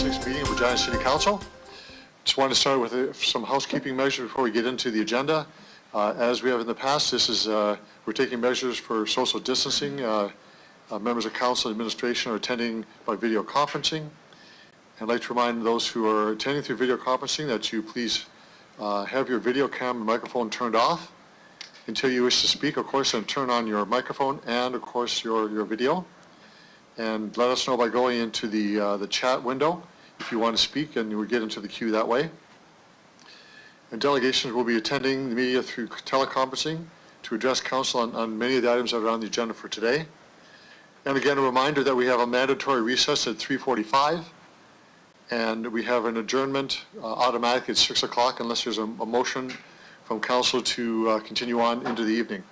2026 meeting of Regina City Council. Just want to start with some housekeeping measures before we get into the agenda. As we have in the past, we're taking measures for social distancing. Members of council and administration are attending by video conferencing. I'd like to remind those who are attending through video conferencing that you please have your video camera and microphone turned off until you wish to speak, of course, and turn on your microphone and, of course, your video. And let us know by going into the chat window if you want to speak, and you will get into the queue that way. And delegations will be attending the media through teleconferencing to address council on many of the items that are on the agenda for today. And again, a reminder that we have a mandatory recess at 3:45, and we have an adjournment automatic at 6 o'clock unless there's a motion from council to continue on into the evening.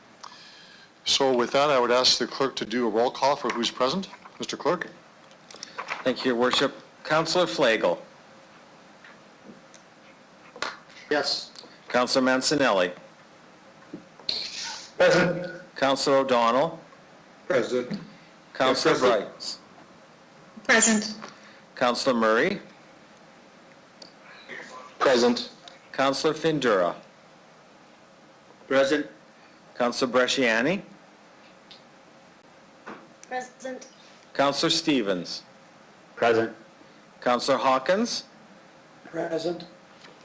So with that, I would ask the clerk to do a roll call for who's present. Mr. Clerk. Thank you, Your Worship. Councillor Flagel. Yes. Councillor Mancinelli. Present. Councillor O'Donnell. Present. Councillor Bright. Present. Councillor Murray. Present. Councillor Findura. Present. Councillor Bresciani. Present. Councillor Stevens. Present. Councillor Hawkins. Present.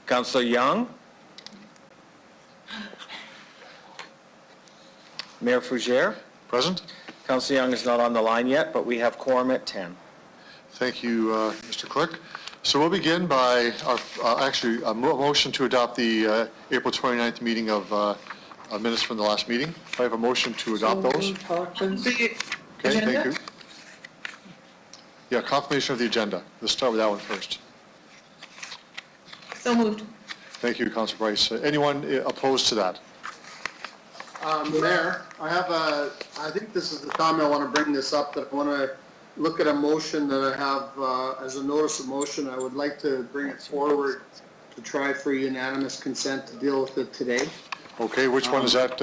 Councillor Young. Mayor Fougere. Present. Councillor Young is not on the line yet, but we have quorum at 10. Thank you, Mr. Clerk. So we'll begin by a motion to adopt the April 29th meeting of minutes from the last meeting. I have a motion to adopt those. Okay, thank you. Yeah, confirmation of the agenda. Let's start with that one first. So moved. Thank you, Councilor Bryce. Anyone opposed to that? Mayor, I think this is the time I want to bring this up, that I want to look at a motion that I have as a notice of motion. I would like to bring it forward to try for unanimous consent to deal with it today. Okay, which one is that?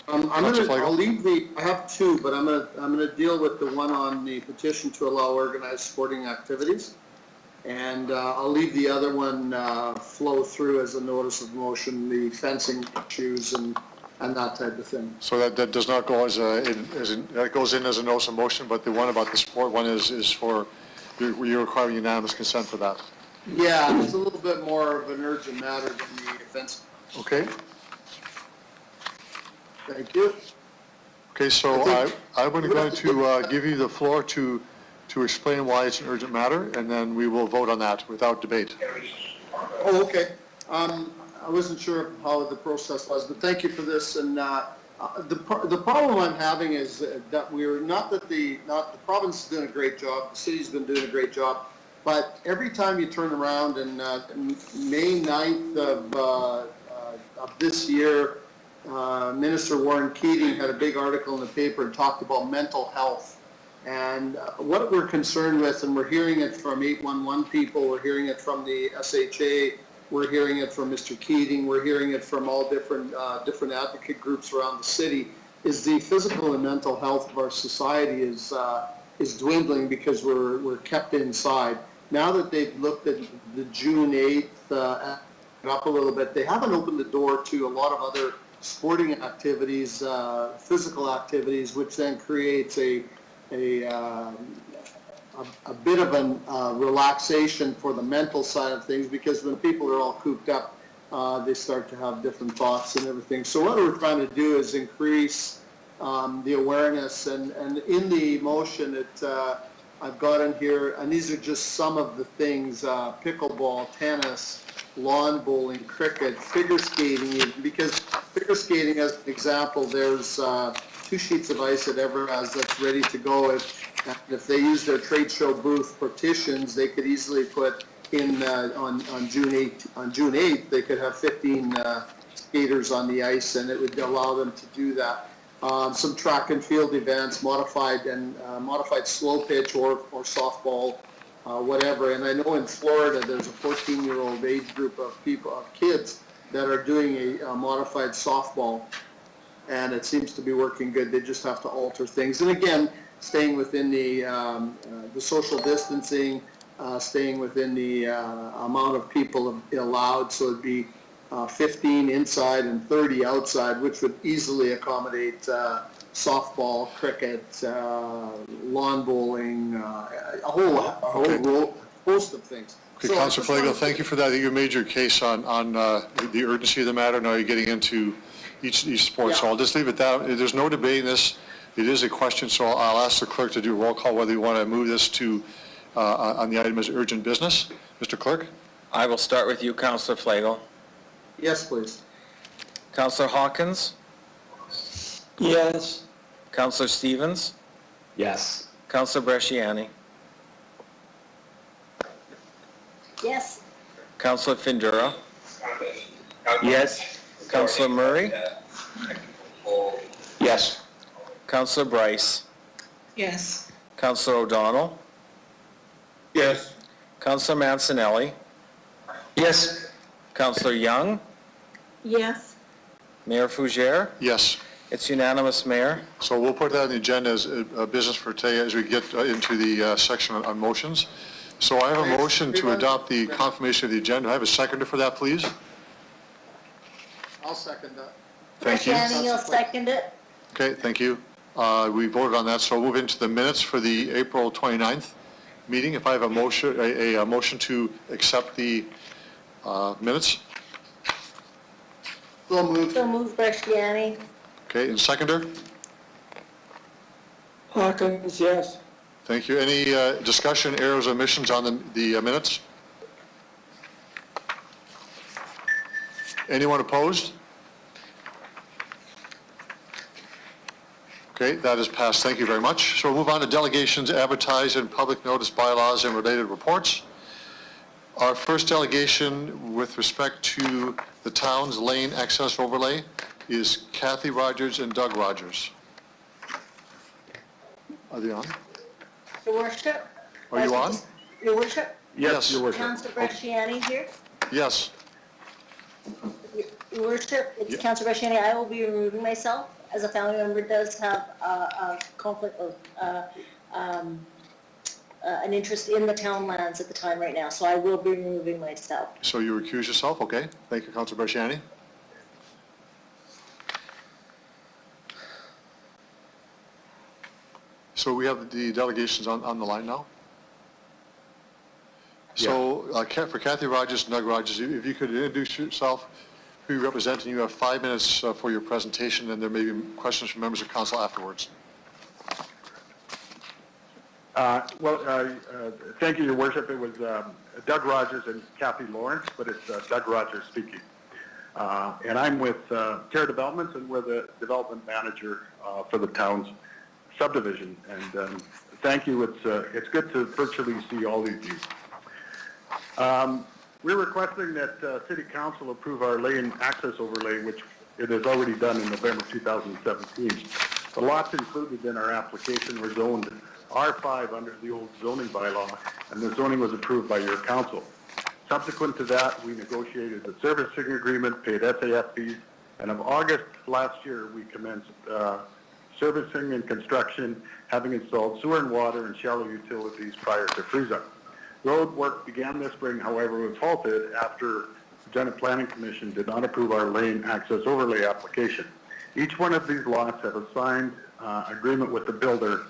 I'll leave I have two, but I'm gonna deal with the one on the petition to allow organized sporting activities. And I'll leave the other one flow through as a notice of motion, the fencing issues and that type of thing. So that does not go that goes in as a notice of motion, but the one about the sport one is for, you're requiring unanimous consent for that. Yeah, it's a little bit more of an urgent matter than the fencing. Okay. Thank you. Okay, so I'm going to give you the floor to explain why it's an urgent matter, and then we will vote on that without debate. Oh, okay. I wasn't sure how the process was, but thank you for this. And the problem I'm having is that the province is doing a great job, the city's been doing a great job, but every time you turn around and May 9th of this year, Minister Warren Keating had a big article in the paper and talked about mental health. And what we're concerned with, and we're hearing it from 811 people, we're hearing it from the SHA, we're hearing it from Mr. Keating, we're hearing it from all different advocate groups around the city, is the physical and mental health of our society is dwindling because we're kept inside. Now that they've looked at the June 8th up a little bit, they haven't opened the door to a lot of other sporting activities, physical activities, which then creates a bit of a relaxation for the mental side of things, because when people are all cooped up, they start to have different thoughts and everything. So what we're trying to do is increase the awareness, and in the motion I've got in here, and these are just some of the things: pickleball, tennis, lawn bowling, cricket, figure skating, because figure skating, as an example, there's 2 sheets of ice that Everaz that's ready to go. If they use their trade show booth partitions, they could easily put in on June 8th, they could have 15 skaters on the ice, and it would allow them to do that. Some track and field events, modified slow pitch or softball, whatever. And I know in Florida there's a 14-year-old age group of kids that are doing a modified softball, and it seems to be working good. They just have to alter things. And again, staying within the social distancing, staying within the amount of people allowed, so it'd be 15 inside and 30 outside, which would easily accommodate softball, cricket, lawn bowling, a whole host of things. Okay, So I Councilor just wanted Flagel, to- thank you for that. I think you made your case on the urgency of the matter. Now you're getting into each sport, so Yeah. I'll just leave it that. There's no debating this. It is a question, so I'll ask the clerk to do a roll call whether you want to move this to, on the item as urgent business. Mr. Clerk? I will start with you, Councillor Flagel. Yes, please. Councillor Hawkins? Yes. Councillor Stevens? Yes. Councillor Bresciani? Yes. Councillor Findura? Yes. Councillor Murray? Yes. Councillor Bryce? Yes. Councillor O'Donnell? Yes. Councillor Mancinelli? Yes. Councillor Young? Yes. Mayor Fougere? Yes. It's unanimous, Mayor. So we'll put that on the agenda as a business for today as we get into the section on motions. So I have a motion to adopt the confirmation of the agenda. I have a seconder for that, please. I'll second that. Thank you. Shannon, you'll second it? Okay, thank you. We voted on that, so we'll move into the minutes for the April 29th meeting. If I have a motion, a motion to accept the minutes. So moved. So move Bresciani. Okay, and seconder? Hawkins, yes. Thank you. Any discussion, errors, omissions on the minutes? Anyone opposed? Okay, that is passed. Thank you very much. So we'll move on to delegations, advertised and public notice bylaws and related reports. Our first delegation with respect to the town's lane access overlay is Kathy Rogers and Doug Rogers. Are they on? Your worship? Are you on? Your worship? Yes, Your worship. Councillor Bresciani here? Yes. Your worship, it's Yeah. Councillor Bresciani. I will be removing myself as a family member does have a conflict of, an interest in the town lands at the time right now, so I will be removing myself. So you recuse yourself, okay? Thank you, Councilor Bresciani. So we have the delegations on the line now? So for Kathy Rogers and Doug Rogers, if you could introduce yourself, who you represent, and you have 5 minutes for your presentation, and there may be questions from members of council afterwards. Thank you, Your Worship. It was Doug Rogers and Kathy Lawrence, but it's Doug Rogers speaking. And I'm with Terra Developments, and we're the development manager for the town's subdivision. And thank you. It's good to virtually see all of you. We're requesting that City Council approve our lane access overlay, which it has already done in November 2017. The lots included in our application were zoned R5 under the old zoning bylaw, and the zoning was approved by your council. Subsequent to that, we negotiated a servicing agreement, paid SAF fees, and in August last year, we commenced servicing and construction, having installed sewer and water and shallow utilities prior to freeze-up. Road work began this spring, however, was halted after the Regina Planning Commission did not approve our lane access overlay application. Each one of these lots have a signed agreement with the builder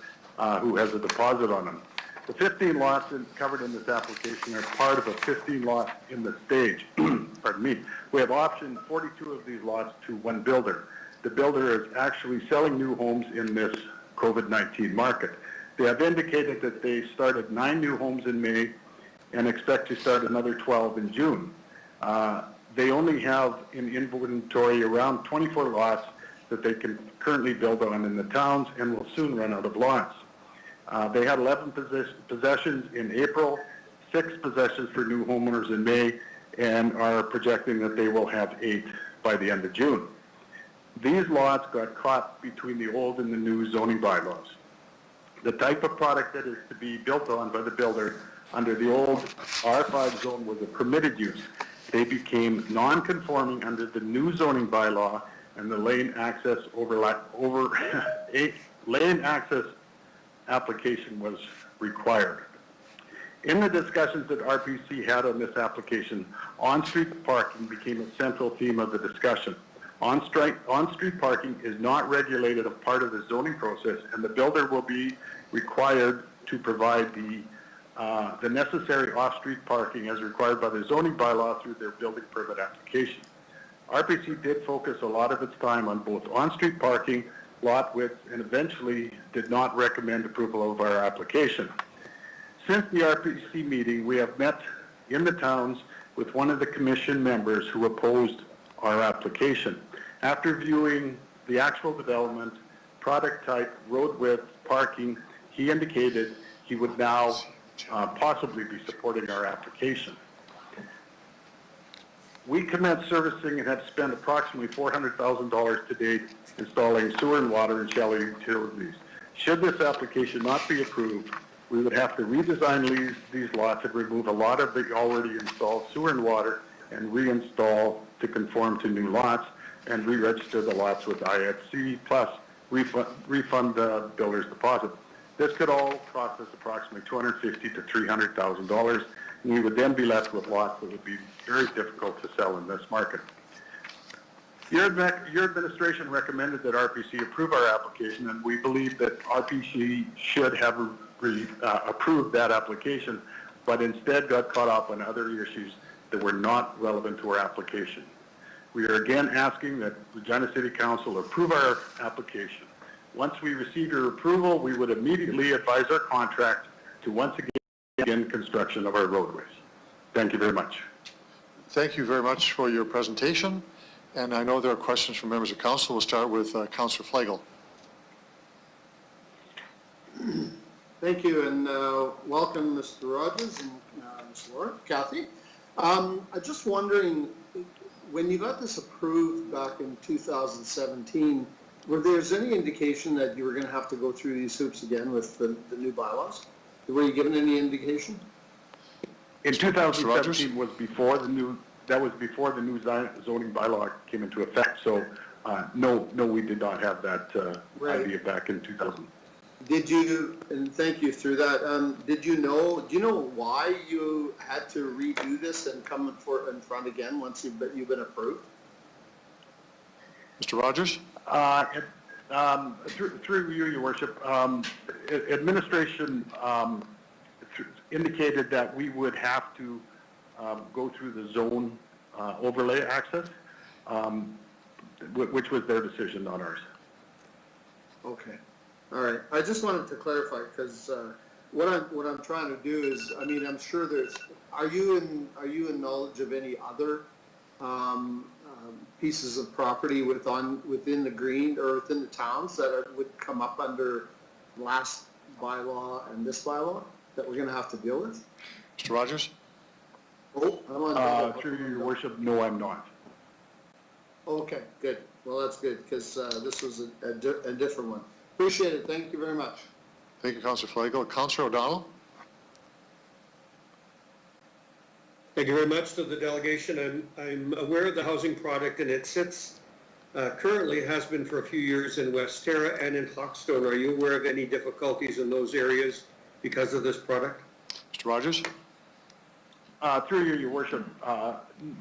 who has a deposit on them. The 15 lots covered in this application are part of a 15 lot in the stage. Pardon me. We have optioned 42 of these lots to one builder. The builder is actually selling new homes in this COVID-19 market. They have indicated that they started 9 new homes in May and expect to start another 12 in June. They only have in inventory around 24 lots that they can currently build on in the towns and will soon run out of lots. They had 11 possessions in April, 6 possessions for new homeowners in May, and are projecting that they will have 8 by the end of June. These lots got caught between the old and the new zoning bylaws. The type of product that is to be built on by the builder under the old R5 zone was a permitted use. They became non-conforming under the new zoning bylaw, and the lane access lane access application was required. In the discussions that RPC had on this application, on-street parking became a central theme of the discussion. On-street parking is not regulated as part of the zoning process, and the builder will be required to provide the necessary off-street parking as required by the zoning bylaw through their building permit application. RPC did focus a lot of its time on both on-street parking, lot width, and eventually did not recommend approval of our application. Since the RPC meeting, we have met in the towns with one of the commission members who opposed our application. After viewing the actual development, product type, road width, parking, he indicated he would now possibly be supporting our application. We commenced servicing and have spent approximately $400,000 to date installing sewer and water and shallow utilities. Should this application not be approved, we would have to redesign these lots and remove a lot of the already installed sewer and water and reinstall to conform to new lots and re-register the lots with IFC plus refund the builder's deposit. This could all cost us approximately $250,000 to $300,000, and we would then be left with lots that would be very difficult to sell in this market. Your administration recommended that RPC approve our application, and we believe that RPC should have approved that application, but instead got caught up on other issues that were not relevant to our application. We are again asking that Regina City Council approve our application. Once we receive your approval, we would immediately advise our contract to once again begin construction of our roadways. Thank you very much. Thank you very much for your presentation. And I know there are questions from members of council. We'll start with Councillor Flagel. Thank you, and welcome, Mr. Rogers and Ms. Laura, Kathy. I'm just wondering, when you got this approved back in 2017, were there any indication that you were going to have to go through these hoops again with the new bylaws? Were you given any indication? In 2017 was before the new zoning bylaw came into effect. So no, we did not have that idea back in 2000. Did you? And thank you through that. Did you know? Do you know why you had to redo this and come in front again once you've been approved? Mr. Rogers? Through you, Your Worship, administration indicated that we would have to go through the zone overlay access, which was their decision, not ours. Okay, all right. I just wanted to clarify because what I'm trying to do is, I mean, I'm sure there's. Are you in knowledge of any other pieces of property within the green or within the towns that would come up under last bylaw and this bylaw that we're going to have to deal with? Mr. Rogers? Oh, I'm on. Through Your Worship, no, I'm not. Okay, good. Well, that's good because this was a different one. Appreciate it. Thank you very much. Thank you, Councillor Flagel. Councillor O'Donnell? Thank you very much to the delegation. I'm aware of the housing product, and it sits currently has been for a few years in West Terra and in Hawkstone. Are you aware of any difficulties in those areas because of this product? Mr. Rogers? Through you, Your Worship,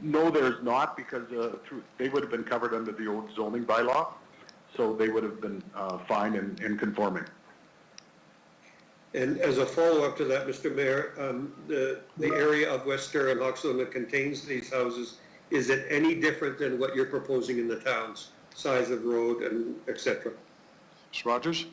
no, there's not, because they would have been covered under the old zoning bylaw, so they would have been fine and conforming. And as a follow-up to that, Mr. Mayor, the area of West Terra and Hawkstone that contains these houses, is it any different than what you're proposing in the towns? Size of road and et cetera? Mr. Rogers?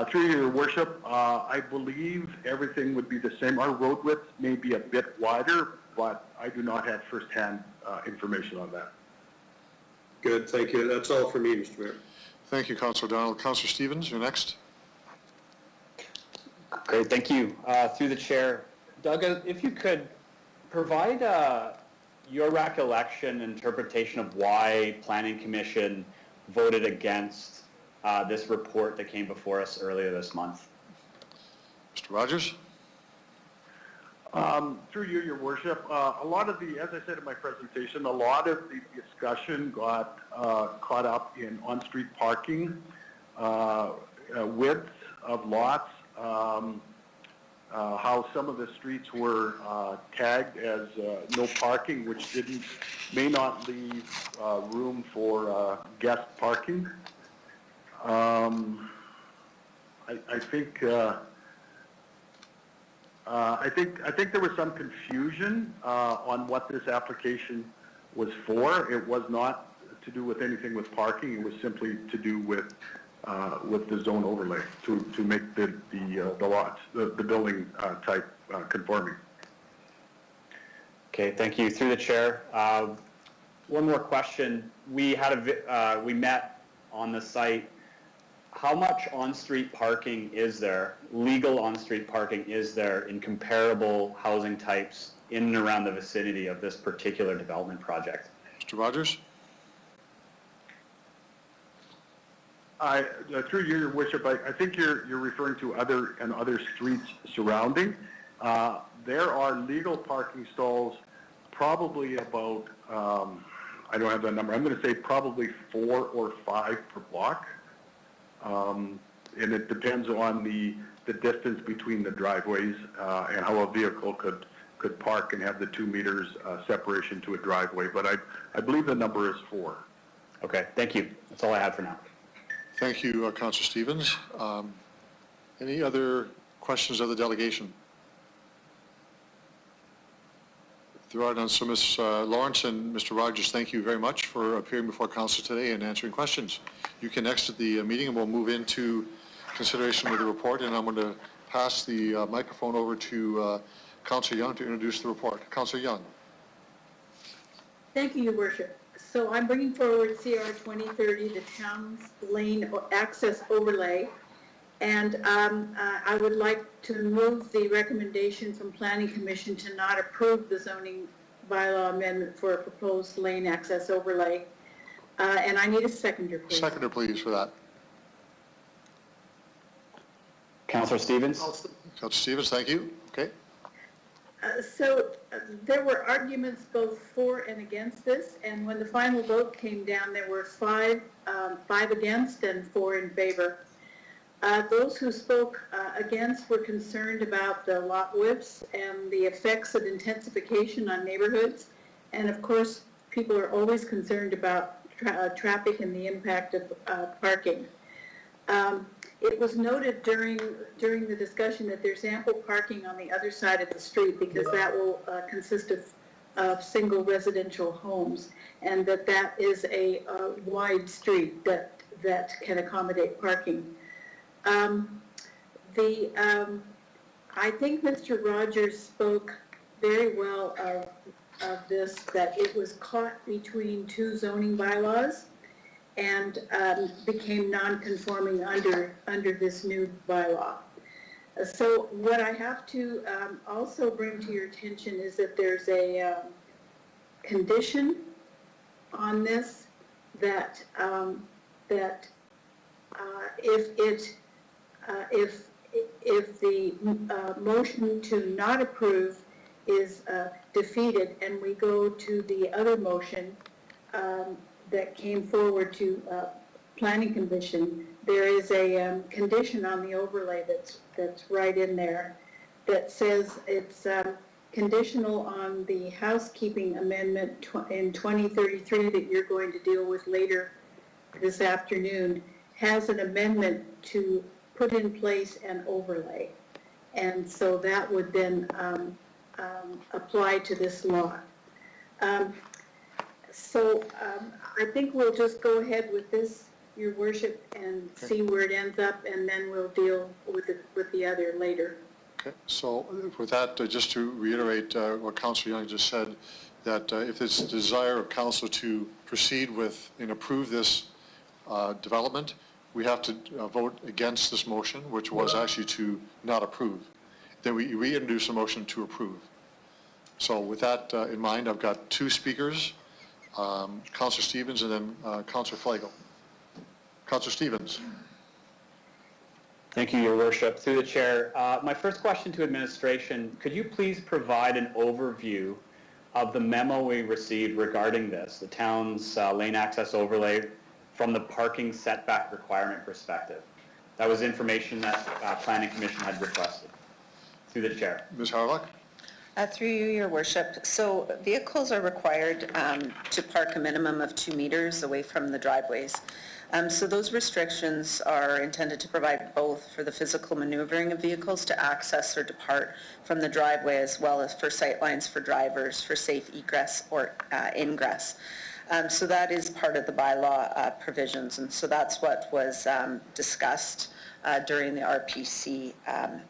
Through Your Worship, I believe everything would be the same. Our road width may be a bit wider, but I do not have first-hand information on that. Good, thank you. That's all for me, Mr. Mayor. Thank you, Councillor O'Donnell. Councillor Stevens, you're next. Great, thank you. Through the chair, Doug, if you could provide your recollection, interpretation of why Planning Commission voted against this report that came before us earlier this month. Mr. Rogers? Through you, Your Worship, a lot of the, as I said in my presentation, a lot of the discussion got caught up in on-street parking, width of lots, how some of the streets were tagged as no parking, which may not leave room for guest parking. I think there was some confusion on what this application was for. It was not to do with anything with parking. It was simply to do with the zone overlay to make the lots, the building type conforming. Okay, thank you. Through the chair, one more question. We met on the site. How much on-street parking is there, legal on-street parking is there in comparable housing types in and around the vicinity of this particular development project? Mr. Rogers? Through your worship, I think you're referring to other streets surrounding. There are legal parking stalls, probably about I don't have that number. I'm going to say probably 4 or 5 per block, and it depends on the distance between the driveways and how a vehicle could park and have the 2 meters separation to a driveway. But I believe the number is 4. Okay, thank you. That's all I have for now. Thank you, Councillor Stevens. Any other questions of the delegation? If there are none, so Ms. Lawrence and Mr. Rogers, thank you very much for appearing before Council today and answering questions. You can exit the meeting and we'll move into consideration of the report, and I'm going to pass the microphone over to Councillor Young to introduce the report. Councillor Young. Thank you, Your Worship. So I'm bringing forward CR 2030, the Town's Lane Access Overlay, and I would like to move the recommendation from Planning Commission to not approve the zoning bylaw amendment for a proposed lane access overlay. And I need a seconder, please. Seconder, please, for that. Councillor Stevens? Councillor Stevens, thank you. Okay. There were arguments both for and against this, and when the final vote came down, there were 5 against and 4 in favor. Those who spoke against were concerned about the lot widths and the effects of intensification on neighborhoods, and of course, people are always concerned about traffic and the impact of parking. It was noted during the discussion that there's ample parking on the other side of the street because that will consist of single residential homes, and that is a wide street that can accommodate parking. I think Mr. Rogers spoke very well of this, that it was caught between 2 zoning bylaws and became non-conforming under this new bylaw. So what I have to also bring to your attention is that there's a condition on this that if the motion to not approve is defeated and we go to the other motion that came forward to Planning Commission, there is a condition on the overlay that's right in there that says it's conditional on the housekeeping amendment in 2033 that you're going to deal with later this afternoon, has an amendment to put in place an overlay. And so that would then apply to this law. I think we'll just go ahead with this, Your Worship, and see where it ends up, and then we'll deal with the other later. Okay, so with that, just to reiterate what Councillor Young just said, that if it's the desire of Council to proceed with and approve this development, we have to vote against this motion, which was actually to not approve. Then we reintroduce a motion to approve. So with that in mind, I've got 2 speakers, Councillor Stevens and then Councillor Flagel. Councillor Stevens. Thank you, Your Worship. Through the chair, my first question to administration, could you please provide an overview of the memo we received regarding this, the town's lane access overlay from the parking setback requirement perspective? That was information that Planning Commission had requested. Through the chair. Ms. Harlock? Through you, your worship. So vehicles are required to park a minimum of 2 meters away from the driveways. So those restrictions are intended to provide both for the physical maneuvering of vehicles to access or depart from the driveway, as well as for sightlines for drivers for safe egress or ingress. So that is part of the bylaw provisions, and so that's what was discussed during the RPC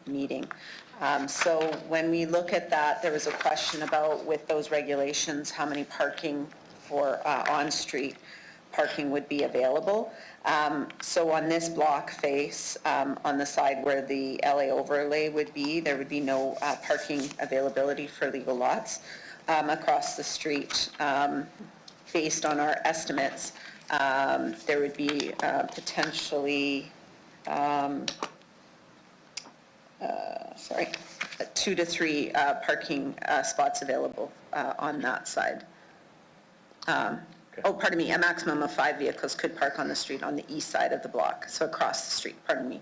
meeting. So when we look at that, there was a question about, with those regulations, how many parking for on-street parking would be available. So on this block face, on the side where the LA overlay would be, there would be no parking availability for legal lots. Across the street, based on our estimates, there would be potentially 2 to 3 parking spots available on that side. Oh, pardon me, a maximum of 5 vehicles could park on the street on the east side of the block, so across the street, pardon me.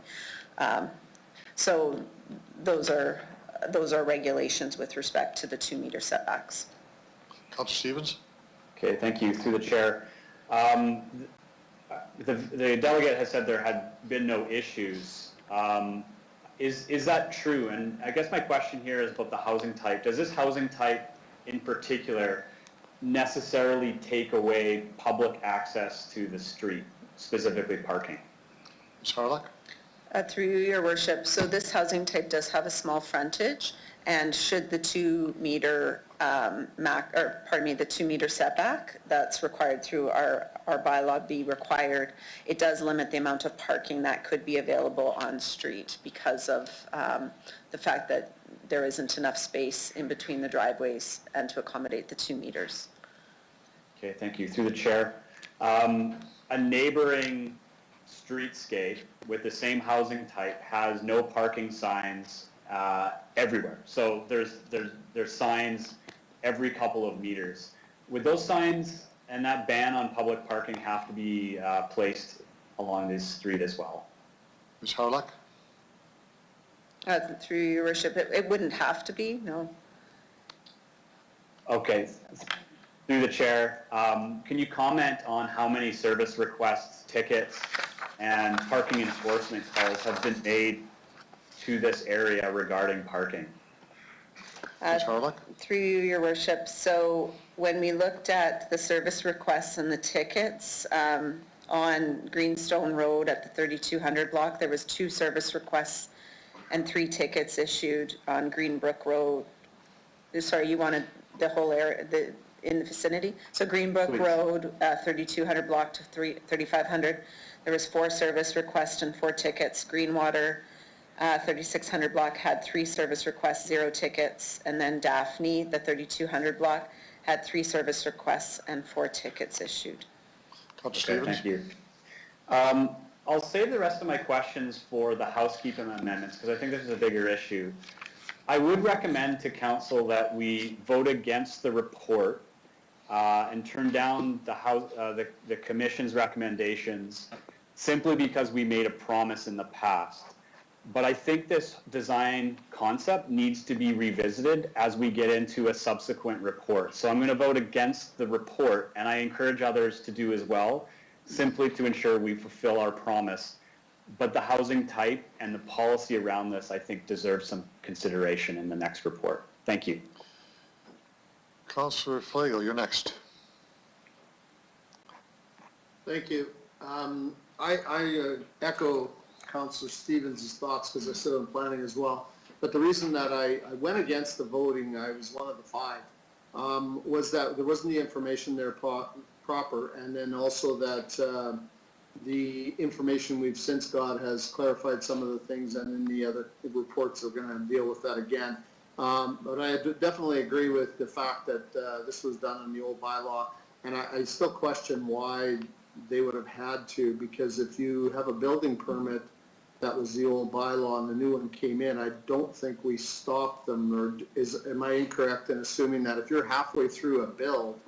So those are regulations with respect to the 2-meter setbacks. Councillor Stevens? Okay, thank you. Through the chair. The delegate has said there had been no issues. Is that true? And I guess my question here is about the housing type. Does this housing type in particular necessarily take away public access to the street, specifically parking? Ms. Harlock? Through you, your worship. So this housing type does have a small frontage, and should the 2-meter the 2-meter setback that's required through our bylaw be required, it does limit the amount of parking that could be available on street because of the fact that there isn't enough space in between the driveways and to accommodate the 2 meters. Okay, thank you. Through the chair. A neighboring streetscape with the same housing type has no parking signs everywhere. So there's signs every couple of meters. Would those signs and that ban on public parking have to be placed along this street as well? Ms. Harlock? Through your worship, it wouldn't have to be, no. Okay. Through the chair, can you comment on how many service requests, tickets, and parking enforcement calls have been made to this area regarding parking? Ms. Harlock? Through you, your worship. So when we looked at the service requests and the tickets on Greenstone Road at the 3200 block, there was 2 service requests and 3 tickets issued on Greenbrook Road. Sorry, you wanted the whole area in the vicinity? So Greenbrook Please. Road, 3200 block to 3500, there was 4 service requests and 4 tickets. Greenwater, 3600 block had 3 service requests, 0 tickets. And then Daphne, the 3200 block, had 3 service requests and 4 tickets issued. Councillor Okay, Stevens? thank you. I'll save the rest of my questions for the housekeeping amendments because I think this is a bigger issue. I would recommend to council that we vote against the report and turn down the commission's recommendations simply because we made a promise in the past. But I think this design concept needs to be revisited as we get into a subsequent report. So I'm going to vote against the report, and I encourage others to do as well, simply to ensure we fulfill our promise. But the housing type and the policy around this, I think, deserves some consideration in the next report. Thank you. Councillor Flagel, you're next. Thank you. I echo Councillor Stevens' thoughts because I sit on planning as well. But the reason that I went against the voting, I was one of the 5, was that there wasn't the information there proper, and then also that the information we've since got has clarified some of the things, and in the other reports are going to deal with that again. But I definitely agree with the fact that this was done in the old bylaw, and I still question why they would have had to, because if you have a building permit that was the old bylaw and the new one came in, I don't think we stopped them, or am I incorrect in assuming that if you're halfway through a build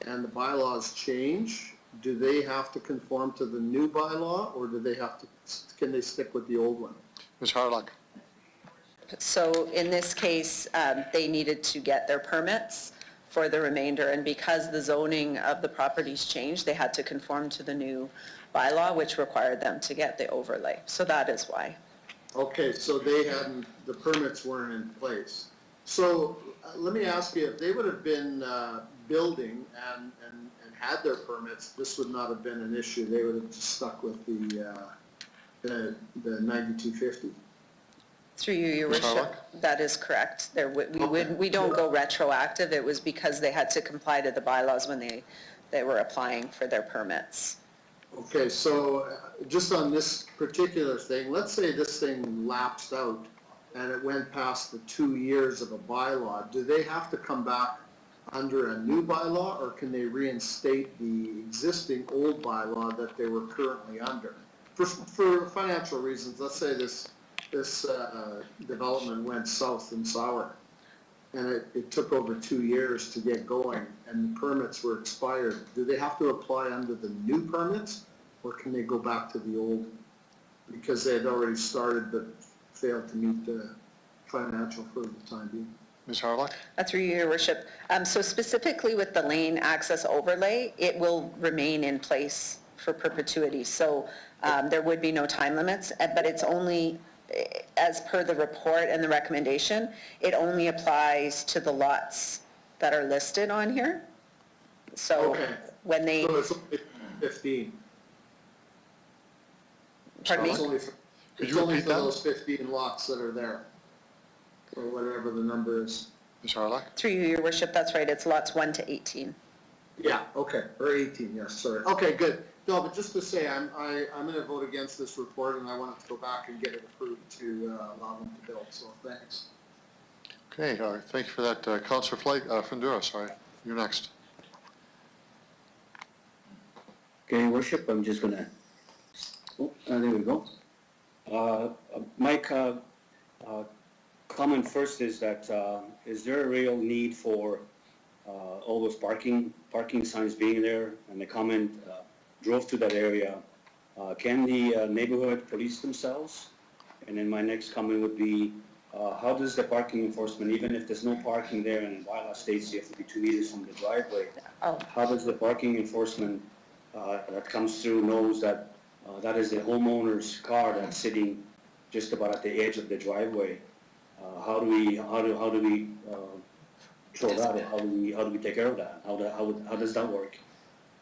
and the bylaws change, do they have to conform to the new bylaw, or do they have to, can they stick with the old one? Ms. Harlock? So in this case, they needed to get their permits for the remainder, and because the zoning of the properties changed, they had to conform to the new bylaw, which required them to get the overlay. So that is why. Okay, so they hadn't, the permits weren't in place. So let me ask you, if they would have been building and had their permits, this would not have been an issue. They would have just stuck with the 9250. Through you, Your Ms. Worship, Harlock? that is correct. We don't go retroactive. It was because they had to comply to the bylaws when they were applying for their permits. Okay, so just on this particular thing, let's say this thing lapsed out and it went past the 2 years of a bylaw, do they have to come back under a new bylaw, or can they reinstate the existing old bylaw that they were currently under? For financial reasons, let's say this development went south and sour, and it took over 2 years to get going, and the permits were expired. Do they have to apply under the new permits, or can they go back to the old? Because they had already started but failed to meet the financial for the time being. Ms. Harlock? Through you, Your Worship. So specifically with the lane access overlay, it will remain in place for perpetuity. So there would be no time limits, but it's only, as per the report and the recommendation, it only applies to the lots that are listed on here. So Okay. when they, So it's only 15. pardon me? It's only, Could it's you only repeat for that? those 15 lots that are there, or whatever the number is. Ms. Harlock? Through you, Your Worship, that's right. It's lots 1 to 18. Yeah, okay, or 18, yes, sorry. Okay, good. No, but just to say, I'm going to vote against this report, and I want it to go back and get it approved to allow them to build, so thanks. Okay, thank you for that. Councillor Fundura, sorry, you're next. Okay, Your Worship, I'm just gonna, there we go. My comment first is that, is there a real need for all those parking signs being there? And the comment, drove to that area. Can the neighborhood police themselves? And then my next comment would be, how does the parking enforcement, even if there's no parking there and the bylaw states you have to be 2 meters from the driveway, Oh. how does the parking enforcement that comes through knows that that is the homeowner's car that's sitting just about at the edge of the driveway? How do we control that? How do we take care of that? How does that work?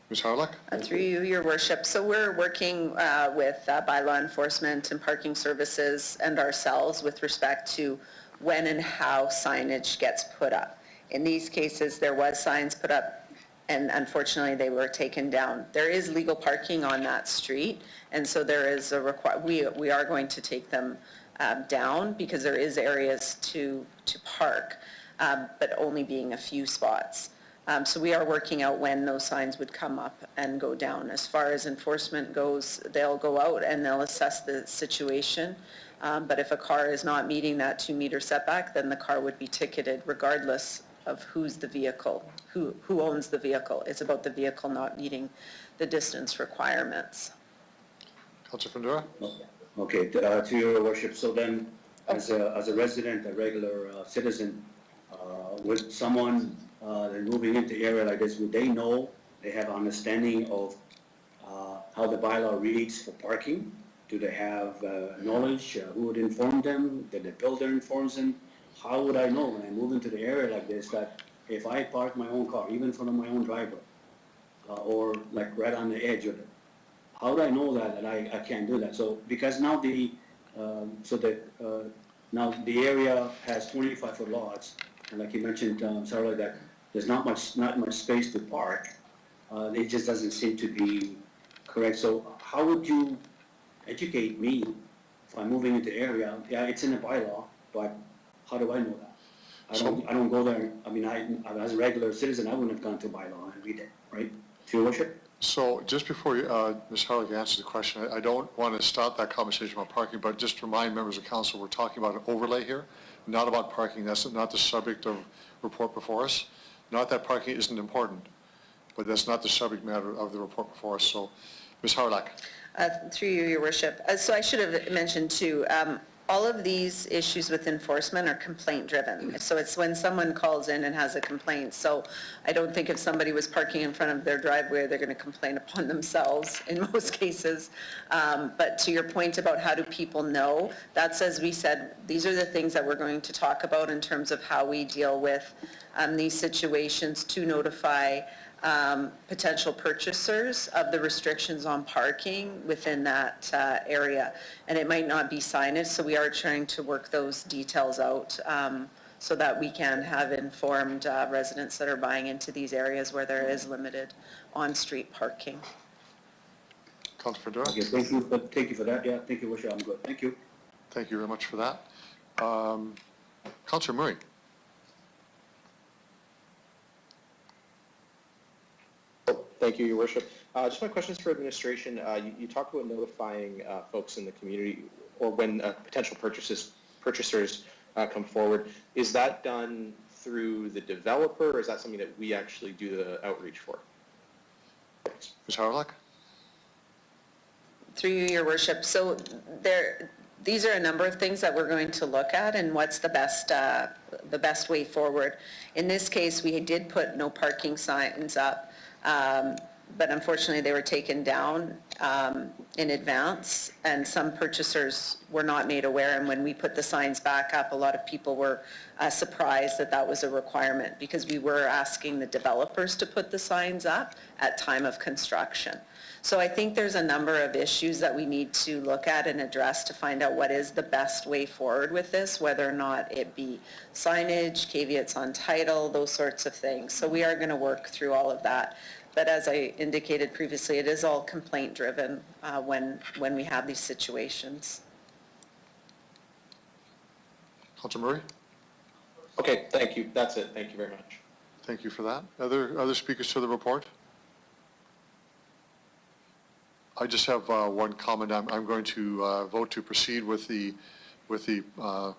Ms. Harlock? Through you, Your Worship. So we're working with bylaw enforcement and parking services and ourselves with respect to when and how signage gets put up. In these cases, there was signs put up, and unfortunately, they were taken down. There is legal parking on that street, and so there is a we are going to take them down because there is areas to park, but only being a few spots. So we are working out when those signs would come up and go down. As far as enforcement goes, they'll go out and they'll assess the situation. But if a car is not meeting that 2 meter setback, then the car would be ticketed regardless of who's the vehicle, who owns the vehicle. It's about the vehicle not meeting the distance requirements. Councillor Fundura? Okay, to Your Worship, so then, as a resident, a regular citizen, would someone moving into the area like this, would they know, they have understanding of how the bylaw reads for parking? Do they have knowledge? Who would inform them? Did the builder informs them? How would I know when I move into the area like this that if I park my own car, even in front of my own driveway, or like right on the edge of it, how do I know that I can't do that? So because now now the area has 25-foot lots, and like you mentioned, Sarah, that there's not much space to park. It just doesn't seem to be correct. So how would you educate me if I'm moving into the area? Yeah, it's in the bylaw, but how do I know that? I don't go there. I mean, as a regular citizen, I wouldn't have gone to bylaw and read it, right? To Your Worship? So just before Ms. Harlock answers the question, I don't want to stop that conversation about parking, but just to remind members of council, we're talking about an overlay here, not about parking. That's not the subject of report before us. Not that parking isn't important, but that's not the subject matter of the report before us. So, Ms. Harlock. Through you, Your Worship. So I should have mentioned too, all of these issues with enforcement are complaint driven. So it's when someone calls in and has a complaint. So I don't think if somebody was parking in front of their driveway, they're going to complain upon themselves in most cases. But to your point about how do people know, that's, as we said, these are the things that we're going to talk about in terms of how we deal with these situations to notify potential purchasers of the restrictions on parking within that area. And it might not be signage, so we are trying to work those details out so that we can have informed residents that are buying into these areas where there is limited on-street parking. Councilor Fedora? Okay, thank you for that, yeah, thank you, Worship, I'm good, thank you. Thank you very much for that. Councilor Murray? Thank you, Your Worship. Just my questions for administration. You talked about notifying folks in the community or when potential purchasers come forward. Is that done through the developer, or is that something that we actually do the outreach for? Ms. Howard? Through you, Your Worship. So these are a number of things that we're going to look at and what's the best way forward. In this case, we did put no parking signs up. But unfortunately, they were taken down in advance, and some purchasers were not made aware. And when we put the signs back up, a lot of people were surprised that that was a requirement, because we were asking the developers to put the signs up at time of construction. So I think there's a number of issues that we need to look at and address to find out what is the best way forward with this, whether or not it be signage, caveats on title, those sorts of things. So we are going to work through all of that. But as I indicated previously, it is all complaint driven when we have these situations. Councilor Murray? Okay, thank you. That's it. Thank you very much. Thank you for that. Other speakers to the report? I just have one comment. I'm going to vote to proceed with the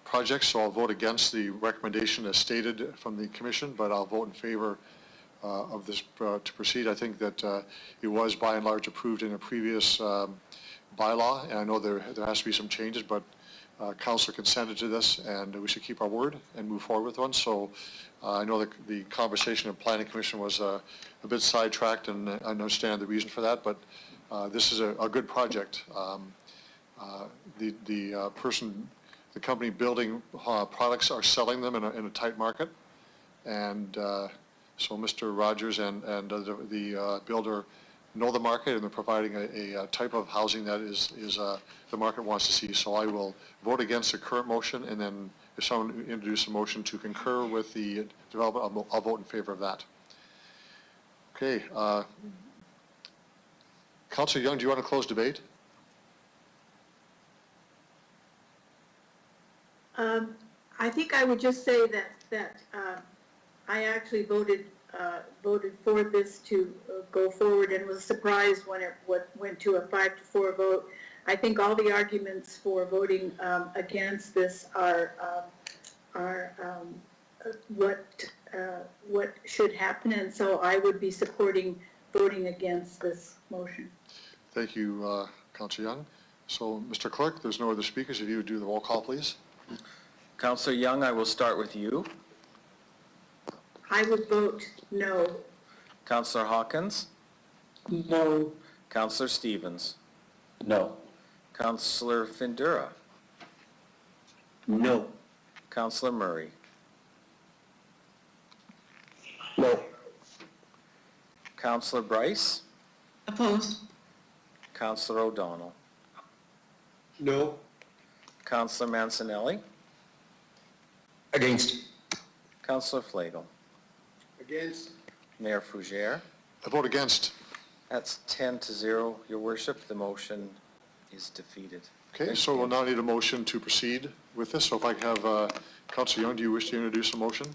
project, so I'll vote against the recommendation as stated from the commission, but I'll vote in favor of this to proceed. I think that it was by and large approved in a previous bylaw, and I know there has to be some changes, but council consented to this, and we should keep our word and move forward with one. So I know that the conversation of planning commission was a bit sidetracked, and I understand the reason for that, but this is a good project. The company building products are selling them in a tight market, and so Mr. Rogers and the builder know the market, and they're providing a type of housing that is the market wants to see. So I will vote against the current motion, and then if someone introduces a motion to concur with the development, I'll vote in favor of that. Okay. Councilor Young, do you want to close debate? I think I would just say that I actually voted for this to go forward, and was surprised when it went to a 5-4 vote. I think all the arguments for voting against this are what should happen, and so I would be supporting voting against this motion. Thank you, Councilor Young. So, Mr. Clerk, there's no other speakers. If you would do the roll call, please. Councillor Young, I will start with you. I would vote no. Councillor Hawkins? No. Councillor Stevens? No. Councillor Findura? No. Councillor Murray? No. Councillor Bryce? Opposed. Councillor O'Donnell? No. Councillor Mancinelli? Against. Councillor Flagel? Against? Mayor Fougere? I vote against. That's 10-0, Your Worship. The motion is defeated. Okay, so we'll now need a motion to proceed with this. So if I can have Councilor Young, do you wish to introduce a motion?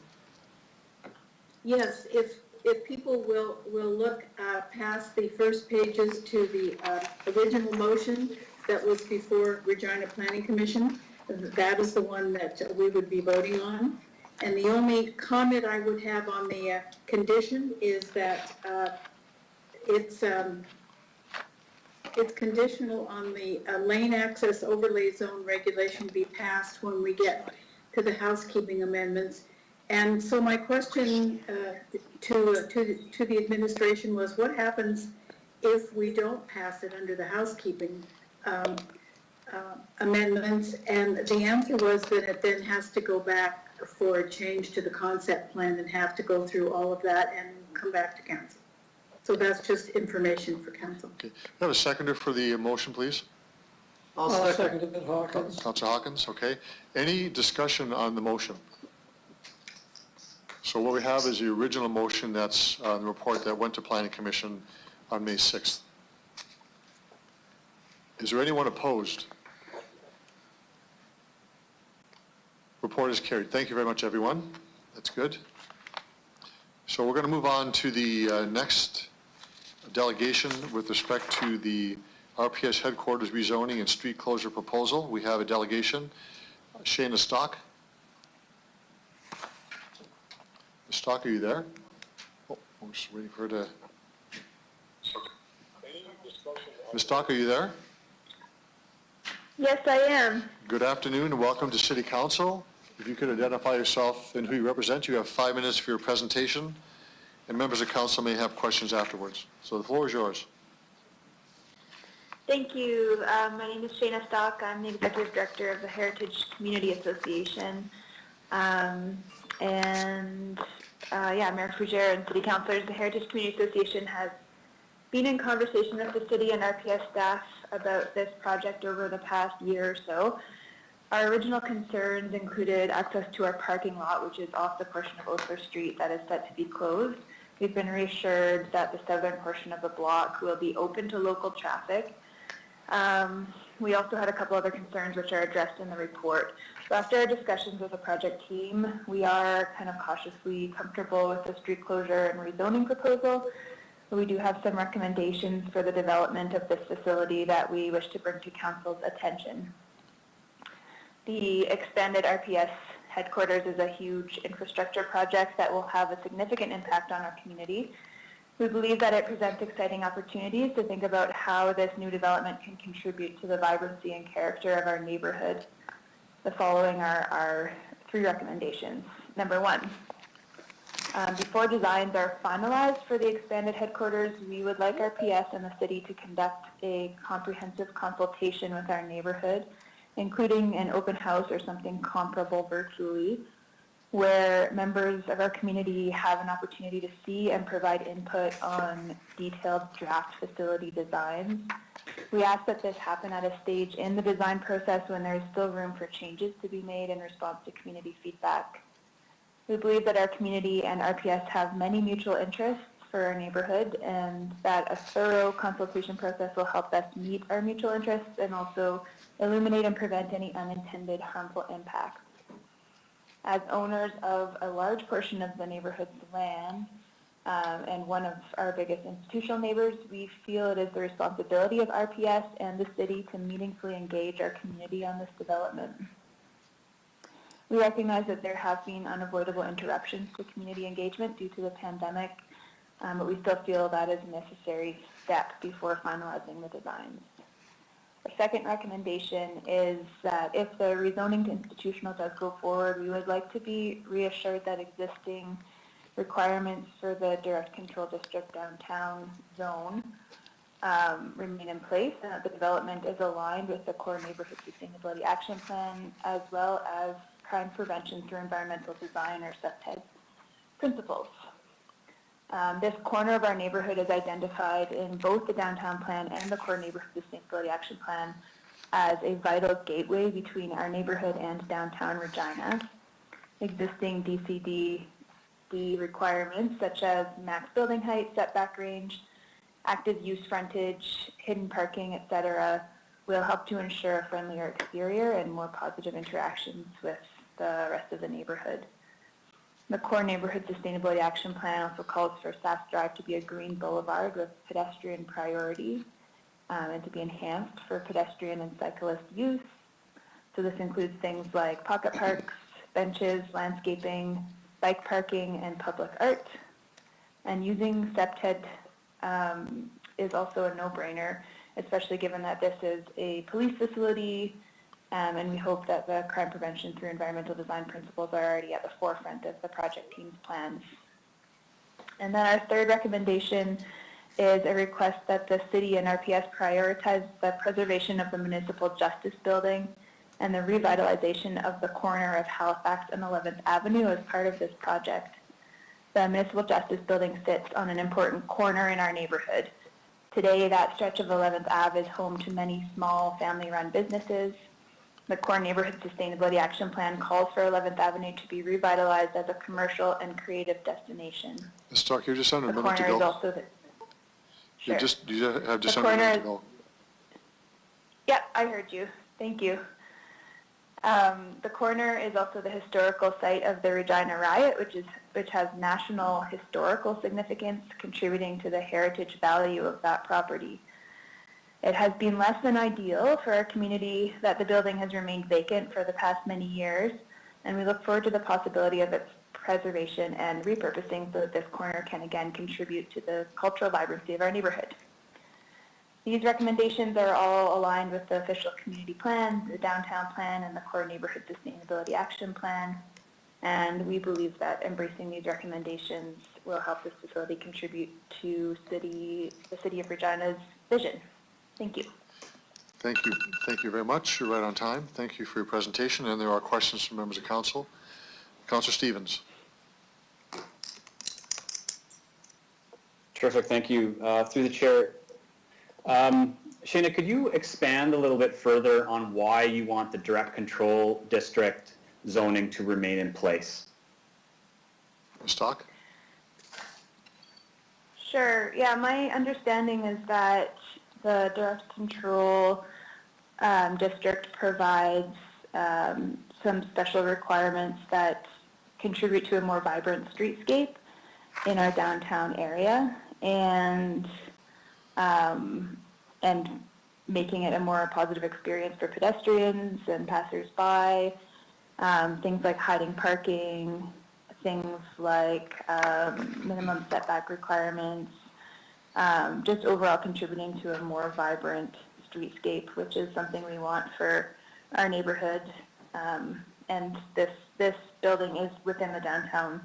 Yes, if people will look past the first pages to the original motion that was before Regina Planning Commission, that is the one that we would be voting on. And the only comment I would have on the condition is that it's it's conditional on the lane access overlay zone regulation be passed when we get to the housekeeping amendments. And so my question to the administration was, what happens if we don't pass it under the housekeeping amendments? And the answer was that it then has to go back for a change to the concept plan and have to go through all of that and come back to council. So that's just information for council. Okay. We have a seconder for the motion, please. I'll second it, Hawkins. Councilor Hawkins, okay. Any discussion on the motion? So what we have is the original motion that's the report that went to Planning Commission on May 6th. Is there anyone opposed? Report is carried. Thank you very much, everyone. That's good. So we're going to move on to the next delegation with respect to the RPS headquarters rezoning and street closure proposal. We have a delegation. Shayna Stock. Ms. Stock, are you there? Oh, I'm just waiting for her to. Ms. Stock, are you there? Yes, I am. Good afternoon and welcome to City Council. If you could identify yourself and who you represent, you have 5 minutes for your presentation, and members of council may have questions afterwards. So the floor is yours. Thank you. My name is Shayna Stock. I'm the Executive Director of the Heritage Community Association. Mayor Fougere and City Councilors, the Heritage Community Association has been in conversation with the City and RPS staff about this project over the past year or so. Our original concerns included access to our parking lot, which is off the portion of Osler Street that is set to be closed. We've been reassured that the southern portion of the block will be open to local traffic. We also had a couple other concerns which are addressed in the report. So after our discussions with the project team, we are kind of cautiously comfortable with the street closure and rezoning proposal. So we do have some recommendations for the development of this facility that we wish to bring to council's attention. The expanded RPS headquarters is a huge infrastructure project that will have a significant impact on our community. We believe that it presents exciting opportunities to think about how this new development can contribute to the vibrancy and character of our neighborhood. The following are our 3 recommendations. Number 1, before designs are finalized for the expanded headquarters, we would like RPS and the city to conduct a comprehensive consultation with our neighborhood, including an open house or something comparable virtually, where members of our community have an opportunity to see and provide input on detailed draft facility designs. We ask that this happen at a stage in the design process when there is still room for changes to be made in response to community feedback. We believe that our community and RPS have many mutual interests for our neighborhood, and that a thorough consultation process will help us meet our mutual interests and also illuminate and prevent any unintended harmful impacts. As owners of a large portion of the neighborhood's land and one of our biggest institutional neighbors, we feel it is the responsibility of RPS and the city to meaningfully engage our community on this development. We recognize that there have been unavoidable interruptions to community engagement due to the pandemic, but we still feel that is a necessary step before finalizing the designs. Our second recommendation is that if the rezoning to institutional does go forward, we would like to be reassured that existing requirements for the direct control district downtown zone remain in place, and that the development is aligned with the core neighborhood sustainability action plan, as well as crime prevention through environmental design or SEPTED principles. This corner of our neighborhood is identified in both the downtown plan and the core neighborhood sustainability action plan as a vital gateway between our neighborhood and downtown Regina. Existing DCD requirements such as max building height, setback range, active use frontage, hidden parking, etc., will help to ensure a friendlier exterior and more positive interactions with the rest of the neighborhood. The core neighborhood sustainability action plan also calls for SAS Drive to be a green boulevard with pedestrian priority and to be enhanced for pedestrian and cyclist use. So this includes things like pocket parks, benches, landscaping, bike parking, and public art. And using SEPTED is also a no-brainer, especially given that this is a police facility, and we hope that the crime prevention through environmental design principles are already at the forefront of the project team's plans. And then our third recommendation is a request that the city and RPS prioritize the preservation of the municipal justice building and the revitalization of the corner of Halifax and 11th Avenue as part of this project. The municipal justice building sits on an important corner in our neighborhood. Today, that stretch of 11th Ave is home to many small family-run businesses. The Core Neighborhood Sustainability Action Plan calls for 11th Avenue to be revitalized as a commercial and creative destination. Ms. Stark, you're just under a The minute to corner is go. also the... Sure. You have just The under a minute corner to is- go. Yep, I heard you. Thank you. The corner is also the historical site of the Regina riot, which has national historical significance, contributing to the heritage value of that property. It has been less than ideal for our community that the building has remained vacant for the past many years, and we look forward to the possibility of its preservation and repurposing so that this corner can again contribute to the cultural vibrancy of our neighborhood. These recommendations are all aligned with the official community plan, the downtown plan, and the Core Neighborhood Sustainability Action Plan. And we believe that embracing these recommendations will help this facility contribute to the City of Regina's vision. Thank you. Thank you. Thank you very much. You're right on time. Thank you for your presentation. And there are questions from members of council. Councillor Stevens. Terrific, thank you. Through the chair, Shayna, could you expand a little bit further on why you want the direct control district zoning to remain in place? Ms. Stock? Sure. Yeah, my understanding is that the direct control district provides some special requirements that contribute to a more vibrant streetscape in our downtown area, and making it a more positive experience for pedestrians and passersby. Things like hiding parking, things like minimum setback requirements, just overall contributing to a more vibrant streetscape, which is something we want for our neighborhood. And this building is within the downtown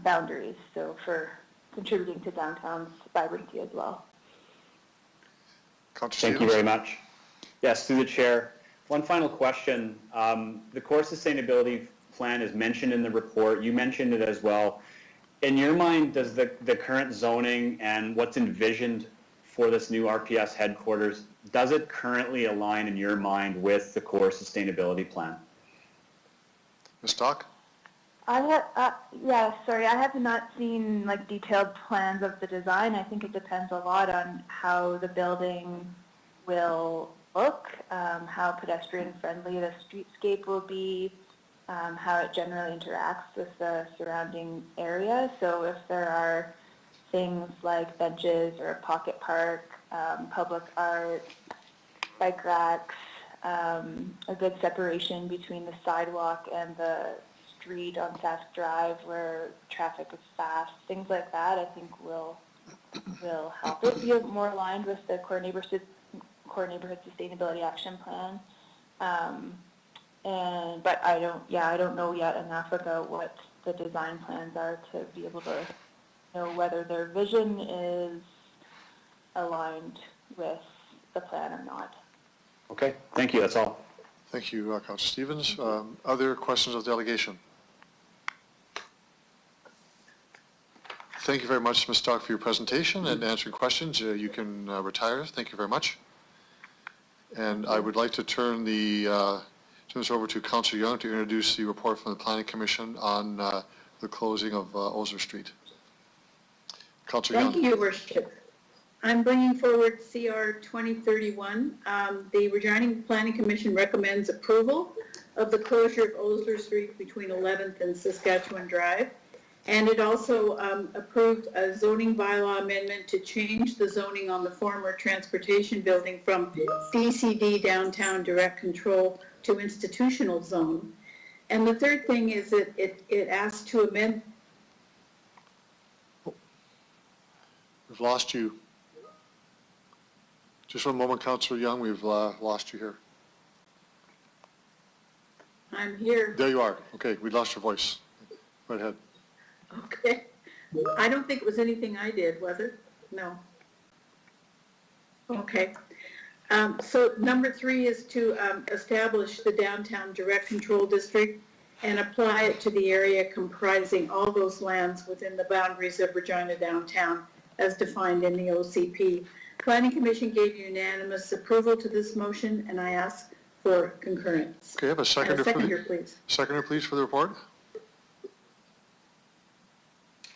boundaries, so for contributing to downtown's vibrancy as well. Thank you very much. Yes, through the chair. One final question. The core sustainability plan is mentioned in the report. You mentioned it as well. In your mind, does the current zoning and what's envisioned for this new RPS headquarters, does it currently align in your mind with the core sustainability plan? Ms. Stock? I have not seen like detailed plans of the design. I think it depends a lot on how the building will look, how pedestrian friendly the streetscape will be, how it generally interacts with the surrounding area. So if there are things like benches or a pocket park, public art, bike racks, a good separation between the sidewalk and the street on Sask Drive where traffic is fast, things like that, I think will help it be more aligned with the Core Neighborhood Sustainability Action Plan. But I don't know yet enough about what the design plans are to be able to know whether their vision is aligned with the plan or not. Okay, thank you. That's all. Thank you, Councillor Stevens. Other questions of the delegation? Thank you very much, Ms. Stock, for your presentation and answering questions. You can retire. Thank you very much. And I would like to turn this over to Councillor Young to introduce the report from the Planning Commission on the closing of Osler Street. Councillor Young. Thank you, Your Worship. I'm bringing forward CR 2031. The Regina Planning Commission recommends approval of the closure of Osler Street between 11th and Saskatchewan Drive. And it also approved a zoning bylaw amendment to change the zoning on the former transportation building from DCD downtown direct control to institutional zone. And the third thing is that it asks to amend. We've lost you. Just one moment, Councillor Young, we've lost you here. I'm here. There you are. Okay, we lost your voice. Go ahead. Okay. I don't think it was anything I did, was it? No. Okay. So number 3 is to establish the downtown direct control district and apply it to the area comprising all those lands within the boundaries of Regina downtown as defined in the OCP. Planning Commission gave unanimous approval to this motion, and I ask for concurrence. Okay, have a seconder, Please. Seconder, please, for the report.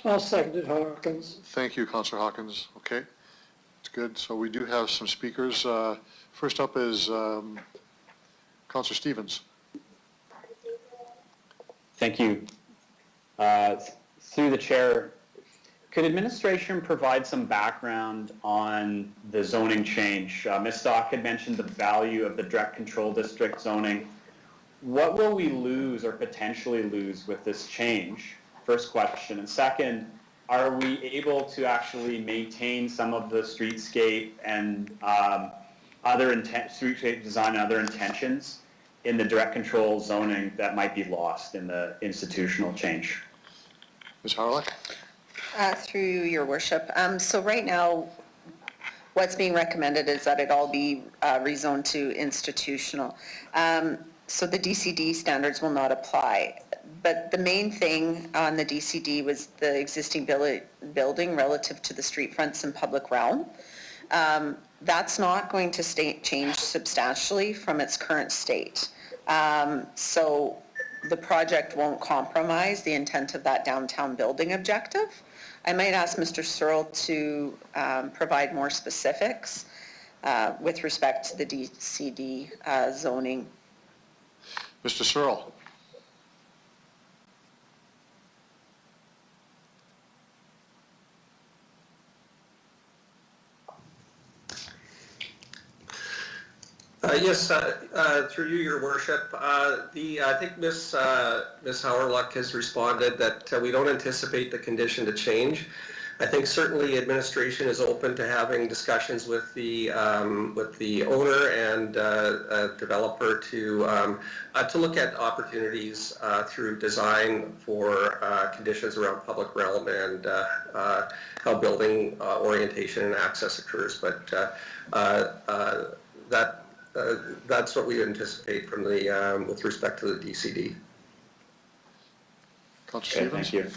I'll second it, Hawkins. Thank you, Councillor Hawkins. Okay, it's good. So we do have some speakers. First up is Councillor Stevens. Thank you. Through the chair, could administration provide some background on the zoning change? Ms. Stock had mentioned the value of the direct control district zoning. What will we lose or potentially lose with this change? First question. And second, are we able to actually maintain some of the streetscape and streetscape design and other intentions in the direct control zoning that might be lost in the institutional change? Ms. Harlech? Through your worship. So right now, what's being recommended is that it all be rezoned to institutional. So the DCD standards will not apply. But the main thing on the DCD was the existing building relative to the street fronts and public realm. That's not going to change substantially from its current state. So the project won't compromise the intent of that downtown building objective. I might ask Mr. Searle to provide more specifics with respect to the DCD zoning. Mr. Searle? Yes, through you, Your Worship. I think Ms. Hauerluck has responded that we don't anticipate the condition to change. I think certainly administration is open to having discussions with the owner and developer to look at opportunities through design for conditions around public realm and how building orientation and access occurs. But that's what we anticipate from the with respect to the DCD. Councillor Stevens? Thank you.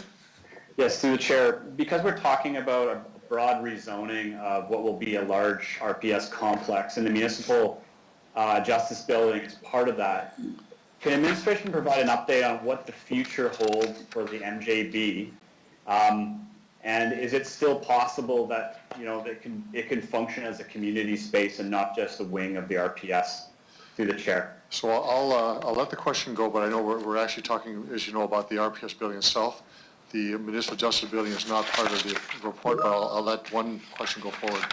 Yes, through the chair, because we're talking about a broad rezoning of what will be a large RPS complex, and the municipal justice building is part of that, can administration provide an update on what the future holds for the MJB? And is it still possible that, you know, it can function as a community space and not just a wing of the RPS? Through the chair. So I'll let the question go, but I know we're actually talking, as you know, about the RPS building itself. The municipal justice building is not part of the report, but I'll let one question go forward.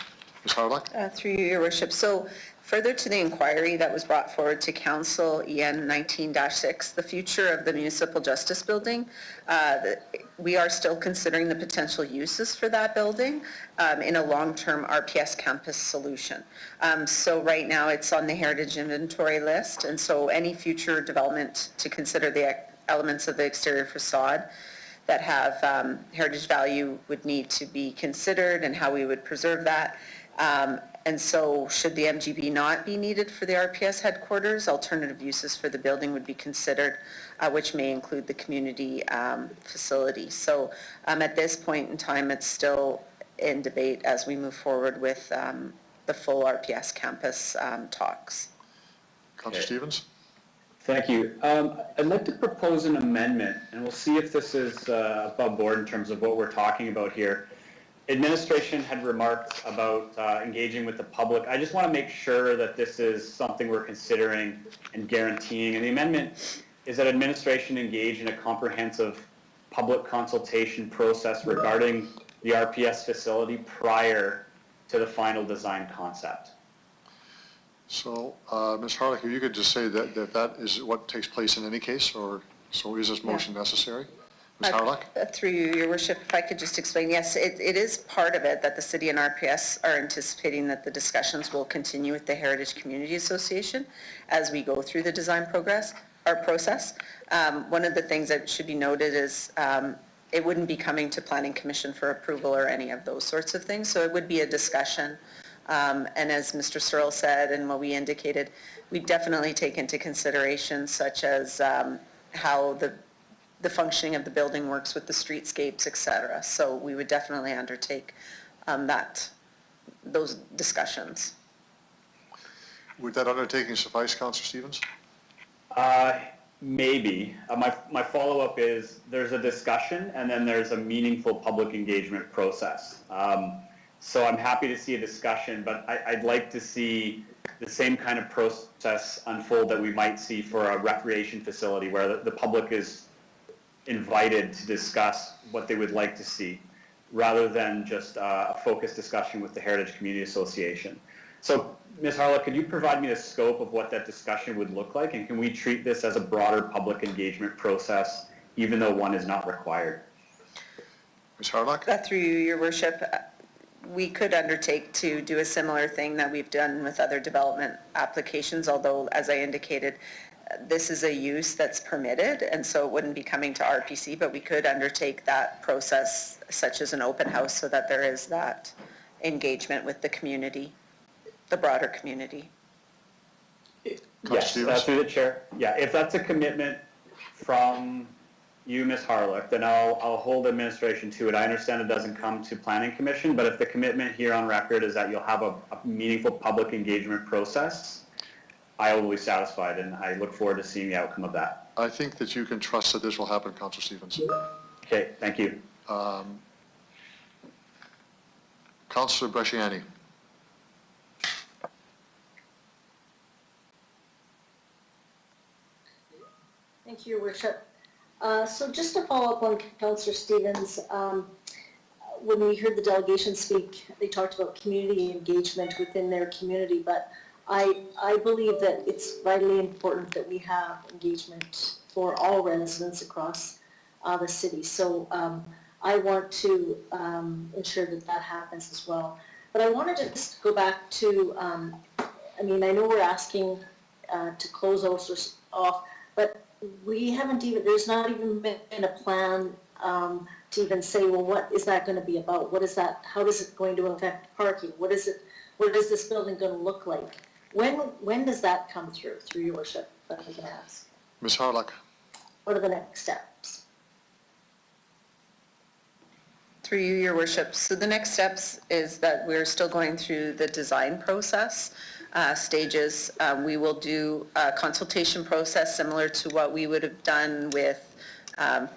Ms. Harlech? Through you, Your Worship. So further to the inquiry that was brought forward to Council EN 19-6, the future of the municipal justice building, we are still considering the potential uses for that building in a long-term RPS campus solution. So right now it's on the heritage inventory list, and so any future development to consider the elements of the exterior facade that have heritage value would need to be considered and how we would preserve that. And so should the MGB not be needed for the RPS headquarters, alternative uses for the building would be considered, which may include the community facility. So at this point in time, it's still in debate as we move forward with the full RPS campus talks. Councillor Stevens? Thank you. I'd like to propose an amendment, and we'll see if this is above board in terms of what we're talking about here. Administration had remarked about engaging with the public. I just want to make sure that this is something we're considering and guaranteeing. And the amendment is that administration engage in a comprehensive public consultation process regarding the RPS facility prior to the final design concept. So, Ms. Harlech, if you could just say that is what takes place in any case, or so is this motion necessary? Ms. Harlock? Through you, Your Worship, if I could just explain, yes, it is part of it that the city and RPS are anticipating that the discussions will continue with the Heritage Community Association as we go through the design process. One of the things that should be noted is it wouldn't be coming to Planning Commission for approval or any of those sorts of things, so it would be a discussion. And as Mr. Searle said and what we indicated, we definitely take into consideration such as how the functioning of the building works with the streetscapes, et cetera. So we would definitely undertake those discussions. Would that undertaking suffice, Councillor Stevens? Maybe. My follow-up is there's a discussion and then there's a meaningful public engagement process. So I'm happy to see a discussion, but I'd like to see the same kind of process unfold that we might see for a recreation facility where the public is invited to discuss what they would like to see, rather than just a focused discussion with the Heritage Community Association. So, Ms. Harlock, could you provide me the scope of what that discussion would look like, and can we treat this as a broader public engagement process, even though one is not required? Ms. Harlock? Through you, Your Worship, we could undertake to do a similar thing that we've done with other development applications, although, as I indicated, this is a use that's permitted, and so it wouldn't be coming to RPC, but we could undertake that process, such as an open house, so that there is that engagement with the community, the broader community. Yes, through the chair. Yeah, if that's a commitment from you, Ms. Harlock, then I'll hold administration to it. I understand it doesn't come to Planning Commission, but if the commitment here on record is that you'll have a meaningful public engagement process, I will be satisfied, and I look forward to seeing the outcome of that. I think that you can trust that this will happen, Councillor Stevens. Okay, thank you. Councillor Bresciani. Thank you, Your Worship. So just to follow up on Councillor Stevens, when we heard the delegation speak, they talked about community engagement within their community, but I believe that it's vitally important that we have engagement for all residents across the city. So I want to ensure that that happens as well. But I wanted to just go back to, I mean, I know we're asking to close those off, but we haven't even, there's not even been a plan to even say, well, what is that going to be about? What is that, how is it going to affect parking? What is this building going to look like? When does that come through Your Worship, if I can ask? Ms. Harlock. What are the next steps? Through you, Your Worship. So the next steps is that we're still going through the design process stages. We will do a consultation process similar to what we would have done with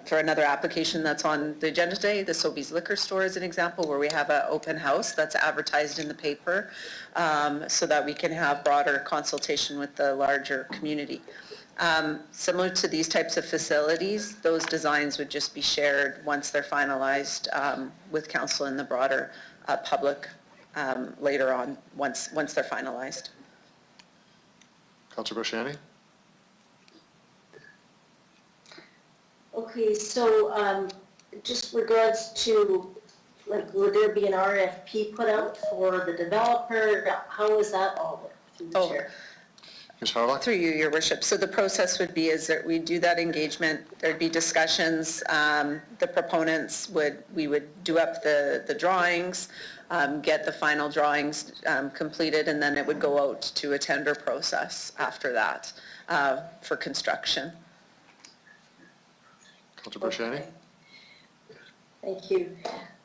for another application that's on the agenda today, the Sobeys Liquor Store is an example where we have an open house that's advertised in the paper so that we can have broader consultation with the larger community. Similar to these types of facilities, those designs would just be shared once they're finalized with council and the broader public later on once they're finalized. Councillor Bresciani. Okay, so just regards to, like, would there be an RFP put out for the developer? How is that all work through the chair? Ms. Harlock. Through you, Your Worship. So the process would be is that we do that engagement, there'd be discussions, the proponents we would do up the drawings, get the final drawings completed, and then it would go out to a tender process after that for construction. Councillor Bresciani. Okay. Thank you.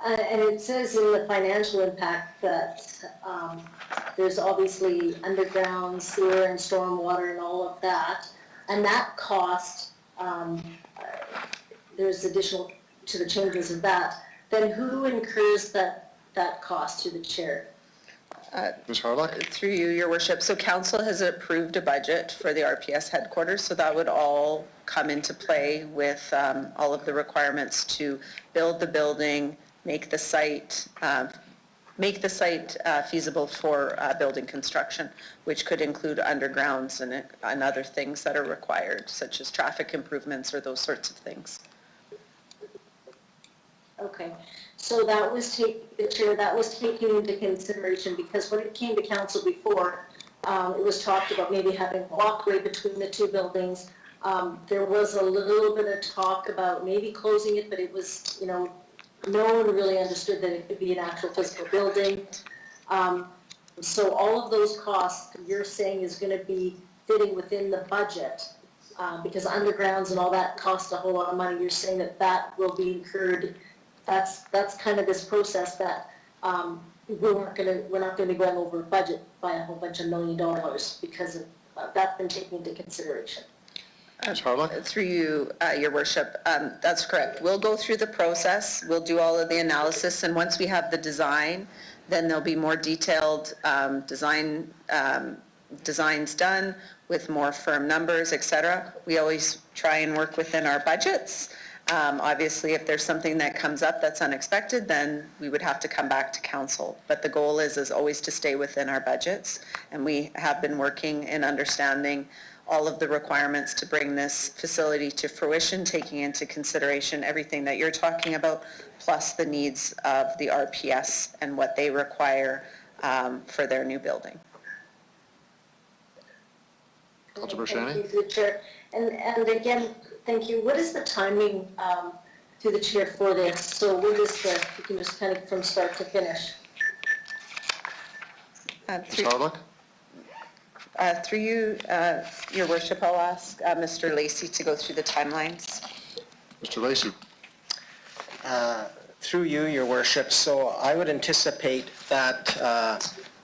And it says in the financial impact that there's obviously underground sewer and stormwater and all of that. And that cost, there's additional to the changes of that. Then who incurs that cost to the chair? Ms. Harlock. Through you, Your Worship. So council has approved a budget for the RPS headquarters, so that would all come into play with all of the requirements to build the building, make the site feasible for building construction, which could include undergrounds and other things that are required, such as traffic improvements or those sorts of things. Okay, so that was taken into consideration, because when it came to council before, it was talked about maybe having a walkway between the two buildings. There was a little bit of talk about maybe closing it, but it was, no one really understood that it could be an actual physical building. So all of those costs, you're saying is gonna be fitting within the budget, because undergrounds and all that cost a whole lot of money. You're saying that will be incurred. That's kind of this process that, we're not gonna be going over budget by a whole bunch of $1 million because of, that's been taken into consideration. Ms. Harlock? Through you, Your Worship, that's correct. We'll go through the process, we'll do all of the analysis, and once we have the design, then there'll be more detailed designs done with more firm numbers, et cetera. We always try and work within our budgets. Obviously, if there's something that comes up that's unexpected, then we would have to come back to council. But the goal is always to stay within our budgets, and we have been working in understanding all of the requirements to bring this facility to fruition, taking into consideration everything that you're talking about, plus the needs of the RPS and what they require for their new building. Councilor Shannon? Thank you, through the chair. And again, thank you. What is the timing through the chair for this? So what is you can just kind of from start to finish? Ms. Harlock? Through you, Your Worship, I'll ask Mr. Lacey to go through the timelines. Mr. Lacey? Through you, Your Worship, so I would anticipate that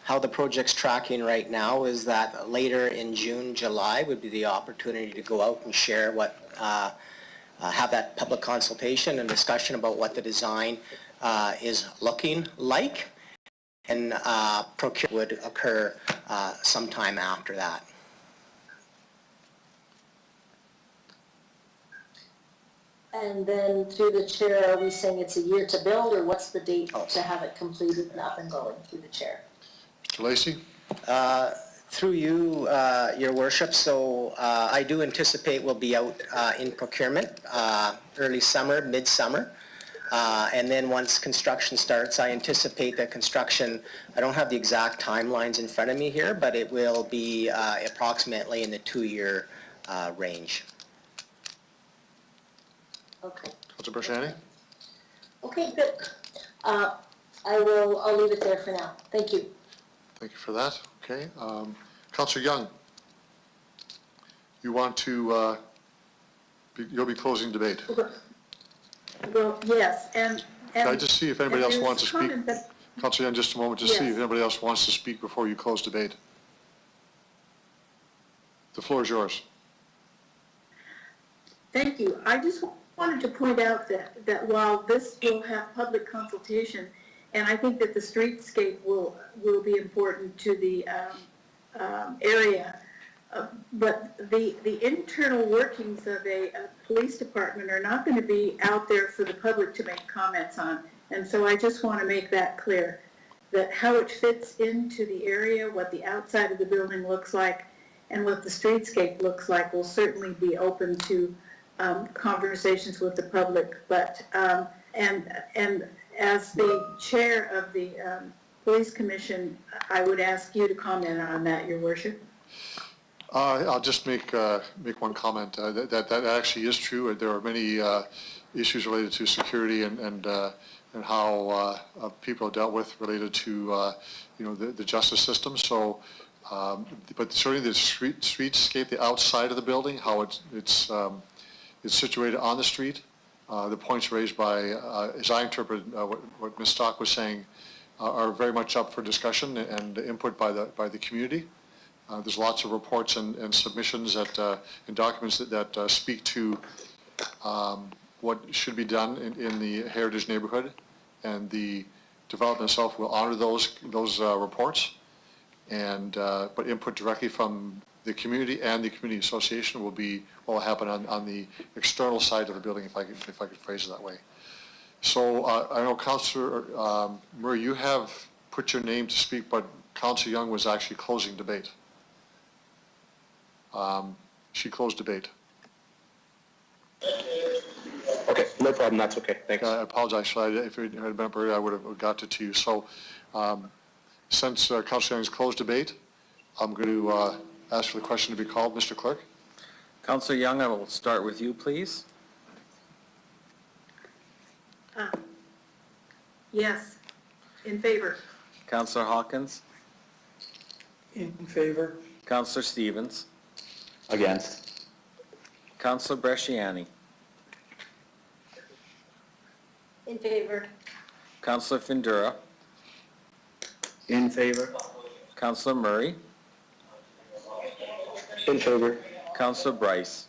how the project's tracking right now is that later in June, July would be the opportunity to go out and share what, have that public consultation and discussion about what the design is looking like, and procurement would occur sometime after that. And then through the chair, are we saying it's a year to build, or what's the date to have it completed and up and going through the chair? Mr. Lacey? Through you, Your Worship, so I do anticipate we'll be out in procurement early summer, mid-summer. And then once construction starts, I anticipate that construction, I don't have the exact timelines in front of me here, but it will be approximately in the 2-year range. Okay. Councilor Shannon? Okay, good. I'll leave it there for now. Thank you. Thank you for that. Okay. Councilor Young? You want to, you'll be closing debate. Well, yes, and. Can I just see if anybody else there's wants to speak? comment that- Councilor Young, just a moment, just see if anybody else wants to speak before you close debate. The floor is yours. Thank you. I just wanted to point out that while this will have public consultation, and I think that the streetscape will be important to the area, but the internal workings of a police department are not going to be out there for the public to make comments on. And so I just want to make that clear, that how it fits into the area, what the outside of the building looks like, and what the streetscape looks like will certainly be open to conversations with the public. But and as the chair of the police commission, I would ask you to comment on that, Your Worship. I'll just make one comment. That actually is true. There are many issues related to security and how people are dealt with related to the justice system. So, but certainly the streetscape, the outside of the building, how it's situated on the street, the points raised by, as I interpret what Ms. Stock was saying, are very much up for discussion and input by the community. There's lots of reports and submissions and documents that speak to what should be done in the heritage neighborhood, and the development itself will honor those reports. And but input directly from the community and the community association will be what will happen on the external side of the building, if I could phrase it that way. So I know Councillor Murray, you have put your name to speak, but Councillor Young was actually closing debate. She closed debate. Okay, no problem, that's okay, thanks. I apologize, if it had been earlier, I would have got it to you. So since Councilor Young's closed debate, I'm going to ask for the question to be called. Mr. Clerk? Councillor Young, I will start with you, please. Yes, in favor. Councillor Hawkins? In favor. Councillor Stevens? Against. Councillor Bresciani? In favor. Councillor Findura? In favor? Councillor Murray? In favor. Councillor Bryce?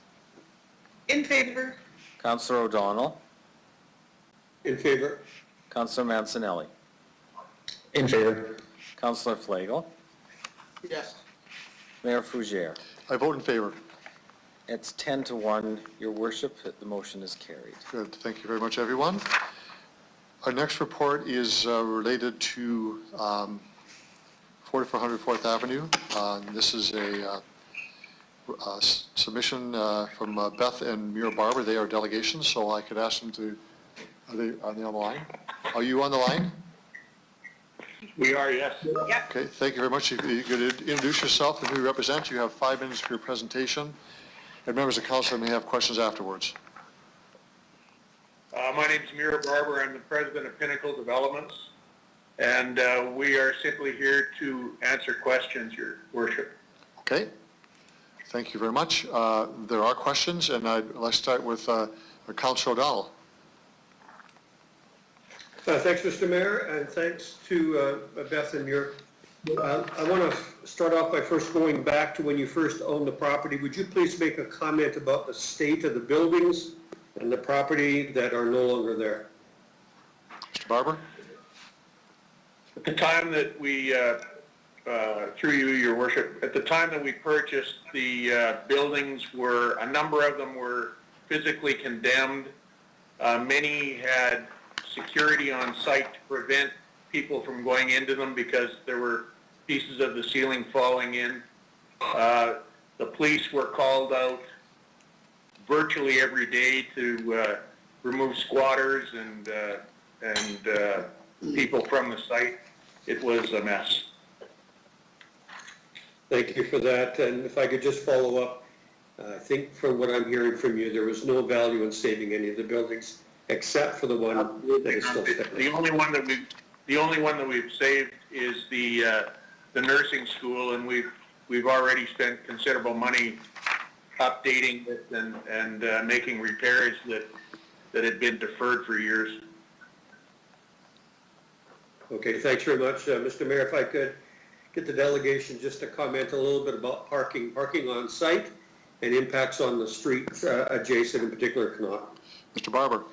In favor. Councillor O'Donnell? In favor? Councillor Mancinelli? In favor. Councillor Flagel? Yes. Mayor Fougere? I vote in favor. It's 10-1, Your Worship. The motion is carried. Good. Thank you very much, everyone. Our next report is related to 4400 Fourth Avenue. This is a submission from Beth and Mira Barber. They are delegations, so I could ask them to, are they on the line? Are you on the line? We are, yes. Okay, thank you very much. If you could introduce yourself and who you represent. You have 5 minutes for your presentation. And members of council may have questions afterwards. My name is Mira Barber. I'm the president of Pinnacle Developments, and we are simply here to answer questions, Your Worship. Okay, thank you very much. There are questions, and let's start with Councilor O'Donnell. Thanks, Mr. Mayor, and thanks to Beth and Muir. I want to start off by first going back to when you first owned the property. Would you please make a comment about the state of the buildings and the property that are no longer there? Mr. Barber? At the time that we, through you, Your Worship, at the time that we purchased, the buildings were, a number of them were physically condemned. Many had security on site to prevent people from going into them because there were pieces of the ceiling falling in. The police were called out virtually every day to remove squatters and people from the site. It was a mess. Thank you for that, and if I could just follow up, I think from what I'm hearing from you, there was no value in saving any of the buildings except for the one that is still standing. The only one that we've saved is the nursing school, and we've already spent considerable money updating it and making repairs that had been deferred for years. Okay, thanks very much. Mr. Mayor, if I could get the delegation just to comment a little bit about parking on site and impacts on the streets adjacent, in particular Connaught. Mr. Barber?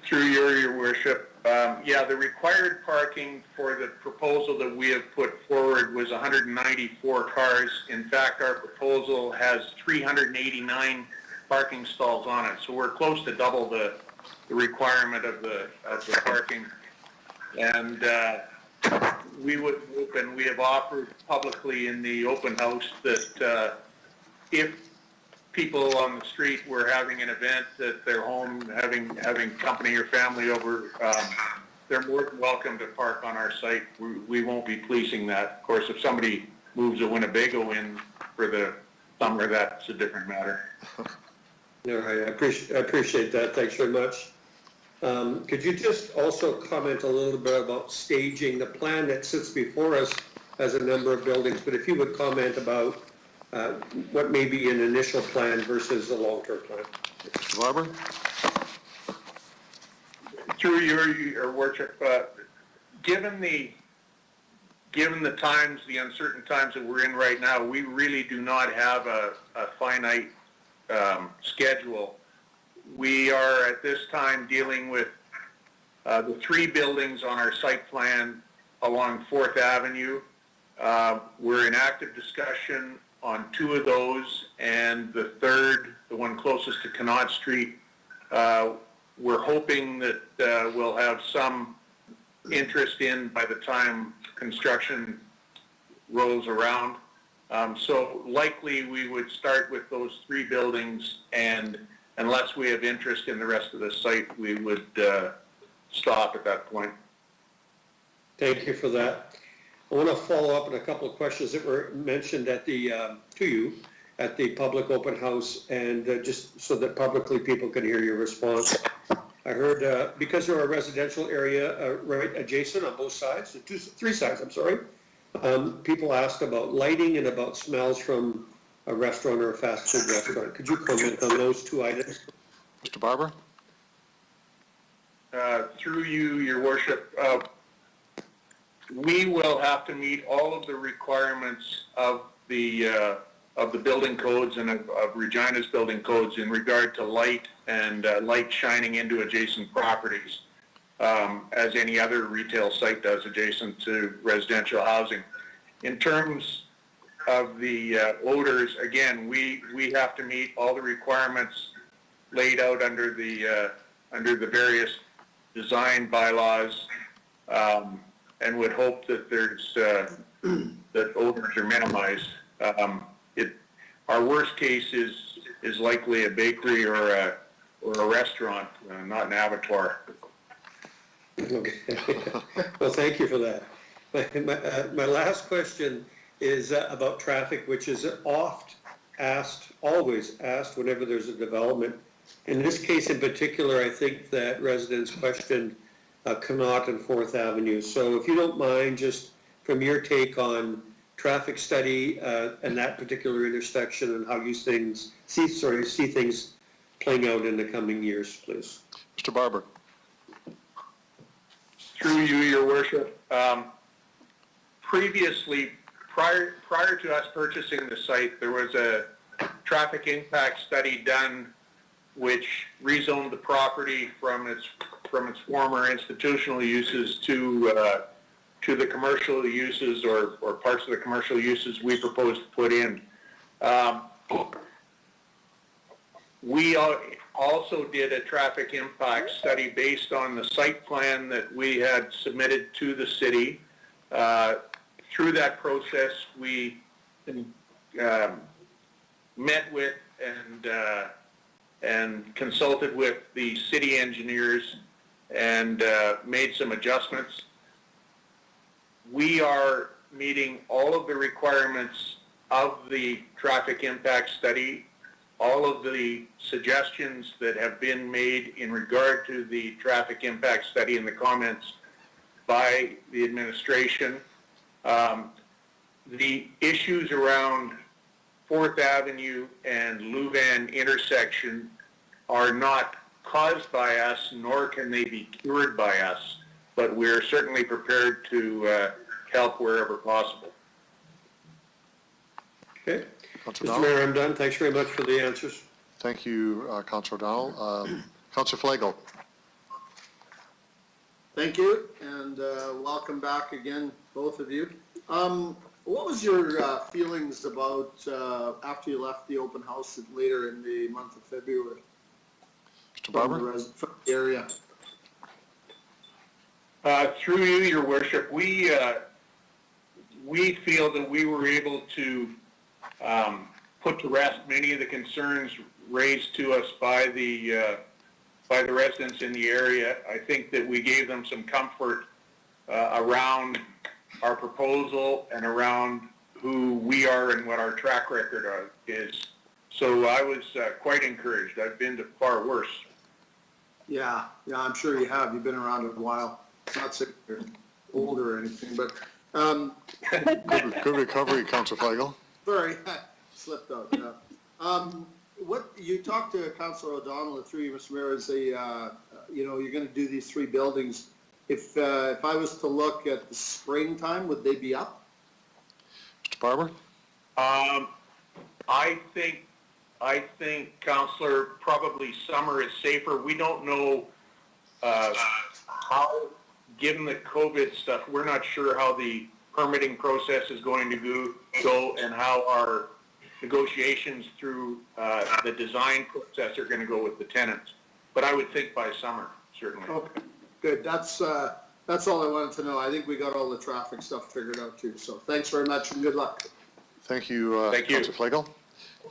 Through your worship, yeah, the required parking for the proposal that we have put forward was 194 cars. In fact, our proposal has 389 parking stalls on it, so we're close to double the requirement of the parking. And we would hope, and we have offered publicly in the open house, that if people on the street were having an event at their home, having company or family over, they're more than welcome to park on our site. We won't be policing that. Of course, if somebody moves a Winnebago in for the summer, that's a different matter. All right, I appreciate that. Thanks very much. Could you just also comment a little bit about staging? The plan that sits before us has a number of buildings, but if you would comment about what may be an initial plan versus a long-term plan. Mr. Barber? Through your worship, given the times, the uncertain times that we're in right now, we really do not have a finite schedule. We are at this time dealing with the 3 buildings on our site plan along 4th Avenue. We're in active discussion on 2 of those, and the 3rd, the one closest to Connaught Street, we're hoping that we'll have some interest in by the time construction rolls around. So likely we would start with those 3 buildings and unless we have interest in the rest of the site, we would stop at that point. Thank you for that. I want to follow up on a couple of questions that were mentioned at the, to you, at the public open house, and just so that publicly people can hear your response. I heard, because there are a residential area right adjacent on both sides, three sides, I'm sorry, people asked about lighting and about smells from a restaurant or a fast food restaurant. Could you comment on those two items? Mr. Barber? Through you, Your Worship, we will have to meet all of the requirements of the building codes and of Regina's building codes in regard to light and light shining into adjacent properties, as any other retail site does adjacent to residential housing. In terms of the odors, again, we have to meet all the requirements laid out under the various design bylaws, and would hope that there's that odors are minimized. Our worst case is likely a bakery or a restaurant, not an abattoir. Okay. Well, thank you for that. My last question is about traffic, which is always asked whenever there's a development. In this case in particular, I think that residents questioned Connaught and 4th Avenue. So if you don't mind, just from your take on traffic study and that particular intersection and how you see things playing out in the coming years, please. Mr. Barber? Through you, Your Worship, previously, prior to us purchasing the site, there was a traffic impact study done which rezoned the property from its former institutional uses to the commercial uses or parts of the commercial uses we propose to put in. We also did a traffic impact study based on the site plan that we had submitted to the city. Through that process, we met with and consulted with the city engineers and made some adjustments. We are meeting all of the requirements of the traffic impact study, all of the suggestions that have been made in regard to the traffic impact study and the comments by the administration. The issues around 4th Avenue and Louvain intersection are not caused by us, nor can they be cured by us, but we're certainly prepared to help wherever possible. Okay. Mr. Mayor, I'm done. Thanks very much for the answers. Thank you, Councillor O'Donnell. Councillor Flagel? Thank you, and welcome back again, both of you. What was your feelings about after you left the open house later in the month of February? Mr. Barber? From the area. Through you, Your Worship, we feel that we were able to put to rest many of the concerns raised to us by the residents in the area. I think that we gave them some comfort around our proposal and around who we are and what our track record is. So I was quite encouraged. I've been to far worse. Yeah, I'm sure you have. You've been around a while. Not sick or old or anything, but Good recovery, Councillor Flagel. sorry, slipped out. Yeah. What you talked to Councillor O'Donnell through you, Mr. Mayor, is you're going to do these three buildings. If I was to look at the springtime, would they be up? Mr. Barber? I think, Councillor, probably summer is safer. We don't know how, given the COVID stuff, we're not sure how the permitting process is going to go and how our negotiations through the design process are going to go with the tenants. But I would think by summer, certainly. Okay, good. That's all I wanted to know. I think we got all the traffic stuff figured out too. So thanks very much and good luck. Thank you, Councillor Flagel.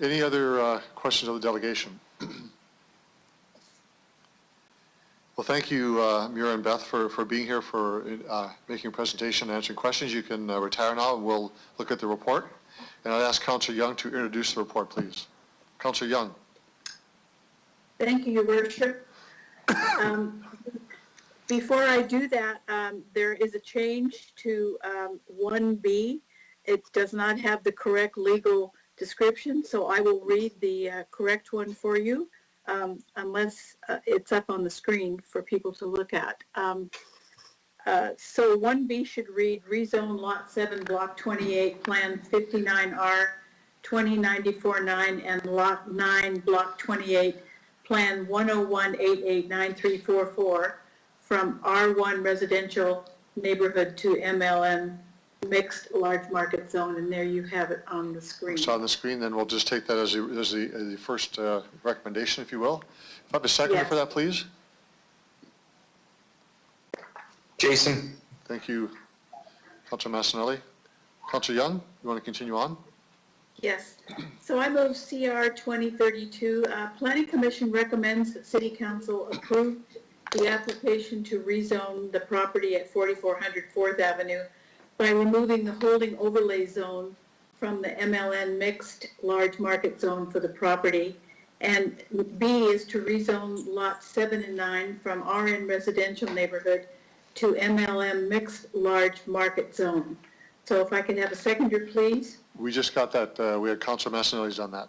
Any other questions of the delegation? Well, thank you, Mira and Beth, for being here, for making a presentation and answering questions. You can retire now, and we'll look at the report. And I'd ask Councillor Young to introduce the report, please. Councillor Young. Thank you, Your Worship. Before I do that, there is a change to 1B. It does not have the correct legal description, so I will read the correct one for you, unless it's up on the screen for people to look at. So 1B should read, rezone Lot 7, Block 28, Plan 59R, 2094-9, and Lot 9, Block 28, Plan 101889344, from R1 residential neighborhood to MLM mixed large market zone, and there you have it on the screen. It's on the screen, then we'll just take that as the first recommendation, if you will. If I have a seconder Yes. for that, please. Jason. Thank you, Councillor Massanelli. Councillor Young, you want to continue on? Yes. So I move CR 2032. Planning Commission recommends that City Council approve the application to rezone the property at 4400 4th Avenue by removing the holding overlay zone from the MLN mixed large market zone for the property. And B is to rezone lots 7 and 9 from RN residential neighborhood to MLM mixed large market zone. So if I could have a seconder, please. We just got that, we had Councillor Massanelli's on that.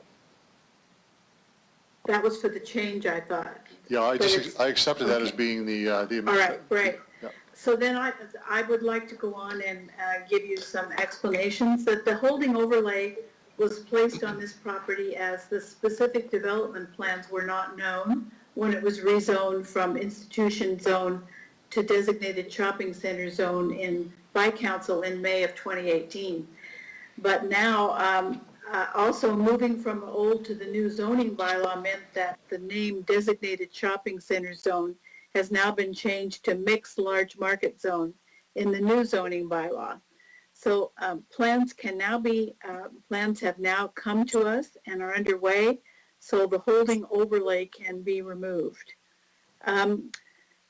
That was for the change, I thought. Yeah, I accepted that as being the amendment. All right, great. Yeah. So then I would like to go on and give you some explanations that the holding overlay was placed on this property as the specific development plans were not known when it was rezoned from institution zone to designated shopping center zone by council in May of 2018. But now, also moving from the old to the new zoning bylaw meant that the name designated shopping center zone has now been changed to mixed large market zone in the new zoning bylaw. So plans have now come to us and are underway, so the holding overlay can be removed.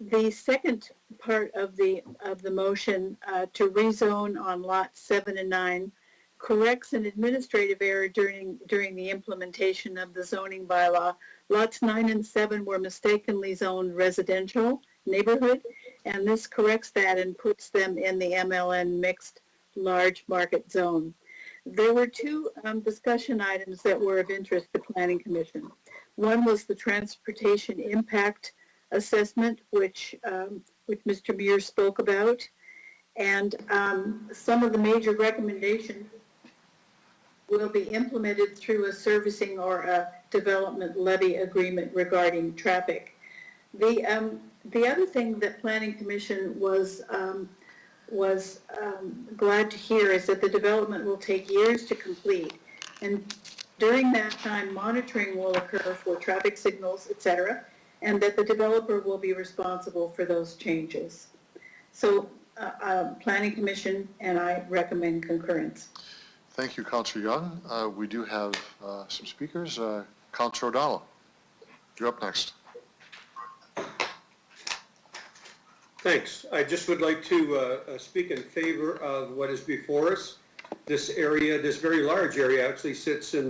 The second part of the motion to rezone on lots 7 and 9 corrects an administrative error during the implementation of the zoning bylaw. Lots 9 and 7 were mistakenly zoned residential neighborhood, and this corrects that and puts them in the MLN mixed large market zone. There were two discussion items that were of interest to Planning Commission. One was the transportation impact assessment, which Mr. Muir spoke about, and some of the major recommendations will be implemented through a servicing or a development levy agreement regarding traffic. The other thing that Planning Commission was glad to hear is that the development will take years to complete, and during that time monitoring will occur for traffic signals, etc., and that the developer will be responsible for those changes. So Planning Commission and I recommend concurrence. Thank you, Councillor Young. We do have some speakers. Councillor O'Donnell, you're up next. Thanks. I just would like to speak in favor of what is before us. This area, this very large area, actually sits in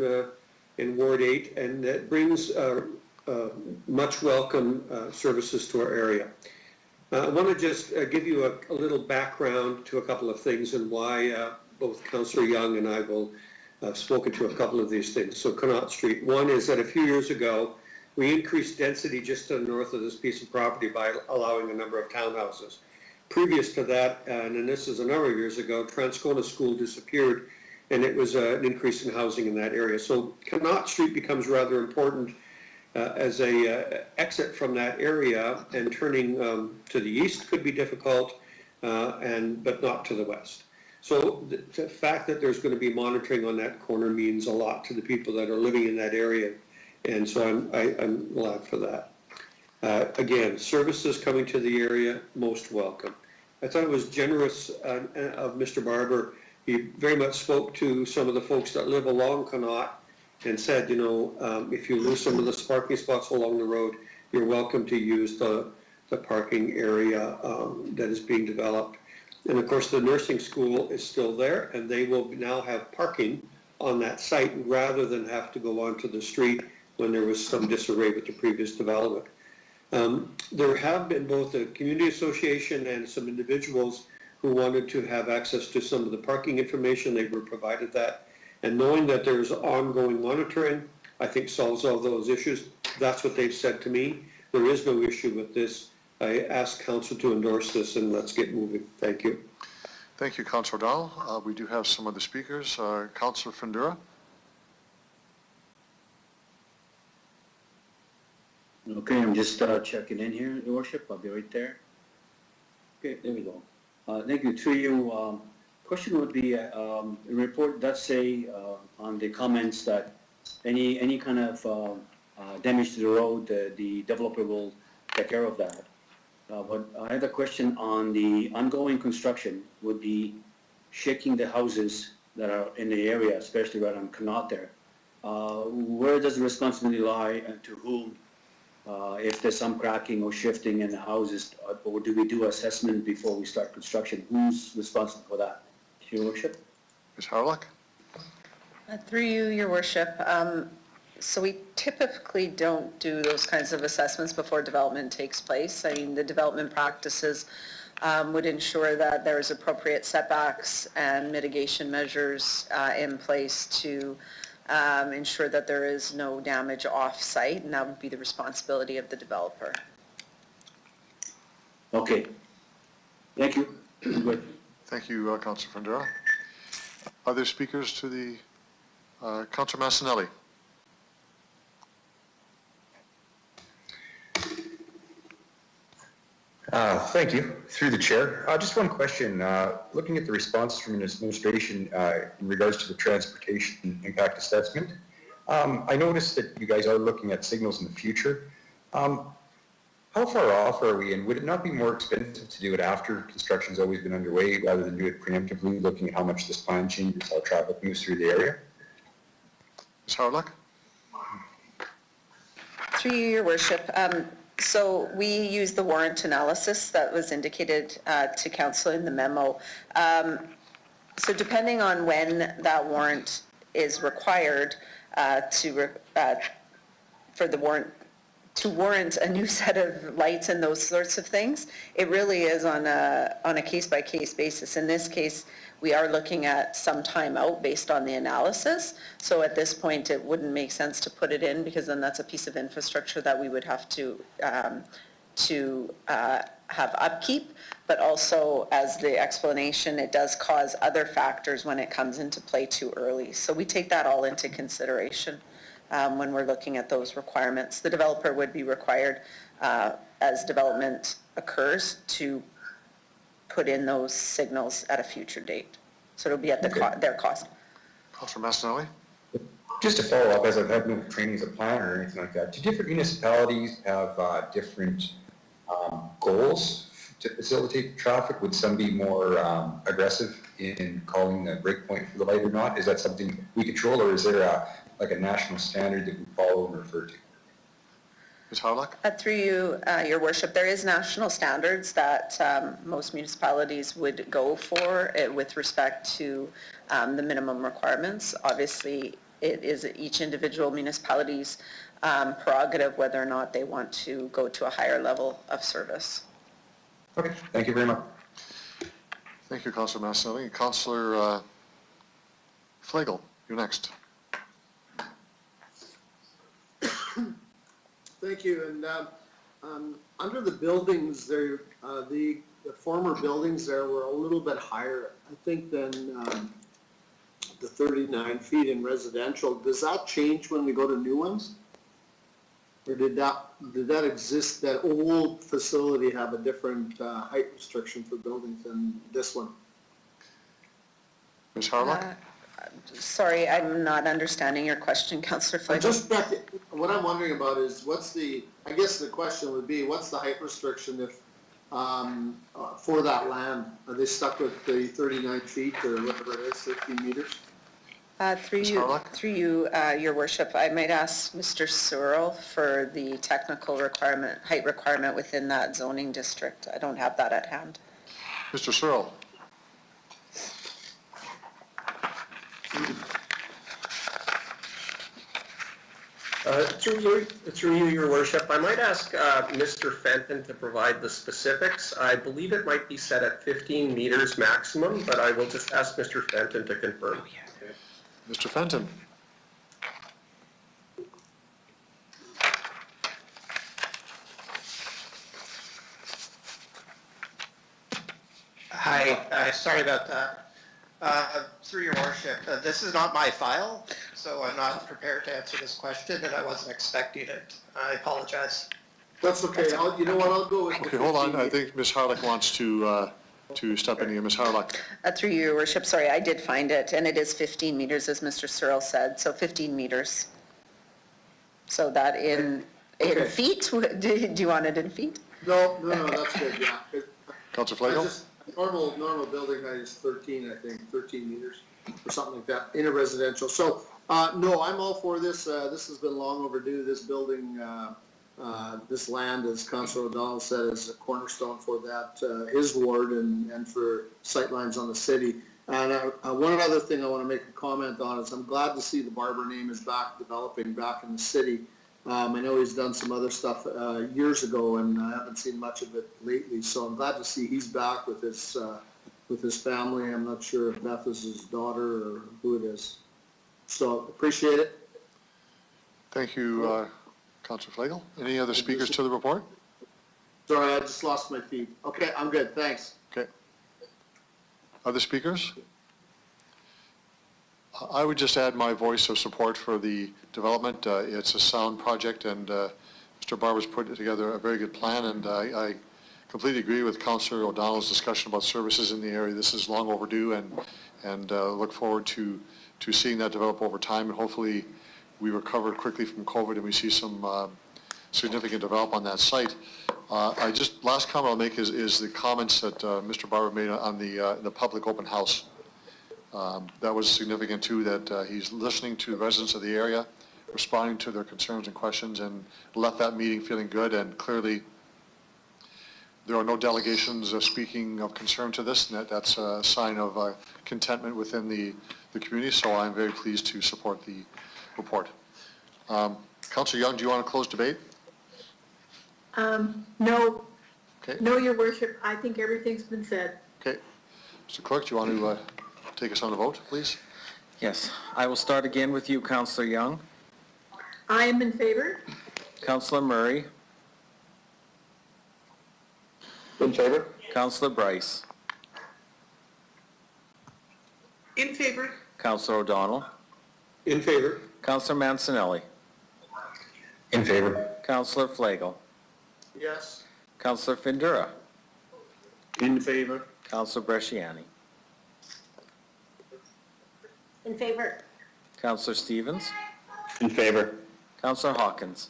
Ward 8, and that brings much welcome services to our area. I want to just give you a little background to a couple of things and why both Councillor Young and I will have spoken to a couple of these things. So Connaught Street. One is that a few years ago, we increased density just to the north of this piece of property by allowing a number of townhouses. Previous to that, and this is a number of years ago, Transcona School disappeared, and it was an increase in housing in that area. So Connaught Street becomes rather important as a exit from that area, and turning to the east could be difficult, but not to the west. So the fact that there's going to be monitoring on that corner means a lot to the people that are living in that area, and so I'm glad for that. Again, services coming to the area, most welcome. I thought it was generous of Mr. Barber. He very much spoke to some of the folks that live along Connaught and said, you know, if you lose some of the parking spots along the road, you're welcome to use the the parking area that is being developed. And of course, the nursing school is still there, and they will now have parking on that site rather than have to go onto the street when there was some disarray with the previous development. There have been both a community association and some individuals who wanted to have access to some of the parking information. They were provided that. And knowing that there's ongoing monitoring, I think solves all those issues. That's what they've said to me. There is no issue with this. I ask council to endorse this, and let's get moving. Thank you. Thank you, Councillor Dahl. We do have some other speakers. Councillor Fundura. Okay, I'm just checking in here, Your Worship. I'll be right there. Okay, there we go. Thank you. To you, question would be, the report does say on the comments that any kind of damage to the road, the developer will take care of that. But I have a question on the ongoing construction with the shaking the houses that are in the area, especially right on Connaught there. Where does the responsibility lie and to whom? If there's some cracking or shifting in the houses, or do we do assessment before we start construction? Who's responsible for that? Your Worship? Ms. Harlock. Through you, Your Worship. So we typically don't do those kinds of assessments before development takes place. I mean, the development practices would ensure that there's appropriate setbacks and mitigation measures in place to ensure that there is no damage off-site, and that would be the responsibility of the developer. Okay. Thank you. Good. Thank you, Councillor Fundura. Other speakers to the Councillor Massanelli. Thank you. Through the chair. Just one question. Looking at the response from the administration in regards to the transportation impact assessment, I noticed that you guys are looking at signals in the future. How far off are we, and would it not be more expensive to do it after construction's always been underway rather than do it preemptively, looking at how much this plan changes how traffic moves through the area? Ms. Harlock. Through you, Your Worship. So we use the warrant analysis that was indicated to council in the memo. So depending on when that warrant is required for the warrant to warrant a new set of lights and those sorts of things, it really is on a case-by-case basis. In this case, we are looking at some time out based on the analysis. So at this point, it wouldn't make sense to put it in because then that's a piece of infrastructure that we would have to have upkeep. But also, as the explanation, it does cause other factors when it comes into play too early. So we take that all into consideration when we're looking at those requirements. The developer would be required, as development occurs, to put in those signals at a future date. So it'll be at their cost. Councillor Massanelli. Just to follow up, as I've had no training as a planner or anything like that, do different municipalities have different goals to facilitate traffic? Would some be more aggressive in calling the breakpoint for the light or not? Is that something we control, or is there like a national standard that we follow and refer to? Ms. Harlock. Through you, Your Worship, there is national standards that most municipalities would go for with respect to the minimum requirements. Obviously, it is each individual municipality's prerogative whether or not they want to go to a higher level of service. Okay, thank you very much. Thank you, Councillor Massanelli. Councillor Flagel, you're next. Thank you. And under the buildings there, the former buildings there were a little bit higher, I think, than the 39 feet in residential. Does that change when we go to new ones? Or did that exist, that old facility have a different height restriction for buildings than this one? Ms. Harlock. Sorry, I'm not understanding your question, Councillor Flagel. What I'm wondering about is I guess the question would be, what's the height restriction if, for that land? Are they stuck with the 39 feet or whatever it is, 15 meters? Ms. Harlock? Through you, Your Worship, I might ask Mr. Searle for the technical requirement, height requirement within that zoning district. I don't have that at hand. Mr. Searle? Through you, Your Worship, I might ask Mr. Fenton to provide the specifics. I believe it might be set at 15 meters maximum, but I will just ask Mr. Fenton to confirm. Mr. Fenton? Hi, sorry about that. Through your worship, this is not my file, so I'm not prepared to answer this question, and I wasn't expecting it. I apologize. That's okay. You know what, I'll go with. Okay, hold on. I think Ms. Harlock wants to step in here. Ms. Harlock? Through you, Your Worship, sorry, I did find it, and it is 15 meters, as Mr. Searle said, so 15 meters. So that in feet? Do you want it in feet? No, that's good, yeah. Councillor Flagel? Normal building height is 13, I think, 13 meters or something like that, in a residential. So, no, I'm all for this. This has been long overdue. This building, this land, as Councillor O'Donnell said, is a cornerstone for that, his ward and for sightlines on the city. And one other thing I want to make a comment on is I'm glad to see the Barber name is back, developing back in the city. I know he's done some other stuff years ago, and I haven't seen much of it lately. So I'm glad to see he's back with his family. I'm not sure if Beth is his daughter or who it is. So appreciate it. Thank you, Councillor Flagel. Any other speakers to the report? Sorry, I just lost my feed. Okay, I'm good. Thanks. Okay. Other speakers? I would just add my voice of support for the development. It's a sound project, and Mr. Barber's put together a very good plan, and I completely agree with Councillor O'Donnell's discussion about services in the area. This is long overdue, and look forward to seeing that develop over time, and hopefully we recover quickly from COVID and we see some significant development on that site. Last comment I'll make is the comments that Mr. Barber made on the public open house. That was significant too, that he's listening to residents of the area, responding to their concerns and questions, and left that meeting feeling good. And clearly, there are no delegations speaking of concern to this, and that's a sign of contentment within the community. So I'm very pleased to support the report. Councillor Young, do you want to close debate? No. Okay. No, Your Worship. I think everything's been said. Okay. Mr. Clerk, do you want to take us on the vote, please? Yes, I will start again with you, Councillor Young. I am in favor. Councillor Murray. In favor? Councillor Bryce. In favor. Councillor O'Donnell. In favor. Councillor Mancinelli. In favor. Councillor Flagel. Yes. Councillor Findura. In favor. Councillor Bresciani. In favor. Councillor Stevens. In favor. Councillor Hawkins.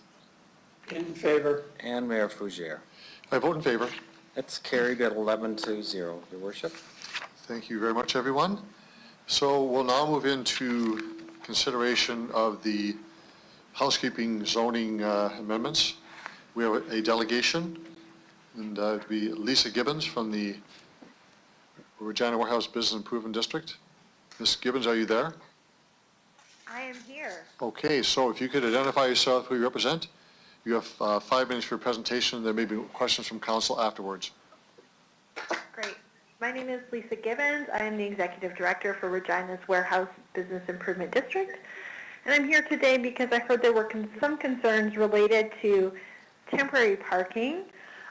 In favor. And Mayor Fougere. I vote in favor. It's carried at 11-0, Your Worship. Thank you very much, everyone. So we'll now move into consideration of the housekeeping zoning amendments. We have a delegation, and it'd be Lisa Gibbons from the Regina Warehouse Business Improvement District. Ms. Gibbons, are you there? I am here. Okay, so if you could identify yourself, who you represent. You have 5 minutes for your presentation. There may be questions from council afterwards. Great. My name is Lisa Gibbons. I am the Executive Director for Regina's Warehouse Business Improvement District. And I'm here today because I heard there were some concerns related to temporary parking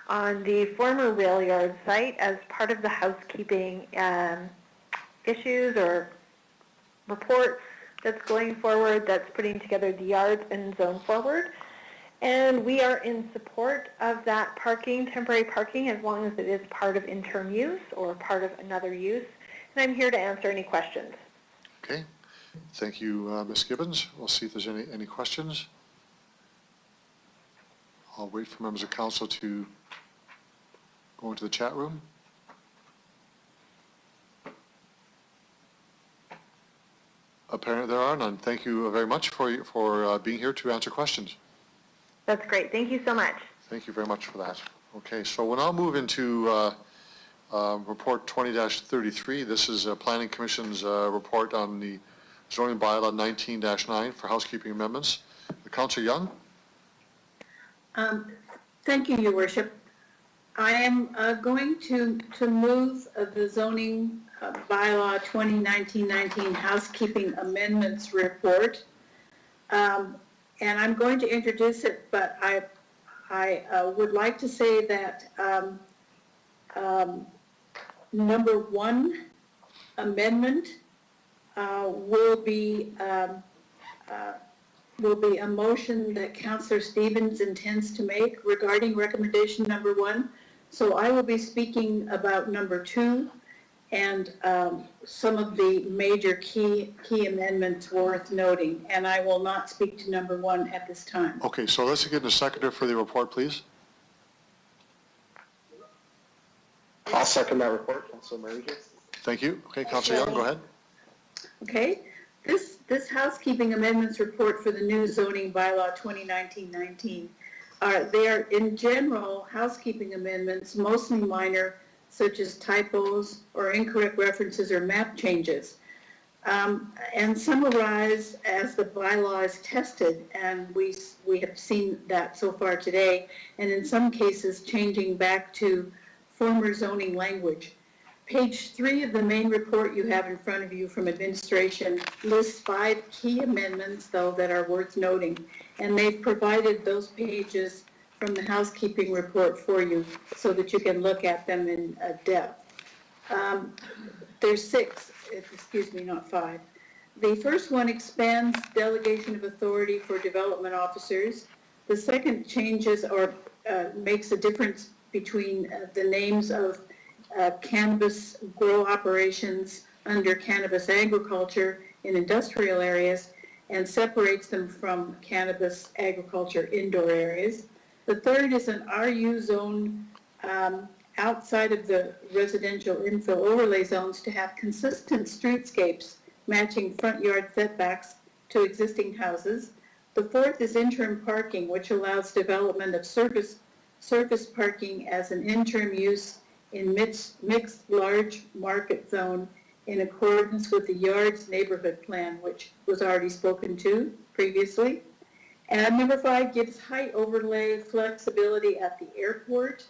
on the former rail yard site as part of the housekeeping issues or report that's going forward, that's putting together the yards and zone forward. And we are in support of that parking, temporary parking, as long as it is part of interim use or part of another use. And I'm here to answer any questions. Okay, thank you, Ms. Gibbons. We'll see if there's any questions. I'll wait for members of council to go into the chat room. Apparently there are none. Thank you very much for being here to answer questions. That's great. Thank you so much. Thank you very much for that. Okay, so we'll now move into Report 20-33. This is Planning Commission's report on the zoning bylaw 19-9 for housekeeping amendments. Councillor Young? Thank you, Your Worship. I am going to move the zoning bylaw 2019-19 housekeeping amendments report. And I'm going to introduce it, but I would like to say that number 1 amendment will be a motion that Councillor Stevens intends to make regarding recommendation number 1. So I will be speaking about number 2 and some of the major key amendments worth noting, and I will not speak to number 1 at this time. Okay, so let's get a seconder for the report, please. I'll second that report, Councilor Murray. Thank you. Okay, Councillor Young, go ahead. Okay, this housekeeping amendments report for the new zoning bylaw 2019-19 they are in general housekeeping amendments, mostly minor, such as typos or incorrect references or map changes. And some arise as the bylaw is tested, and we have seen that so far today, and in some cases changing back to former zoning language. Page 3 of the main report you have in front of you from administration lists 5 key amendments, though, that are worth noting, and they've provided those pages from the housekeeping report for you so that you can look at them in depth. There's 6, excuse me, not 5. The first one expands delegation of authority for development officers. The second changes or makes a difference between the names of cannabis grow operations under cannabis agriculture in industrial areas and separates them from cannabis agriculture indoor areas. The third is an RU zone outside of the residential infill overlay zones to have consistent streetscapes matching front yard setbacks to existing houses. The fourth is interim parking, which allows development of surface parking as an interim use in mixed large market zone in accordance with the Yards neighborhood plan, which was already spoken to previously. And number 5 gives height overlay flexibility at the airport,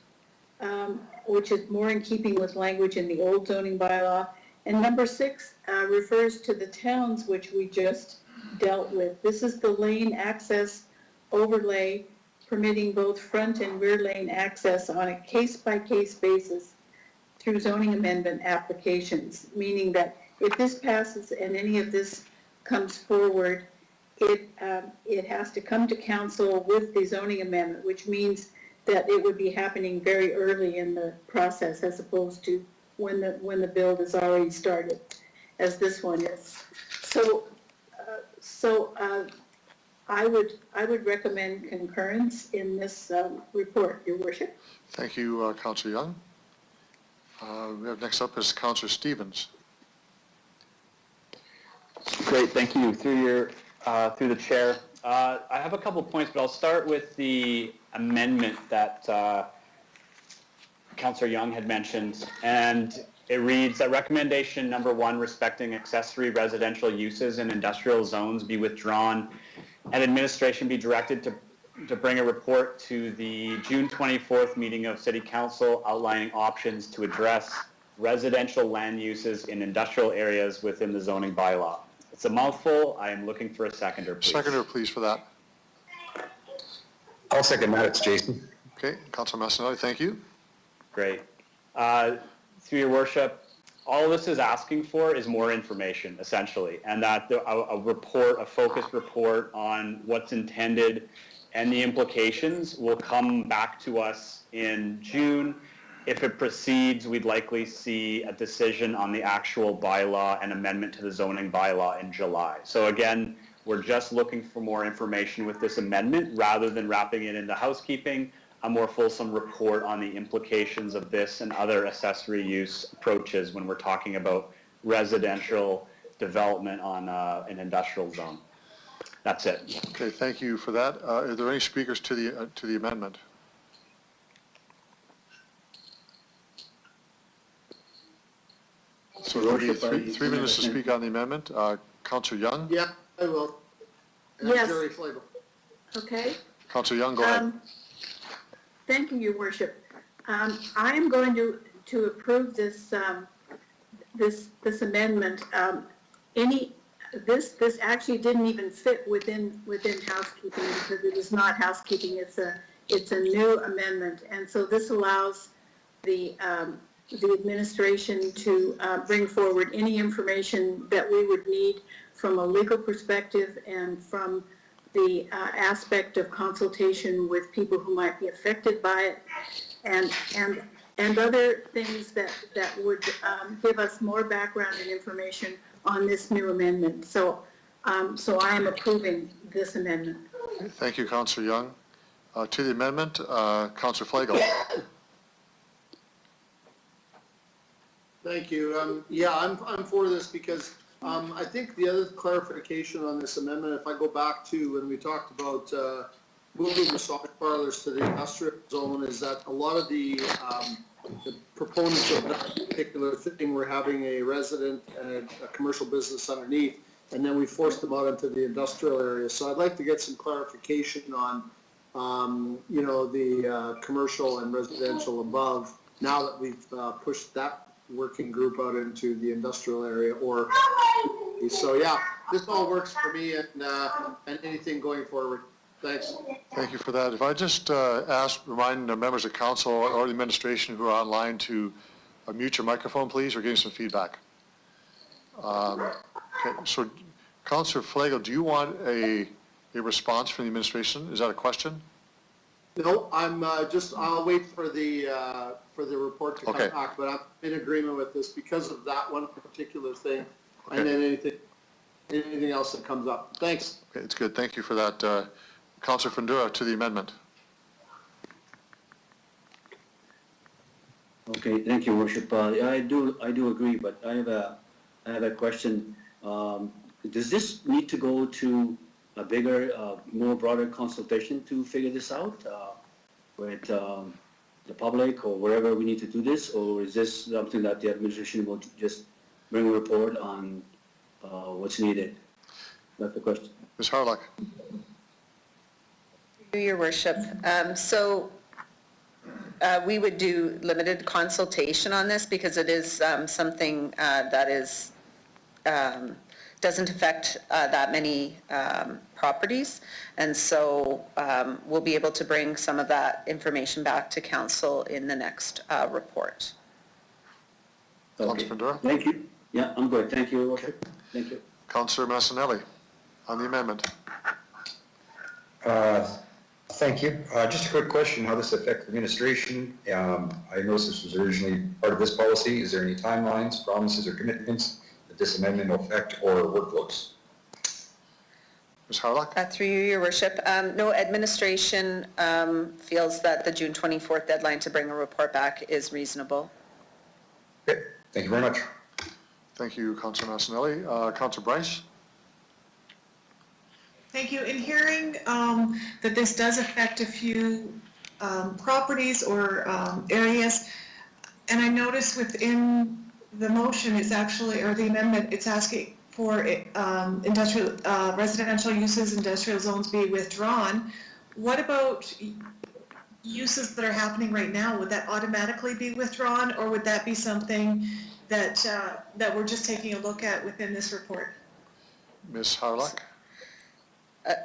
which is more in keeping with language in the old zoning bylaw. And number 6 refers to the towns which we just dealt with. This is the lane access overlay permitting both front and rear lane access on a case-by-case basis through zoning amendment applications, meaning that if this passes and any of this comes forward, it has to come to council with the zoning amendment, which means that it would be happening very early in the process as opposed to when the build is already started, as this one is. So I would recommend concurrence in this report, Your Worship. Thank you, Councillor Young. We have next up is Councillor Stevens. Great, thank you. Through the chair. I have a couple points, but I'll start with the amendment that Councillor Young had mentioned, and it reads that recommendation number 1 respecting accessory residential uses in industrial zones be withdrawn and administration be directed to bring a report to the June 24th meeting of City Council outlining options to address residential land uses in industrial areas within the zoning bylaw. It's a mouthful. I am looking for a seconder, please. Seconder, please, for that. I'll second that. It's Jason. Okay, Councillor Massanelli, thank you. Great. Through your worship, all this is asking for is more information, essentially, and that a report, a focused report on what's intended and the implications will come back to us in June. If it proceeds, we'd likely see a decision on the actual bylaw and amendment to the zoning bylaw in July. So again, we're just looking for more information with this amendment rather than wrapping it into housekeeping, a more fulsome report on the implications of this and other accessory use approaches when we're talking about residential development on an industrial zone. That's it. Okay, thank you for that. Are there any speakers to the amendment? So there'll be three minutes to speak on the amendment. Councillor Young? Yeah, I will. And Yes. Jerry Flagle. Okay? Councillor Young, go ahead. Thank you, Your Worship. I am going to approve this, this amendment. This actually didn't even fit within housekeeping because it is not housekeeping. It's a new amendment. And so this allows the administration to bring forward any information that we would need from a legal perspective and from the aspect of consultation with people who might be affected by it, and other things that would give us more background and information on this new amendment. So I am approving this amendment. Thank you, Councillor Young. To the amendment, Councillor Flagle. Thank you. Yeah, I'm for this because I think the other clarification on this amendment, if I go back to when we talked about moving massage parlors to the industrial zone, is that a lot of the proponents of that particular thing were having a resident and a commercial business underneath, and then we forced them out into the industrial area. So I'd like to get some clarification on, the commercial and residential above, now that we've pushed that working group out into the industrial area. Or so yeah, this all works for me, and anything going forward. Thanks. Thank you for that. If I just remind the members of council or the administration who are online to mute your microphone, please. We're getting some feedback. Okay, so Councillor Flagle, do you want a response from the administration? Is that a question? No, I'll wait for the report to come back, but I'm in agreement with this because of that one particular thing, and then anything else that comes up. Thanks. Okay, it's good. Thank you for that. Councillor Fundura, to the amendment. Okay, thank you, Worship. I do agree, but I have a question. Does this need to go to a bigger, more broader consultation to figure this out with the public or wherever we need to do this, or is this something that the administration will just bring a report on what's needed? That's the question. Ms. Harlock. Your Worship. We would do limited consultation on this because it is something that is doesn't affect that many properties, and so we'll be able to bring some of that information back to council in the next report. Okay. Thank you. Yeah, I'm good. Thank you, Your Worship. Thank you. Councillor Massanelli on the amendment. Thank you. Just a quick question, how this affects administration. I noticed this was originally part of this policy. Is there any timelines, promises, or commitments that this amendment will affect or workflows? Ms. Harlock? Through you, Your Worship. No, administration feels that the June 24th deadline to bring a report back is reasonable. Okay, thank you very much. Thank you, Councillor Massanelli. Councillor Bryce? Thank you. In hearing that this does affect a few properties or areas, and I noticed within the motion, it's actually, or the amendment, it's asking for industrial, residential uses, industrial zones be withdrawn. What about uses that are happening right now? Would that automatically be withdrawn, or would that be something that that we're just taking a look at within this report? Ms. Harlock?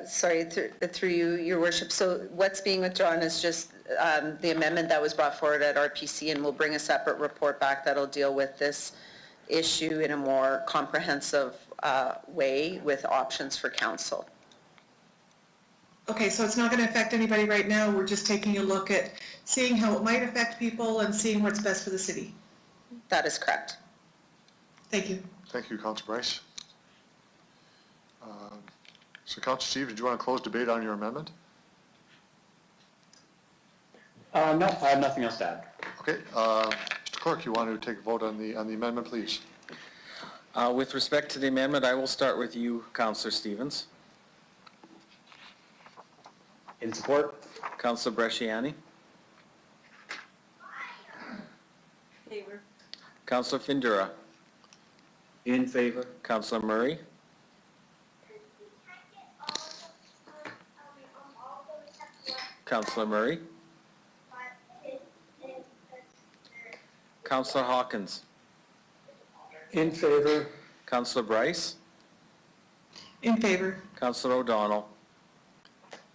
Sorry, through you, Your Worship. So what's being withdrawn is just the amendment that was brought forward at RPC, and we'll bring a separate report back that'll deal with this issue in a more comprehensive way with options for council. Okay, so it's not going to affect anybody right now. We're just taking a look at seeing how it might affect people and seeing what's best for the city. That is correct. Thank you. Thank you, Councillor Bryce. So Councillor Steve, did you want to close debate on your amendment? No, I have nothing else to add. Okay, Mr. Clerk, you want to take a vote on the amendment, please? With respect to the amendment, I will start with you, Councillor Stevens. In support? Councillor Bresciani. Favor. Councillor Findura. In favor. Councillor Murray. Councillor Murray. Councillor Hawkins. In favor. Councillor Bryce. In favor. Councillor O'Donnell.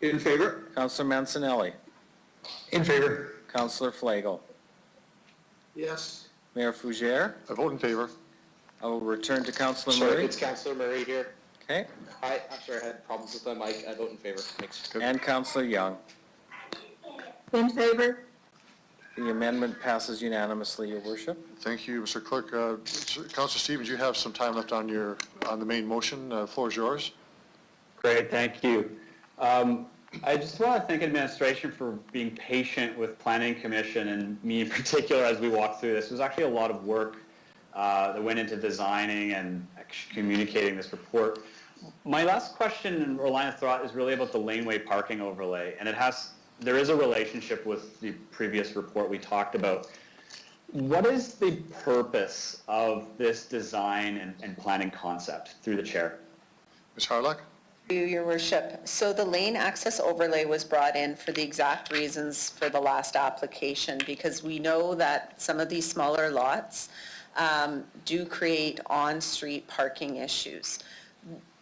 In favor? Councillor Mancinelli. In favor. Councillor Flagel. Yes. Mayor Fougere. I vote in favor. I will return to Councillor Sorry, Murray. it's Councillor Murray here. Okay. I'm sorry, I had problems with the mic. I vote in favor. Thanks. And Councillor Young. In favor. The amendment passes unanimously, Your Worship. Thank you, Mr. Clerk. Councillor Stevens, you have some time left on the main motion. The floor is yours. Great, thank you. I just want to thank administration for being patient with Planning Commission and me in particular as we walk through this. It was actually a lot of work that went into designing and communicating this report. My last question or line of thought is really about the laneway parking overlay, and there is a relationship with the previous report we talked about. What is the purpose of this design and planning concept, through the chair? Ms. Harlock? Your Worship. So the lane access overlay was brought in for the exact reasons for the last application, because we know that some of these smaller lots do create on-street parking issues.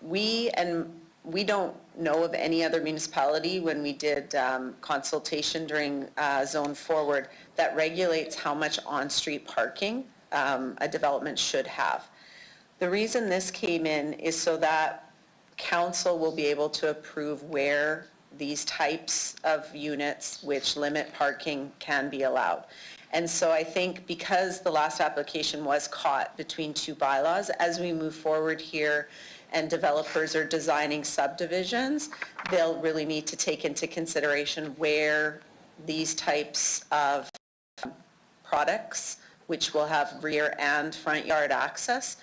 We don't know of any other municipality, when we did consultation during Zone Forward, that regulates how much on-street parking a development should have. The reason this came in is so that council will be able to approve where these types of units which limit parking can be allowed. And so I think because the last application was caught between two bylaws, as we move forward here and developers are designing subdivisions, they'll really need to take into consideration where these types of products, which will have rear and front yard access,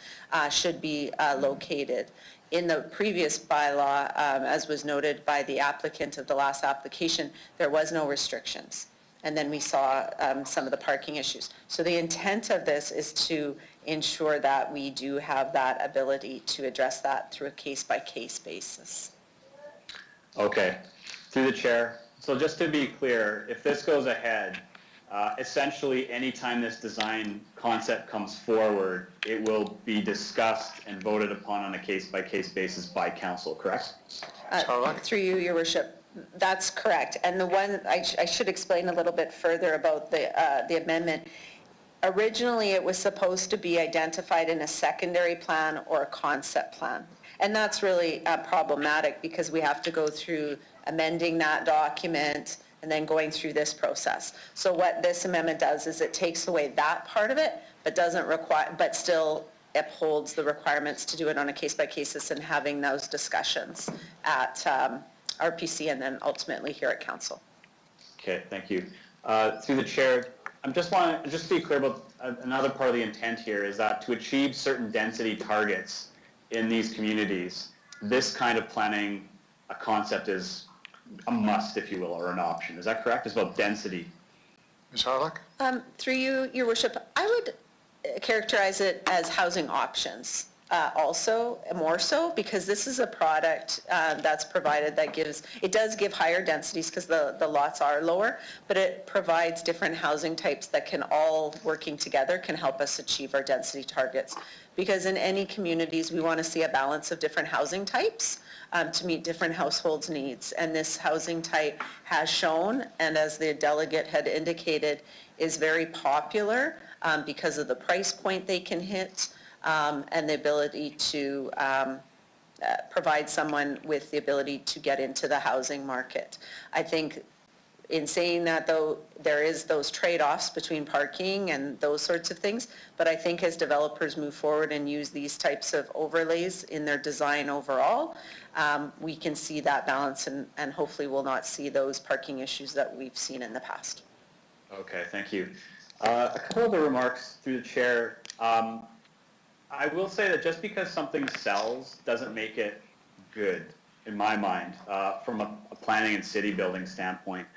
should be located. In the previous bylaw, as was noted by the applicant of the last application, there was no restrictions. And then we saw some of the parking issues. So the intent of this is to ensure that we do have that ability to address that through a case-by-case basis. Okay, through the chair. So just to be clear, if this goes ahead, essentially anytime this design concept comes forward, it will be discussed and voted upon on a case-by-case basis by council, correct? Through you, Your Worship. That's correct. And the one, I should explain a little bit further about the amendment. Originally, it was supposed to be identified in a secondary plan or a concept plan. And that's really problematic because we have to go through amending that document and then going through this process. So what this amendment does is it takes away that part of it, but doesn't require, but still upholds the requirements to do it on a case-by-case basis and having those discussions at RPC and then ultimately here at council. Okay, thank you. Through the chair, just to be clear about another part of the intent here is that to achieve certain density targets in these communities, this kind of planning concept is a must, if you will, or an option. Is that correct? It's about density. Ms. Harlock? Through you, Your Worship, I would characterize it as housing options. Also, more so, because this is a product that's provided that it does give higher densities because the lots are lower, but it provides different housing types that can all working together can help us achieve our density targets. Because in any communities, we want to see a balance of different housing types to meet different households' needs. And this housing type has shown, and as the delegate had indicated, is very popular because of the price point they can hit, and the ability to provide someone with the ability to get into the housing market. I think in saying that, though, there is those trade-offs between parking and those sorts of things, but I think as developers move forward and use these types of overlays in their design overall, we can see that balance and hopefully we'll not see those parking issues that we've seen in the past. Okay, thank you. A couple other remarks through the chair. I will say that just because something sells doesn't make it good, in my mind, from a planning and city building standpoint.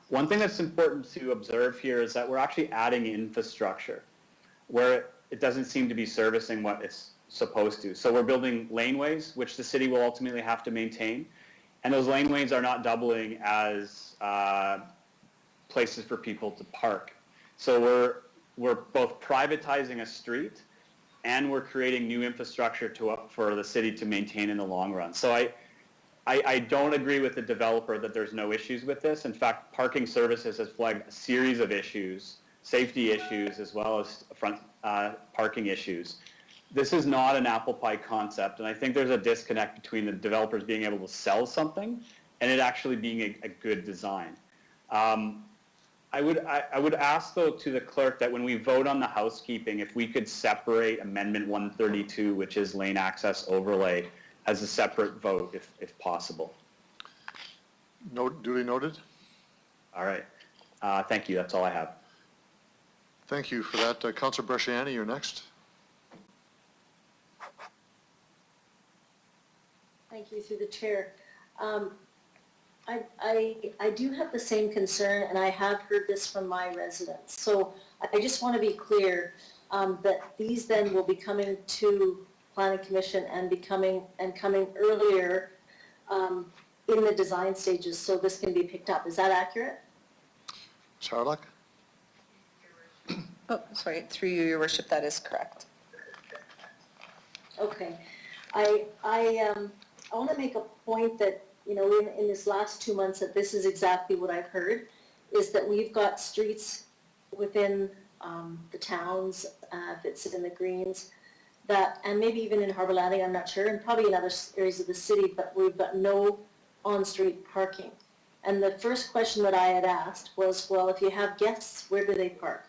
One thing that's important to observe here is that we're actually adding infrastructure where it doesn't seem to be servicing what it's supposed to. So we're building laneways, which the city will ultimately have to maintain, and those laneways are not doubling as places for people to park. So we're both privatizing a street and we're creating new infrastructure for the city to maintain in the long run. So I don't agree with the developer that there's no issues with this. In fact, Parking Services has flagged a series of issues, safety issues, as well as front parking issues. This is not an apple pie concept, and I think there's a disconnect between the developers being able to sell something and it actually being a good design. I would ask, though, to the clerk that when we vote on the housekeeping, if we could separate Amendment 132, which is lane access overlay, as a separate vote, if possible. Duly noted. All right. Thank you. That's all I have. Thank you for that. Councilor Bresciani, you're next. Thank you, through the chair. I do have the same concern, and I have heard this from my residents. So I just want to be clear that these then will be coming to Planning Commission and coming earlier in the design stages, so this can be picked up. Is that accurate? Ms. Harlock? Oh, sorry, through you, Your Worship, that is correct. Okay. I want to make a point that, you know, in this last 2 months, that this is exactly what I've heard, is that we've got streets within the towns, if it's in the Greens, that, and maybe even in Harbour Landing, I'm not sure, and probably in other areas of the city, but we've got no on-street parking. And the first question that I had asked was, well, if you have guests, where do they park?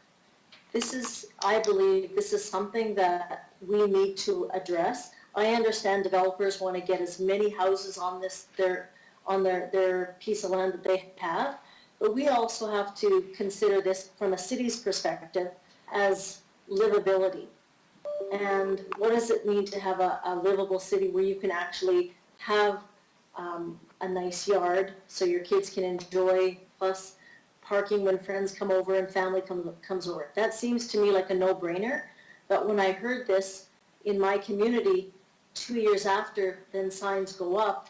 This is, I believe, this is something that we need to address. I understand developers want to get as many houses on their piece of land that they have, but we also have to consider this from a city's perspective as livability. And what does it mean to have a livable city where you can actually have a nice yard so your kids can enjoy, plus parking when friends come over and family comes over? That seems to me like a no-brainer, but when I heard this in my community, 2 years after, then signs go up,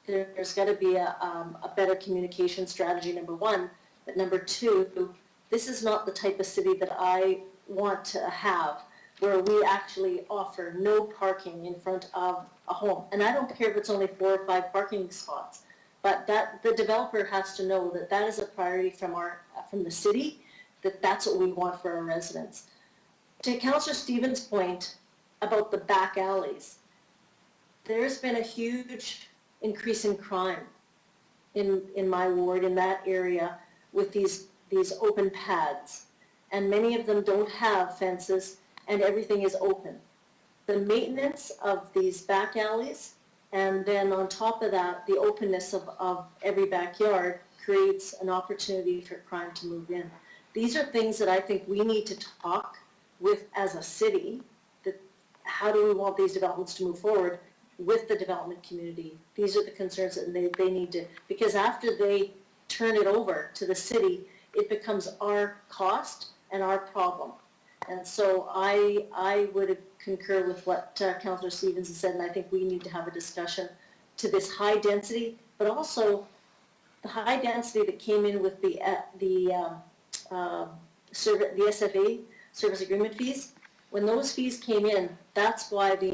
there's got to be a better communication strategy, number one. But number two, this is not the type of city that I want to have, where we actually offer no parking in front of a home. And I don't care if it's only 4 or 5 parking spots, but that the developer has to know that that is a priority from the city, that that's what we want for our residents. To Councillor Stevens' point about the back alleys, there's been a huge increase in crime in my ward, in that area, with these open pads. And many of them don't have fences, and everything is open. The maintenance of these back alleys, and then on top of that, the openness of every backyard creates an opportunity for crime to move in. These are things that I think we need to talk with as a city, that how do we want these developments to move forward with the development community. These are the concerns that they need to, because after they turn it over to the city, it becomes our cost and our problem. And so I would concur with what Councillor Stevens has said, and I think we need to have a discussion to this high density, but also the high density that came in with the SFA, service agreement fees. When those fees came in, that's why the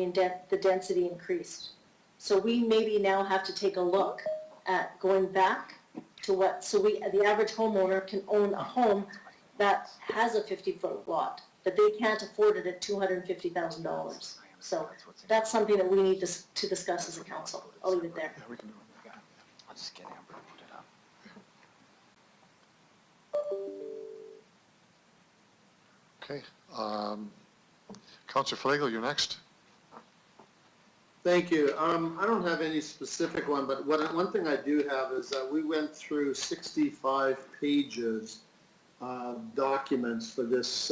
density increased. So we maybe now have to take a look at going back to what, so the average homeowner can own a home that has a 50-foot lot, but they can't afford it at $250,000. So that's something that we need to discuss as a council. I'll leave it there. Yeah, we can do it. I'll just get Amber to put it up. Okay. Councillor Flagel, you're next. Thank you. I don't have any specific one, but one thing I do have is that we went through 65 pages documents for this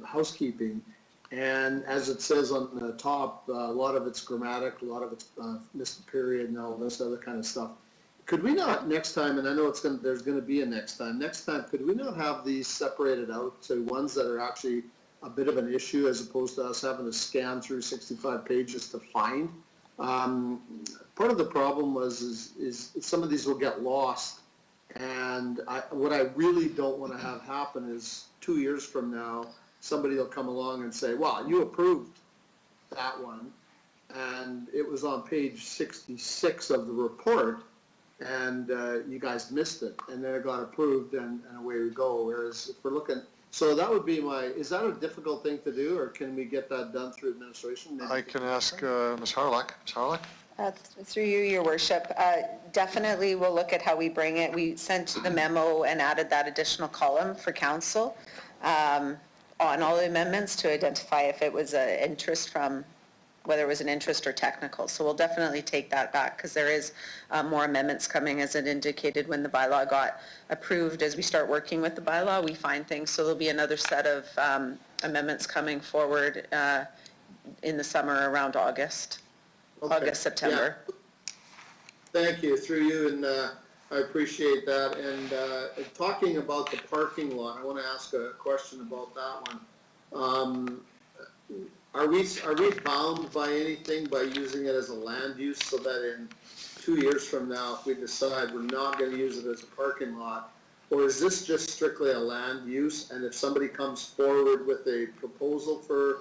housekeeping, And as it says on the top, a lot of it's grammatic, a lot of it's missed a period and all this other kind of stuff. Could we not next time, and I know there's gonna be a next time, could we not have these separated out to ones that are actually a bit of an issue as opposed to us having to scan through 65 pages to find? Part of the problem is some of these will get lost. And what I really don't want to have happen is 2 years from now, somebody will come along and say, well, you approved that one, and it was on page 66 of the report, and you guys missed it, and then it got approved, and away we go. Whereas if we're looking, so that would be is that a difficult thing to do, or can we get that done through administration? Maybe I can ask Ms. Harlock. Ms. Harlock? Through you, Your Worship, definitely we'll look at how we bring it. We sent the memo and added that additional column for council on all the amendments to identify if it was an interest from, whether it was an interest or technical. So we'll definitely take that back because there is more amendments coming, as it indicated when the bylaw got approved. As we start working with the bylaw, we find things. So there'll be another set of amendments coming forward in the summer around August. Okay. August, September. Yeah. Thank you, through you, and I appreciate that. And talking about the parking lot, I want to ask a question about that one. Are we bound by anything by using it as a land use so that in 2 years from now, if we decide we're not going to use it as a parking lot, or is this just strictly a land use? And if somebody comes forward with a proposal for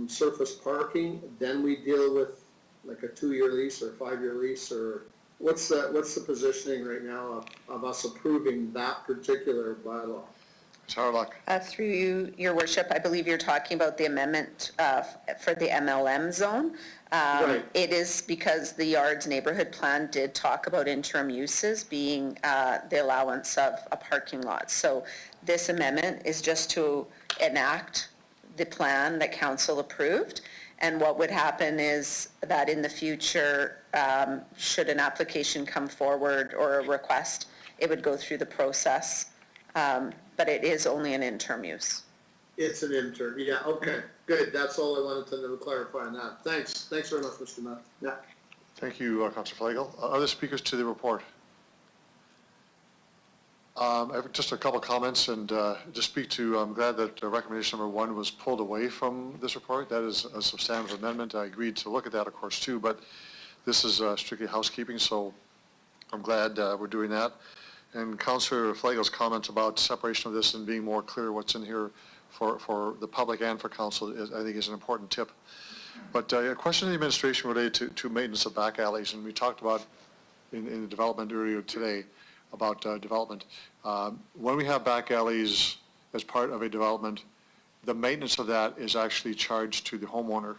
surface parking, then we deal with like a 2-year lease or a 5-year lease, or what's the positioning right now of us approving that particular bylaw? Ms. Harlock? Through you, Your Worship, I believe you're talking about the amendment for the MLM zone. Right. It is because the Yards neighborhood plan did talk about interim uses being the allowance of a parking lot. So this amendment is just to enact the plan that council approved. And what would happen is that in the future, should an application come forward or a request, it would go through the process. But it is only an interim use. It's an interim, yeah, okay, good. That's all I wanted to clarify on that. Thanks very much, Mr. Matt. Yeah. Thank you, Councillor Flagel. Other speakers to the report? I have just a couple comments, and just speak to, I'm glad that recommendation number 1 was pulled away from this report. That is a substantive amendment. I agreed to look at that, of course, too, but this is strictly housekeeping, so I'm glad we're doing that. And Councillor Flagel's comments about separation of this and being more clear what's in here for the public and for council, I think is an important tip. But a question of the administration related to maintenance of back alleys, and we talked about in the development earlier today about development. When we have back alleys as part of a development, the maintenance of that is actually charged to the homeowner.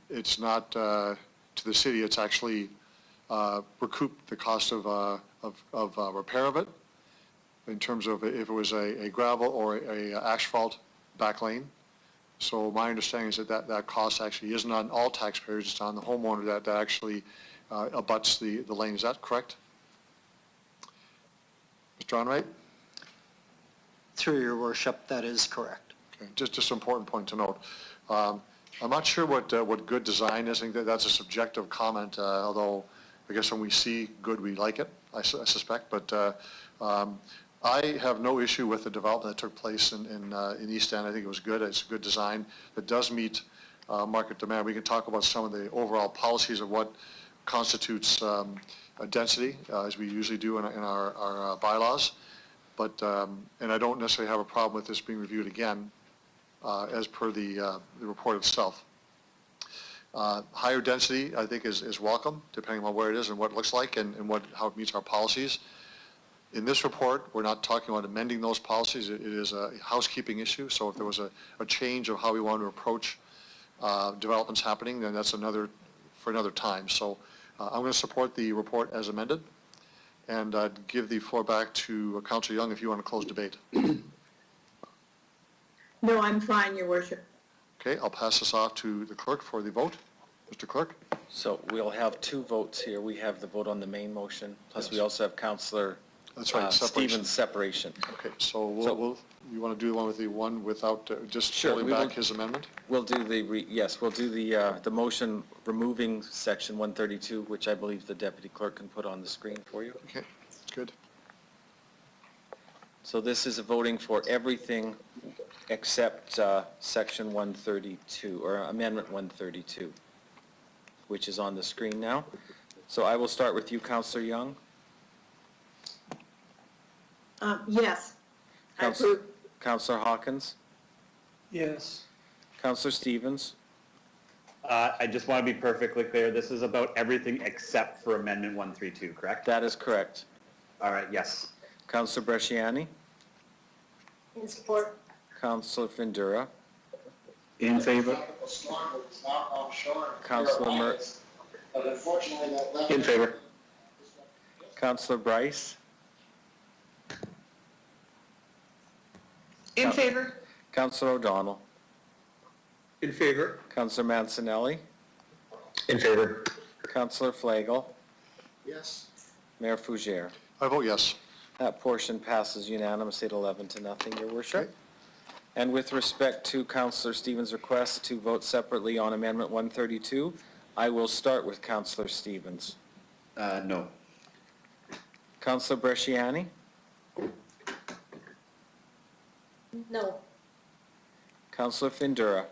It's not to the city, it's actually recoup the cost of repair of it, in terms of if it was a gravel or a asphalt back lane. So my understanding is that cost actually isn't on all taxpayers, it's on the homeowner that actually abuts the lane. Is that correct? Mr. Onright? Through your worship, that is correct. Okay, just an important point to note. I'm not sure what good design is. I think that's a subjective comment, although I guess when we see good, we like it, I suspect. But I have no issue with the development that took place in East End. I think it was good. It's a good design that does meet market demand. We can talk about some of the overall policies of what constitutes a density, as we usually do in our bylaws. But, and I don't necessarily have a problem with this being reviewed again as per the report itself. Higher density, I think, is welcome, depending on where it is and what it looks like and how it meets our policies. In this report, we're not talking about amending those policies. It is a housekeeping issue. So if there was a change of how we want to approach developments happening, then that's for another time. So I'm going to support the report as amended, and give the floor back to Councillor Young if you want to close debate. No, I'm fine, Your Worship. Okay, I'll pass this off to the clerk for the vote. Mr. Clerk? So we'll have 2 votes here. We have the vote on the main motion, plus we also have Councillor That's right, separation. Stevens separation. Okay, so So- you want to do the one with the one without, just Sure, pulling we will- back his amendment? We'll do we'll do the motion removing section 132, which I believe the deputy clerk can put on the screen for you. Okay, good. So this is voting for everything except section 132, or amendment 132, which is on the screen now. So I will start with you, Councillor Young. Yes, I Councillor- approve. Councillor Hawkins. Yes. Councillor Stevens. I just want to be perfectly clear, this is about everything except for Amendment 132, correct? That is correct. All right, yes. Councillor Bresciani. In support. Councillor Findura. In favor? Councillor Murray. In favor. Councillor Bryce. In favor? Councillor O'Donnell. In favor? Councillor Mancinelli. In favor. Councillor Flagel. Yes. Mayor Fougere. I vote yes. That portion passes unanimously at 11-0, Your Worship. And with respect to Councillor Stevens' request to vote separately on Amendment 132, I will start with Councillor Stevens. No. Councillor Bresciani. No. Councillor Findura.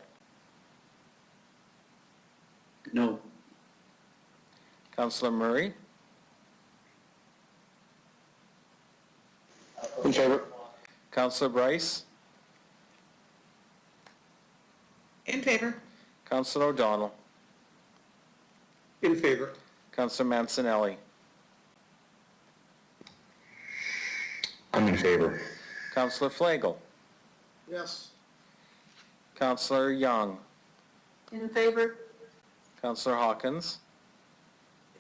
No. Councillor Murray. In favor? Councillor Bryce. In favor? Councillor O'Donnell. In favor? Councillor Mancinelli. I'm in favor. Councillor Flagel. Yes. Councillor Young. In favor? Councillor Hawkins.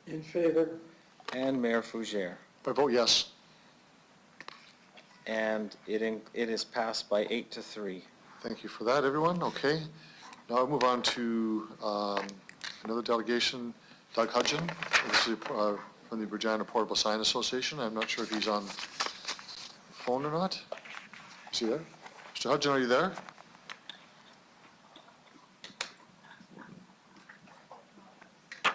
In favor. And Mayor Fougere. I vote yes. And it is passed by 8-3. Thank you for that, everyone. Okay. Now I'll move on to another delegation, Doug Hudgen. This is from the Regina Portable Sign Association. I'm not sure if he's on the phone or not. Is he there? Mr. Hudgen, are you there? You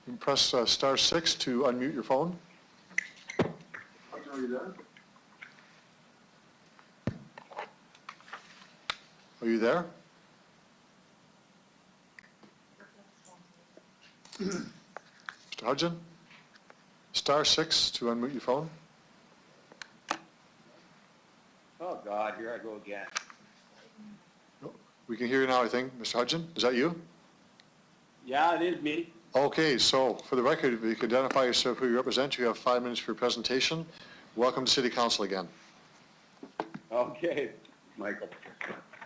can press *6 to unmute your phone. Hudgen, are you there? Are you there? Mr. Hudgen? *6 to unmute your phone. Oh, God, here I go again. We can hear you now, I think. Mr. Hudgen, is that you? Yeah, it is me. Okay, so for the record, if you could identify yourself, who you represent, you have 5 minutes for your presentation. Welcome to City Council again. Okay, Michael.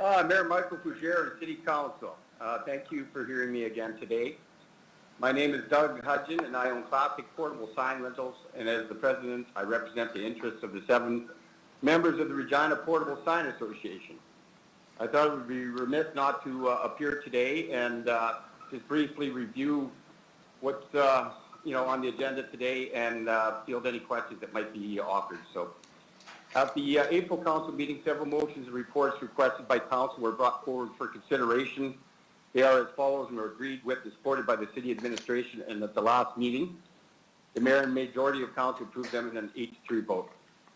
Mayor Michael Fougere, City Council. Thank you for hearing me again today. My name is Doug Hudgen, and I own Classic Portable Sign Rentals, and as the president, I represent the interests of the 7 members of the Regina Portable Sign Association. I thought it would be remiss not to appear today and just briefly review what's on the agenda today and field any questions that might be offered. So, at the April Council meeting, several motions and reports requested by Council were brought forward for consideration. They are as follows and were agreed with and supported by the City Administration, and at the last meeting, the Mayor and majority of Council approved them in an 8-3 vote.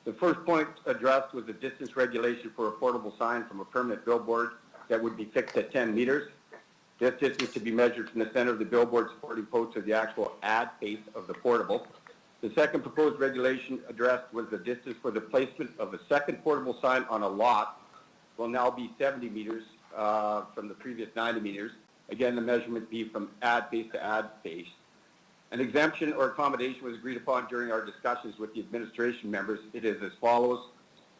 The first point addressed was the distance regulation for a portable sign from a permanent billboard that would be fixed at 10 meters. This distance to be measured from the center of the billboard supporting post to the actual ad face of the portable. The second proposed regulation addressed was the distance for the placement of a second portable sign on a lot will now be 70 meters from the previous 90 meters. Again, the measurement be from ad face to ad face. An exemption or accommodation was agreed upon during our discussions with the administration members. It is as follows.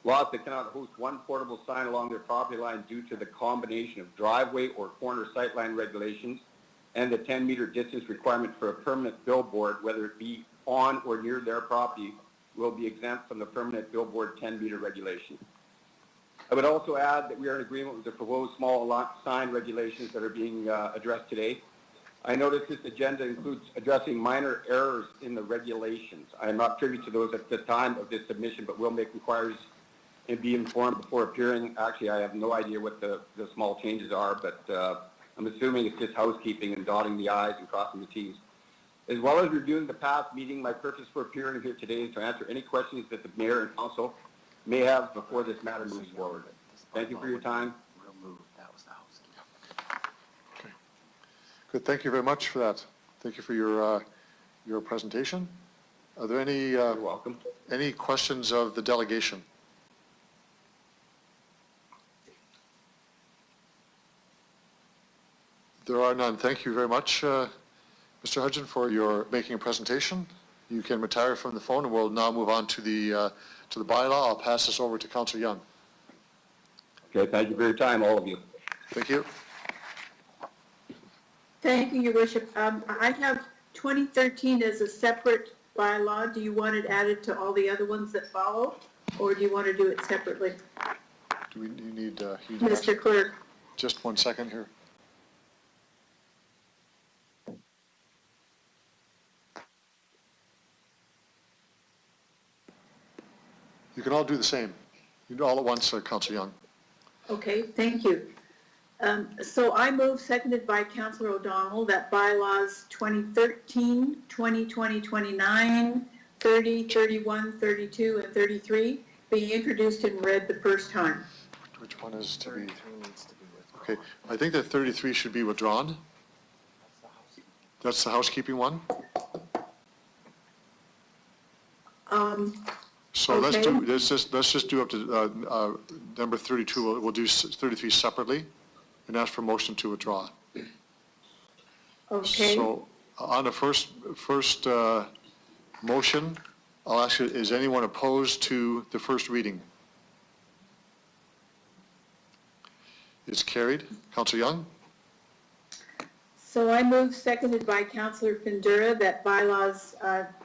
Lots that cannot host one portable sign along their property line due to the combination of driveway or corner sightline regulations and the 10-meter distance requirement for a permanent billboard, whether it be on or near their property, will be exempt from the permanent billboard 10-meter regulation. I would also add that we are in agreement with the proposed small lot sign regulations that are being addressed today. I noticed this agenda includes addressing minor errors in the regulations. I am not privy to those at the time of this submission, but will make inquiries and be informed before appearing. Actually, I have no idea what the small changes are, but I'm assuming it's just housekeeping and dotting the i's and crossing the t's. As well as reviewing the past meeting, my purpose for appearing here today is to answer any questions that the mayor and council may have before this matter moves forward. Thank you for your time. Good, thank you very much for that. Thank you for your presentation. Are there any, You're welcome. any questions of the delegation? There are none. Thank you very much, Mr. Hudson, for your making a presentation. You can retire from the phone, and we'll now move on to the bylaw. I'll pass this over to Councillor Young. Okay, thank you for your time, all of you. Thank you. Thank you, Your Worship. I have 2013 as a separate bylaw. Do you want it added to all the other ones that follow, or do you want to do it separately? Do we you need Mr. Clerk. Just 1 second here. You can all do the same. You do all at once, Councillor Young. Okay, thank you. So I move, seconded by Councillor O'Donnell, that bylaws 2013, 2020, 29, 30, 31, 32, and 33 be introduced and read the first time. Which one is to be? Okay, I think that 33 should be withdrawn. That's the housekeeping one. So let's just do up to number 32. We'll do 33 separately, and ask for motion to withdraw. Okay. So on the first motion, I'll ask you: is anyone opposed to the first reading? It's carried. Councillor Young. So I move, seconded by Councillor Pindura, that bylaws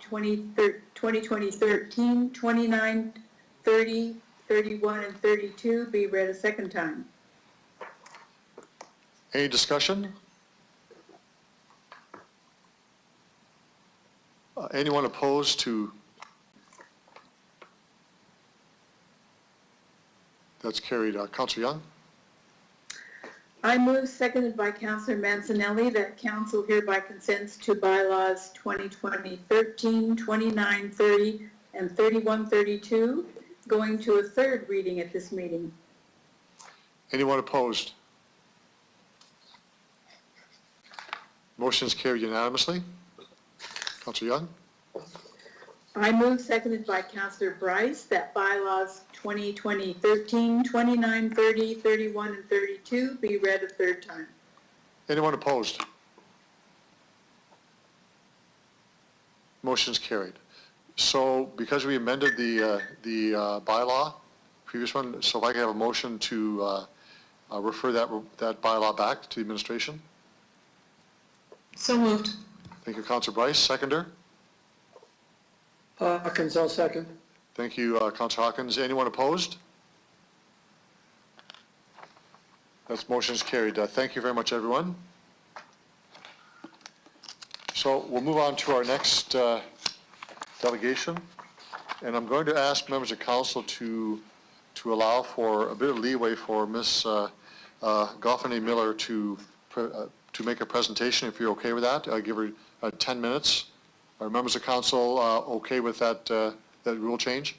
2013, 29, 30, 31, and 32 be read a second time. Any discussion? Anyone opposed to? That's carried. Councillor Young? I move, seconded by Councillor Mancinelli, that council hereby consents to bylaws 2020, 13, 29, 30, and 31, 32, going to a third reading at this meeting. Anyone opposed? Motion is carried unanimously. Councillor Young? I move, seconded by Councillor Bryce, that bylaws 2020, 13, 29, 30, 31, and 32 be read a third time. Anyone opposed? Motion is carried. So because we amended the bylaw, previous one, so if I can have a motion to refer that bylaw back to the administration? So moved. Thank you, Councillor Bryce. Seconder? Hawkins, I'll second. Thank you, Councillor Hawkins. Anyone opposed? That motion is carried. Thank you very much, everyone. So we'll move on to our next delegation, and I'm going to ask members of council to allow for a bit of leeway for Ms. Goffany Miller to make a presentation, if you're okay with that. I'll give her 10 minutes. Are members of council okay with that rule change?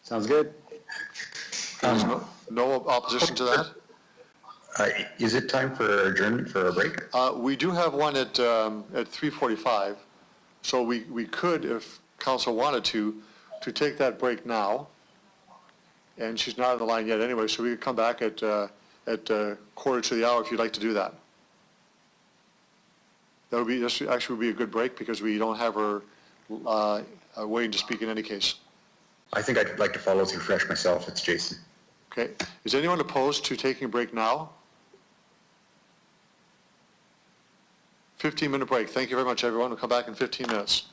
Sounds good. There's no opposition to that? Is it time for adjournment for a break? We do have one at 3:45, so we could, if council wanted to take that break now. And she's not on the line yet anyway, so we could come back at quarter to the hour if you'd like to do that. This actually would be a good break because we don't have her waiting to speak in any case. I think I'd like to follow through fresh myself. It's Jason. Okay. Is anyone opposed to taking a break now? 15-minute break. Thank you very much, everyone. We'll come back in 15 minutes.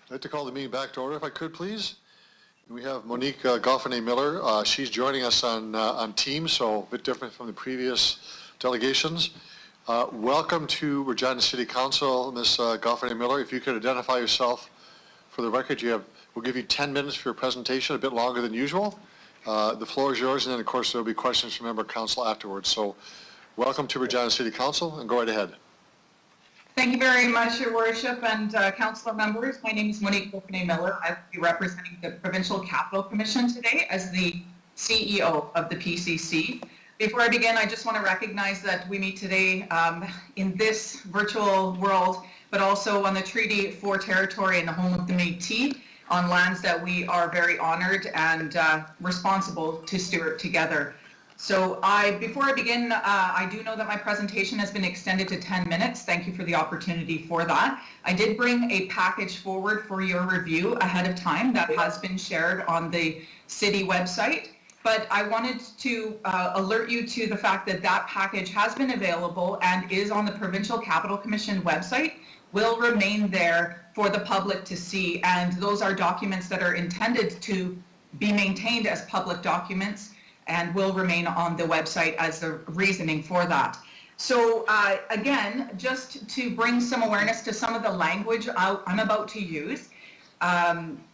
I'd like to call the meeting back to order if I could, please. We have Monique Goffney-Miller. She's joining us on Teams, so a bit different from the previous delegations. Welcome to Regina City Council, Ms. Goffney-Miller. If you could identify yourself for the record, we'll give you 10 minutes for your presentation, a bit longer than usual. The floor is yours, and then of course there'll be questions from member council afterwards. So welcome to Regina City Council, and go right ahead. Thank you very much, Your Worship and councillor members. My name is Monique Goffney-Miller. I will be representing the Provincial Capital Commission today as the CEO of the PCC. Before I begin, I just want to recognize that we meet today in this virtual world, but also on the Treaty 4 territory in the home of the Métis, on lands that we are very honored and responsible to steward together. So before I begin, I do know that my presentation has been extended to 10 minutes. Thank you for the opportunity for that. I did bring a package forward for your review ahead of time that has been shared on the city website, but I wanted to alert you to the fact that that package has been available and is on the Provincial Capital Commission website, will remain there for the public to see, and those are documents that are intended to be maintained as public documents and will remain on the website as the reasoning for that. So again, just to bring some awareness to some of the language I'm about to use,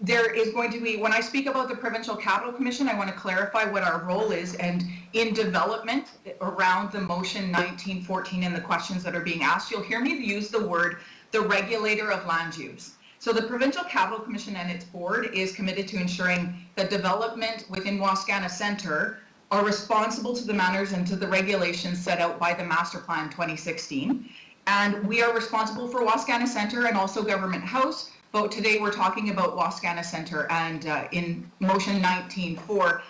there is going to be, when I speak about the Provincial Capital Commission, I want to clarify what our role is, and in development around the motion 1914 and the questions that are being asked, you'll hear me use the word the regulator of land use. So the Provincial Capital Commission and its board is committed to ensuring that development within Wascana Centre are responsible to the manners and to the regulations set out by the Master Plan 2016. And we are responsible for Wascana Centre and also Government House, but today we're talking about Wascana Centre, and in motion 19.4,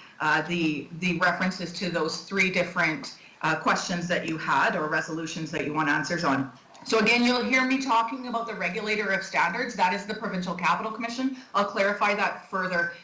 the references to those three different questions that you had, or resolutions that you want answers on. So again, you'll hear me talking about the regulator of standards. That is the Provincial Capital Commission. I'll clarify that further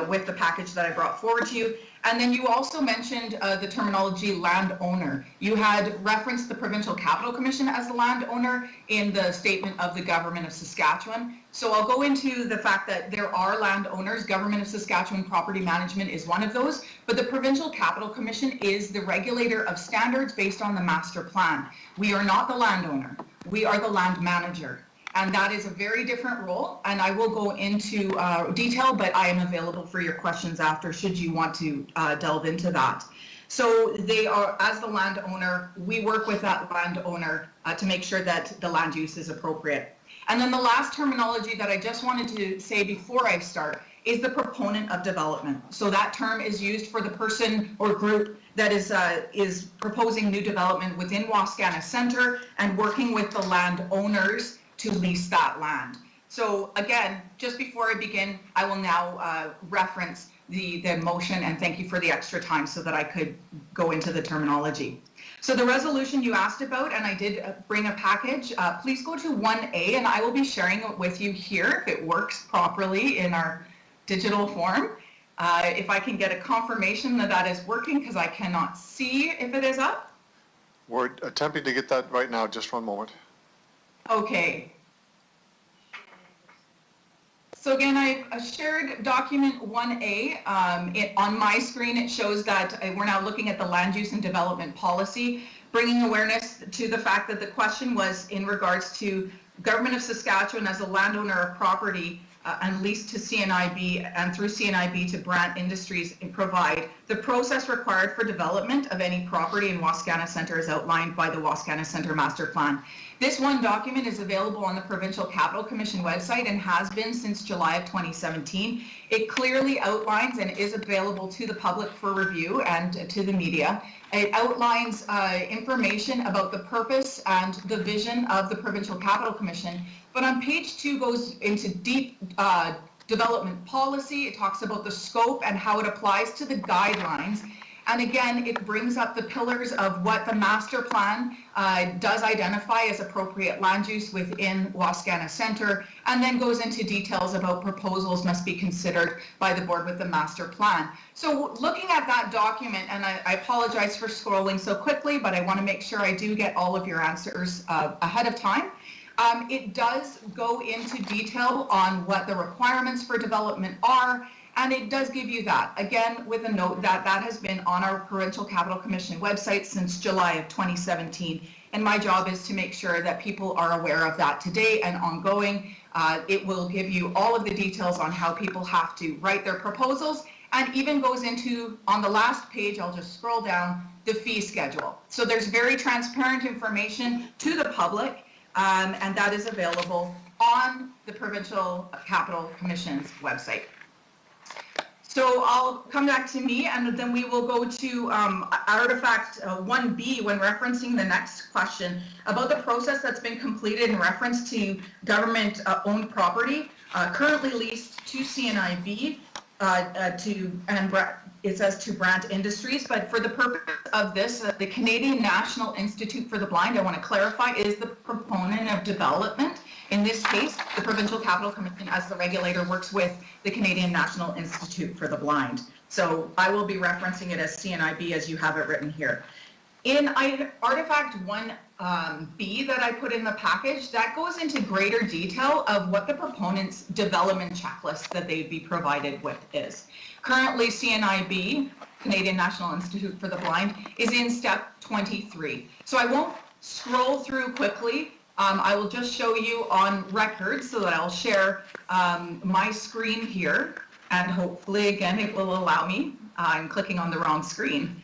with the package that I brought forward to you. And then you also mentioned the terminology landowner. You had referenced the Provincial Capital Commission as the landowner in the statement of the Government of Saskatchewan. So I'll go into the fact that there are landowners. Government of Saskatchewan Property Management is one of those, but the Provincial Capital Commission is the regulator of standards based on the master plan. We are not the landowner. We are the land manager. And that is a very different role, and I will go into detail, but I am available for your questions after, should you want to delve into that. So they are, as the landowner, we work with that landowner to make sure that the land use is appropriate. And then the last terminology that I just wanted to say before I start is the proponent of development. So that term is used for the person or group that is proposing new development within Wascana Centre and working with the landowners to lease that land. So again, just before I begin, I will now reference the motion, and thank you for the extra time so that I could go into the terminology. So the resolution you asked about, and I did bring a package, please go to 1A, and I will be sharing it with you here if it works properly in our digital form. If I can get a confirmation that that is working, because I cannot see if it is up. We're attempting to get that right now, just one moment. Okay. So again, I shared document 1A. On my screen, it shows that we're now looking at the land use and development policy, bringing awareness to the fact that the question was in regards to Government of Saskatchewan as a landowner of property and leased to CNIB and through CNIB to Brant Industries and provide the process required for development of any property in Wascana Centre as outlined by the Wascana Centre Master Plan. This one document is available on the Provincial Capital Commission website and has been since July of 2017. It clearly outlines and is available to the public for review and to the media. It outlines information about the purpose and the vision of the Provincial Capital Commission. But on page 2 goes into deep development policy. It talks about the scope and how it applies to the guidelines. And again, it brings up the pillars of what the master plan does identify as appropriate land use within Wascana Centre, and then goes into details about proposals must be considered by the board with the master plan. So looking at that document, and I apologize for scrolling so quickly, but I want to make sure I do get all of your answers ahead of time. It does go into detail on what the requirements for development are, and it does give you that, again, with a note that that has been on our Provincial Capital Commission website since July of 2017. And my job is to make sure that people are aware of that today and ongoing. It will give you all of the details on how people have to write their proposals, and even goes into, on the last page, I'll just scroll down, the fee schedule. So there's very transparent information to the public, and that is available on the Provincial Capital Commission's website. So I'll come back to me, and then we will go to artifact 1B when referencing the next question about the process that's been completed in reference to government-owned property currently leased to CNIB it says to Brant Industries, but for the purpose of this, the Canadian National Institute for the Blind, I want to clarify, is the proponent of development. In this case, the Provincial Capital Commission, as the regulator, works with the Canadian National Institute for the Blind. So I will be referencing it as CNIB as you have it written here. In artifact 1B that I put in the package, that goes into greater detail of what the proponent's development checklist that they'd be provided with is. Currently, CNIB, Canadian National Institute for the Blind, is in step 23. So I won't scroll through quickly. I will just show you on record so that I'll share my screen here, and hopefully, again, it will allow me. I'm clicking on the wrong screen.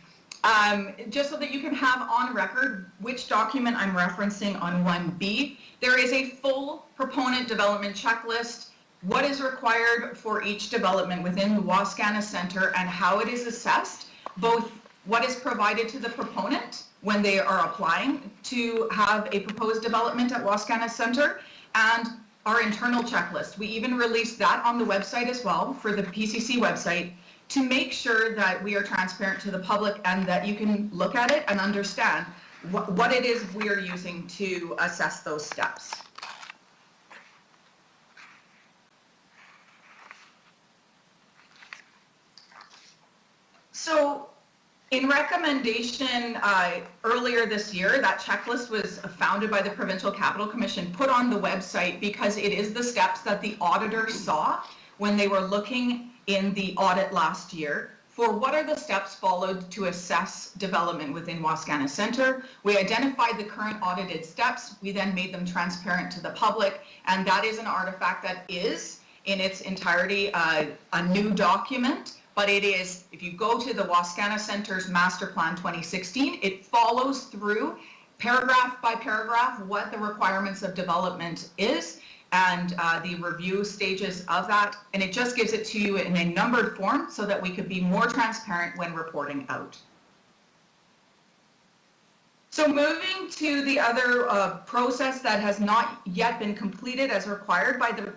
Just so that you can have on record which document I'm referencing on 1B. There is a full proponent development checklist, what is required for each development within the Wascana Centre and how it is assessed, both what is provided to the proponent when they are applying to have a proposed development at Wascana Centre, and our internal checklist. We even released that on the website as well for the PCC website to make sure that we are transparent to the public and that you can look at it and understand what it is we are using to assess those steps. So in recommendation earlier this year, that checklist was founded by the Provincial Capital Commission, put on the website because it is the steps that the auditor saw when they were looking in the audit last year for what are the steps followed to assess development within Wascana Centre. We identified the current audited steps. We then made them transparent to the public, and that is an artifact that is in its entirety a new document. But it is, if you go to the Wascana Centre's Master Plan 2016, it follows through paragraph by paragraph what the requirements of development is and the review stages of that. And it just gives it to you in a numbered form so that we could be more transparent when reporting out. So moving to the other process that has not yet been completed as required by the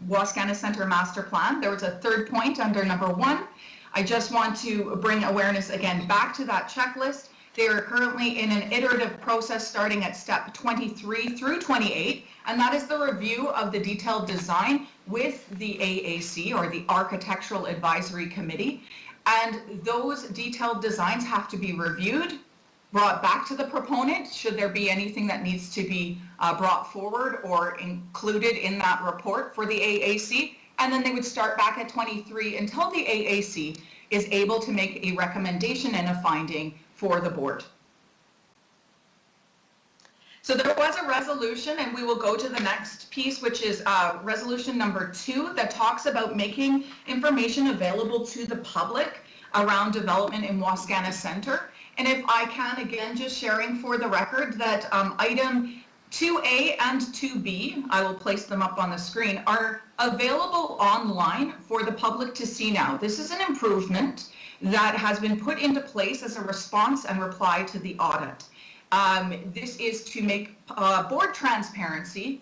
Wascana Centre Master Plan, there was a third point under number 1. I just want to bring awareness again back to that checklist. They are currently in an iterative process starting at step 23 through 28, and that is the review of the detailed design with the AAC, or the Architectural Advisory Committee. And those detailed designs have to be reviewed, brought back to the proponent, should there be anything that needs to be brought forward or included in that report for the AAC. And then they would start back at 23 until the AAC is able to make a recommendation and a finding for the board. So there was a resolution, and we will go to the next piece, which is resolution number 2, that talks about making information available to the public around development in Wascana Centre. And if I can, again, just sharing for the record that item 2A and 2B, I will place them up on the screen, are available online for the public to see now. This is an improvement that has been put into place as a response and reply to the audit. This is to make board transparency,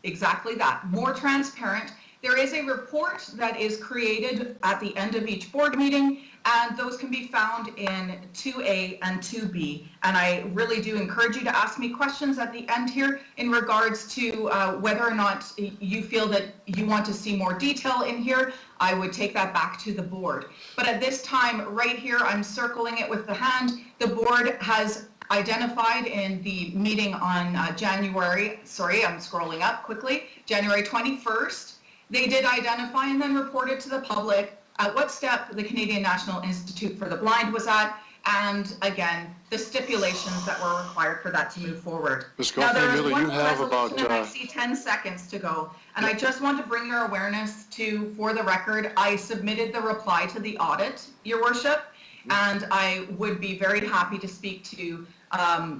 exactly that, more transparent. There is a report that is created at the end of each board meeting, and those can be found in 2A and 2B. And I really do encourage you to ask me questions at the end here in regards to whether or not you feel that you want to see more detail in here. I would take that back to the board. But at this time, right here, I'm circling it with the hand. The board has identified in the meeting on January 21st. They did identify and then reported to the public at what step the Canadian National Institute for the Blind was at, and again, the stipulations that were required for that to move forward. Ms. Now, there is Goffney-Miller, one you more have resolution, about, and I see 10 seconds to go. And I just want to bring your awareness to, for the record, I submitted the reply to the audit, Your Worship, and I would be very happy to speak to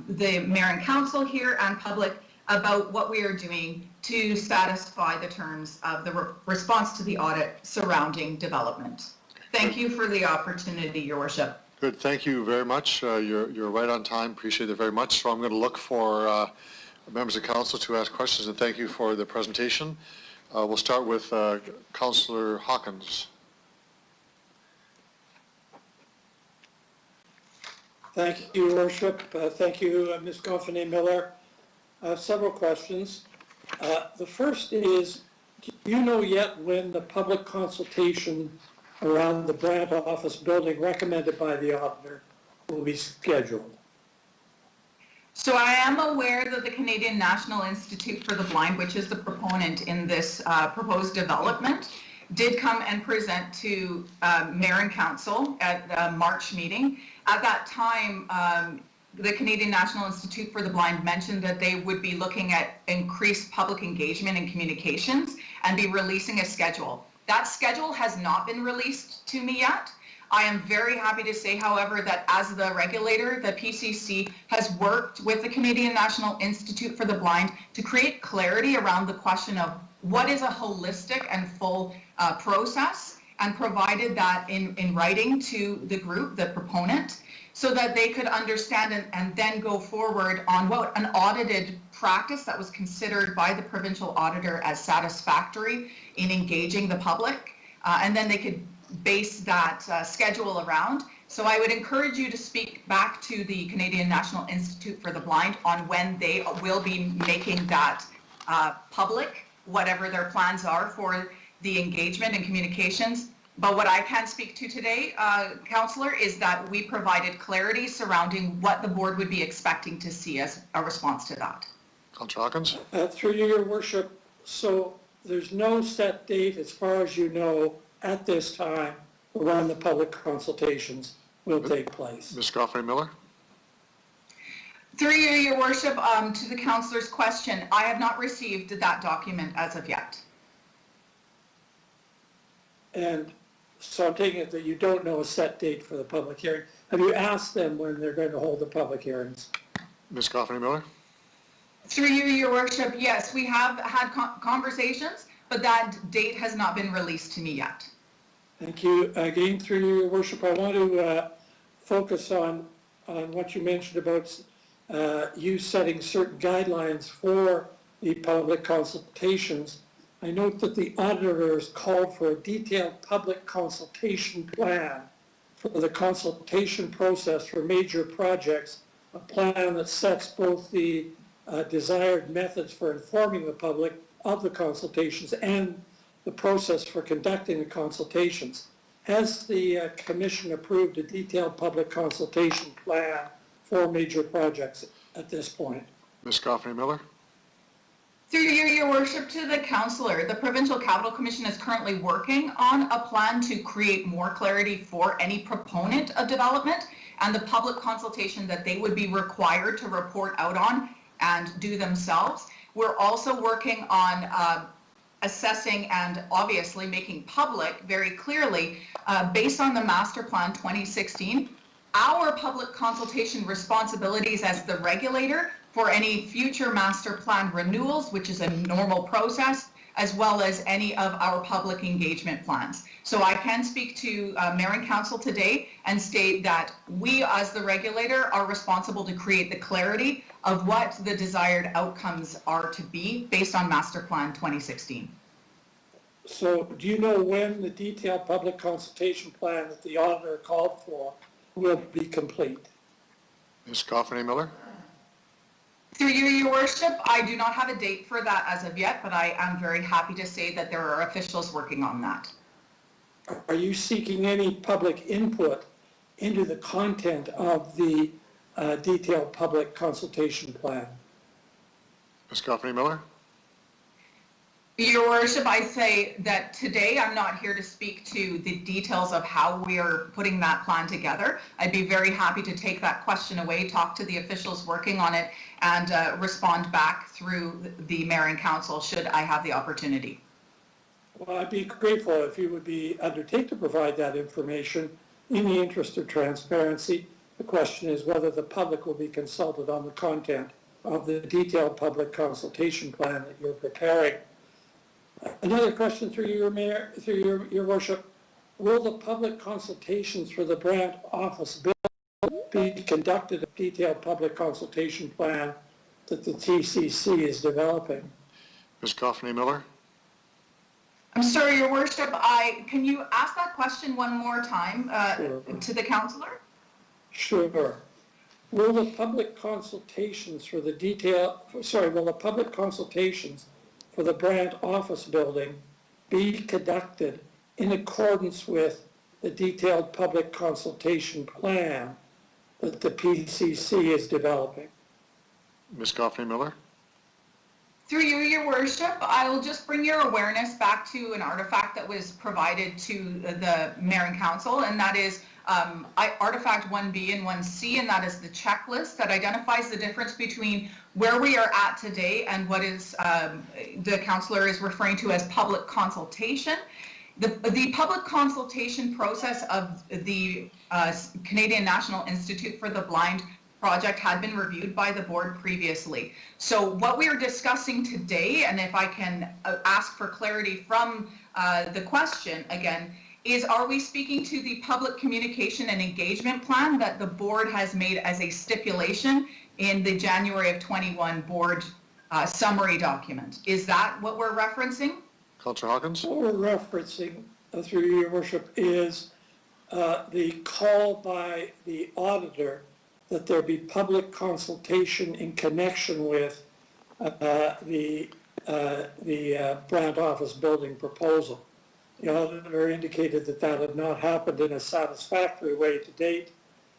the mayor and council here and public about what we are doing to satisfy the terms of the response to the audit surrounding development. Thank you for the opportunity, Your Worship. Good, thank you very much. You're right on time, appreciate it very much. So I'm going to look for members of council to ask questions, and thank you for the presentation. We'll start with Councillor Hawkins. Thank you, Your Worship. Thank you, Ms. Goffney-Miller. I have several questions. The first is, do you know yet when the public consultation around the Brant office building recommended by the auditor will be scheduled? So I am aware that the Canadian National Institute for the Blind, which is the proponent in this proposed development, did come and present to Mayor and Council at the March meeting. At that time, the Canadian National Institute for the Blind mentioned that they would be looking at increased public engagement and communications and be releasing a schedule. That schedule has not been released to me yet. I am very happy to say, however, that as the regulator, the PCC has worked with the Canadian National Institute for the Blind to create clarity around the question of what is a holistic and full process, and provided that in writing to the group, the proponent, so that they could understand and then go forward on what an audited practice that was considered by the provincial auditor as satisfactory in engaging the public, and then they could base that schedule around. So I would encourage you to speak back to the Canadian National Institute for the Blind on when they will be making that public, whatever their plans are for the engagement and communications. But what I can speak to today, Councillor, is that we provided clarity surrounding what the board would be expecting to see as a response to that. Councillor Hawkins? Through you, Your Worship, so there's no set date, as far as you know, at this time, around the public consultations will take place. Ms. Goffney-Miller? Through you, Your Worship, to the councillor's question, I have not received that document as of yet. And so I'm taking it that you don't know a set date for the public hearing. Have you asked them when they're going to hold the public hearings? Ms. Goffney-Miller? Through you, Your Worship, yes, we have had conversations, but that date has not been released to me yet. Thank you. Again, through you, Your Worship, I want to focus on what you mentioned about you setting certain guidelines for the public consultations. I note that the auditors called for a detailed public consultation plan for the consultation process for major projects, a plan that sets both the desired methods for informing the public of the consultations and the process for conducting the consultations. Has the Commission approved a detailed public consultation plan for major projects at this point? Ms. Goffney-Miller? Through you, Your Worship, to the councillor, the Provincial Capital Commission is currently working on a plan to create more clarity for any proponent of development and the public consultation that they would be required to report out on and do themselves. We're also working on assessing and obviously making public very clearly, based on the Master Plan 2016, our public consultation responsibilities as the regulator for any future master plan renewals, which is a normal process, as well as any of our public engagement plans. So I can speak to Mayor and Council today and state that we as the regulator are responsible to create the clarity of what the desired outcomes are to be based on Master Plan 2016. So do you know when the detailed public consultation plan that the auditor called for will be complete? Ms. Goffney-Miller? Through you, Your Worship, I do not have a date for that as of yet, but I am very happy to say that there are officials working on that. Are you seeking any public input into the content of the detailed public consultation plan. Ms. Goffney Miller? Your Worship, I say that today I'm not here to speak to the details of how we are putting that plan together. I'd be very happy to take that question away, talk to the officials working on it, and respond back through the Mayor and Council should I have the opportunity. Well, I'd be grateful if you would undertake to provide that information in the interest of transparency. The question is whether the public will be consulted on the content of the detailed public consultation plan that you're preparing. Another question through your Mayor, through your Worship. Will the public consultations for the Brant office bill be conducted a detailed public consultation plan that the TCC is developing? Ms. Goffney Miller? I'm sorry, Your Worship, can you ask that question one more time to the councillor? Sure. Will the public consultations for the Brant office building be conducted in accordance with the detailed public consultation plan that the PCC is developing? Ms. Goffney Miller? Through you, Your Worship, I will just bring your awareness back to an artifact that was provided to the Mayor and Council, and that is artifact 1B and 1C, and that is the checklist that identifies the difference between where we are at today and what is the councillor is referring to as public consultation. The public consultation process of the Canadian National Institute for the Blind project had been reviewed by the board previously. So what we are discussing today, and if I can ask for clarity from the question again, is are we speaking to the public communication and engagement plan that the board has made as a stipulation in the January of 21 board summary document? Is that what we're referencing? Councillor Hawkins? What we're referencing, through your Worship, is the call by the auditor that there be public consultation in connection with the Brant office building proposal. The auditor indicated that that had not happened in a satisfactory way to date,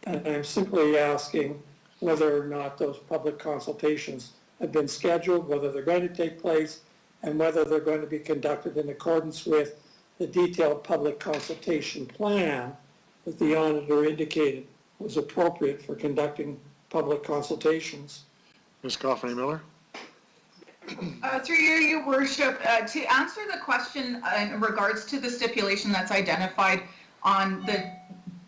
and I'm simply asking whether or not those public consultations have been scheduled, whether they're going to take place, and whether they're going to be conducted in accordance with the detailed public consultation plan that the auditor indicated was appropriate for conducting public consultations. Ms. Goffney Miller? Through you, Your Worship, to answer the question in regards to the stipulation that's identified on the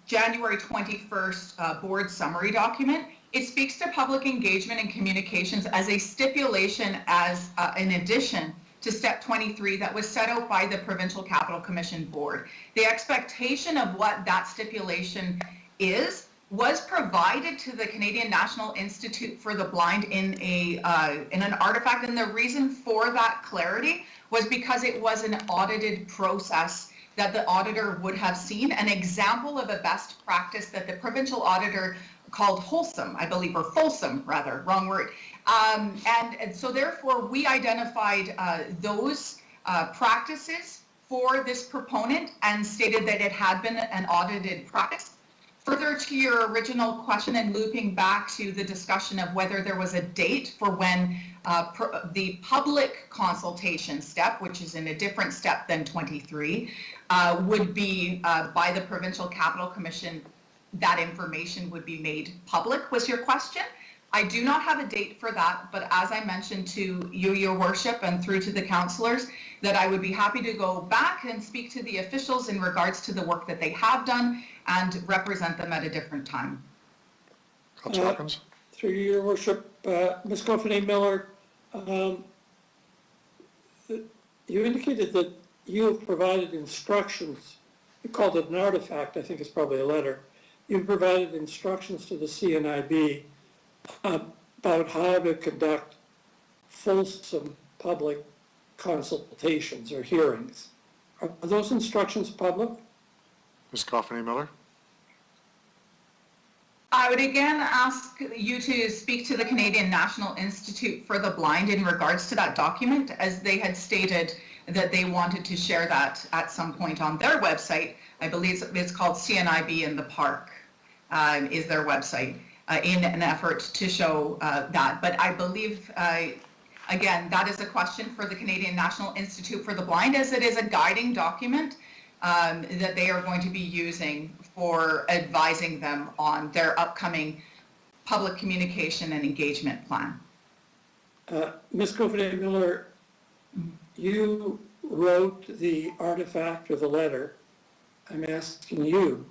January 21st board summary document, it speaks to public engagement and communications as a stipulation as an addition to step 23 that was set out by the Provincial Capital Commission Board. The expectation of what that stipulation was provided to the Canadian National Institute for the Blind in an artifact, and the reason for that clarity was because it was an audited process that the auditor would have seen, an example of a best practice that the provincial auditor called wholesome, I believe, or fulsome rather, wrong word. And so therefore we identified those practices for this proponent and stated that it had been an audited practice. Further to your original question and looping back to the discussion of whether there was a date for when the public consultation step, which is in a different step than 23, would be by the Provincial Capital Commission, that information would be made public, was your question. I do not have a date for that, but as I mentioned to you, Your Worship, and through to the councillors, that I would be happy to go back and speak to the officials in regards to the work that they have done and represent them at a different time. Councillor Hawkins? Through your Worship, Ms. Goffney Miller, you indicated that you have provided instructions. You called it an artifact. I think it's probably a letter. You've provided instructions to the CNIB about how to conduct fulsome public consultations or hearings. Are those instructions public? Ms. Goffney Miller? I would again ask you to speak to the Canadian National Institute for the Blind in regards to that document, as they had stated that they wanted to share that at some point on their website. I believe it's called CNIB in the Park, is their website. in an effort to show that. But I believe, again, that is a question for the Canadian National Institute for the Blind, as it is a guiding document that they are going to be using for advising them on their upcoming public communication and engagement plan. Ms. Coveney-Miller, you wrote the artifact or the letter. I'm asking you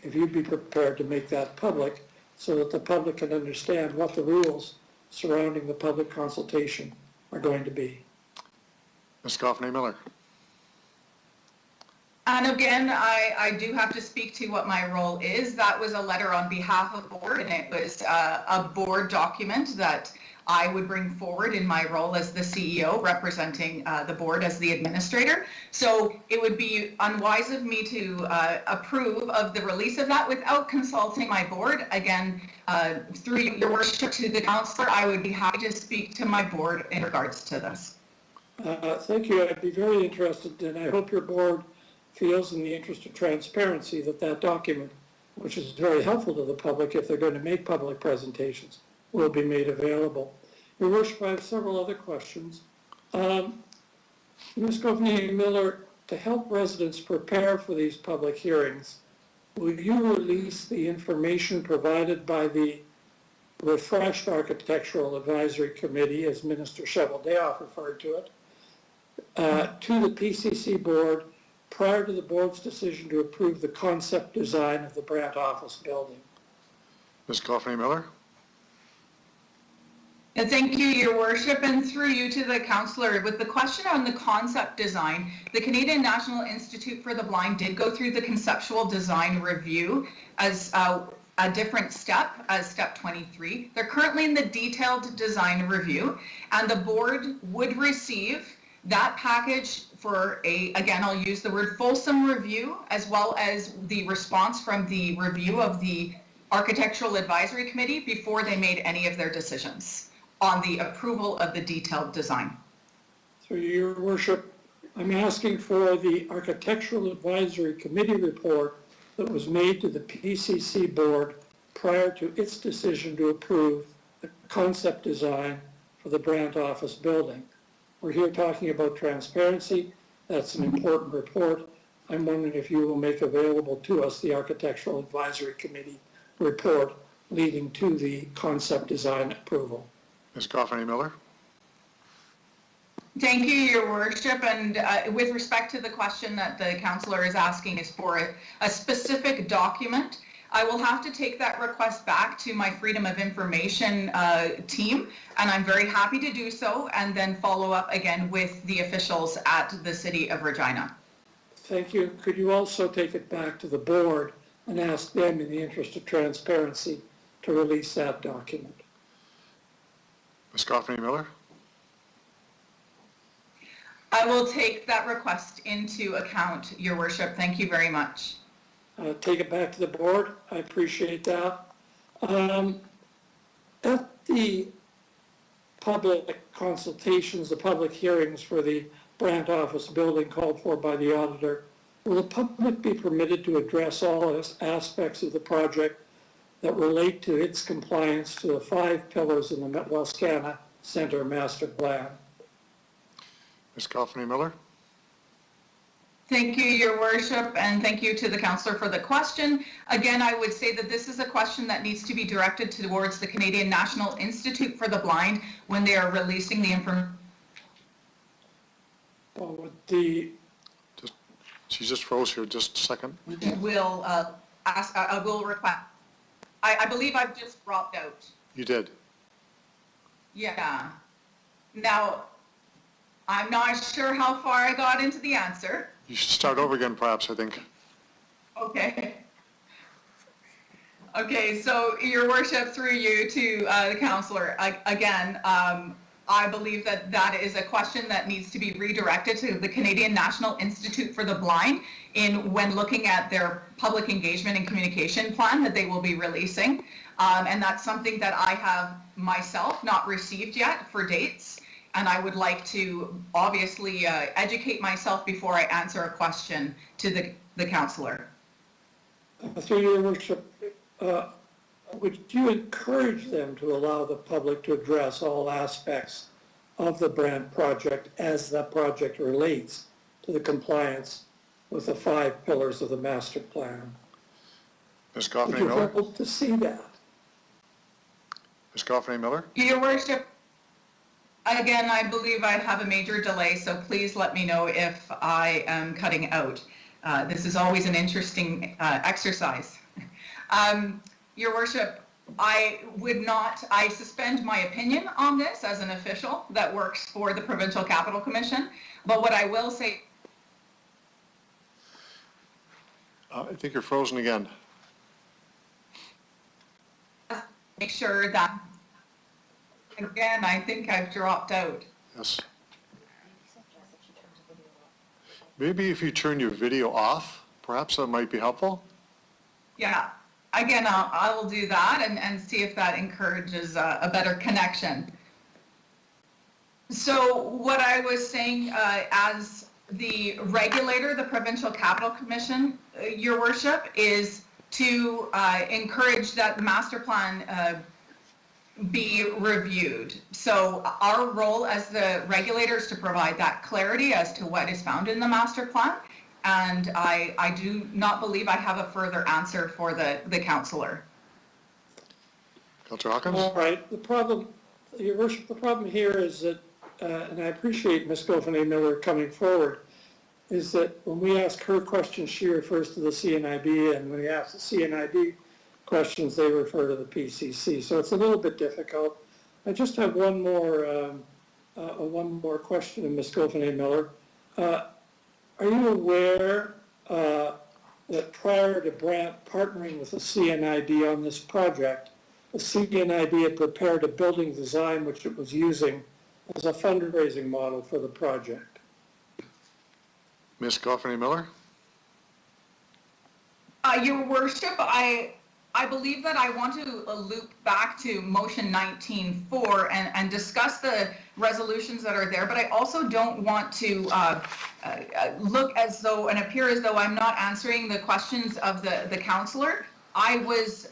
if you'd be prepared to make that public so that the public can understand what the rules surrounding the public consultation are going to be. Ms. Coveney-Miller. And again, I do have to speak to what my role is. That was a letter on behalf of the board, and it was a board document that I would bring forward in my role as the CEO representing the board as the administrator. So it would be unwise of me to approve of the release of that without consulting my board. Again, through your worship to the councillor, I would be happy to speak to my board in regards to this. Thank you. I'd be very interested, and I hope your board feels, in the interest of transparency, that that document, which is very helpful to the public if they're going to make public presentations, will be made available. Your Worship, I have several other questions. Ms. Coveney-Miller, to help residents prepare for these public hearings, will you release the information provided by the refreshed Architectural Advisory Committee, as Minister Cheveldayoff referred to it, to the PCC board prior to the board's decision to approve the concept design of the Brant office building? Ms. Coveney-Miller. And thank you, Your Worship, and through you to the councillor. With the question on the concept design, the Canadian National Institute for the Blind did go through the conceptual design review as a different step, as step 23. They're currently in the detailed design review, and the board would receive that package for again, I'll use the word fulsome review, as well as the response from the review of the Architectural Advisory Committee before they made any of their decisions on the approval of the detailed design. Through your worship, I'm asking for the Architectural Advisory Committee report that was made to the PCC board prior to its decision to approve the concept design for the Brant office building. We're here talking about transparency. That's an important report. I'm wondering if you will make available to us the Architectural Advisory Committee report leading to the concept design approval. Ms. Coveney-Miller. Thank you, Your Worship. And with respect to the question that the councillor is asking is for a specific document, I will have to take that request back to my Freedom of Information team, and I'm very happy to do so, and then follow up again with the officials at the City of Regina. Thank you. Could you also take it back to the board and ask them, in the interest of transparency, to release that document? Ms. Coveney-Miller. I will take that request into account, Your Worship. Thank you very much. Take it back to the board. I appreciate that. At the public consultations, the public hearings for the Brant office building called for by the auditor, will the public be permitted to address all aspects of the project that relate to its compliance to the 5 pillars in the Wascana Centre Master Plan? Ms. Coveney-Miller. Thank you, Your Worship, and thank you to the councillor for the question. Again, I would say that this is a question that needs to be directed towards the Canadian National Institute for the Blind when they are releasing the information. Well, She just froze here, just a second. Will ask. I will request. I believe I've just dropped out. You did. Yeah. Now, I'm not sure how far I got into the answer. You should start over again, perhaps, I think. Okay. Okay, so Your Worship, through you to the councillor, again, I believe that that is a question that needs to be redirected to the Canadian National Institute for the Blind when looking at their public engagement and communication plan that they will be releasing. And that's something that I have myself not received yet for dates. And I would like to obviously educate myself before I answer a question to the councillor. Through your worship, would you encourage them to allow the public to address all aspects of the Brant project as the project relates to the compliance with the 5 pillars of the master plan? Ms. Would Goffney you Miller? hope to see that? Ms. Goffney Miller? Your Worship, again, I believe I have a major delay, so please let me know if I am cutting out. This is always an interesting exercise. Your Worship, I suspend my opinion on this as an official that works for the Provincial Capital Commission, but what I will say... I think you're frozen again. Make sure that, again, I think I've dropped out. Yes. Maybe if you turn your video off, perhaps that might be helpful. Yeah, again, I will do that and see if that encourages a better connection. So what I was saying, as the regulator, the Provincial Capital Commission, Your Worship, is to encourage that the master plan be reviewed. So our role as the regulator is to provide that clarity as to what is found in the master plan. And I do not believe I have a further answer for the councillor. Councillor Hawkins? All right. The problem, Your Worship, the problem here is that, and I appreciate Ms. Goffney Miller coming forward, is that when we ask her questions, she refers to the CNIB, and when we ask the CNIB questions, they refer to the PCC. So it's a little bit difficult. I just have one more question of Ms. Goffney Miller. Are you aware that prior to Brant partnering with the CNIB on this project, the CNIB had prepared a building design which it was using as a fundraising model for the project? Ms. Goffney Miller? Your Worship, I believe that I want to loop back to motion 19.4 and discuss the resolutions that are there, but I also don't want to look as though and appear as though I'm not answering the questions of the councillor. I was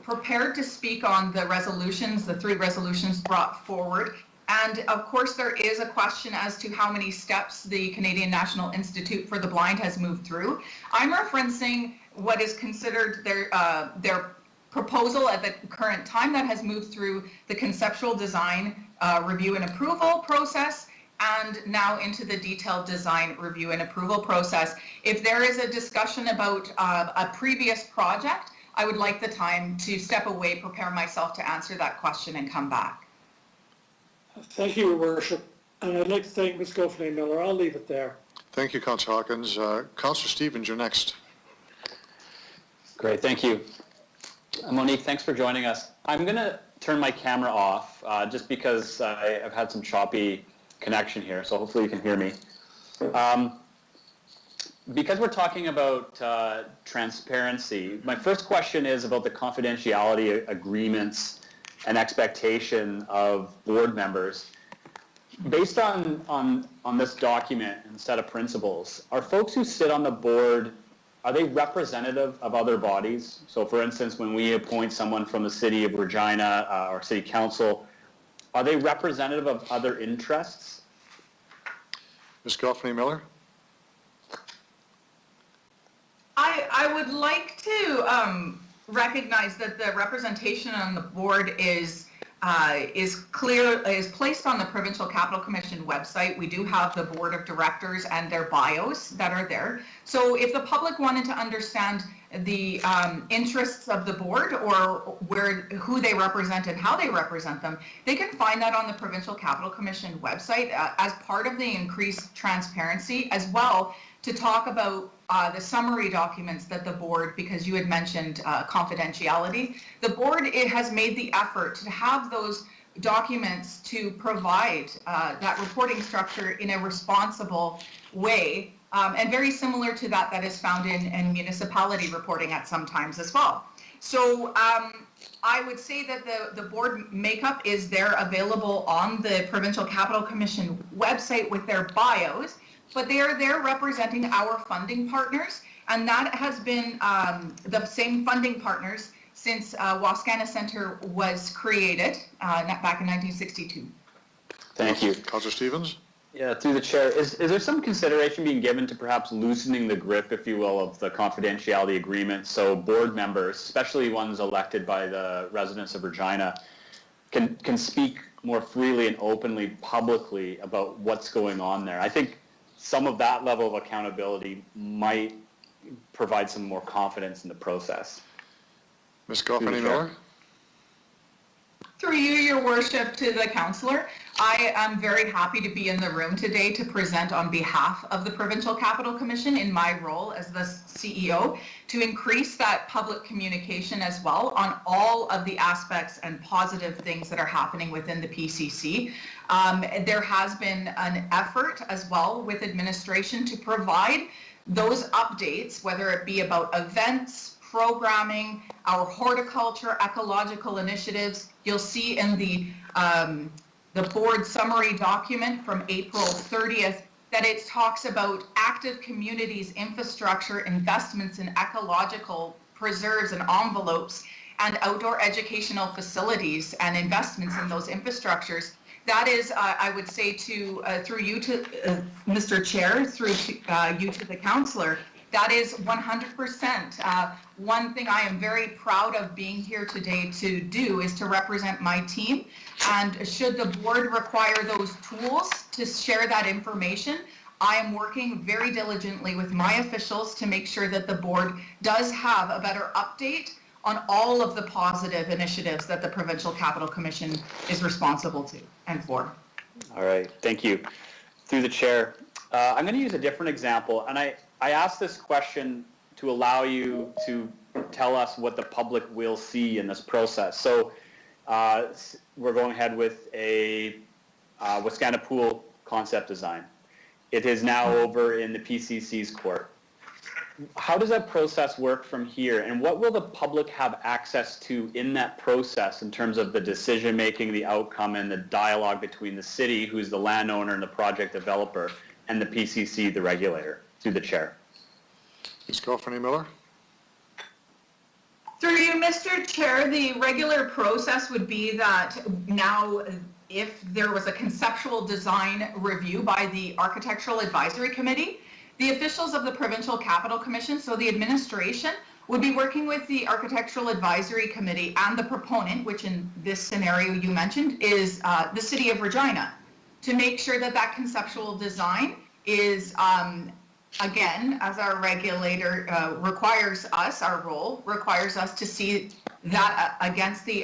prepared to speak on the resolutions, the 3 resolutions brought forward. And of course, there is a question as to how many steps the Canadian National Institute for the Blind has moved through. I'm referencing what is considered their proposal at the current time that has moved through the conceptual design review and approval process and now into the detailed design review and approval process. If there is a discussion about a previous project, I would like the time to step away, prepare myself to answer that question and come back. Thank you, Your Worship. And I'd like to thank Ms. Goffney Miller. I'll leave it there. Thank you, Councillor Hawkins. Councillor Stevens, you're next. Great, thank you. Monique, thanks for joining us. I'm going to turn my camera off just because I've had some choppy connection here, so hopefully you can hear me. Because we're talking about transparency, my first question is about the confidentiality agreements and expectation of board members. Based on this document and set of principles, are folks who sit on the board, are they representative of other bodies? So for instance, when we appoint someone from the city of Regina or city council, are they representative of other interests? Ms. Goffney Miller? I would like to recognize that the representation on the board is placed on the Provincial Capital Commission website. We do have the board of directors and their bios that are there. So if the public wanted to understand the interests of the board or who they represent and how they represent them, they can find that on the Provincial Capital Commission website as part of the increased transparency, as well to talk about the summary documents that the board, because you had mentioned confidentiality, the board has made the effort to have those documents to provide that reporting structure in a responsible way, and very similar to that is found in municipality reporting at some times as well. So I would say that the board makeup is there available on the Provincial Capital Commission website with their bios, but they are there representing our funding partners, and that has been the same funding partners since Wascana Center was created back in 1962. Thank you. Councillor Stevens? Yeah, through the chair, is there some consideration being given to perhaps loosening the grip, if you will, of the confidentiality agreement so board members, especially ones elected by the residents of Regina, can speak more freely and openly, publicly about what's going on there? I think some of that level of accountability might provide some more confidence in the process. Ms. Goffany Miller? Through you, your worship, to the councillor, I am very happy to be in the room today to present on behalf of the Provincial Capital Commission in my role as the CEO to increase that public communication as well on all of the aspects and positive things that are happening within the PCC. There has been an effort as well with administration to provide those updates, whether it be about events, programming, our horticulture, ecological initiatives. You'll see in the board summary document from April 30th that it talks about active communities, infrastructure, investments in ecological preserves and envelopes, and outdoor educational facilities and investments in those infrastructures. That is, I would say to, through you to Mr. Chair, through to, you to the councillor, that is 100%. One thing I am very proud of being here today to do is to represent my team. And should the board require those tools to share that information, I am working very diligently with my officials to make sure that the board does have a better update on all of the positive initiatives that the Provincial Capital Commission is responsible to and for. All right, thank you. Through the chair, I'm going to use a different example, and I asked this question to allow you to tell us what the public will see in this process. So we're going ahead with a Wascana Pool concept design. It is now over in the PCC's court. How does that process work from here, and what will the public have access to in that process in terms of the decision-making, the outcome, and the dialogue between the city, who's the landowner and the project developer, and the PCC, the regulator? Through the chair. Ms. Goffany Miller? Through you, Mr. Chair, the regular process would be that now, if there was a conceptual design review by the Architectural Advisory Committee, the officials of the Provincial Capital Commission, so the administration, would be working with the Architectural Advisory Committee and the proponent, which in this scenario you mentioned is the City of Regina, to make sure that that conceptual design is, again, as our regulator requires us, our role requires us to see that against the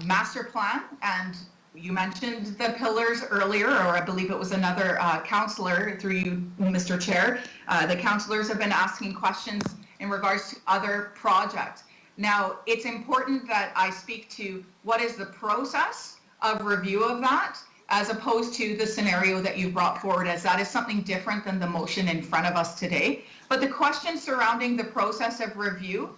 master plan. And you mentioned the pillars earlier, or I believe it was another councillor through you, Mr. Chair. The councillors have been asking questions in regards to other projects. Now, it's important that I speak to what is the process of review of that, as opposed to the scenario that you brought forward, as that is something different than the motion in front of us today. But the question surrounding the process of review,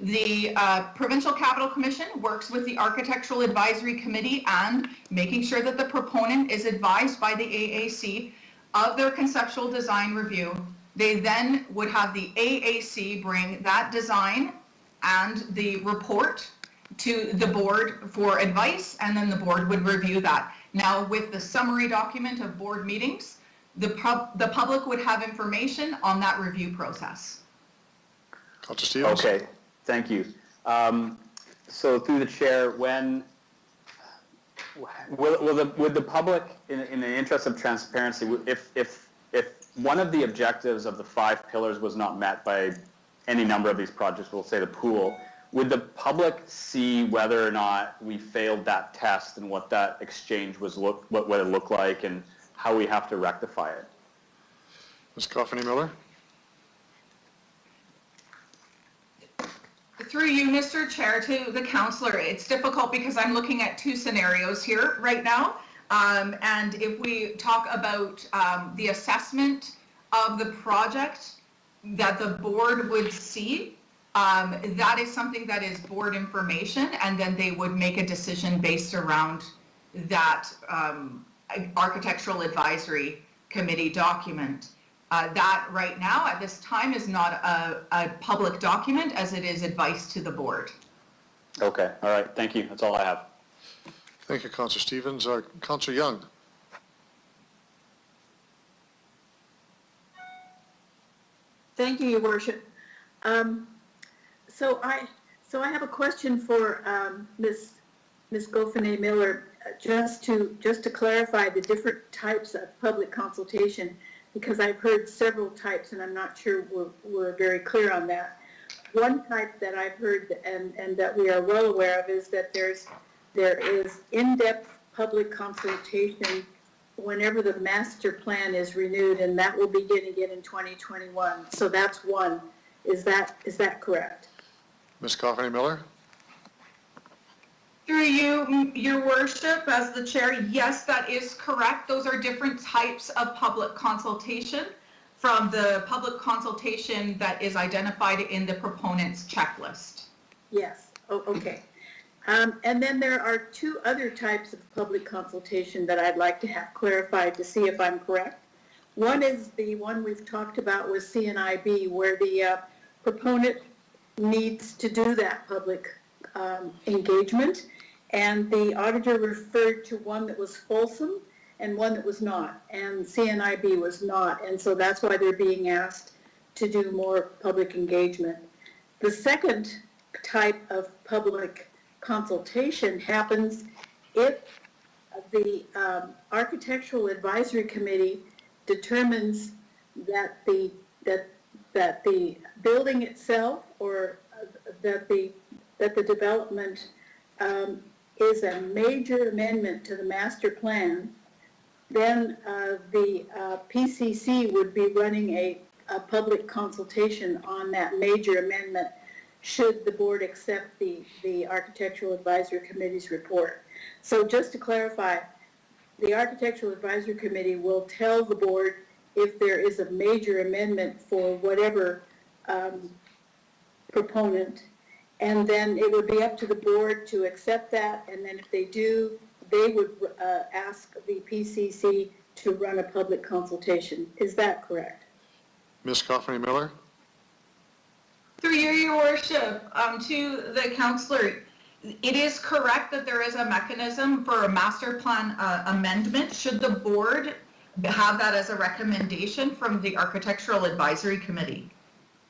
the Provincial Capital Commission works with the Architectural Advisory Committee and making sure that the proponent is advised by the AAC of their conceptual design review. They then would have the AAC bring that design and the report to the board for advice, and then the board would review that. Now, with the summary document of board meetings, the public would have information on that review process. Councillor Stevens? Okay, thank you. So through the chair, when would the public, in the interest of transparency, if one of the objectives of the 5 pillars was not met by any number of these projects, we'll say the pool, would the public see whether or not we failed that test and what that exchange was what it looked like and how we have to rectify it? Ms. Goffany Miller? Through you, Mr. Chair, to the councillor, it's difficult because I'm looking at 2 scenarios here right now. And if we talk about the assessment of the project that the board would see, that is something that is board information, and then they would make a decision based around that Architectural Advisory Committee document. That right now at this time is not a public document, as it is advice to the board. Okay, all right, thank you. That's all I have. Thank you, Councillor Stevens. Councillor Young. Thank you, Your Worship. So I have a question for Ms. Goffin Miller, just to clarify the different types of public consultation, because I've heard several types and I'm not sure we're very clear on that. One type that I've heard and that we are well aware of is that there is in-depth public consultation whenever the master plan is renewed, and that will begin again in 2021. So that's one. Is that correct? Ms. Coffey Miller? Through you, Your Worship, as the chair, yes, that is correct. Those are different types of public consultation from the public consultation that is identified in the proponent's checklist. Yes. Oh, okay. And then there are two other types of public consultation that I'd like to have clarified to see if I'm correct. One is the one we've talked about with CNIB, where the proponent needs to do that public engagement, and the auditor referred to one that was fulsome and one that was not, and CNIB was not, and so that's why they're being asked to do more public engagement. The second type of public consultation happens if the Architectural Advisory Committee determines that the building itself or that the development is a major amendment to the master plan, then the PCC would be running a public consultation on that major amendment should the board accept the Architectural Advisory Committee's report. So just to clarify, the Architectural Advisory Committee will tell the board if there is a major amendment for whatever proponent, and then it would be up to the board to accept that, and then if they do, they would ask the PCC to run a public consultation. Is that correct? Ms. Coffey Miller? Through you, Your Worship, to the councillor, it is correct that there is a mechanism for a master plan amendment should the board have that as a recommendation from the Architectural Advisory Committee.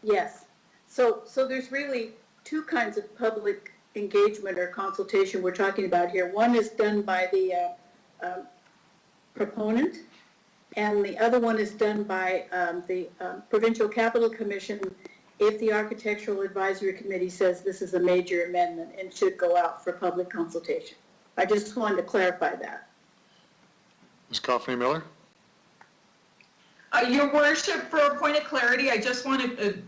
Yes. So there's really two kinds of public engagement or consultation we're talking about here. One is done by the proponent, and the other one is done by the Provincial Capital Commission if the Architectural Advisory Committee says this is a major amendment and should go out for public consultation. I just wanted to clarify that. Ms. Coffey Miller? Your Worship, for a point of clarity, I just want to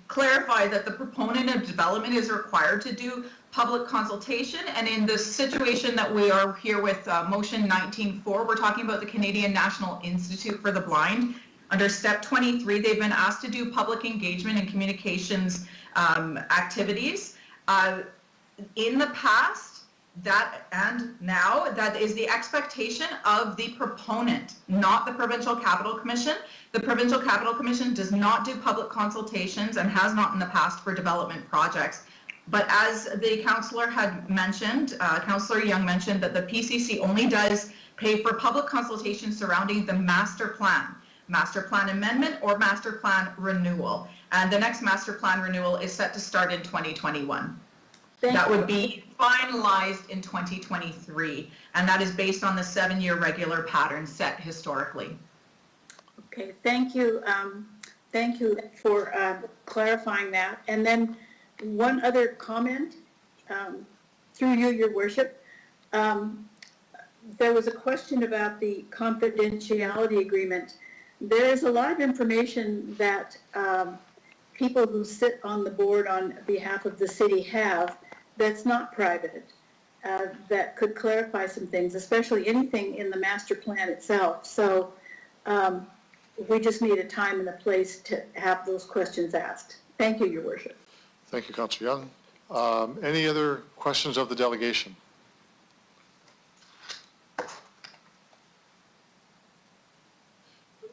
clarify that the proponent of development is required to do public consultation, and in the situation that we are here with motion 19.4, we're talking about the Canadian National Institute for the Blind. Under step 23, they've been asked to do public engagement and communications activities. In the past, that and now, that is the expectation of the proponent, not the Provincial Capital Commission. The Provincial Capital Commission does not do public consultations and has not in the past for development projects. But as the councillor had mentioned, Councillor Young mentioned that the PCC only does pay for public consultation surrounding the master plan amendment or master plan renewal. And the next master plan renewal is set to start in 2021. That would be finalized in 2023, and that is based on the 7-year regular pattern set historically. Okay, thank you. Thank you for clarifying that. And then one other comment, through you, Your Worship. There was a question about the confidentiality agreement. There is a lot of information that people who sit on the board on behalf of the city have that's not private, that could clarify some things, especially anything in the master plan itself. So we just need a time and a place to have those questions asked. Thank you, Your Worship. Thank you, Councillor Young. Any other questions of the delegation?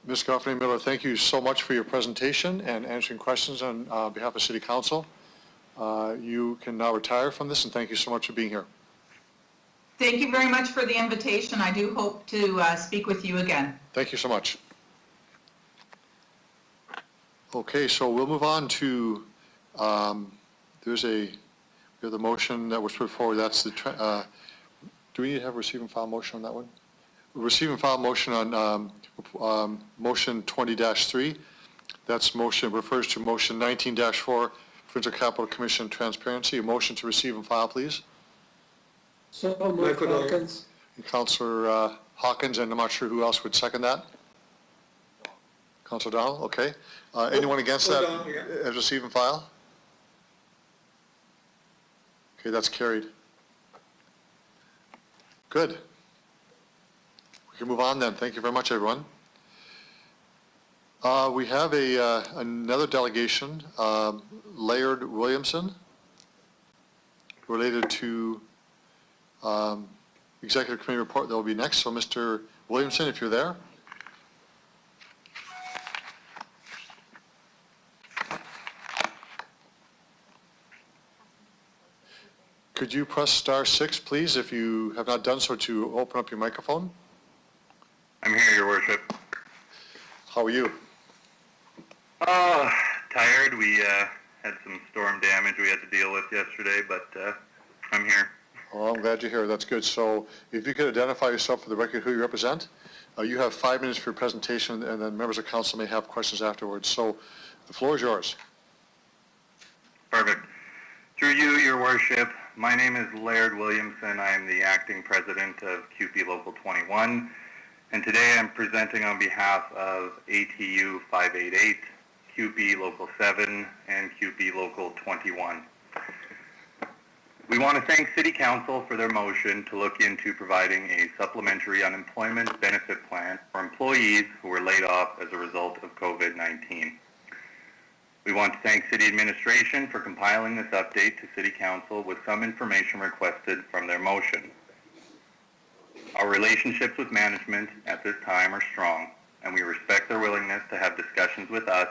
Ms. Coffey Miller, thank you so much for your presentation and answering questions on behalf of City Council. You can now retire from this, and thank you so much for being here. Thank you very much for the invitation. I do hope to speak with you again. Thank you so much. Okay, so we'll move on to, we have the motion that was put forward. That's the, do we need to have a receive and file motion on that one? Receive and file motion on motion 20-3. That's motion, refers to motion 19-4, Provincial Capital Commission Transparency. A motion to receive and file, please. So moved, Hawkins. Councillor Hawkins, and I'm not sure who else would second that. Councillor Donald, okay. Anyone against that as receive and file? Okay, that's carried. Good. We can move on then. Thank you very much, everyone. We have another delegation, Laird Williamson, related to Executive Committee report that will be next. So Mr. Williamson, if you're there. Could you press *6, please, if you have not done so, to open up your microphone? I'm here, Your Worship. How are you? Tired. We had some storm damage we had to deal with yesterday, but I'm here. Oh, I'm glad you're here. That's good. So if you could identify yourself for the record, who you represent. You have 5 minutes for your presentation, and then members of council may have questions afterwards. So the floor is yours. Perfect. Through you, Your Worship, my name is Laird Williamson. I am the acting president of QP Local 21, and today I'm presenting on behalf of ATU 588, QP Local 7, and QP Local 21. We want to thank City Council for their motion to look into providing a supplementary unemployment benefit plan for employees who were laid off as a result of COVID-19. We want to thank City Administration for compiling this update to City Council with some information requested from their motion. Our relationships with management at this time are strong, and we respect their willingness to have discussions with us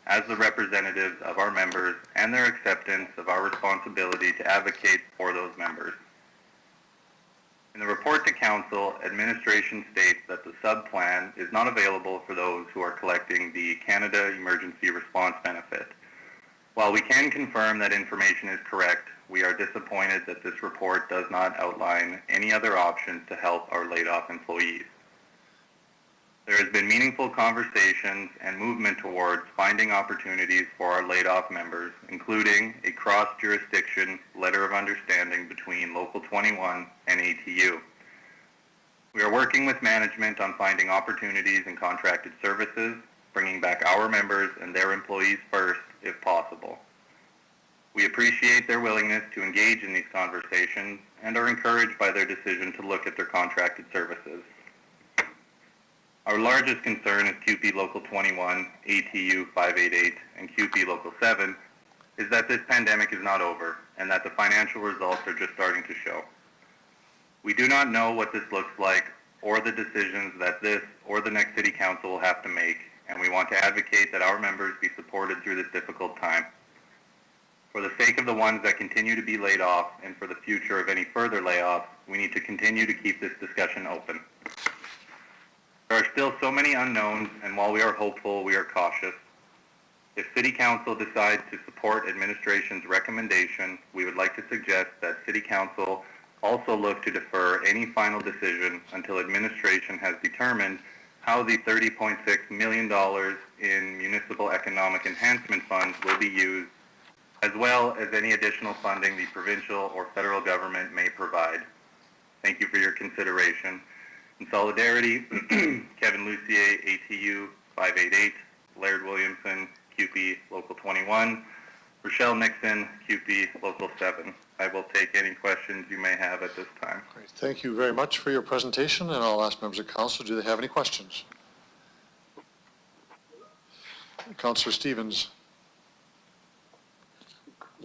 as the representatives of our members and their acceptance of our responsibility to advocate for those members. In the report to Council, Administration states that the sub-plan is not available for those who are collecting the Canada Emergency Response Benefit. While we can confirm that information is correct, we are disappointed that this report does not outline any other options to help our laid-off employees. There has been meaningful conversations and movement towards finding opportunities for our laid-off members, including a cross-jurisdiction letter of understanding between Local 21 and ATU. We are working with management on finding opportunities in contracted services, bringing back our members and their employees first, if possible. We appreciate their willingness to engage in these conversations and are encouraged by their decision to look at their contracted services. Our largest concern as QP Local 21, ATU 588, and QP Local 7 is that this pandemic is not over and that the financial results are just starting to show. We do not know what this looks like or the decisions that this or the next City Council will have to make, and we want to advocate that our members be supported through this difficult time. For the sake of the ones that continue to be laid off and for the future of any further layoffs, we need to continue to keep this discussion open. There are still so many unknowns, and while we are hopeful, we are cautious. If City Council decides to support Administration's recommendation, we would like to suggest that City Council also look to defer any final decision until Administration has determined how the $30.6 million in Municipal Economic Enhancement Funds will be used, as well as any additional funding the provincial or federal government may provide. Thank you for your consideration. In solidarity, Kevin Lucier, ATU 588, Laird Williamson, QP Local 21, Rochelle Nixon, QP Local 7. I will take any questions you may have at this time. Great. Thank you very much for your presentation, and I'll ask members of council, do they have any questions? Councillor Stevens.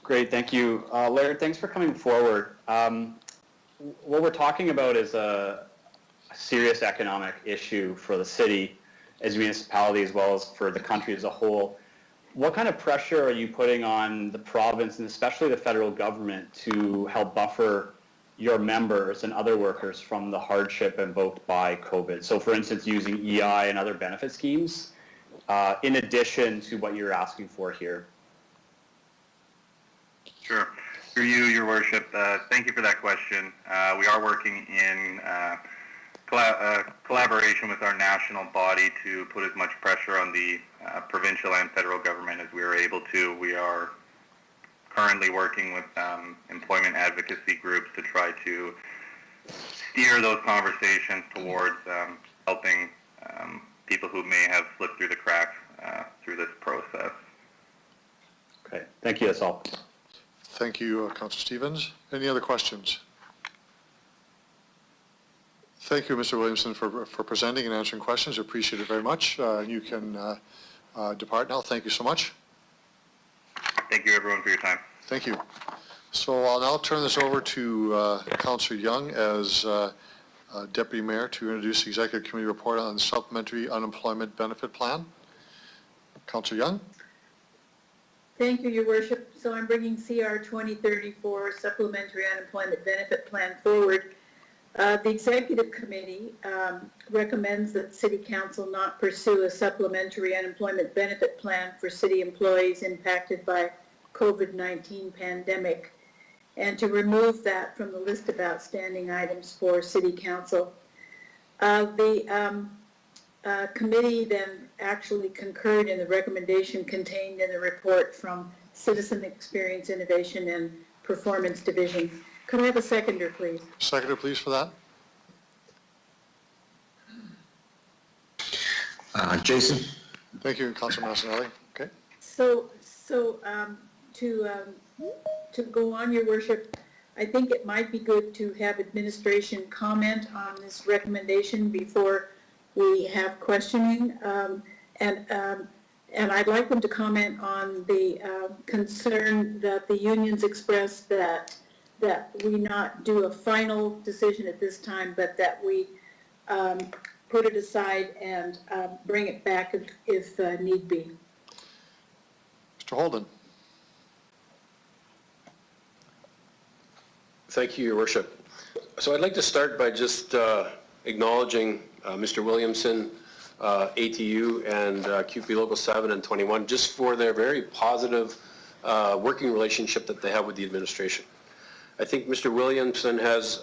Great, thank you. Laird, thanks for coming forward. What we're talking about is a serious economic issue for the city as a municipality as well as for the country as a whole. what kind of pressure are you putting on the province and especially the federal government to help buffer your members and other workers from the hardship invoked by COVID? So for instance, using EI and other benefit schemes, in addition to what you're asking for here. Sure. Through you, Your Worship, thank you for that question. We are working in collaboration with our national body to put as much pressure on the provincial and federal government as we are able to. We are currently working with employment advocacy groups to try to steer those conversations towards helping people who may have slipped through the cracks through this process. Okay, thank you, that's all. Thank you, Councillor Stevens. Any other questions? Thank you, Mr. Williamson, for presenting and answering questions. I appreciate it very much. You can depart now. Thank you so much. Thank you, everyone, for your time. Thank you. So I'll now turn this over to Councillor Young as Deputy Mayor to introduce the Executive Committee report on the Supplementary Unemployment Benefit Plan. Councillor Young. Thank you, Your Worship. So I'm bringing CR 2034 Supplementary Unemployment Benefit Plan forward. The Executive Committee recommends that City Council not pursue a supplementary unemployment benefit plan for city employees impacted by COVID-19 pandemic, and to remove that from the list of outstanding items for City Council. The committee then actually concurred in the recommendation contained in the report from Citizen Experience Innovation and Performance Division. Could I have a seconder, please? Seconder, please, for that. Jason. Thank you, Councillor Massanelli. Okay. So to go on, Your Worship, I think it might be good to have administration comment on this recommendation before we have questioning, and I'd like them to comment on the concern that the unions expressed that we not do a final decision at this time, but that we put it aside and bring it back if need be. Mr. Holden. Thank you, Your Worship. So I'd like to start by just acknowledging Mr. Williamson, ATU, and QP Local 7 and 21 just for their very positive working relationship that they have with the administration. I think Mr. Williamson has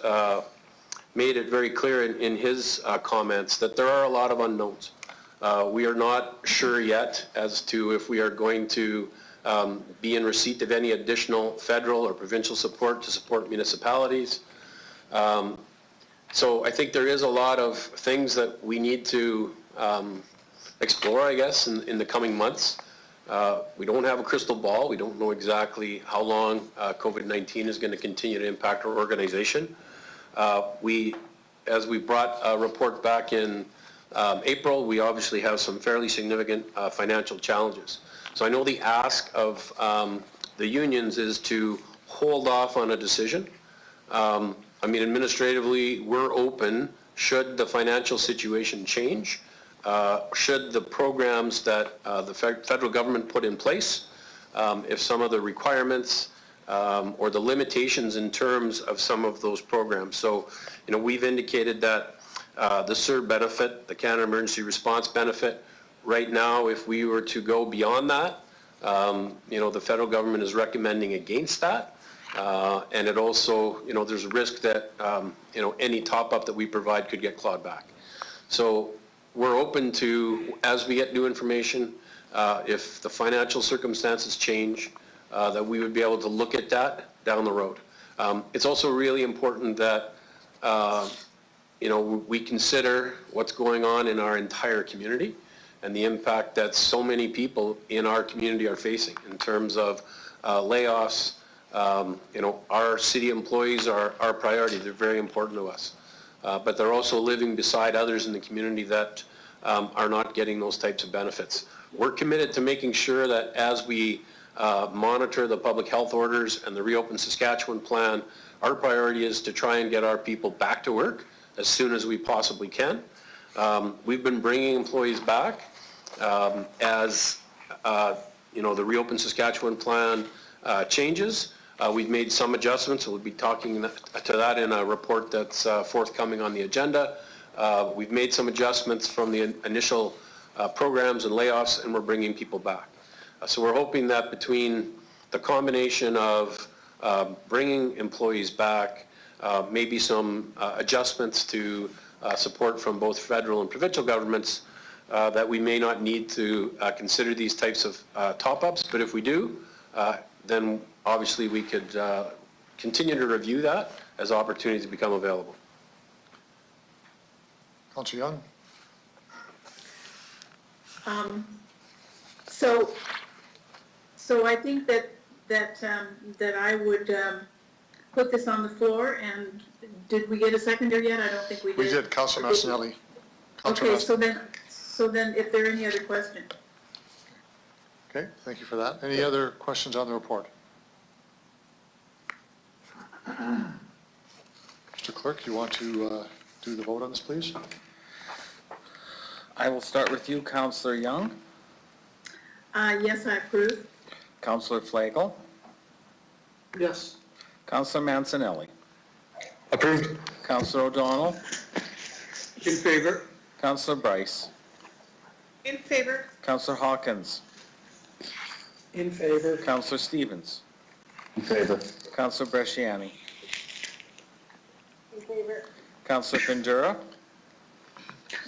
made it very clear in his comments that there are a lot of unknowns. We are not sure yet as to if we are going to be in receipt of any additional federal or provincial support to support municipalities. So I think there is a lot of things that we need to explore, I guess, in the coming months. We don't have a crystal ball. We don't know exactly how long COVID-19 is going to continue to impact our organization. As we brought a report back in April, we obviously have some fairly significant financial challenges. So I know the ask of the unions is to hold off on a decision. I mean, administratively, we're open should the financial situation change, should the programs that the federal government put in place, if some of the requirements or the limitations in terms of some of those programs. So, you know, we've indicated that the CERB benefit, the Canada Emergency Response benefit, right now, if we were to go beyond that, you know, the federal government is recommending against that. And it also, you know, there's a risk that, you know, any top-up that we provide could get clawed back. So we're open to, as we get new information, if the financial circumstances change, that we would be able to look at that down the road. It's also really important that, you know, we consider what's going on in our entire community and the impact that so many people in our community are facing in terms of layoffs. You know, our city employees are our priority. They're very important to us. But they're also living beside others in the community that are not getting those types of benefits. We're committed to making sure that as we monitor the public health orders and the Reopen Saskatchewan plan, our priority is to try and get our people back to work as soon as we possibly can. We've been bringing employees back as the Reopen Saskatchewan plan changes. We've made some adjustments, so we'll be talking to that in a report that's forthcoming on the agenda. We've made some adjustments from the initial programs and layoffs, and we're bringing people back. So we're hoping that between the combination of bringing employees back, maybe some adjustments to support from both federal and provincial governments, that we may not need to consider these types of top-ups, but if we do, then obviously we could continue to review that as opportunities become available. Councillor Young? So I think that I would put this on the floor, and did we get a seconder yet? I don't think we did. We did, Councillor Massanelli. Okay, so then if there are any other questions. Okay, thank you for that. Any other questions on the report? Mr. Clerk, you want to do the vote on this, please? I will start with you, Councillor Young. Yes, I approve. Councillor Flagel. Yes. Councillor Mancinelli. Approved. Councillor O'Donnell. In favor? Councillor Bryce. In favor? Councillor Hawkins. In favor. Councillor Stevens. In favor. Councillor Bresciani. In favor. Councillor Pindura.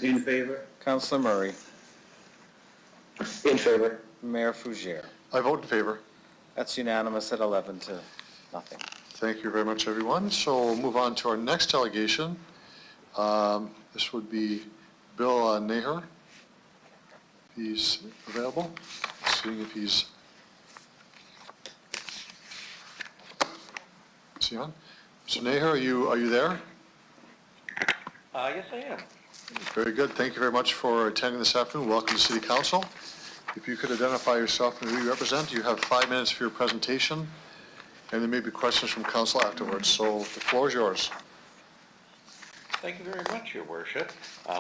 In favor? Councillor Murray. In favor. Mayor Fougere. I vote in favor. That's unanimous at 11 to nothing. Thank you very much, everyone. So we'll move on to our next delegation. This would be Bill Naher. He's available. Seeing if he's on. So Naher, are you there? Yes, I am. Very good. Thank you very much for attending this afternoon. Welcome to City Council. If you could identify yourself and who you represent, you have 5 minutes for your presentation, and there may be questions from council afterwards. So the floor is yours. Thank you very much, Your Worship.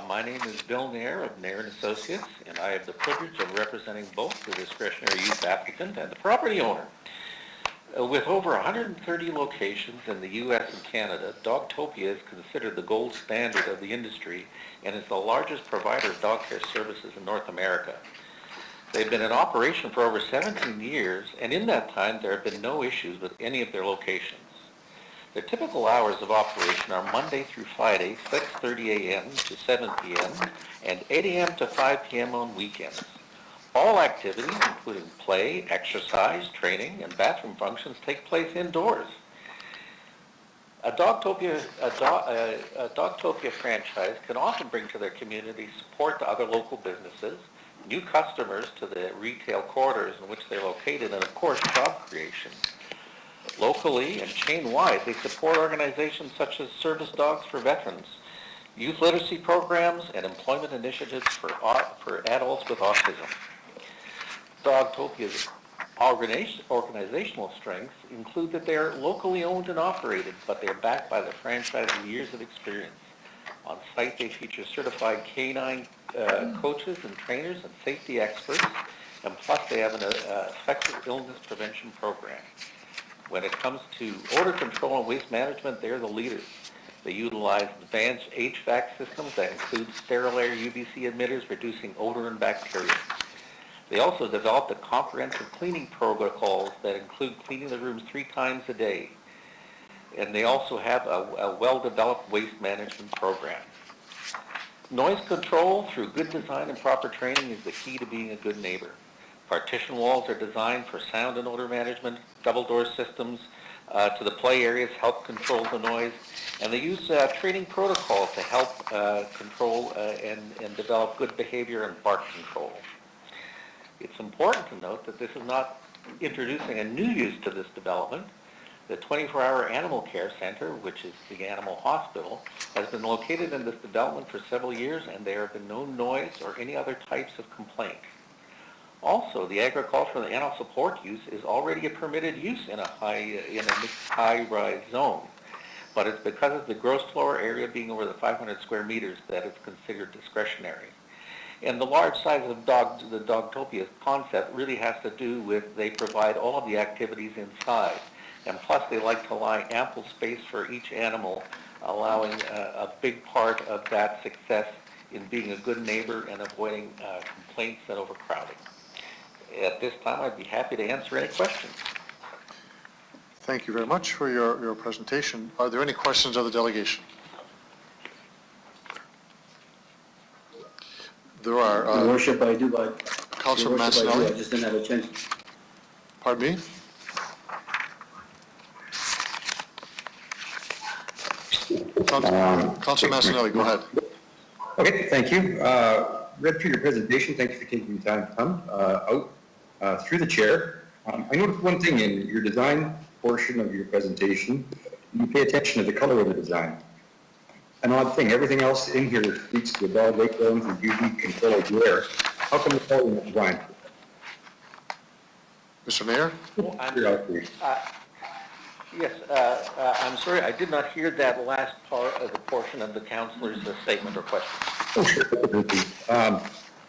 My name is Bill Nair of Nair & Associates, and I have the privilege of representing both the discretionary use applicant and the property owner. With over 130 locations in the U.S. and Canada, Dogtopia is considered the gold standard of the industry and is the largest provider of dog care services in North America. They've been in operation for over 17 years, and in that time there have been no issues with any of their locations. Their typical hours of operation are Monday through Friday, 6:30 a.m. to 7 p.m. and 8 a.m. to 5 p.m. on weekends. All activities, including play, exercise, training, and bathroom functions, take place indoors. A Dogtopia franchise can often bring to their community support to other local businesses, new customers to the retail corridors in which they're located, and of course, job creation. Locally and chain-wide, they support organizations such as Service Dogs for Veterans, youth literacy programs, and employment initiatives for adults with autism. Dogtopia's organizational strengths include that they are locally owned and operated, but they're backed by the franchisee's years of experience. On site, they feature certified canine coaches and trainers and safety experts, and plus they have an effective illness prevention program. When it comes to odor control and waste management, they're the leaders. They utilize advanced HVAC systems that include sterile air UVC emitters, reducing odor and bacteria. They also developed a comprehensive cleaning protocols that include cleaning the rooms 3 times a day. And they also have a well-developed waste management program. Noise control through good design and proper training is the key to being a good neighbor. Partition walls are designed for sound and odor management. Double door systems to the play areas help control the noise. And they use training protocols to help control and develop good behavior and bark control. It's important to note that this is not introducing a new use to this development. The 24-hour animal care center, which is the animal hospital, has been located in this development for several years, and there have been no noise or any other types of complaints. Also, the agricultural and animal support use is already a permitted use in a mixed high-rise zone, but it's because of the gross floor area being over the 500 square meters that it's considered discretionary. And the large size of the Dogtopia concept really has to do with they provide all of the activities inside. And plus they like to allow ample space for each animal, allowing a big part of that success in being a good neighbor and avoiding complaints and overcrowding. At this time, I'd be happy to answer any questions. Thank you very much for your presentation. Are there any questions of the delegation? There are. Your Worship, I do, but... Councilor Your Worship, I do, I Massinelli? just didn't have a chance. Pardon me? Councilor Massinelli, go ahead. Okay, thank you. Read through your presentation. Thank you for taking the time to come out through the chair. I noticed one thing in your design portion of your presentation. You pay attention to the color of the design. An odd thing, everything else in here speaks to the dog lake zones and beauty control of the air. How come the color in the design? Mr. Mayor? Yes, I'm sorry, I did not hear that last part of the portion of the councillor's statement or question. Oh, sure.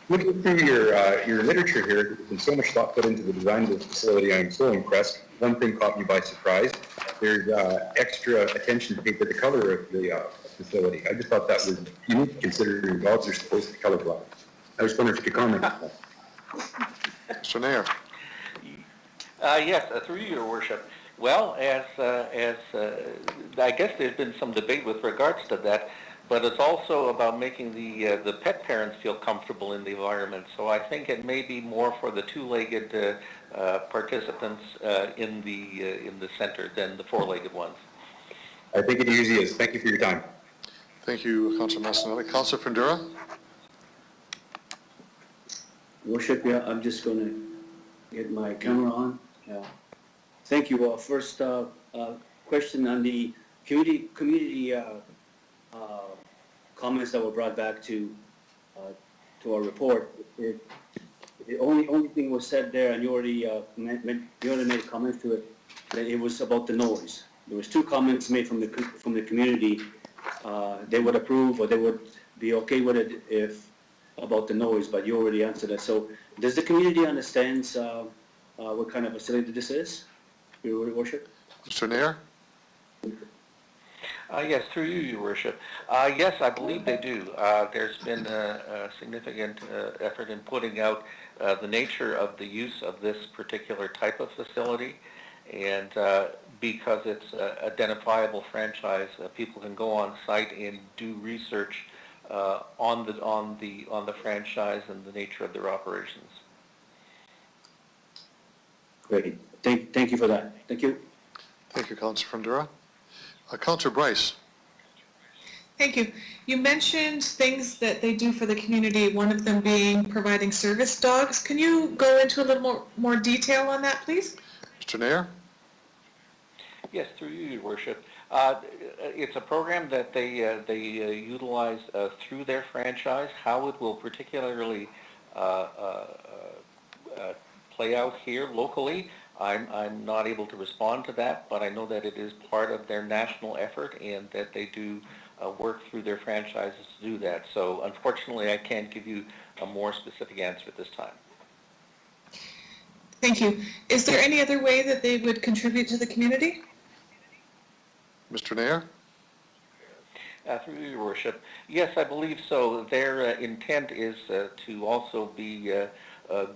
Looking through your literature here, there's been so much thought put into the design of this facility. I'm so impressed. One thing caught me by surprise. There's extra attention paid to the color of the facility. I just thought that was unique, considering dogs are supposed to be colorblind. I was wondering if you could comment on that. Mr. Mayor? Yes, through you, Your Worship. Well, as I guess there's been some debate with regards to that, but it's also about making the pet parents feel comfortable in the environment. So I think it may be more for the two-legged participants in the center than the four-legged ones. I think it usually is. Thank you for your time. Thank you, Councilor Massinelli. Councilor Fundura? Worship, yeah, I'm just going to get my camera on. Thank you. First question on the community comments that were brought back to our report. The only thing was said there, and you already made comments to it, that it was about the noise. There was two comments made from the community. They would approve or they would be okay with it if about the noise, but you already answered that. So does the community understand what kind of facility this is, Your Worship? Mr. Nair? Yes, through you, Your Worship. Yes, I believe they do. There's been a significant effort in putting out the nature of the use of this particular type of facility, and because it's identifiable franchise, people can go on site and do research on the franchise and the nature of their operations. Great. Thank you for that. Thank you. Thank you, Councilor Fundura. Councilor Bryce. Thank you. You mentioned things that they do for the community, one of them being providing service dogs. Can you go into a little more detail on that, please? Mr. Nair? Yes, through you, Your Worship. It's a program that they utilize through their franchise. How it will particularly play out here locally, I'm not able to respond to that, but I know that it is part of their national effort and that they do work through their franchises to do that. So unfortunately, I can't give you a more specific answer at this time. Thank you. Is there any other way that they would contribute to the community? Mr. Nair? Through you, Your Worship. Yes, I believe so. Their intent is to also be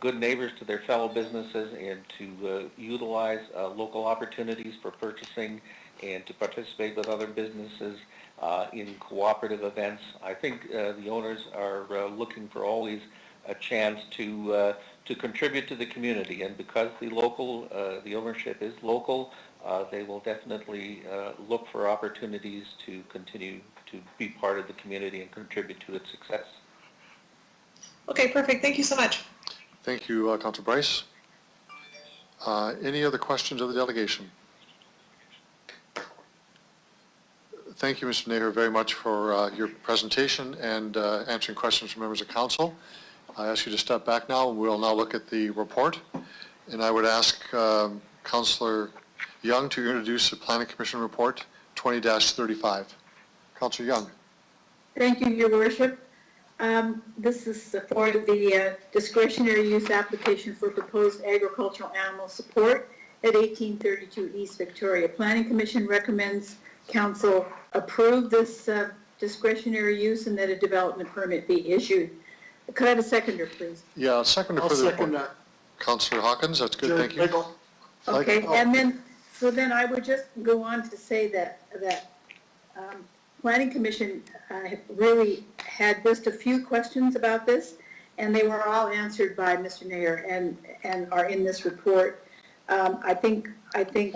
good neighbors to their fellow businesses and to utilize local opportunities for purchasing and to participate with other businesses in cooperative events. I think the owners are looking for always a chance to contribute to the community, and because the ownership is local, they will definitely look for opportunities to continue to be part of the community and contribute to its success. Okay, perfect. Thank you so much. Thank you, Councilor Bryce. Any other questions of the delegation? Thank you, Mr. Nair, very much for your presentation and answering questions from members of council. I ask you to step back now, and we'll now look at the report. And I would ask Councillor Young to introduce the Planning Commission report 20-35. Councillor Young. Thank you, Your Worship. This is for the discretionary use application for proposed agricultural animal support at 1832 East Victoria. Planning Commission recommends council approve this discretionary use and that a development permit be issued. Could I have a seconder, please? Yeah, seconder I'll for the second report. that. Councillor Hawkins, that's good, thank you. Okay, Oh. and then, so then I would just go on to say that Planning Commission really had just a few questions about this, and they were all answered by Mr. Mayor and are in this report. I think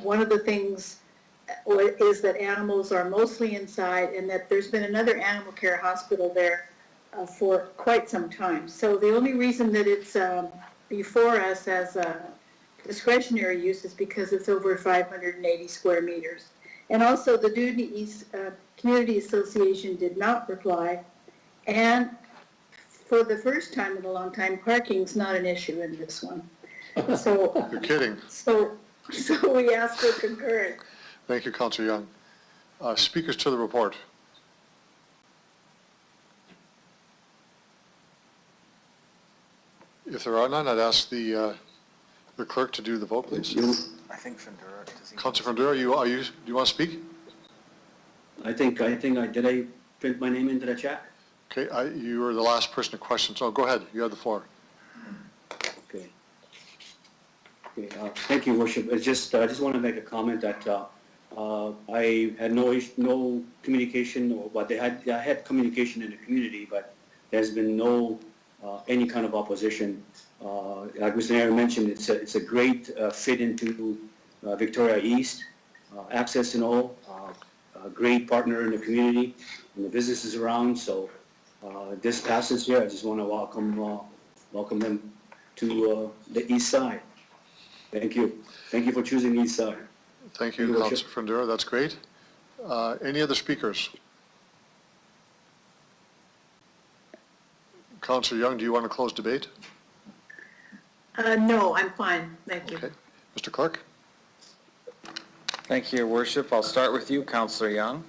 one of the things is that animals are mostly inside and that there's been another animal care hospital there for quite some time. So the only reason that it's before us as a discretionary use is because it's over 580 square meters. And also the Dudney East Community Association did not reply. And for the first time in a long time, parking's not an issue in this one. So, You're kidding. So we ask for concurrence. Thank you, Councillor Young. Speakers to the report. If there are none, I'd ask the clerk to do the vote, please. I think Findura, does he? Councillor Findura, do you want to speak? I think I did I print my name into the chat? Okay, you were the last person to question, so go ahead, you have the floor. Okay. Okay, thank you, Worship. I just want to make a comment that I had no communication, but I had communication in the community, but there's been no any kind of opposition. Like Mr. Mayor mentioned, it's a great fit into Victoria East, access and all, a great partner in the community and the businesses around. So this passes here. I just want to welcome them to the east side. Thank you. Thank you for choosing the east side. Thank you, Councillor Findura, that's great. Any other speakers? Councillor Young, do you want to close debate? No, I'm fine. Thank you. Okay. Mr. Clerk? Thank you, Your Worship. I'll start with you, Councillor Young.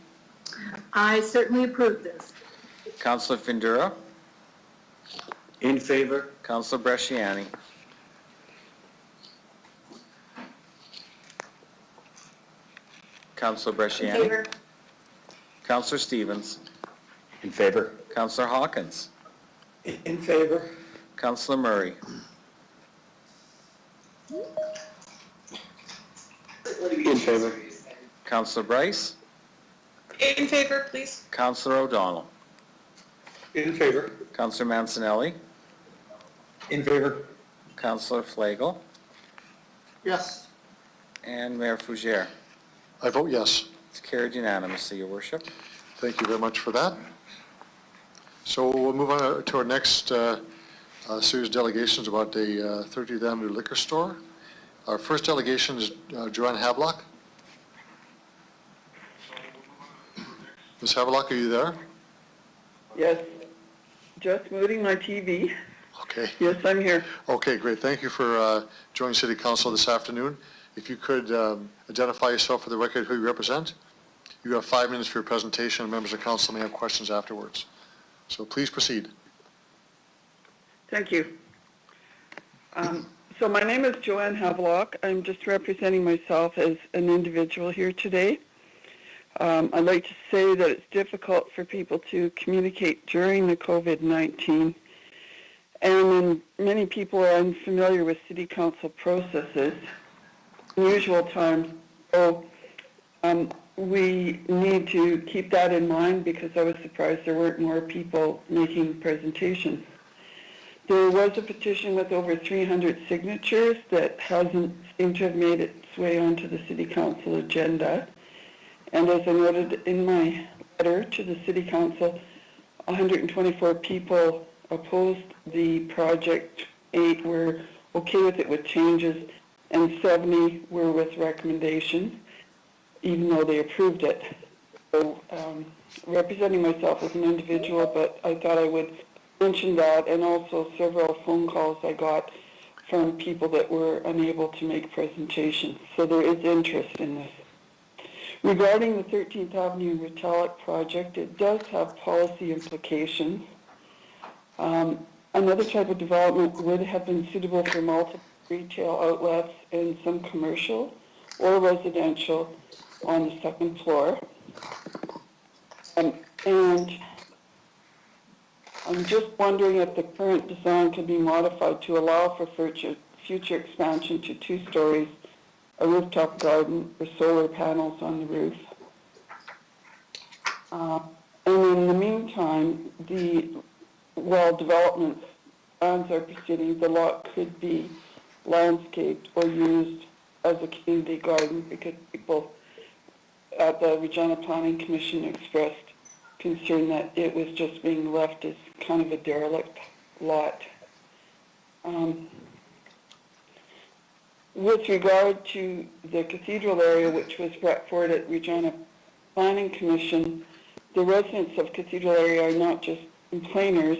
I certainly approve this. Councillor Findura. In favor. Councillor Bresciani. Councillor Bresciani. In favor. Councillor Stevens. In favor. Councillor Hawkins. In favor. Councillor Murray. In favor. Councillor Bryce. In favor, please. Councillor O'Donnell. In favor. Councillor Mancinelli. In favor. Councillor Flagel. Yes. And Mayor Fougere. I vote yes. It's carried unanimously, Your Worship. Thank you very much for that. So we'll move on to our next series of delegations about the 30th Avenue Liquor Store. Our first delegation is Joanne Havelock. Ms. Havelock, are you there? Yes, just muting my TV. Okay. Yes, I'm here. Okay, great. Thank you for joining City Council this afternoon. If you could identify yourself for the record, who you represent. You have 5 minutes for your presentation, and members of council may have questions afterwards. So please proceed. Thank you. So my name is Joanne Havelock. I'm just representing myself as an individual here today. I'd like to say that it's difficult for people to communicate during the COVID-19, and many people are unfamiliar with City Council processes. In usual times, so we need to keep that in mind because I was surprised there weren't more people making presentations. There was a petition with over 300 signatures that hasn't seemed to have made its way onto the City Council agenda. And as I noted in my letter to the City Council, 124 people opposed the project, 8 were okay with it with changes, and 70 were with recommendations, even though they approved it. So representing myself as an individual, but I thought I would mention that, and also several phone calls I got from people that were unable to make presentations. So there is interest in this. Regarding the 13th Avenue Retallick project, it does have policy implications. Another type of development would have been suitable for multiple retail outlets and some commercial or residential on the second floor. And I'm just wondering if the current design can be modified to allow for future expansion to 2 stories, a rooftop garden, or solar panels on the roof. And in the meantime, while development plans are proceeding, the lot could be landscaped or used as a community garden because people at the Regina Planning Commission expressed concern that it was just being left as kind of a derelict lot. With regard to the cathedral area, which was brought forward at Regina Planning Commission, the residents of cathedral area are not just complainers.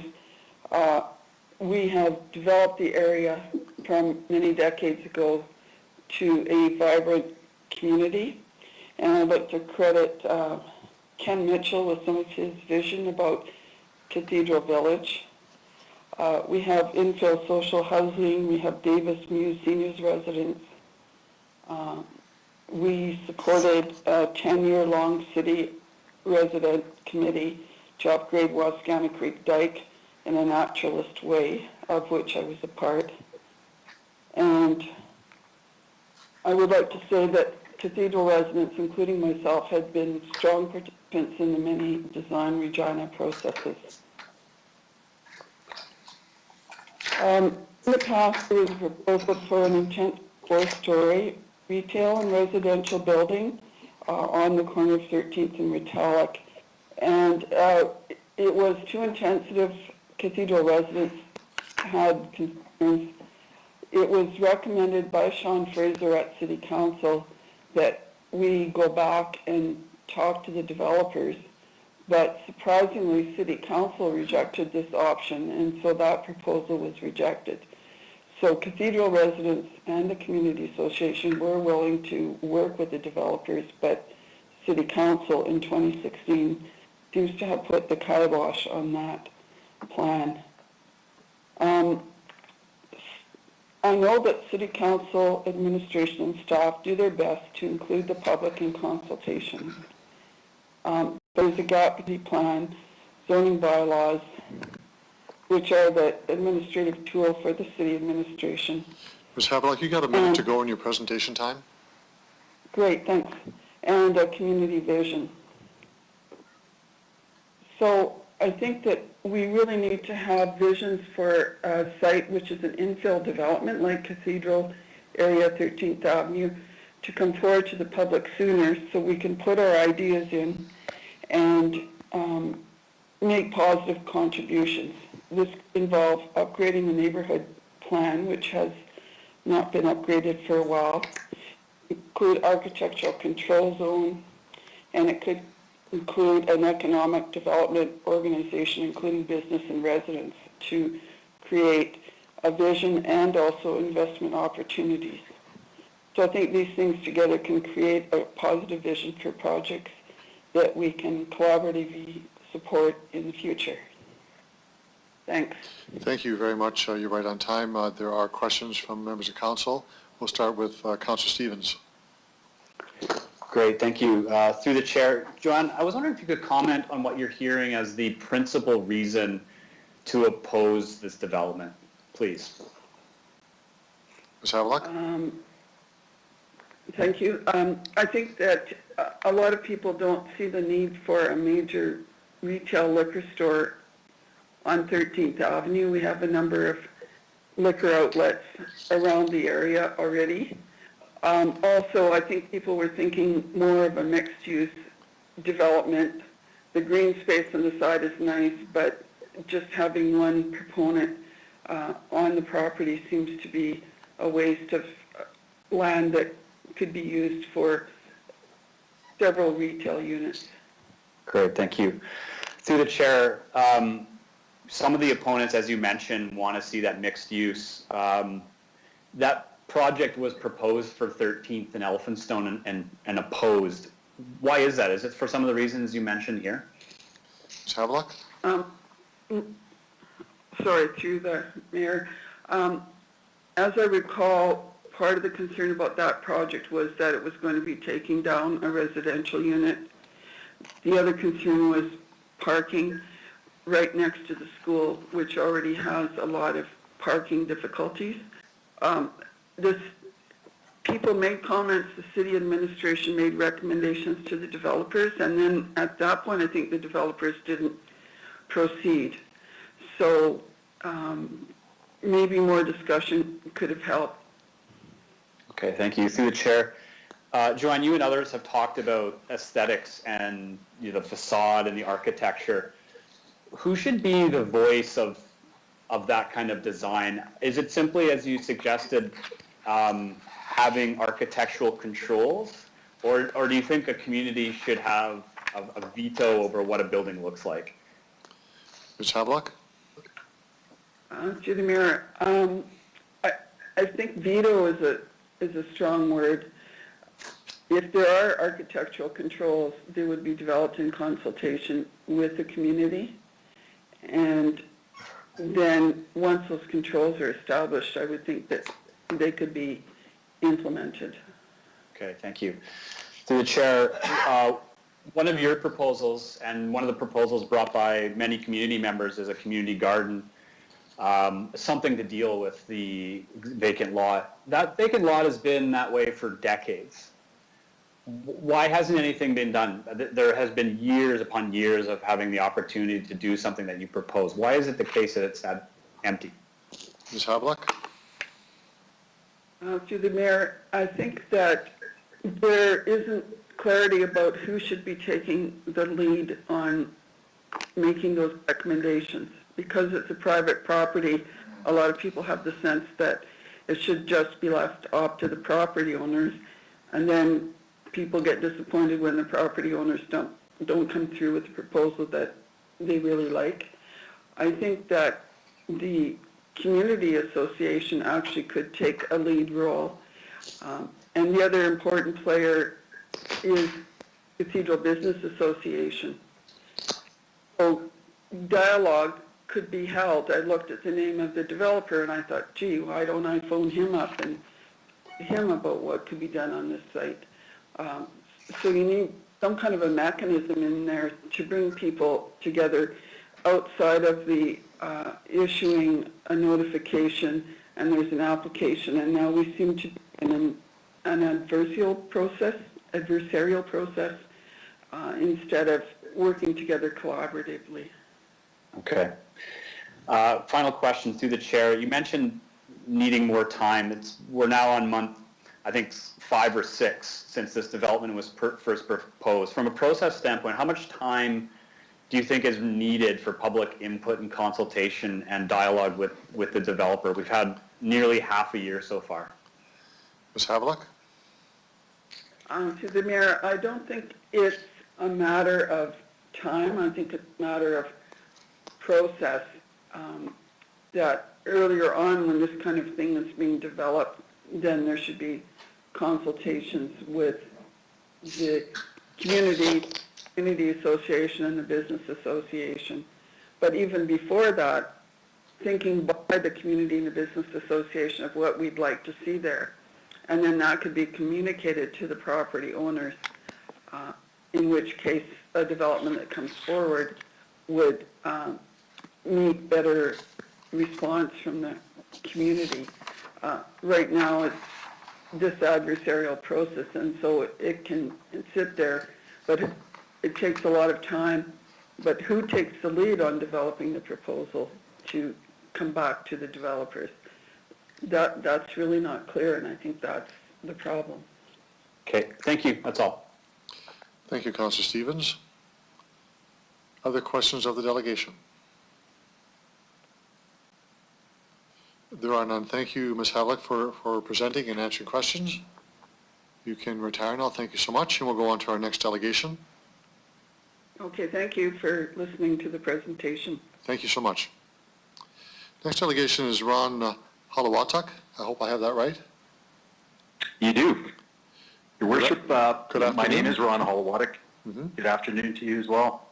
We have developed the area from many decades ago to a vibrant community, and I'd like to credit Ken Mitchell with some of his vision about Cathedral Village. We have infill social housing. We have Davis Muse Seniors Residence. We supported a 10-year-long city resident committee to upgrade Wascana Creek Dike in a naturalist way, of which I was a part. And I would like to say that Cathedral residents, including myself, had been strong participants in the many design Regina processes. In the past, there was a proposal for an intent 4-story retail and residential building on the corner of 13th and Metallic, and it was too intensive. Cathedral residents had concerns. It was recommended by Sean Fraser at City Council that we go back and talk to the developers, but surprisingly, City Council rejected this option, and so that proposal was rejected. So Cathedral residents and the Community Association were willing to work with the developers, but City Council in 2016 seems to have put the kibosh on that plan. I know that City Council administration and staff do their best to include the public in consultation. There's a GAPD plan, zoning bylaws, which are the administrative tool for the city administration. Ms. Havelock, you got a minute to go in your presentation time? Great, thanks. And a community vision. So I think that we really need to have visions for a site which is an infill development like Cathedral area, 13th Avenue, to come forward to the public sooner so we can put our ideas in and make positive contributions. This involves upgrading the neighborhood plan, which has not been upgraded for a while, include architectural control zone, and it could include an economic development organization, including business and residents, to create a vision and also investment opportunities. So I think these things together can create a positive vision for projects that we can collaboratively support in the future. Thanks. Thank you very much. You're right on time. There are questions from members of council. We'll start with Councillor Stevens. Great, thank you. Through the chair, Joanne, I was wondering if you could comment on what you're hearing as the principal reason to oppose this development, please. Ms. Havelock? Thank you. I think that a lot of people don't see the need for a major retail liquor store on 13th Avenue. We have a number of liquor outlets around the area already. Also, I think people were thinking more of a mixed-use development. The green space on the side is nice, but just having one proponent on the property seems to be a waste of land that could be used for several retail units. Great, thank you. Through the chair, some of the opponents, as you mentioned, want to see that mixed use. That project was proposed for 13th and Elphinstone and opposed. Why is that? Is it for some of the reasons you mentioned here? Ms. Havelock? sorry, through the mayor. As I recall, part of the concern about that project was that it was going to be taking down a residential unit. The other concern was parking right next to the school, which already has a lot of parking difficulties. People made comments, the city administration made recommendations to the developers, and then at that point, I think the developers didn't proceed. So maybe more discussion could have helped. Okay, thank you. Through the chair. Joanne, you and others have talked about aesthetics and the facade and the architecture. Who should be the voice of that kind of design? Is it simply, as you suggested, having architectural controls, or do you think a community should have a veto over what a building looks like? Ms. Havelock? Through the mayor, I think veto is a strong word. If there are architectural controls, they would be developed in consultation with the community. And then once those controls are established, I would think that they could be implemented. Okay, thank you. Through the chair, one of your proposals, and one of the proposals brought by many community members, is a community garden, something to deal with the vacant lot. That vacant lot has been that way for decades. Why hasn't anything been done? There has been years upon years of having the opportunity to do something that you propose. Why is it the case that it's that empty? Ms. Havelock? Through the mayor, I think that there isn't clarity about who should be taking the lead on making those recommendations. Because it's a private property, a lot of people have the sense that it should just be left up to the property owners, and then people get disappointed when the property owners don't come through with the proposal that they really like. I think that the community association actually could take a lead role. And the other important player is Cathedral Business Association. So dialogue could be held. I looked at the name of the developer and I thought, gee, why don't I phone him up and him about what could be done on this site? So you need some kind of a mechanism in there to bring people together outside of the issuing a notification and there's an application, and now we seem to be in an adversarial process instead of working together collaboratively. Okay. Final question through the chair. You mentioned needing more time. We're now on month, I think, 5 or 6 since this development was first proposed. From a process standpoint, how much time do you think is needed for public input and consultation and dialogue with the developer? We've had nearly half a year so far. Ms. Havelock? To the mayor, I don't think it's a matter of time. I think it's a matter of process. That earlier on, when this kind of thing is being developed, then there should be consultations with the community association and the business association. But even before that, thinking by the community and the business association of what we'd like to see there. And then that could be communicated to the property owners, in which case a development that comes forward would meet better response from the community. Right now it's this adversarial process, and so it can sit there, but it takes a lot of time. But who takes the lead on developing the proposal to come back to the developers? That's really not clear, and I think that's the problem. Okay, thank you. That's all. Thank you, Councillor Stevens. Other questions of the delegation? There are none. Thank you, Ms. Havelock, for presenting and answering questions. You can retire now. Thank you so much, and we'll go on to our next delegation. Okay, thank you for listening to the presentation. Thank you so much. Next delegation is Ron Halawatuk. I hope I have that right. You do. Your Worship, Good afternoon. my name is Ron Halawatuk. Good afternoon to you as well.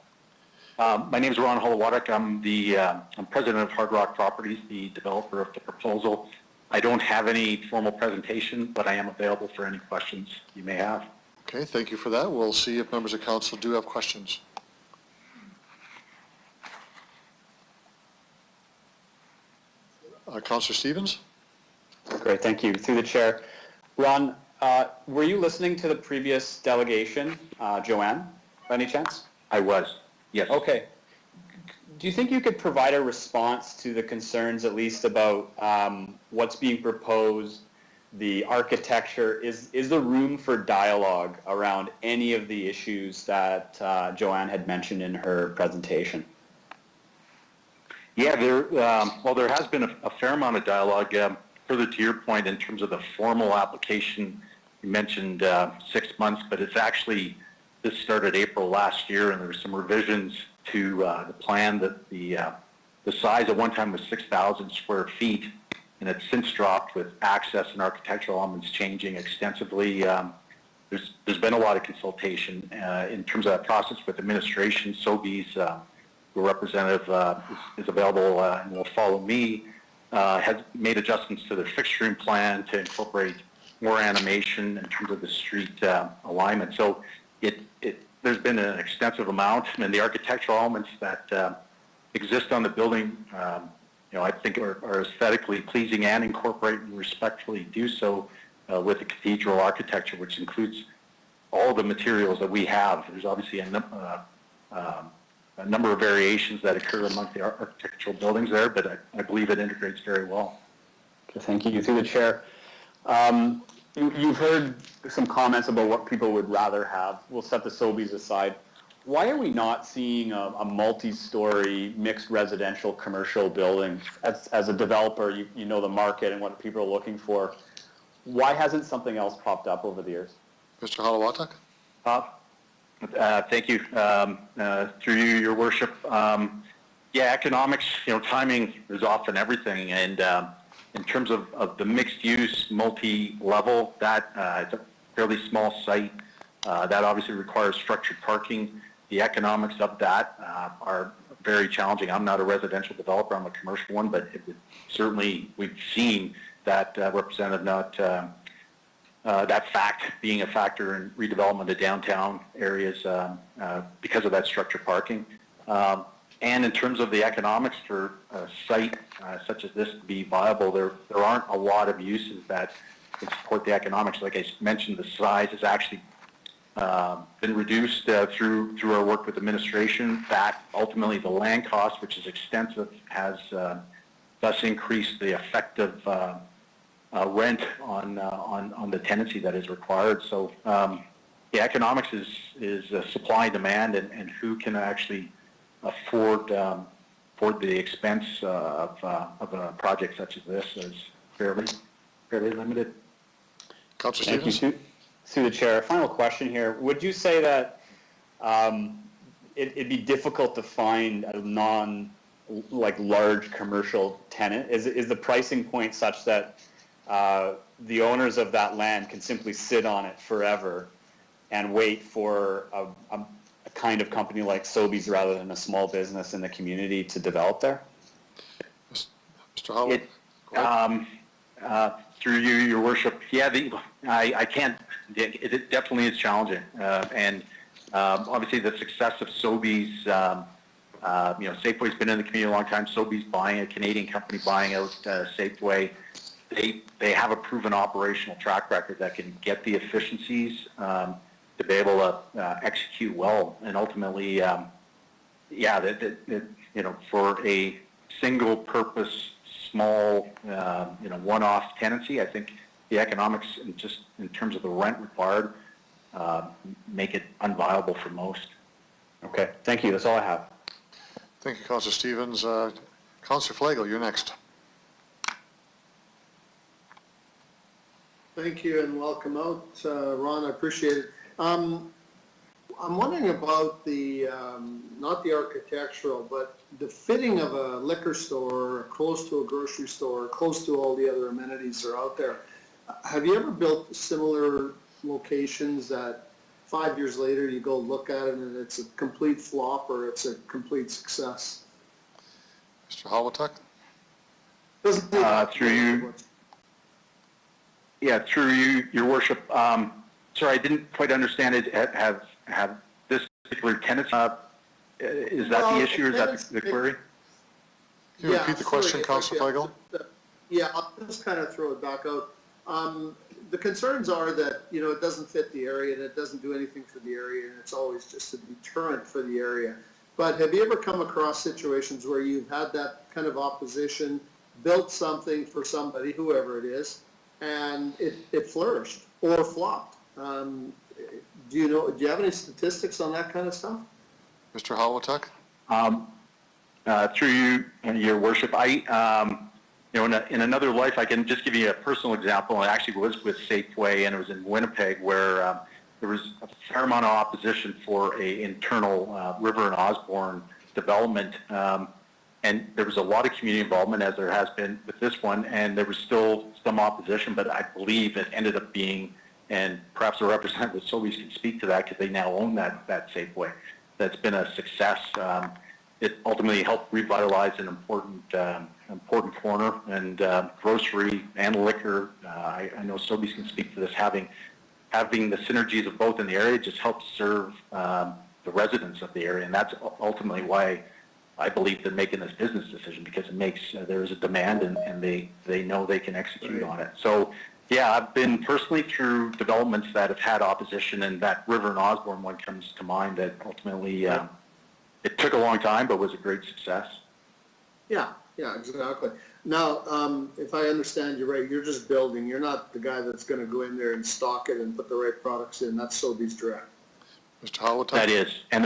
My name is Ron Holowatek. I'm president of Hard Rock Properties, the developer of the proposal. I don't have any formal presentation, but I am available for any questions you may have. Okay, thank you for that. We'll see if members of council do have questions. Councillor Stevens? Great, thank you. Through the chair. Ron, were you listening to the previous delegation, Joanne, by any chance? I was, yes. Okay. Do you think you could provide a response to the concerns, at least about what's being proposed, the architecture? Is there room for dialogue around any of the issues that Joanne had mentioned in her presentation? Yeah, there has been a fair amount of dialogue. Further to your point, in terms of the formal application, you mentioned 6 months, but it's actually, this started April last year, and there were some revisions to the plan that the size at one time was 6,000 square feet, and it's since dropped with access and architectural elements changing extensively. There's been a lot of consultation in terms of that process with administration. Sobeys, the representative is available and will follow me, has made adjustments to the fixturing plan to incorporate more animation in terms of the street alignment. So there's been an extensive amount, and the architectural elements that exist on the building, I think are aesthetically pleasing and incorporate and respectfully do so with the cathedral architecture, which includes all the materials that we have. There's obviously a number of variations that occur among the architectural buildings there, but I believe it integrates very well. Okay, thank you. Through the chair. You've heard some comments about what people would rather have. We'll set the Sobeys aside. Why are we not seeing a multi-story mixed residential commercial building? As a developer, you know the market and what people are looking for. Why hasn't something else popped up over the years? Mr. Holowatek? Thank you. Through you, Your Worship. Yeah, economics, timing is often everything. And in terms of the mixed-use, multi-level, that it's a fairly small site. That obviously requires structured parking. The economics of that are very challenging. I'm not a residential developer. I'm a commercial one, but certainly we've seen that representative that fact being a factor in redevelopment of downtown areas because of that structured parking. And in terms of the economics for a site such as this to be viable, there aren't a lot of uses that can support the economics. Like I mentioned, the size has actually been reduced through our work with administration. That ultimately the land cost, which is extensive, has thus increased the effective rent on the tenancy that is required. So the economics is supply and demand, and who can actually afford the expense of a project such as this is fairly limited. Councillor Stevens? Thank you. Through the chair, final question here. Would you say that it'd be difficult to find a large commercial tenant? Is the pricing point such that the owners of that land can simply sit on it forever and wait for a kind of company like Sobeys rather than a small business in the community to develop there? Mr. Howard? Through you, Your Worship, yeah, I can't, it definitely is challenging. And obviously the success of Sobeys, Safeway's been in the community a long time. Sobeys buying a Canadian company, buying out Safeway. They have a proven operational track record that can get the efficiencies to be able to execute well, and ultimately, for a single-purpose, small, one-off tenancy, I think the economics, just in terms of the rent required, make it unviable for most. Okay, thank you. That's all I have. Thank you, Councillor Stevens. Councillor Flagel, you're next. Thank you and welcome out, Ron. I appreciate it. I'm wondering about the, not the architectural, but the fitting of a liquor store close to a grocery store, close to all the other amenities that are out there. Have you ever built similar locations that 5 years later, you go look at it and it's a complete flop or it's a complete success. Mr. Holotuck? Through you. Yeah, through you, Your Worship. Sorry, I didn't quite understand it. Have this particular tenant, is that the issue or is that the query? Can you repeat the question, Councillor Flegel? Yeah, I'll just kind of throw it back out. The concerns are that, you know, it doesn't fit the area and it doesn't do anything for the area and it's always just a deterrent for the area. But have you ever come across situations where you've had that kind of opposition, built something for somebody, whoever it is, and it flourished or flopped? Do you have any statistics on that kind of stuff? Mr. Holotuck? Through you, Your Worship, you know, in another life, I can just give you a personal example. I actually was with Safeway, and it was in Winnipeg, where there was a fair amount of opposition for a internal River and Osborne development, and there was a lot of community involvement, as there has been with this one, and there was still some opposition, but I believe it ended up being, and perhaps the representative with Sobeys can speak to that because they now own that Safeway. That's been a success. It ultimately helped revitalize an important corner, and grocery and liquor. I know Sobeys can speak to this. Having the synergies of both in the area just helps serve the residents of the area, and that's ultimately why I believe they're making this business decision, because it makes there is a demand, and they know they can execute on it. So yeah, I've been personally through developments that have had opposition, and that River and Osborne one comes to mind. That ultimately it took a long time, but was a great success. Yeah, exactly. Now, if I understand you right, you're just building. You're not the guy that's going to go in there and stock it and put the right products in. That's Sobeys direct. Mr. Holotuck? That is, and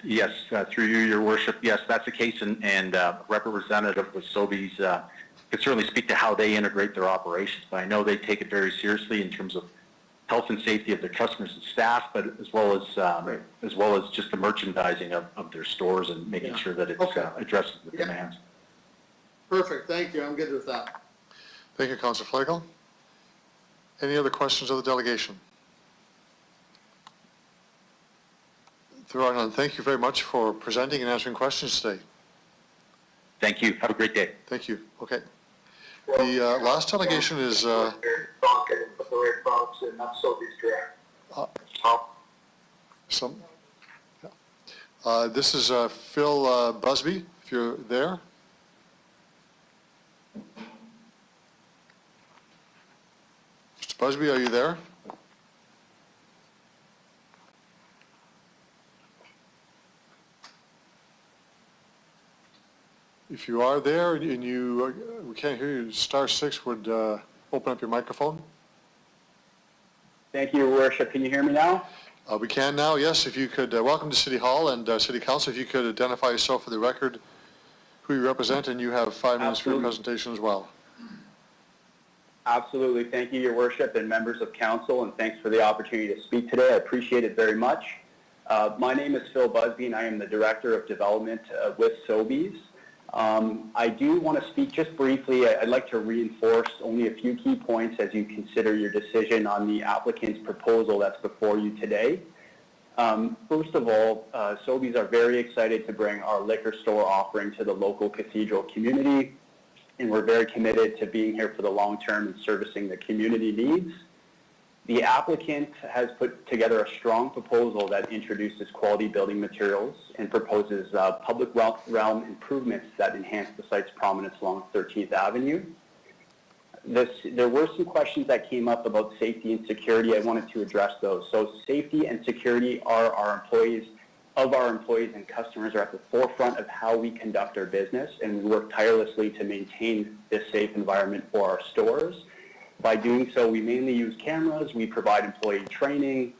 yes, through you, Your Worship, yes, that's the case, and representative with Sobeys could certainly speak to how they integrate their operations. But I know they take it very seriously in terms of health and safety of their customers and staff, but as well as just the merchandising of their stores and making sure that it addresses the demands. Perfect. Thank you. I'm good with that. Thank you, Councillor Flegel. Any other questions of the delegation? There are none. Thank you very much for presenting and answering questions today. Thank you. Have a great day. Thank you. Okay. The last delegation is this is Phil Busby, if you're there. Mr. Busby, are you there? If you are there and we can't hear you, *6 would open up your microphone. Thank you, Your Worship. Can you hear me now? We can now, yes. If you could, welcome to City Hall and City Council. If you could identify yourself for the record, who you represent, and you have 5 minutes for your presentation as well. Absolutely. Thank you, Your Worship, and members of Council, and thanks for the opportunity to speak today. I appreciate it very much. My name is Phil Busby, and I am the Director of Development with Sobeys. I do want to speak just briefly. I'd like to reinforce only a few key points as you consider your decision on the applicant's proposal that's before you today. First of all, Sobeys are very excited to bring our liquor store offering to the local cathedral community, and we're very committed to being here for the long term and servicing the community needs. The applicant has put together a strong proposal that introduces quality building materials and proposes public realm improvements that enhance the site's prominence along 13th Avenue. There were some questions that came up about safety and security. I wanted to address those. So safety and security are our employees and customers are at the forefront of how we conduct our business, and we work tirelessly to maintain this safe environment for our stores. By doing so, we mainly use cameras, we provide employee training,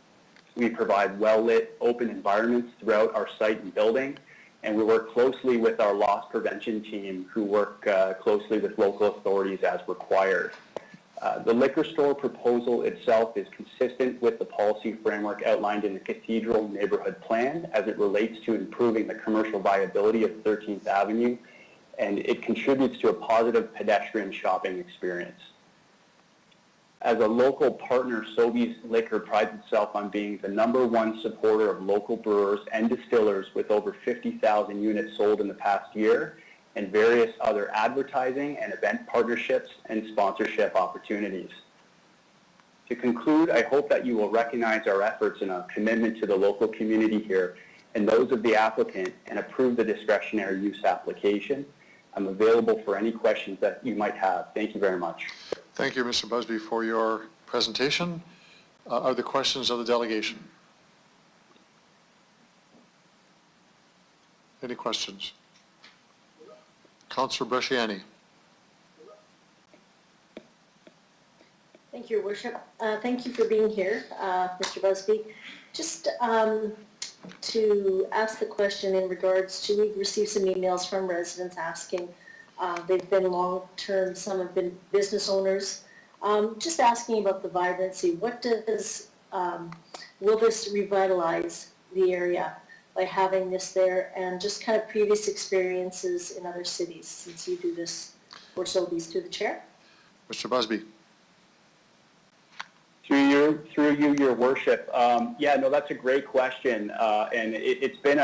we provide well-lit, open environments throughout our site and building, and we work closely with our loss prevention team, who work closely with local authorities as required. The liquor store proposal itself is consistent with the policy framework outlined in the Cathedral Neighborhood Plan as it relates to improving the commercial viability of 13th Avenue, and it contributes to a positive pedestrian shopping experience. As a local partner, Sobeys Liquor prides itself on being the #1 supporter of local brewers and distillers with over 50,000 units sold in the past year, and various other advertising and event partnerships and sponsorship opportunities. To conclude, I hope that you will recognize our efforts and our commitment to the local community here and those of the applicant and approve the discretionary use application. I'm available for any questions that you might have. Thank you very much. Thank you, Mr. Busby, for your presentation. Are there questions of the delegation? Any questions? Councillor Bresciani. Thank you, Your Worship. Thank you for being here, Mr. Busby. Just to ask the question in regards to, we've received some emails from residents asking, they've been long-term, some have been business owners, just asking about the vibrancy. What does, will this revitalize the area by having this there, and just kind of previous experiences in other cities since you do this for Sobeys? Through the chair. Mr. Busby. Through you, Your Worship. Yeah, no, that's a great question, and it's been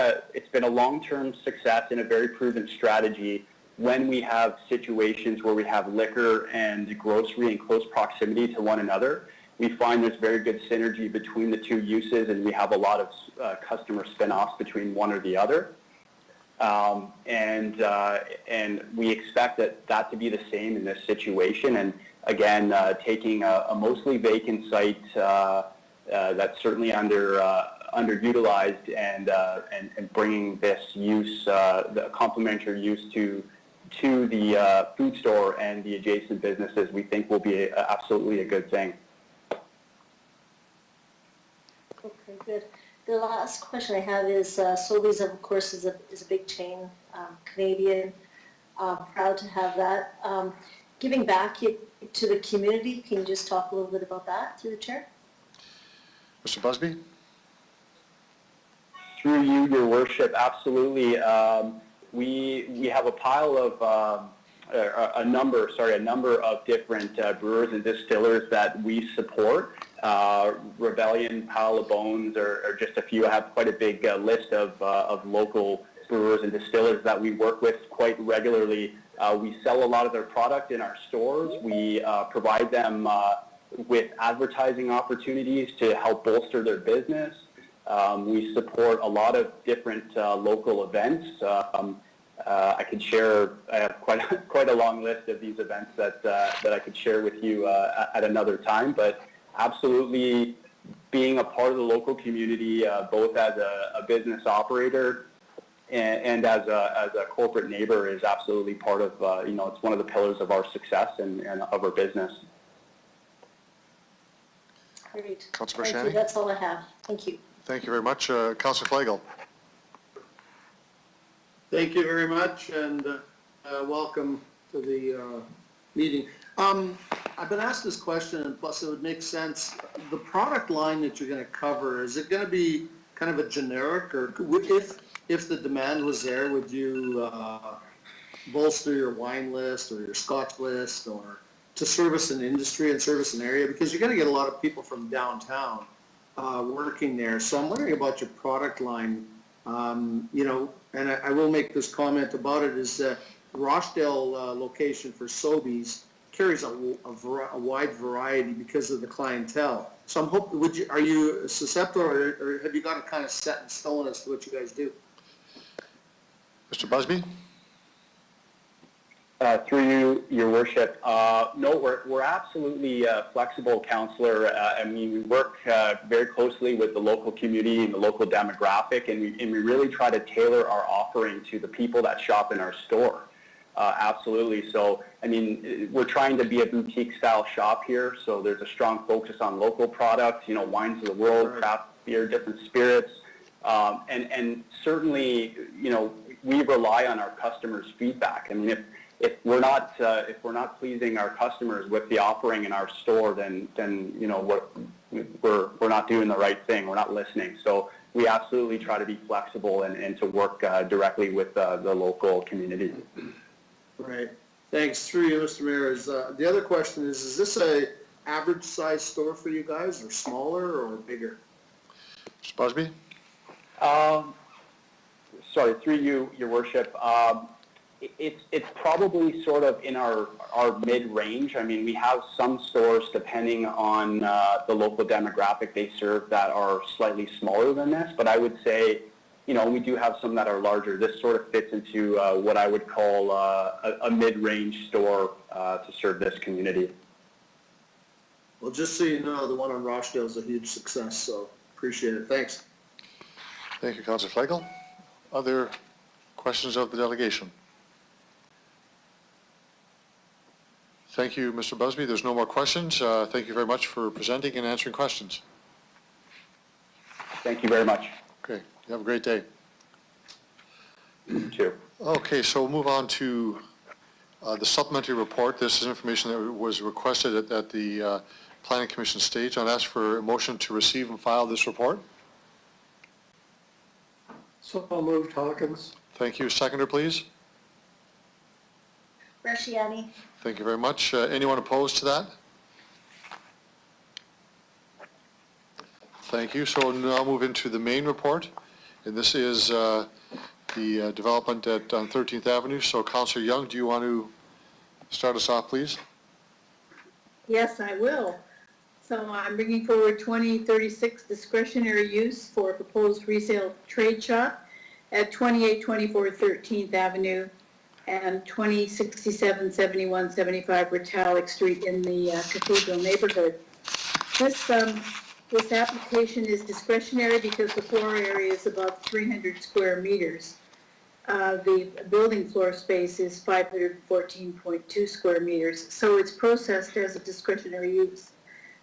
a long-term success and a very proven strategy when we have situations where we have liquor and grocery in close proximity to one another. We find there's very good synergy between the two uses, and we have a lot of customer spin-offs between one or the other. And we expect that to be the same in this situation. And again, taking a mostly vacant site that's certainly underutilized and bringing this use, the complementary use to the food store and the adjacent businesses, we think will be absolutely a good thing. Okay, good. The last question I have is, Sobeys, of course, is a big chain, Canadian, proud to have that. Giving back to the community, can you just talk a little bit about that through the chair? Mr. Busby? Through you, Your Worship, absolutely. We have a pile of a number of different brewers and distillers that we support. Rebellion, Pile of Bones are just a few. I have quite a big list of local brewers and distillers that we work with quite regularly. We sell a lot of their product in our stores. We provide them with advertising opportunities to help bolster their business. We support a lot of different local events. I could share. I have quite a long list of these events that I could share with you at another time. But absolutely, being a part of the local community, both as a business operator and as a corporate neighbor, is absolutely part of it's one of the pillars of our success and of our business. Great. Councillor Thank Bresciani? you. That's all I have. Thank you. Thank you very much. Councillor Flagel. Thank you very much, and welcome to the meeting. I've been asked this question, and plus it would make sense. The product line that you're going to cover, is it going to be kind of a generic, or if the demand was there, would you bolster your wine list or your Scotch list, or to service an industry and service an area? Because you're going to get a lot of people from downtown working there. So I'm wondering about your product line. And I will make this comment about it, is that Rochdale location for Sobeys carries a wide variety because of the clientele. So I'm hoping, are you susceptible, or have you got it kind of set in stone as to what you guys do? Mr. Busby? Through you, Your Worship. No, we're absolutely flexible, Councillor. We work very closely with the local community and the local demographic, and we really try to tailor our offering to the people that shop in our store. Absolutely. So, we're trying to be a boutique-style shop here, so there's a strong focus on local products, wines of the world, craft beer, different spirits, and certainly, we rely on our customers' feedback. If we're not pleasing our customers with the offering in our store, then we're not doing the right thing. We're not listening. So we absolutely try to be flexible and to work directly with the local community. Right. Thanks. Through you, Mr. Mayor. The other question is this average size store for you guys, or smaller or bigger? Mr. Busby? Sorry, through you, Your Worship. It's probably sort of in our mid-range. I mean, we have some stores, depending on the local demographic they serve, that are slightly smaller than this, but I would say, you know, we do have some that are larger. This sort of fits into what I would call a mid-range store to serve this community. Well, just so you know, the one on Rochdale is a huge success, so appreciate it. Thanks. Thank you, Councillor Flagel. Other questions of the delegation? Thank you, Mr. Busby. There's no more questions. Thank you very much for presenting and answering questions. Thank you very much. Okay, you have a great day. You too. Okay, so we'll move on to the supplementary report. This is information that was requested at the Planning Commission stage. I'd ask for a motion to receive and file this report. So moved, Hawkins. Thank you. Seconder, please. Regina. Thank you very much. Anyone opposed to that? Thank you. So now I'll move into the main report, and this is the development on 13th Avenue. So Councillor Young, do you want to start us off, please? Yes, I will. So I'm bringing forward 2036 discretionary use for a proposed resale trade shop at 2824 13th Avenue and 2067 71 75 Ritalik Street in the Cathedral neighborhood. This application is discretionary because the floor area is above 300 square meters. The building floor space is 514.2 square meters, so it's processed as a discretionary use.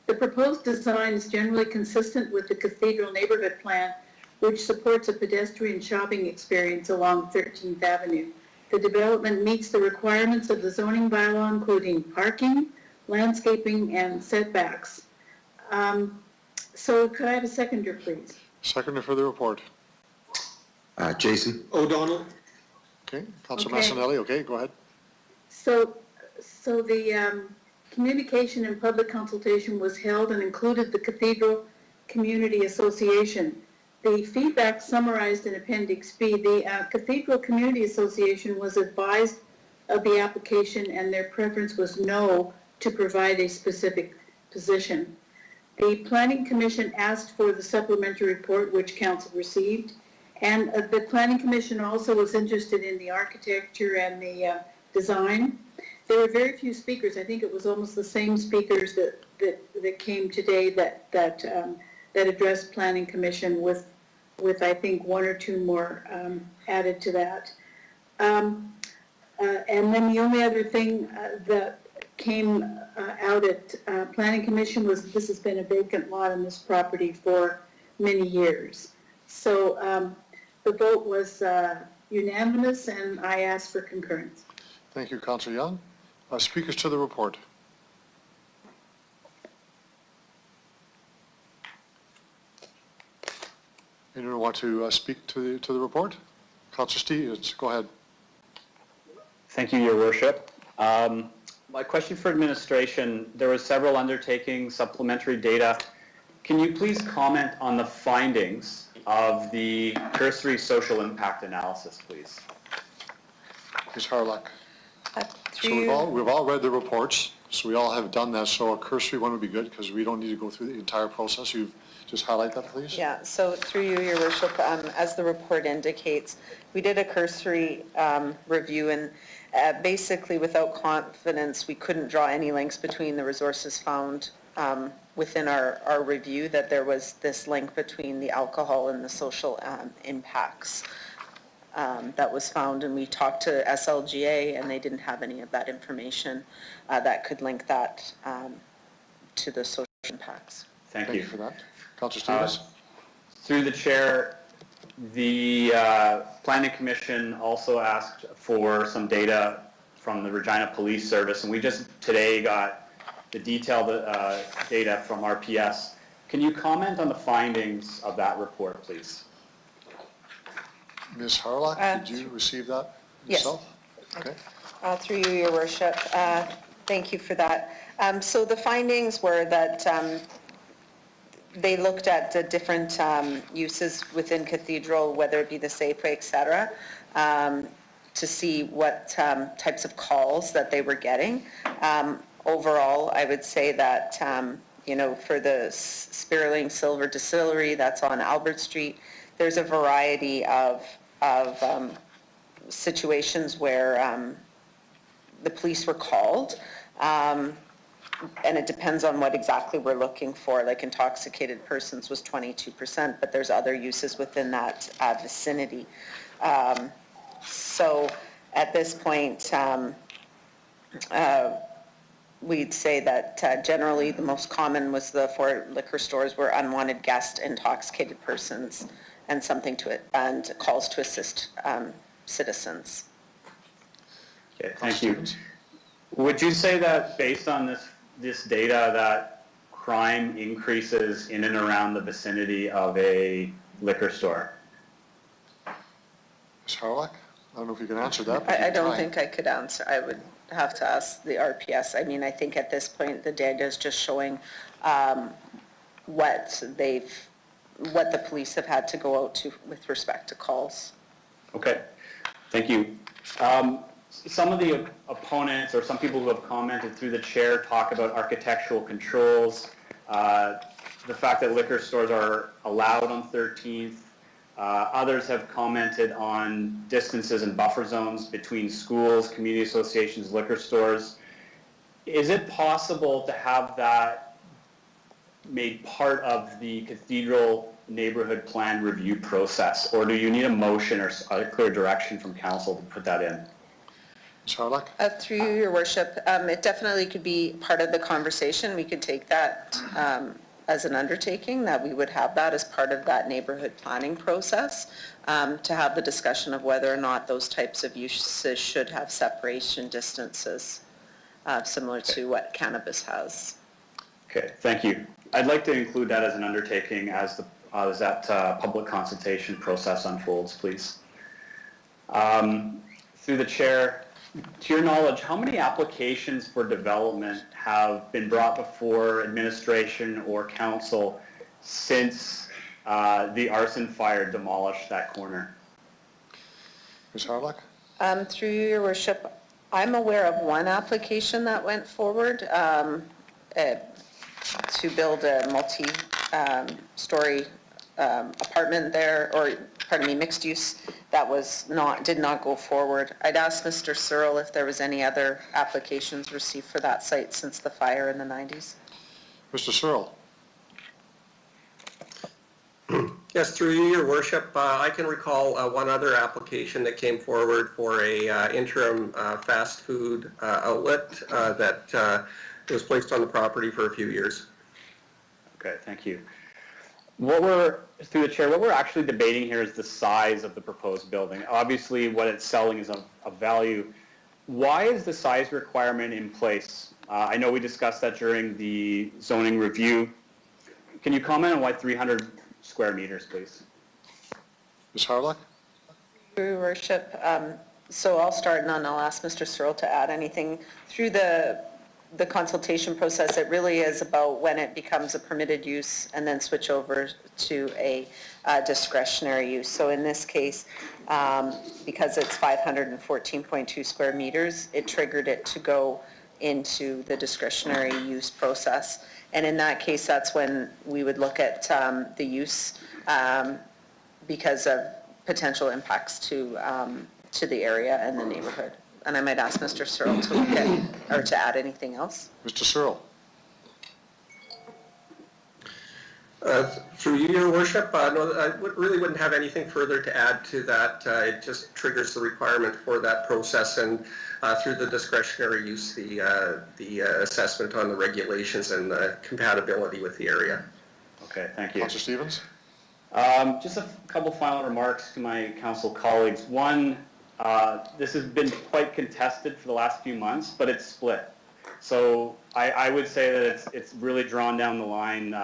The proposed design is generally consistent with the Cathedral neighborhood plan, which supports a pedestrian shopping experience along 13th Avenue. The development meets the requirements of the zoning bylaw, including parking, landscaping, and setbacks. So could I have a seconder, please? Seconder for the report. Jason? O'Donnell? Okay, Councillor Okay. Massanelli, okay, go ahead. So the communication and public consultation was held and included the Cathedral Community Association. The feedback summarized in Appendix B. The Cathedral Community Association was advised of the application, and their preference was no to provide a specific position. The Planning Commission asked for the supplementary report, which Council received, and the Planning Commission also was interested in the architecture and the design. There were very few speakers. I think it was almost the same speakers that came today that addressed Planning Commission with I think one or two more added to that. And then the only other thing that came out at Planning Commission was this has been a vacant lot on this property for many years. So the vote was unanimous, and I ask for concurrence. Thank you, Councillor Young. Speakers to the report. Anyone want to speak to the report? Councillor Stevens, go ahead. Thank you, Your Worship. My question for administration, there were several undertakings, supplementary data. Can you please comment on the findings of the cursory social impact analysis, please? Ms. Harlock. So we've all read the reports, so we all have done that, so a cursory one would be good because we don't need to go through the entire process. You've just highlight that, please. Yeah, so through you, Your Worship, as the report indicates, we did a cursory review, and basically without confidence, we couldn't draw any links between the resources found within our review, that there was this link between the alcohol and the social impacts that was found. And we talked to SLGA, and they didn't have any of that information that could link that to the social impacts. Thank you for that. Councillor Stevens. Through the chair, the Planning Commission also asked for some data from the Regina Police Service, and we just today got the detailed data from RPS. Can you comment on the findings of that report, please? Ms. Harlock, did you receive that Yes. yourself? Okay. Through you, Your Worship. Thank you for that. So the findings were that they looked at the different uses within Cathedral, whether it be the Safeway, et cetera, to see what types of calls that they were getting. Overall, I would say that, for the Spearling Silver Distillery that's on Albert Street, there's a variety of situations where the police were called. And it depends on what exactly we're looking for. Like intoxicated persons was 22%, but there's other uses within that vicinity. So at this point, we'd say that generally the most common was the 4 liquor stores were unwanted guests, intoxicated persons, and and calls to assist citizens. Okay, thank you. Would you say that based on this data that crime increases in and around the vicinity of a liquor store? Ms. Harlock, I don't know if you can answer that. I don't think I could answer. I would have to ask the RPS. I mean, I think at this point the data is just showing what the police have had to go out to with respect to calls. Okay, thank you. Some of the opponents or some people who have commented through the chair talk about architectural controls, the fact that liquor stores are allowed on 13th. Others have commented on distances and buffer zones between schools, community associations, liquor stores. Is it possible to have that made part of the Cathedral neighborhood plan review process, or do you need a motion or a clear direction from council to put that in? Ms. Harlock? Through you, Your Worship, it definitely could be part of the conversation. We could take that as an undertaking, that we would have that as part of that neighborhood planning process, to have the discussion of whether or not those types of uses should have separation distances, similar to what cannabis has. Okay, thank you. I'd like to include that as an undertaking as that public consultation process unfolds, please. Through the chair, to your knowledge, how many applications for development have been brought before administration or council since the arson fire demolished that corner? Ms. Harlock? Through you, Your Worship, I'm aware of one application that went forward to build a multi-story apartment there, or pardon me, mixed use, that did not go forward. I'd ask Mr. Searle if there was any other applications received for that site since the fire in the 90s. Mr. Searle? Yes, through you, Your Worship, I can recall one other application that came forward for a interim fast food outlet that was placed on the property for a few years. Okay, thank you. Through the chair, what we're actually debating here is the size of the proposed building. Obviously, what it's selling is of value. Why is the size requirement in place? I know we discussed that during the zoning review. Can you comment on why 300 square meters, please? Ms. Harlock? Your Worship, so I'll start and then I'll ask Mr. Searle to add anything. Through the consultation process, it really is about when it becomes a permitted use and then switch over to a discretionary use. So in this case, because it's 514.2 square meters, it triggered it to go into the discretionary use process. And in that case, that's when we would look at the use because of potential impacts to the area and the neighborhood. And I might ask Mr. Searle to look at, or to add anything else. Mr. Searle? Through you, Your Worship, no, I really wouldn't have anything further to add to that. It just triggers the requirement for that process, and through the discretionary use, the assessment on the regulations and the compatibility with the area. Okay, thank you. Councillor Stevens? Just a couple final remarks to my council colleagues. One, this has been quite contested for the last few months, but it's split. So I would say that it's really drawn down the line.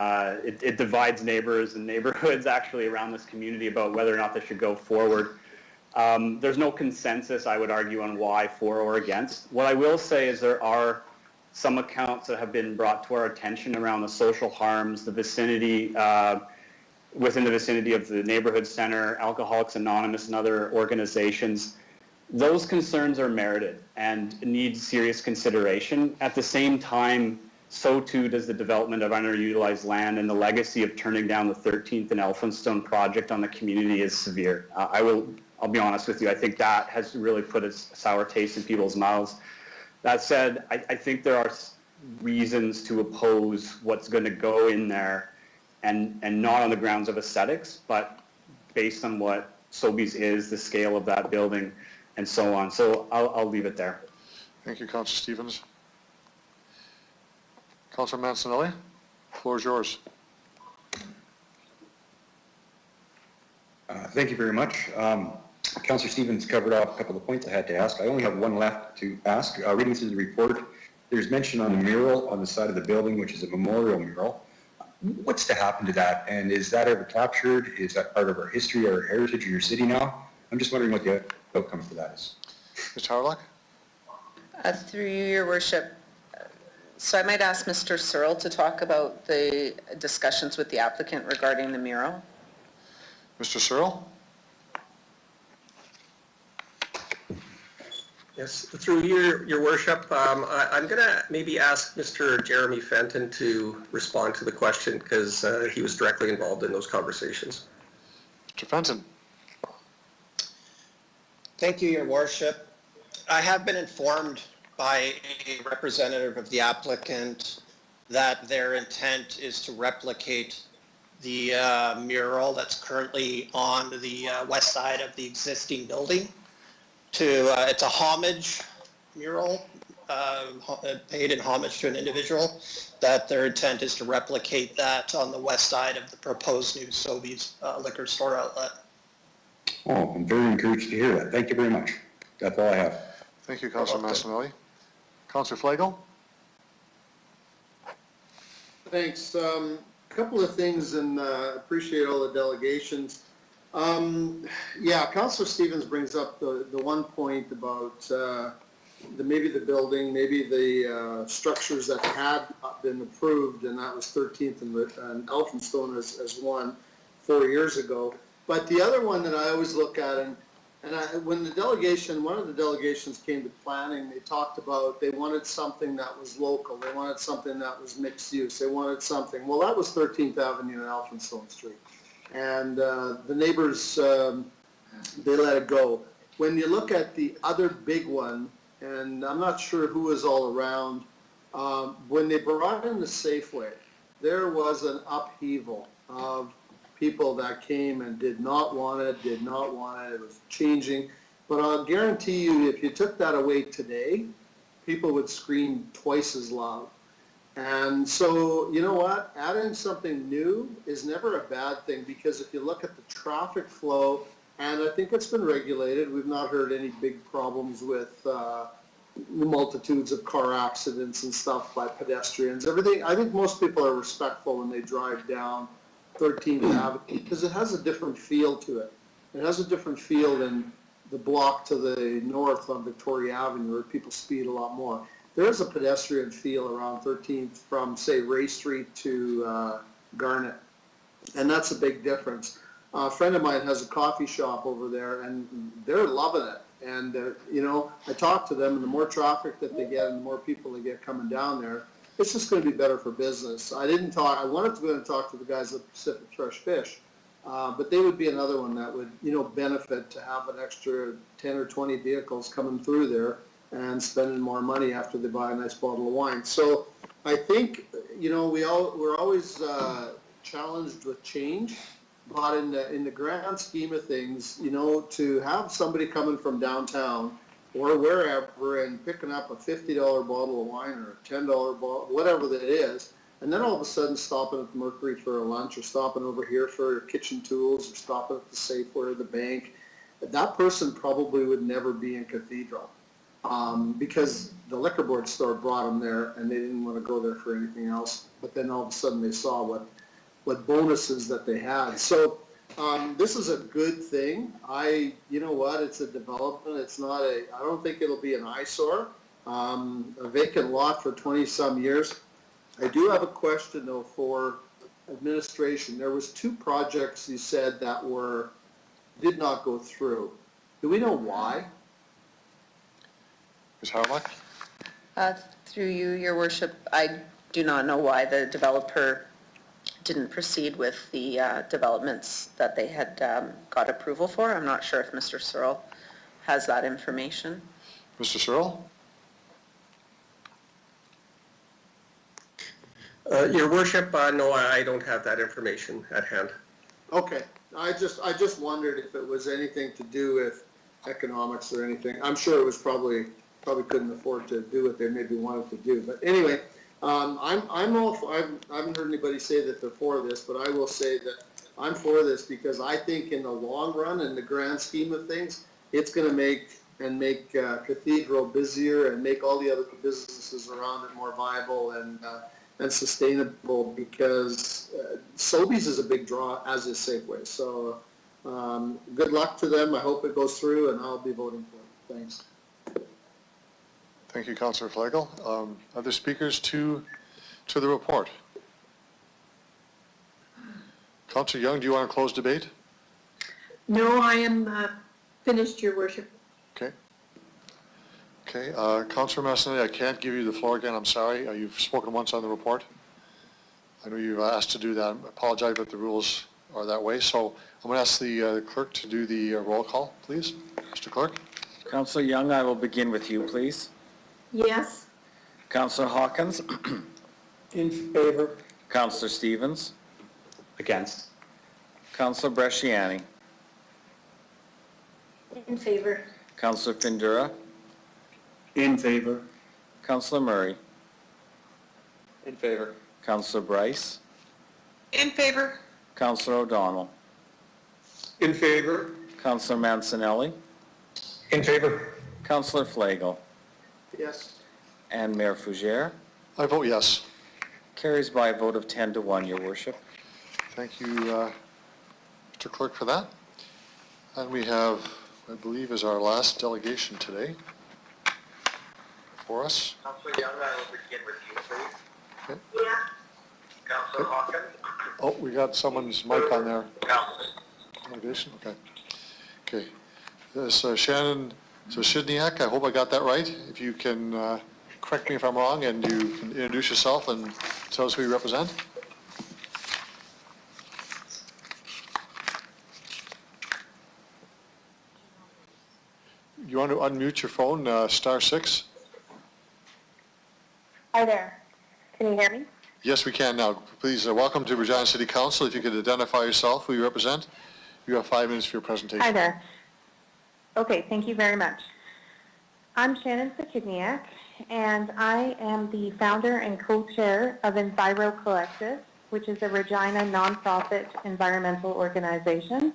It divides neighbors and neighborhoods actually around this community about whether or not this should go forward. There's no consensus, I would argue, on why for or against. What I will say is there are some accounts that have been brought to our attention around the social harms, the vicinity, within the vicinity of the neighborhood center, Alcoholics Anonymous and other organizations. Those concerns are merited and need serious consideration. At the same time, so too does the development of underutilized land, and the legacy of turning down the 13th and Elphinstone project on the community is severe. I'll be honest with you, I think that has really put a sour taste in people's mouths. That said, I think there are reasons to oppose what's going to go in there, and not on the grounds of aesthetics, but based on what Sobeys is, the scale of that building, and so on. So I'll leave it there. Thank you, Councillor Stevens. Councillor Mancinelli, the floor is yours. Thank you very much. Councillor Stevens covered off a couple of points I had to ask. I only have one left to ask. Reading through the report, there's mention on the mural on the side of the building, which is a memorial mural. What's to happen to that? And is that ever captured? Is that part of our history or heritage of your city now? I'm just wondering what the outcome for that is. Ms. Harlock? Through you, Your Worship, so I might ask Mr. Searle to talk about the discussions with the applicant regarding the mural. Mr. Searle? Yes, through your worship, I'm going to maybe ask Mr. Jeremy Fenton to respond to the question because he was directly involved in those conversations. Mr. Fenton? Thank you, Your Worship. I have been informed by a representative of the applicant that their intent is to replicate the mural that's currently on the west side of the existing building. It's a homage mural, paid in homage to an individual, that their intent is to replicate that on the west side of the proposed new Sobeys liquor store outlet. Oh, I'm very encouraged to hear that. Thank you very much. That's all I have. Thank you, Councillor Mancinelli. Councillor Flagel? Thanks. A couple of things, and appreciate all the delegations. Yeah, Councillor Stevens brings up the one point about maybe the building, maybe the structures that had been approved, and that was 13th and Elphinstone as one 4 years ago. But the other one that I always look at, when one of the delegations came to planning, they talked about they wanted something that was local. They wanted something that was mixed use. They wanted something, well, that was 13th Avenue and Elphinstone Street. And the neighbors, they let it go. When you look at the other big one, and I'm not sure who was all around, when they brought in the Safeway, there was an upheaval of people that came and did not want it, it was changing. But I'll guarantee you, if you took that away today, people would scream twice as loud. And so, you know what, adding something new is never a bad thing, because if you look at the traffic flow, and I think it's been regulated, we've not heard any big problems with multitudes of car accidents and stuff by pedestrians. Everything, I think most people are respectful when they drive down 13th Avenue, because it has a different feel to it. It has a different feel than the block to the north on Victoria Avenue, where people speed a lot more. There's a pedestrian feel around 13th from, say, Ray Street to Garnet, and that's a big difference. A friend of mine has a coffee shop over there, and they're loving it. And, you know, I talk to them, and the more traffic that they get and the more people they get coming down there, it's just going to be better for business. I wanted to go and talk to the guys at Pacific Fresh Fish, but they would be another one that would, you know, benefit to have an extra 10 or 20 vehicles coming through there and spending more money after they buy a nice bottle of wine. So I think, you know, we're always challenged with change, but in the grand scheme of things, you know, to have somebody coming from downtown or wherever and picking up a $50 bottle of wine or a $10 bottle, whatever that is, and then all of a sudden stopping at the Mercury for a lunch, or stopping over here for kitchen tools, or stopping at the Safeway or the bank, that person probably would never be in Cathedral, because the liquor board store brought them there and they didn't want to go there for anything else. But then all of a sudden they saw what bonuses that they had. So this is a good thing. You know what, it's a development. It's not I don't think it'll be an eyesore. a vacant lot for 20-some years. I do have a question though for administration. There was 2 projects you said that did not go through. Do we know why? Ms. Howard? Through you, Your Worship, I do not know why the developer didn't proceed with the developments that they had got approval for. I'm not sure if Mr. Searle has that information. Mr. Searle? Your worship, no, I don't have that information at hand. Okay, I just wondered if it was anything to do with economics or anything. I'm sure it was probably couldn't afford to do what they maybe wanted to do. But anyway, I haven't heard anybody say that they're for this, but I will say that I'm for this because I think in the long run, in the grand scheme of things, it's going to make Cathedral busier and make all the other businesses around it more viable and sustainable because Sobeys is a big draw, as is Safeway. So good luck to them. I hope it goes through, and I'll be voting for it. Thanks. Thank you, Councillor Flagel. Other speakers to the report? Councillor Young, do you want to close debate? No, I am finished, Your Worship. Okay. Okay, Councillor Massanelli, I can't give you the floor again. I'm sorry. You've spoken once on the report. I know you've asked to do that. I apologize, but the rules are that way. So I'm going to ask the clerk to do the roll call, please. Mr. Clerk. Councillor Young, I will begin with you, please. Yes. Councillor Hawkins. In favor. Councillor Stevens. Against. Councillor Bresciani. In favor. Councillor Pindura. In favor. Councillor Murray. In favor. Councillor Bryce. In favor. Councillor O'Donnell. In favor? Councillor Mancinelli. In favor. Councillor Flagel. Yes. And Mayor Fougere. I vote yes. Carries by a vote of 10-1, Your Worship. Thank you, Mr. Clerk, for that. And we have, I believe, is our last delegation today for us. Councillor Young, I will begin with you, please. Okay. Yeah. Councillor Hawkins. Oh, we got someone's mic on there. Councillor. Delegation, okay. Okay. This Shannon Shidniak, I hope I got that right. If you can correct me if I'm wrong, and you can introduce yourself and tell us who you represent. You want to unmute your phone, *6? Hi there. Can you hear me? Yes, we can now. Please, welcome to Regina City Council. If you could identify yourself, who you represent. You have 5 minutes for your presentation. Hi there. Okay, thank you very much. I'm Shannon Sakidniak, and I am the founder and co-chair of Enviro Collective, which is a Regina nonprofit environmental organization.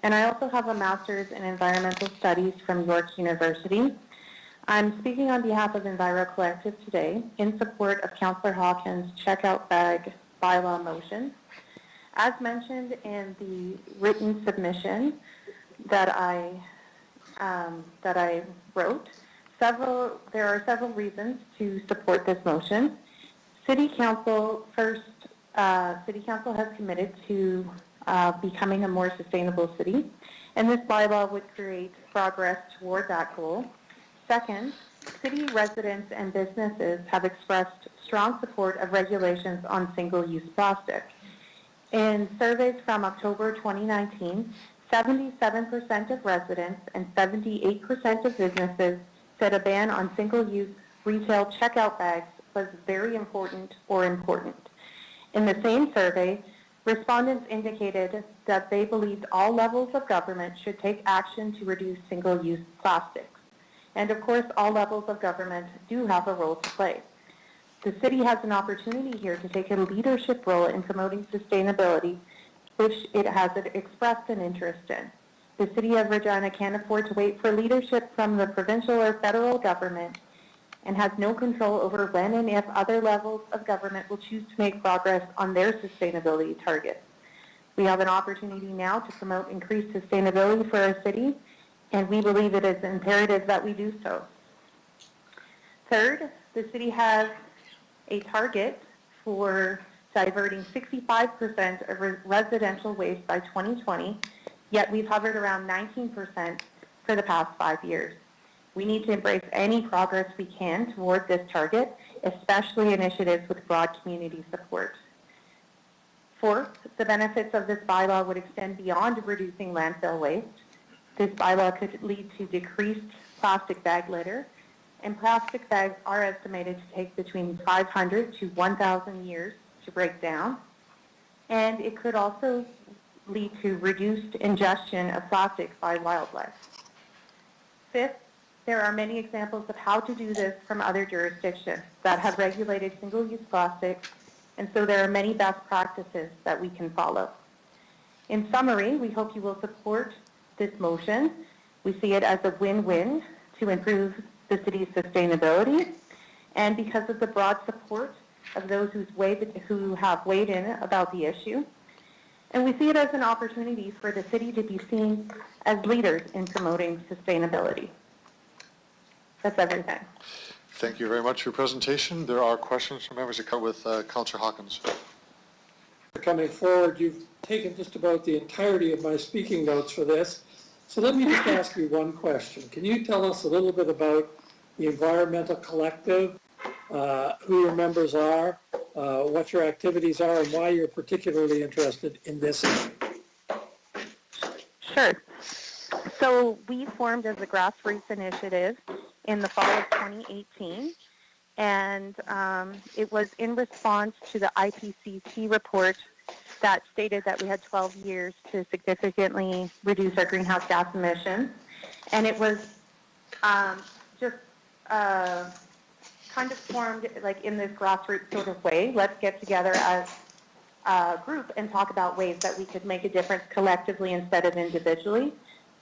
And I also have a master's in environmental studies from York University. I'm speaking on behalf of Enviro Collective today in support of Councillor Hawkins' checkout bag bylaw motion. As mentioned in the written submission that I wrote, there are several reasons to support this motion. City Council has committed to becoming a more sustainable city, and this bylaw would create progress toward that goal. Second, city residents and businesses have expressed strong support of regulations on single-use plastic. In surveys from October 2019, 77% of residents and 78% of businesses said a ban on single-use retail checkout bags was very important or important. In the same survey, respondents indicated that they believed all levels of government should take action to reduce single-use plastics. And of course, all levels of government do have a role to play. The city has an opportunity here to take a leadership role in promoting sustainability, which it has expressed an interest in. The city of Regina can't afford to wait for leadership from the provincial or federal government and has no control over when and if other levels of government will choose to make progress on their sustainability targets. We have an opportunity now to promote increased sustainability for our city, and we believe it is imperative that we do so. Third, the city has a target for diverting 65% of residential waste by 2020, yet we've hovered around 19% for the past 5 years. We need to embrace any progress we can toward this target, especially initiatives with broad community support. Fourth, the benefits of this bylaw would extend beyond reducing landfill waste. This bylaw could lead to decreased plastic bag litter, and plastic bags are estimated to take between 500 to 1,000 years to break down. And it could also lead to reduced ingestion of plastics by wildlife. Fifth, there are many examples of how to do this from other jurisdictions that have regulated single-use plastics, and so there are many best practices that we can follow. In summary, we hope you will support this motion. We see it as a win-win to improve the city's sustainability, and because of the broad support of those who have weighed in about the issue. And we see it as an opportunity for the city to be seen as leaders in promoting sustainability. That's everything. Thank you very much for your presentation. There are questions from members that come with Councillor Hawkins. Coming forward, you've taken just about the entirety of my speaking notes for this. So let me just ask you one question. Can you tell us a little bit about the environmental collective, who your members are, what your activities are, and why you're particularly interested in this issue? Sure. So we formed as a grassroots initiative in the fall of 2018, and it was in response to the IPCC report that stated that we had 12 years to significantly reduce our greenhouse gas emissions. And it was just kind of formed like in this grassroots sort of way. Let's get together as a group and talk about ways that we could make a difference collectively instead of individually.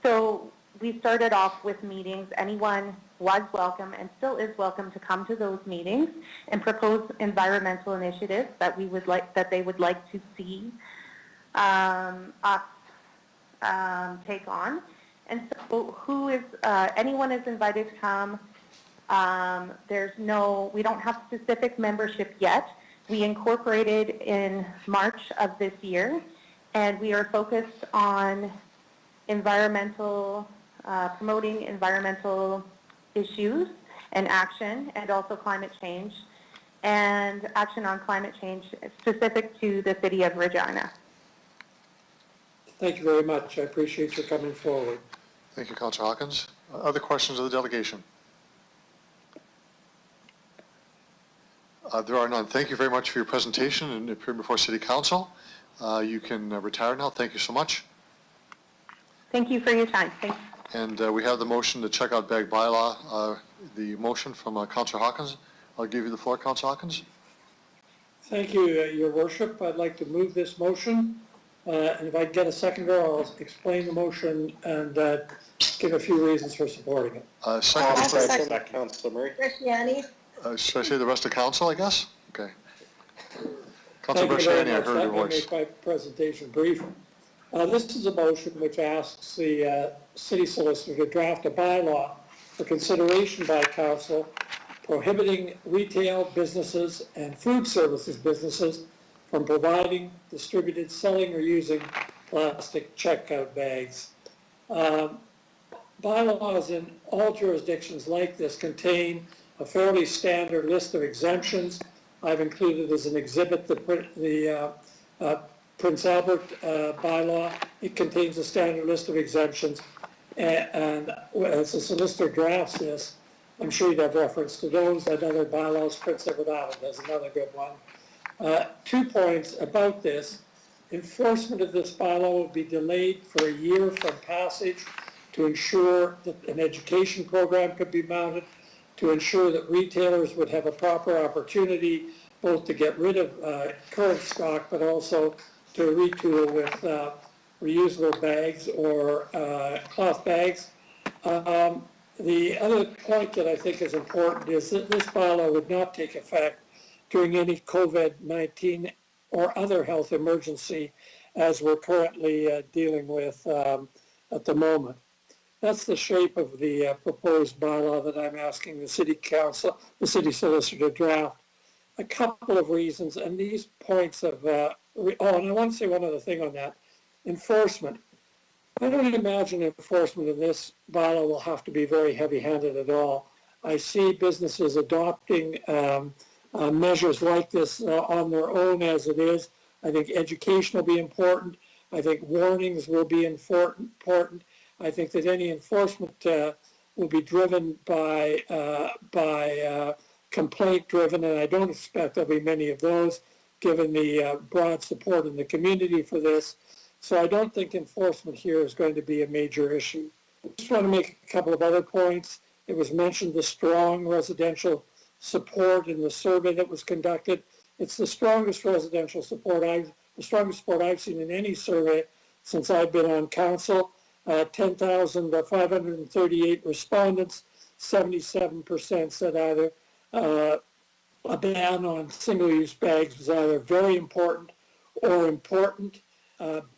So we started off with meetings. Anyone was welcome and still is welcome to come to those meetings and propose environmental initiatives that we would like, that they would like to see us take on. And so anyone is invited to come. We don't have specific membership yet. We incorporated in March of this year, and we are focused on promoting environmental issues and action, and also climate change, and action on climate change specific to the city of Regina. Thank you very much. I appreciate your coming forward. Thank you, Councillor Hawkins. Other questions of the delegation? There are none. Thank you very much for your presentation and appearing before City Council. You can retire now. Thank you so much. Thank you for your time. Thanks. And we have the motion to check out bag bylaw, the motion from Councillor Hawkins. I'll give you the floor, Councillor Hawkins. Thank you, Your Worship. I'd like to move this motion. And if I get a seconder, I'll explain the motion and give a few reasons for supporting it. Second. Councillor Murray. Regina. Should I say the rest of council, I guess? Okay. Councillor Thank you very Regina, I much. heard your Let me voice. make my presentation brief. This is a motion which asks the city solicitor to draft a bylaw for consideration by council prohibiting retail businesses and food services businesses from providing, distributed, selling, or using plastic checkout bags. Bylaws in all jurisdictions like this contain a fairly standard list of exemptions. I've included as an exhibit the Prince Albert bylaw. It contains a standard list of exemptions, and as the solicitor drafts this, I'm sure you'd have reference to those and other bylaws. Prince Edward Island is another good one. 2 points about this. Enforcement of this bylaw will be delayed for a year from passage to ensure that an education program could be mounted, to ensure that retailers would have a proper opportunity both to get rid of current stock, but also to retool with reusable bags or cloth bags. The other point that I think is important is that this bylaw would not take effect during any COVID-19 or other health emergency as we're currently dealing with at the moment. that's the shape of the proposed bylaw that I'm asking the city council, the city solicitor to draft. A couple of reasons, and these points of, and I want to say one other thing on that. Enforcement. I don't imagine enforcement of this bylaw will have to be very heavy-handed at all. I see businesses adopting measures like this on their own as it is. I think education will be important. I think warnings will be important. I think that any enforcement will be driven by complaint-driven, and I don't expect there'll be many of those, given the broad support in the community for this. So I don't think enforcement here is going to be a major issue. I just want to make a couple of other points. It was mentioned the strong residential support in the survey that was conducted. It's the strongest residential support the strongest support I've seen in any survey since I've been on council. 10,538 respondents, 77% said either a ban on single-use bags was either very important or important.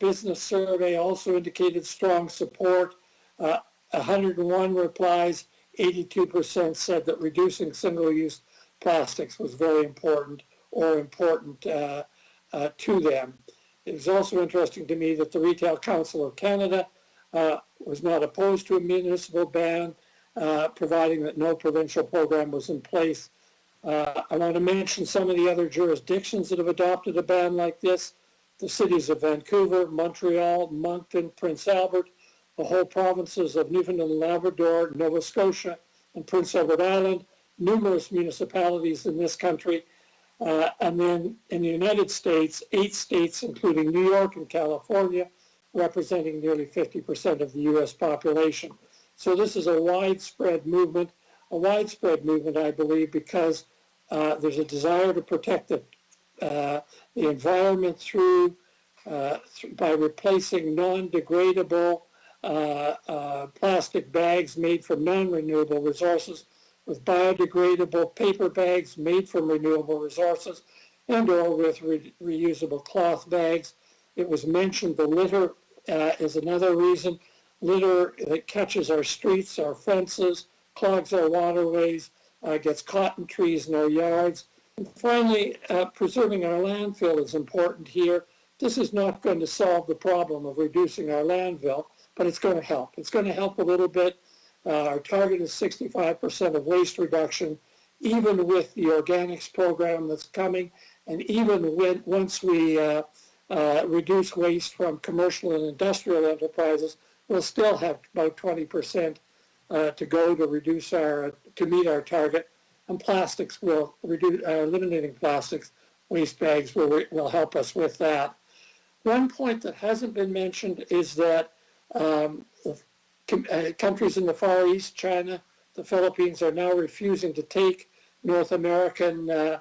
Business survey also indicated strong support. 101 replies, 82% said that reducing single-use plastics was very important or important to them. It was also interesting to me that the Retail Council of Canada was not opposed to a municipal ban, providing that no provincial program was in place. I want to mention some of the other jurisdictions that have adopted a ban like this. The cities of Vancouver, Montreal, Moncton, Prince Albert, the whole provinces of Newfoundland and Labrador, Nova Scotia, and Prince Edward Island, numerous municipalities in this country. And then in the United States, 8 states, including New York and California, representing nearly 50% of the U.S. population. So this is a widespread movement, I believe, because there's a desire to protect the environment by replacing non-degradable plastic bags made from non-renewable resources with biodegradable paper bags made from renewable resources and or with reusable cloth bags. It was mentioned the litter is another reason. Litter that catches our streets, our fences, clogs our waterways, gets caught in trees in our yards. And finally, preserving our landfill is important here. This is not going to solve the problem of reducing our landfill, but it's going to help. It's going to help a little bit. Our target is 65% of waste reduction, even with the organics program that's coming, and even once we reduce waste from commercial and industrial enterprises, we'll still have about 20% to go to meet our target. And plastics will reduce, eliminating plastics, waste bags will help us with that. One point that hasn't been mentioned is that countries in the Far East, China, the Philippines, are now refusing to take North American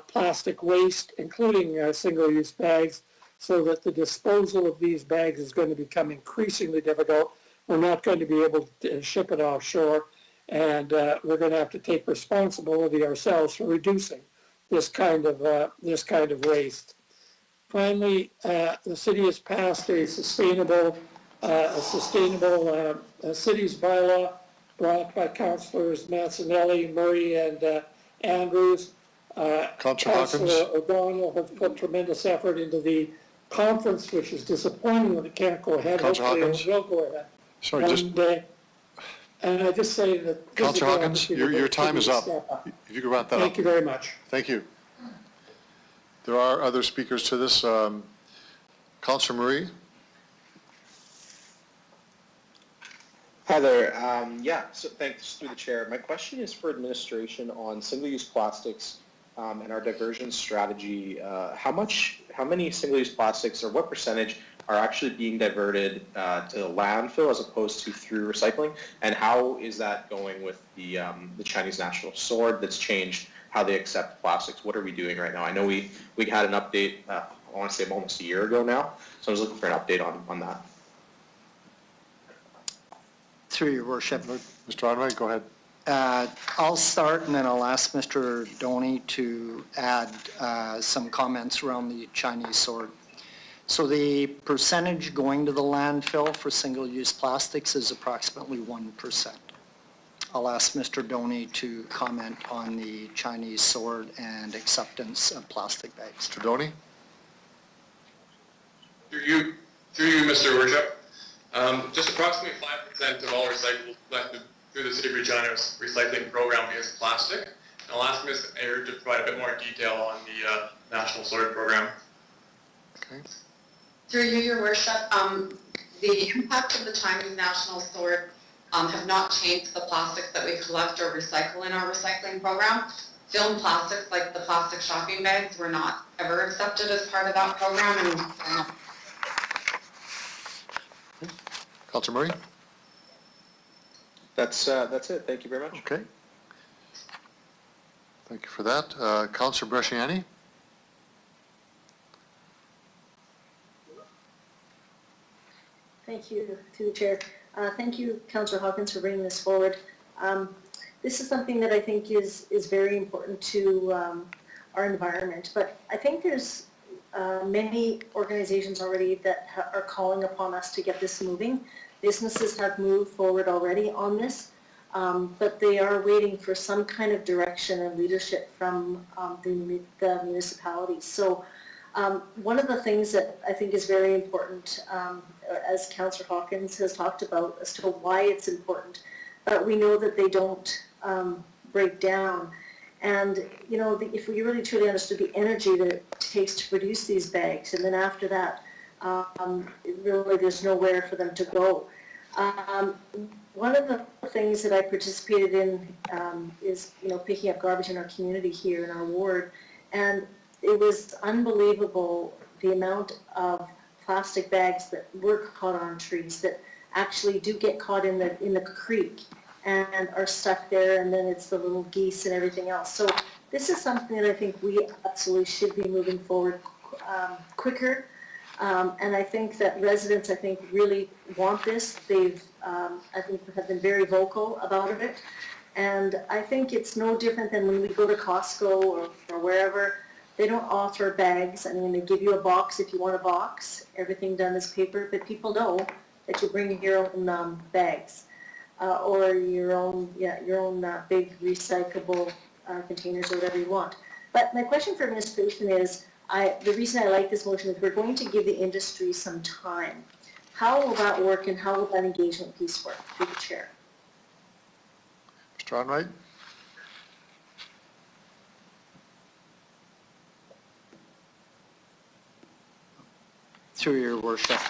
plastic waste, including single-use bags, so that the disposal of these bags is going to become increasingly difficult. We're not going to be able to ship it offshore, and we're going to have to take responsibility ourselves for reducing this kind of waste. Finally, the city has passed a sustainable cities bylaw brought by Councillors Mancinelli, Murray, and Andrews. Councillor O'Donnell has put tremendous effort into the conference, which is disappointing that it can't go ahead. Hopefully it will go ahead. Sorry, one day. And I just say that... Councillor Hawkins, your time is up. If you could wrap that up. Thank you very much. Thank you. There are other speakers to this. Councillor Murray. Hi there. So thanks through the chair. My question is for administration on single-use plastics and our diversion strategy. How many single-use plastics, or what percentage, are actually being diverted to the landfill as opposed to through recycling? And how is that going with the Chinese National Sword that's changed how they accept plastics? What are we doing right now? I know we had an update, I want to say almost a year ago now, so I was looking for an update on that. Through your worship. Mr. Onway, go ahead. I'll start and then I'll ask Mr. Doney to add some comments around the Chinese sword. So the percentage going to the landfill for single-use plastics is approximately 1%. I'll ask Mr. Doney to comment on the Chinese sword and acceptance of plastic bags. Mr. Doney? Through you, Mr. Worship. Just approximately 5% of all recyclables collected through the City of Regina's recycling program is plastic. And I'll ask Ms. Ayer to provide a bit more detail on the National Sword Program. Okay. Through you, Your Worship, the impact of the Chinese National Sword have not changed the plastics that we collect or recycle in our recycling program. Film plastics, like the plastic shopping bags, were not ever accepted as part of that program. And Councilor Murray? That's it. Thank you very much. Okay. Thank you for that. Councilor Bresciani? Thank you, through the chair. Thank you, Councillor Hawkins, for bringing this forward. This is something that I think is very important to our environment, but I think there's many organizations already that are calling upon us to get this moving. Businesses have moved forward already on this, but they are waiting for some kind of direction and leadership from the municipalities. So one of the things that I think is very important, as Councillor Hawkins has talked about, as to why it's important, but we know that they don't break down. And, you know, if we really truly understood the energy that it takes to produce these bags, and then after that, really there's nowhere for them to go. One of the things that I participated in is, you know, picking up garbage in our community here in our ward, and it was unbelievable the amount of plastic bags that were caught on trees that actually do get caught in the creek and are stuck there, and then it's the little geese and everything else. So this is something that I think we absolutely should be moving forward quicker. And I think that residents, really want this. They've, I think, have been very vocal about it. And I think it's no different than when we go to Costco or wherever. They don't offer bags. I mean, they give you a box if you want a box. Everything done is paper, but people know that you bring your own bags or your own big recyclable containers or whatever you want. But my question for administration is, the reason I like this motion is we're going to give the industry some time. How will that work, and how will that engagement piece work? Through the chair. Mr. Onright? Through your worship.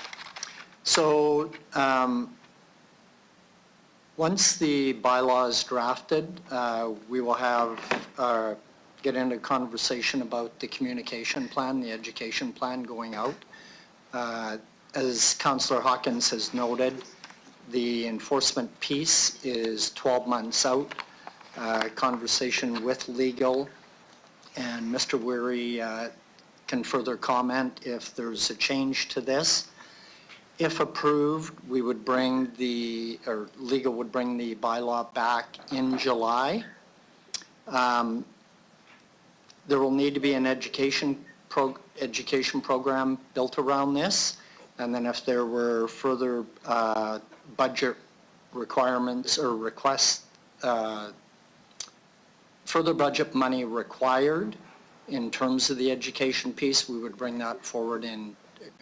So once the bylaw is drafted, we will have get into conversation about the communication plan, the education plan going out. As Councillor Hawkins has noted, the enforcement piece is 12 months out. Conversation with legal, and Mr. Weary can further comment if there's a change to this. If approved, we would bring legal would bring the bylaw back in July. There will need to be an education program built around this, and then if there were further budget requirements or requests, further budget money required in terms of the education piece, we would bring that forward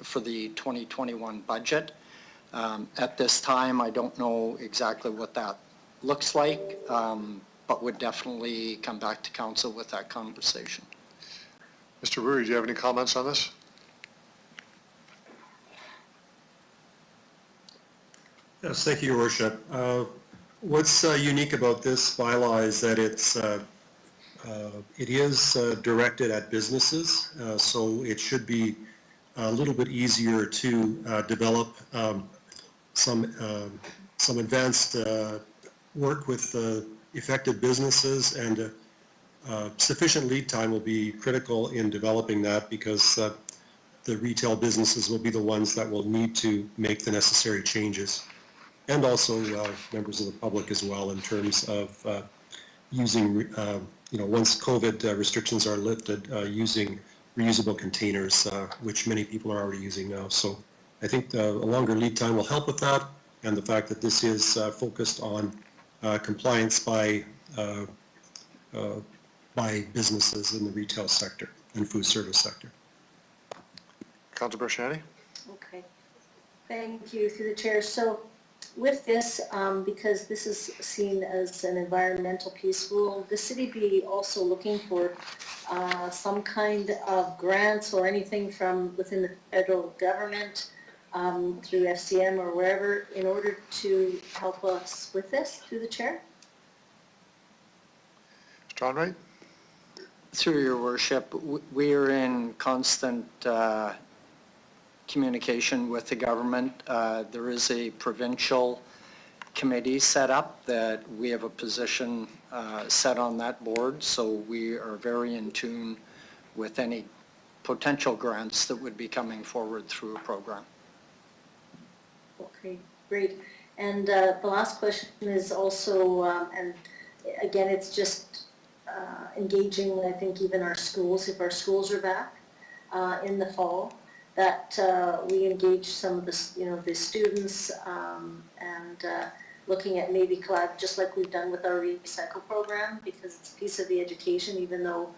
for the 2021 budget. At this time, I don't know exactly what that looks like, but would definitely come back to council with that conversation. Mr. Weary, do you have any comments on this? Yes, thank you, Your Worship. What's unique about this bylaw is that it is directed at businesses, so it should be a little bit easier to develop some advanced work with effective businesses, and sufficient lead time will be critical in developing that, because the retail businesses will be the ones that will need to make the necessary changes, and also members of the public as well, in terms of using, once COVID restrictions are lifted, using reusable containers, which many people are already using now. So I think a longer lead time will help with that, and the fact that this is focused on compliance by businesses in the retail sector and food service sector. Councilor Brasciani? Okay, thank you through the chair. So with this, because this is seen as an environmental piece, will the city be also looking for some kind of grants or anything from within the federal government through FCM or wherever in order to help us with this through the chair? John Wright? Through your worship, we are in constant communication with the government. There is a provincial committee set up that we have a position set on that board, so we are very in tune with any potential grants that would be coming forward through a program. Okay, great. And the last question is also, and again, it's just engaging, I think, even our schools, if our schools are back in the fall, that we engage some of the, the students and looking at maybe collab, just like we've done with our recycle program, because it's a piece of the education, even though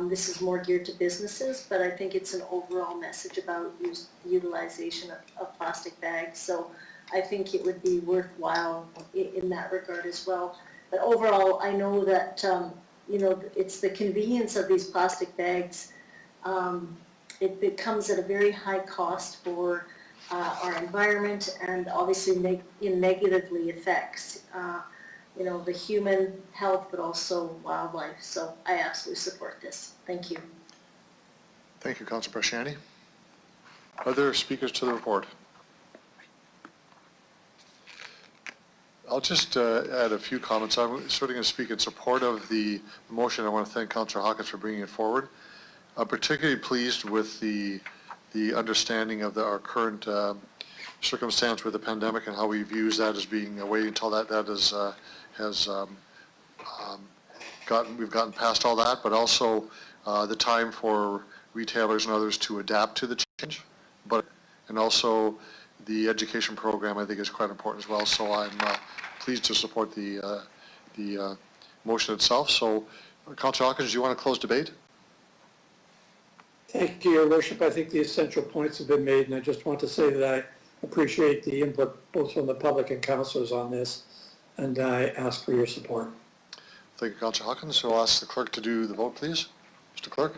this is more geared to businesses, but I think it's an overall message about utilization of plastic bags. So I think it would be worthwhile in that regard as well. But overall, I know that, it's the convenience of these plastic bags. It comes at a very high cost for our environment, and obviously negatively affects the human health, but also wildlife. So I absolutely support this. Thank you. Thank you, Councilor Brasciani. Are there speakers to the report? I'll just add a few comments. I'm certainly going to speak in support of the motion. I want to thank Councilor Hawkins for bringing it forward. I'm particularly pleased with the understanding of our current circumstance with the pandemic and how we've used that as being a way until we've gotten past all that, but also the time for retailers and others to adapt to the change. And also the education program, I think, is quite important as well. So I'm pleased to support the motion itself. So, Councilor Hawkins, do you want to close debate? Thank you, Your Worship. I think the essential points have been made, and I just want to say that I appreciate the input both from the public and councillors on this, and I ask for your support. Thank you, Councilor Hawkins. So I'll ask the clerk to do the vote, please. Mr. Clerk?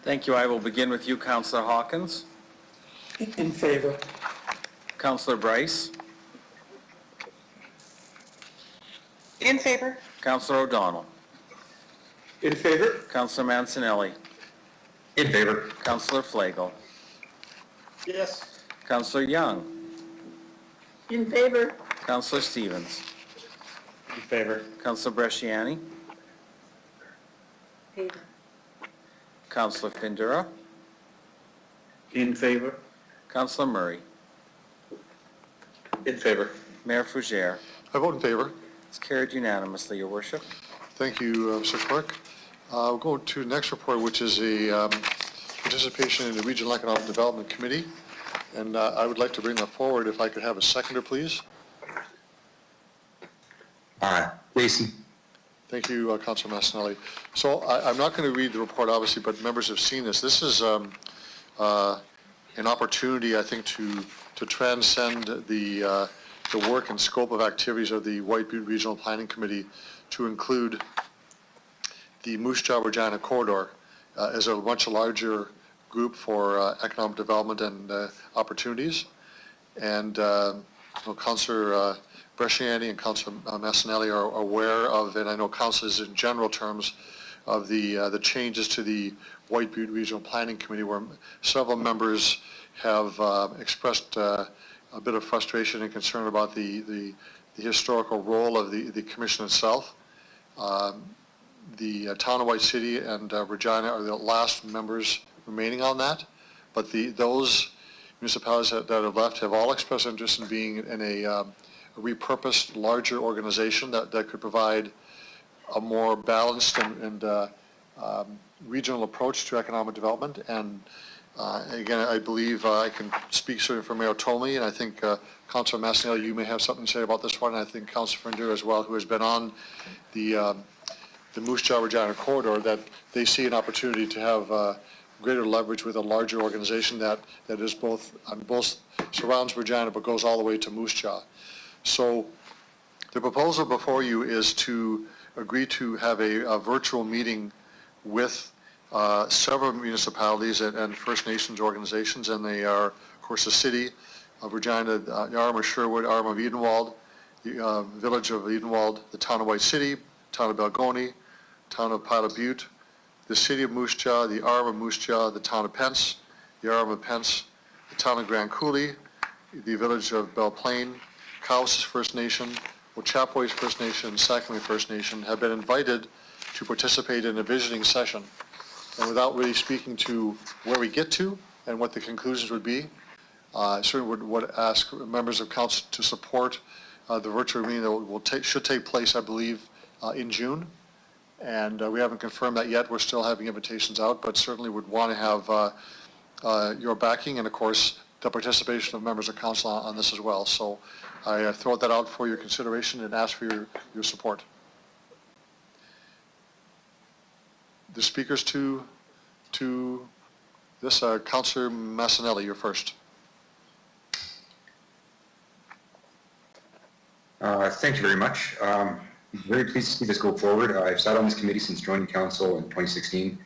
Thank you. I will begin with you, Councillor Hawkins. In favor. Councillor Bryce. In favor. Councillor O'Donnell. In favor? Councillor Mancinelli. In favor. Councillor Flagel. Yes. Councillor Young. In favor. Councillor Stevens. In favor. Councillor Bresciani. Favor. Councillor Pindura. In favor. Councillor Murray. In favor. Mayor Fougere. I vote in favor. It's carried unanimously, Your Worship. Thank you, Mr. Clerk. We'll go to the next report, which is a participation in the Regional Economic Development Committee. And I would like to bring that forward. If I could have a seconder, please. Lacy. Thank you, Councilor Massinelli. So I'm not going to read the report, obviously, but members have seen this. This is an opportunity, I think, to transcend the work and scope of activities of the White Butte Regional Planning Committee to include the Moose Jaw Regina corridor as a much larger group for economic development and opportunities. And Councillor Bresciani and Councillor Massinelli are aware of, and I know councillors in general terms, of the changes to the White Butte Regional Planning Committee, where several members have expressed a bit of frustration and concern about the historical role of the commission itself. The town of White City and Regina are the last members remaining on that, but those municipalities that have left have all expressed interest in being in a repurposed, larger organization that could provide a more balanced and regional approach to economic development. And again, I believe I can speak certainly for Mayor Tomey, and I think Councilor Massinelli, you may have something to say about this one, and I think Councilor Fernandez as well, who has been on the Moose Jaw Regina corridor, that they see an opportunity to have greater leverage with a larger organization that is both surrounds Regina but goes all the way to Moose Jaw. So the proposal before you is to agree to have a virtual meeting with several municipalities and First Nations organizations, and they are, of course, the City of Regina, the Arm of Sherwood, Arm of Edenwald, the Village of Edenwald, the Town of White City, Town of Balgony, Town of Pilot Butte, the City of Moose Jaw, the Arm of Moose Jaw, the Town of Pence, the Arm of Pence, the Town of Grand Coulee, the Village of Belle Plaine, Cowes First Nation, Ochapowace First Nation, and Sacramento First Nation have been invited to participate in a visiting session. And without really speaking to where we get to and what the conclusions would be, I certainly would ask members of council to support the virtual meeting that should take place, I believe, in June. And we haven't confirmed that yet. We're still having invitations out, but certainly would want to have your backing and, of course, the participation of members of council on this as well. So I throw that out for your consideration and ask for your support. The speakers to this, Councilor Massinelli, you're first. Thank you very much. Very pleased to see this go forward. I've sat on this committee since joining council in 2016,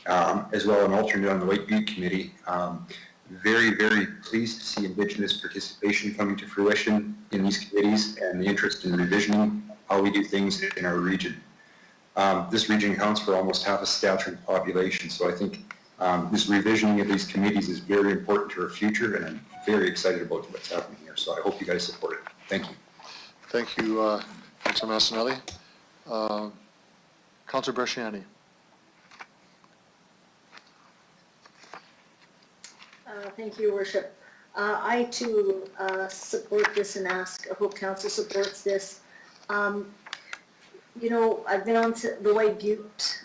as well an alternate on the White Butte Committee. Very, very pleased to see Indigenous participation coming to fruition in these committees and the interest in revisioning how we do things in our region. This region accounts for almost half a Saskatchewan population, so I think this revisioning of these committees is very important to our future, and I'm very excited about what's happening here. So I hope you guys support it. Thank you. Thank you, Councilor Massinelli. Councilor Bresciani. Thank you, Your Worship. I too support this and I hope council supports this. You know, I've been on the White Butte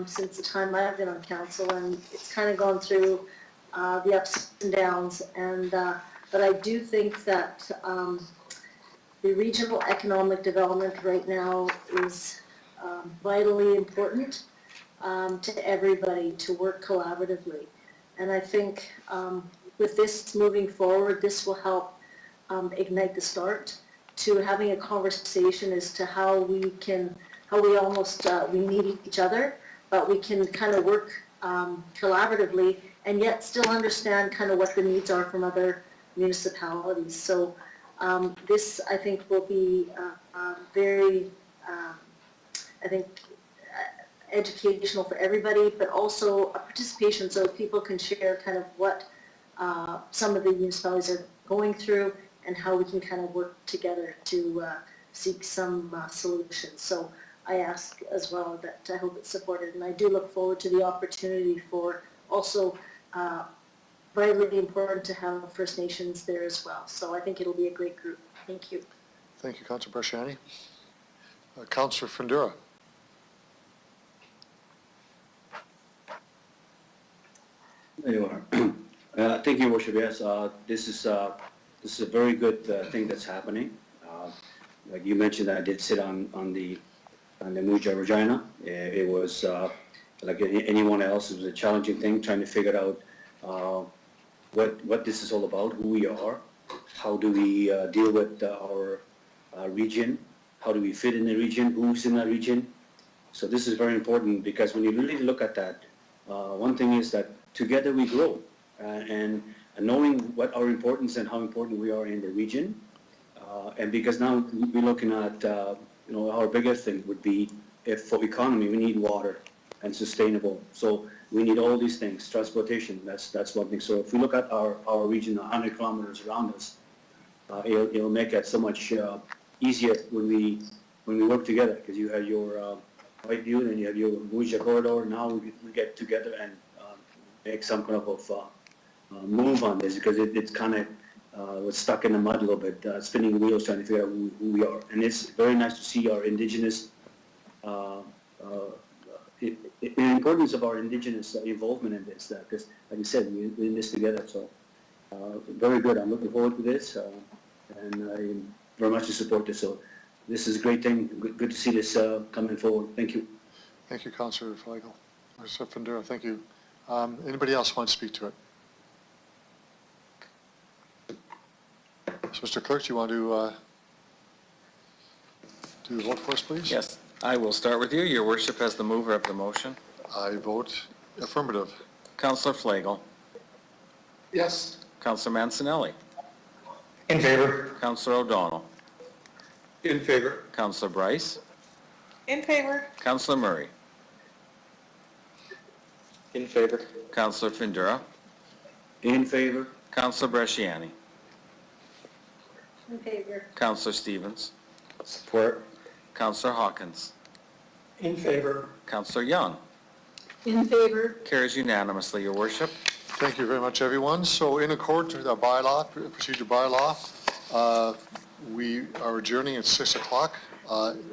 since the time I've been on council, and it's kind of gone through the ups and downs. And but I do think that the regional economic development right now is vitally important to everybody to work collaboratively. And I think with this moving forward, this will help ignite the start to having a conversation as to how we need each other, but we can kind of work collaboratively and yet still understand kind of what the needs are from other municipalities. So this, I think, will be very, I think, educational for everybody, but also a participation so people can share kind of what some of the municipalities are going through and how we can kind of work together to seek some solutions. So I ask as well that I hope it's supported, and I do look forward to the opportunity for also vitally important to have First Nations there as well. So I think it'll be a great group. Thank you. Thank you, Councilor Bresciani. Councilor Fundura. There you are. Thank you, Worship. Yes, this is a very good thing that's happening. Like you mentioned, I did sit on the Moose Jaw Regina. It was like anyone else. It was a challenging thing trying to figure out what this is all about, who we are, how do we deal with our region, how do we fit in the region, who's in that region. So this is very important because when you really look at that, one thing is that together we grow, and knowing what our importance and how important we are in the region, and because now we're looking at, our biggest thing would be, if for economy, we need water and sustainable. So we need all these things, transportation, that's one thing. So if we look at our region, 100 kilometers around us, it'll make it so much easier when we work together, because you have your White Butte and you have your Moose Jaw corridor. Now we get together and make some kind of move on this, because it's kind of was stuck in the mud a little bit, spinning wheels trying to figure out who we are. And it's very nice to see our Indigenous importance of our Indigenous involvement in this, because like you said, we're in this together, so very good. I'm looking forward to this, and I very much support this. So this is a great thing. Good to see this coming forward. Thank you. Thank you, Councillor Flegel. Mr. Findura, thank you. Anybody else want to speak to it? So, Mr. Clerk, do you want to do the vote for us, please? Yes, I will start with you. Your worship, as the mover of the motion. I vote affirmative. Councillor Flegel. Yes. Councillor Mancinelli. In favor. Councillor O'Donnell. In favor. Councillor Bryce. In favor. Councillor Murray. In favor. Councillor Findura. In favor. Councillor Bresciani. In favor. Councillor Stevens. Support. Councillor Hawkins. In favor. Councillor Young. In favor. Carries unanimously, your worship. Thank you very much, everyone. So in accordance with our bylaw, procedure bylaw, we are adjourning at 6 o'clock,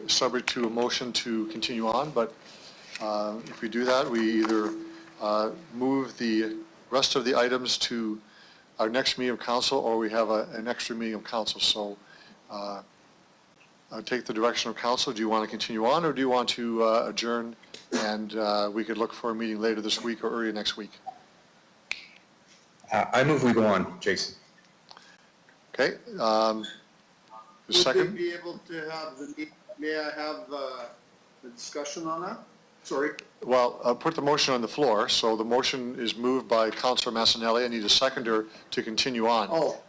subject to a motion to continue on. But if we do that, we either move the rest of the items to our next meeting of council, or we have an extra meeting of council. So I'll take the direction of council. Do you want to continue on, or do you want to adjourn and we could look for a meeting later this week or early next week? I move we go on, Jason. Okay. The second? Would we be able to have may I have the discussion on that? Sorry. Well, I'll put the motion on the floor. So the motion is moved by Councillor Massanelli. I need a seconder to continue on. Oh,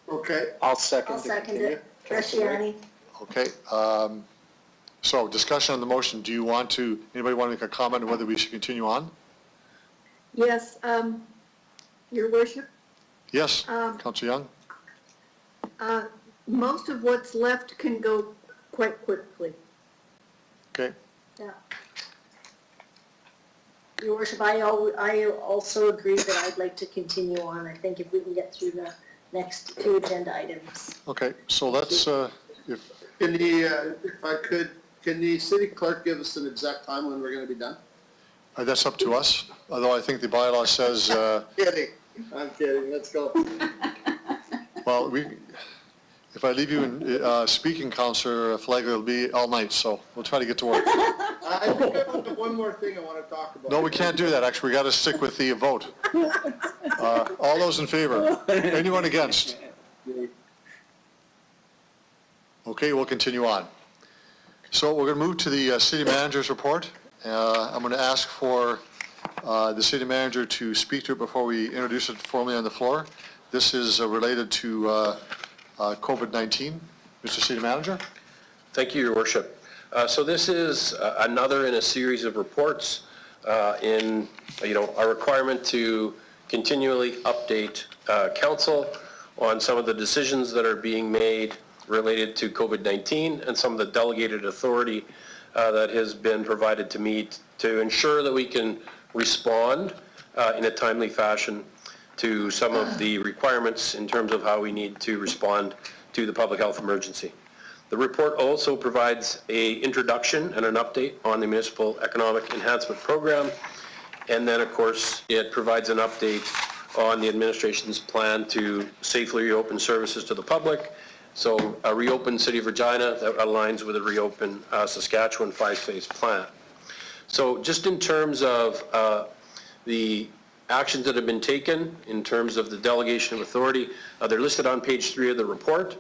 okay. I'll second. I'll second it. Bresciani. Okay. So discussion on the motion. Do you want to, anybody want to make a comment on whether we should continue on? Yes, Your Worship, Yes, Councillor Young? most of what's left can go quite quickly. Okay. Yeah. Your worship, I also agree that I'd like to continue on. I think if we can get through the next two agenda items. Okay, so let's, If I could, can the city clerk give us an exact time when we're going to be done? that's up to us, although I think the bylaw says, Kidding. I'm kidding. Let's go. well, if I leave you in speaking, Councillor Flagler, it'll be all night, so we'll try to get to work. I think I have one more thing I want to talk about. No, we can't do that, actually. We got to stick with the vote. All those in favor? Anyone against? Okay, we'll continue on. So we're going to move to the city manager's report. I'm going to ask for the city manager to speak to it before we introduce it formally on the floor. This is related to COVID-19. Mr. City Manager? Thank you, Your Worship. So this is another in a series of reports in, our requirement to continually update council on some of the decisions that are being made related to COVID-19 and some of the delegated authority that has been provided to me to ensure that we can respond in a timely fashion to some of the requirements in terms of how we need to respond to the public health emergency. The report also provides an introduction and an update on the Municipal Economic Enhancement Program, and then of course it provides an update on the administration's plan to safely reopen services to the public. So a reopen City of Regina that aligns with a reopen Saskatchewan 5-phase plan. So just in terms of the actions that have been taken in terms of the delegation of authority, they're listed on page 3 of the report.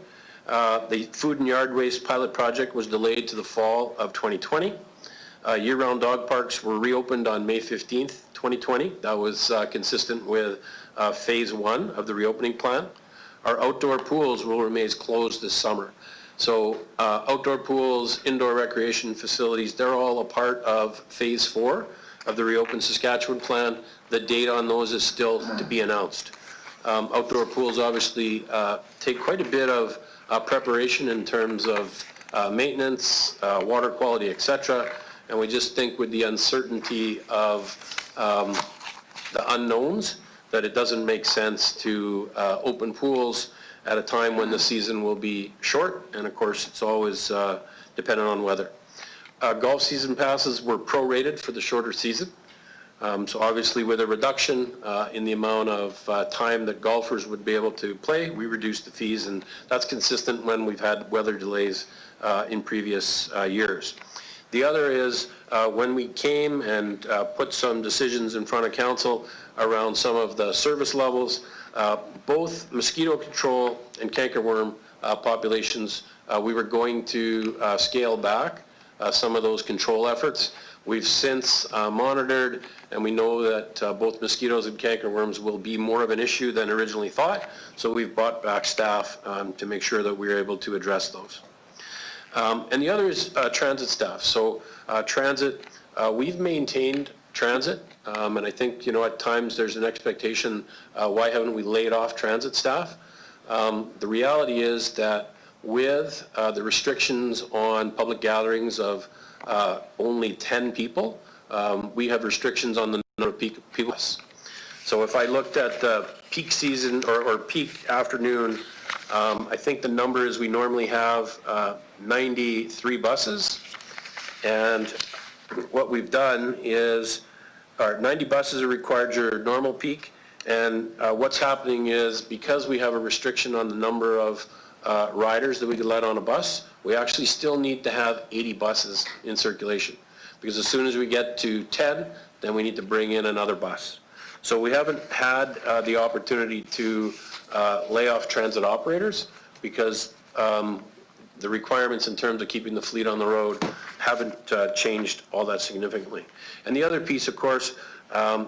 The food and yard waste pilot project was delayed to the fall of 2020. Year-round dog parks were reopened on May 15th, 2020. That was consistent with phase 1 of the reopening plan. Our outdoor pools will remain closed this summer. So outdoor pools, indoor recreation facilities, they're all a part of phase 4 of the Reopen Saskatchewan plan. The date on those is still to be announced. Outdoor pools obviously take quite a bit of preparation in terms of maintenance, water quality, etc. And we just think with the uncertainty of the unknowns, that it doesn't make sense to open pools at a time when the season will be short, and of course it's always dependent on weather. golf season passes were prorated for the shorter season. So obviously with a reduction in the amount of time that golfers would be able to play, we reduced the fees, and that's consistent when we've had weather delays in previous years. The other is when we came and put some decisions in front of council around some of the service levels, both mosquito control and cankerworm populations, we were going to scale back some of those control efforts. We've since monitored, and we know that both mosquitoes and cankerworms will be more of an issue than originally thought, so we've brought back staff to make sure that we're able to address those. And the other is transit staff. So transit, we've maintained transit, and I think, at times there's an expectation, why haven't we laid off transit staff? The reality is that with the restrictions on public gatherings of only 10 people, we have restrictions on the number of people. So if I looked at the peak season or peak afternoon, I think the number is we normally have 93 buses, and what we've done is 90 buses are required during normal peak, and what's happening is because we have a restriction on the number of riders that we can let on a bus, we actually still need to have 80 buses in circulation, because as soon as we get to 10, then we need to bring in another bus. So we haven't had the opportunity to lay off transit operators because the requirements in terms of keeping the fleet on the road haven't changed all that significantly. And the other piece, of course,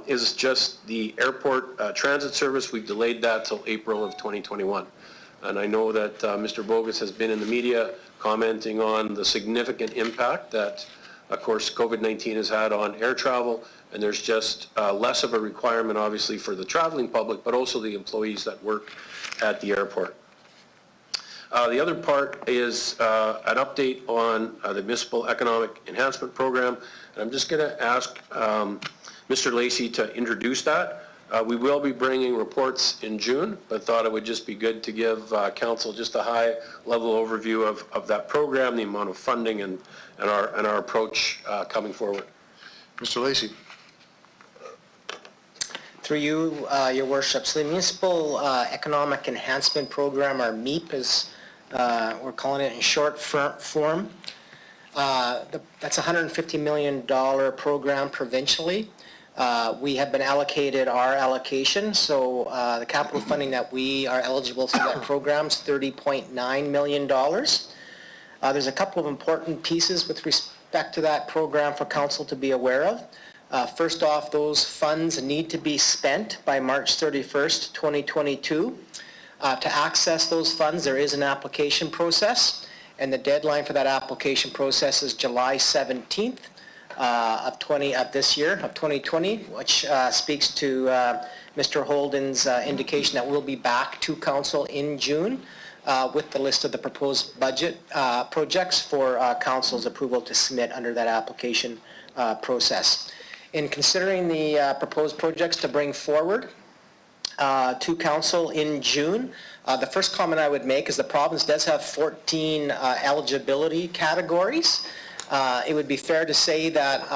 is just the airport transit service. We've delayed that till April of 2021. And I know that Mr. Bogus has been in the media commenting on the significant impact that, of course, COVID-19 has had on air travel, and there's just less of a requirement, obviously, for the traveling public, but also the employees that work at the airport. The other part is an update on the Municipal Economic Enhancement Program, and I'm just going to ask Mr. Lacey to introduce that. We will be bringing reports in June, but thought it would just be good to give Council just a high-level overview of that program, the amount of funding, and our approach coming forward. Mr. Lacey. Through you, Your Worship. So the Municipal Economic Enhancement Program, or MEEP, as we're calling it in short form. That's a $150 million program provincially. We have been allocated our allocation, so the capital funding that we are eligible for that program is $30.9 million. There's a couple of important pieces with respect to that program for Council to be aware of. First off, those funds need to be spent by March 31st, 2022. To access those funds, there is an application process, and the deadline for that application process is July 17th. Of this year, of 2020, which speaks to Mr. Holden's indication that we'll be back to Council in June with the list of the proposed budget projects for Council's approval to submit under that application process. In considering the proposed projects to bring forward to Council in June, the first comment I would make is the province does have 14 eligibility categories. It would be fair to say that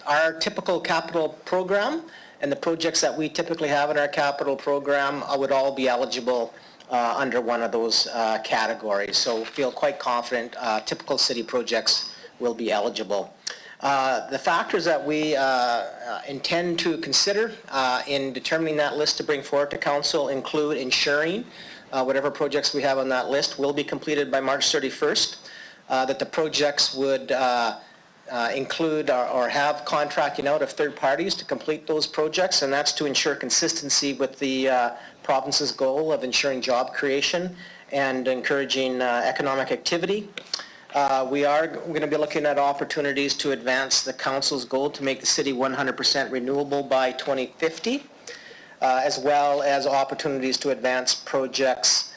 our typical capital program and the projects that we typically have in our capital program would all be eligible under one of those categories. So feel quite confident typical city projects will be eligible. The factors that we intend to consider in determining that list to bring forward to Council include ensuring whatever projects we have on that list will be completed by March 31st. That the projects would include or have contracting out of third parties to complete those projects, and that's to ensure consistency with the province's goal of ensuring job creation and encouraging economic activity. We are going to be looking at opportunities to advance the Council's goal to make the city 100% renewable by 2050, as well as opportunities to advance projects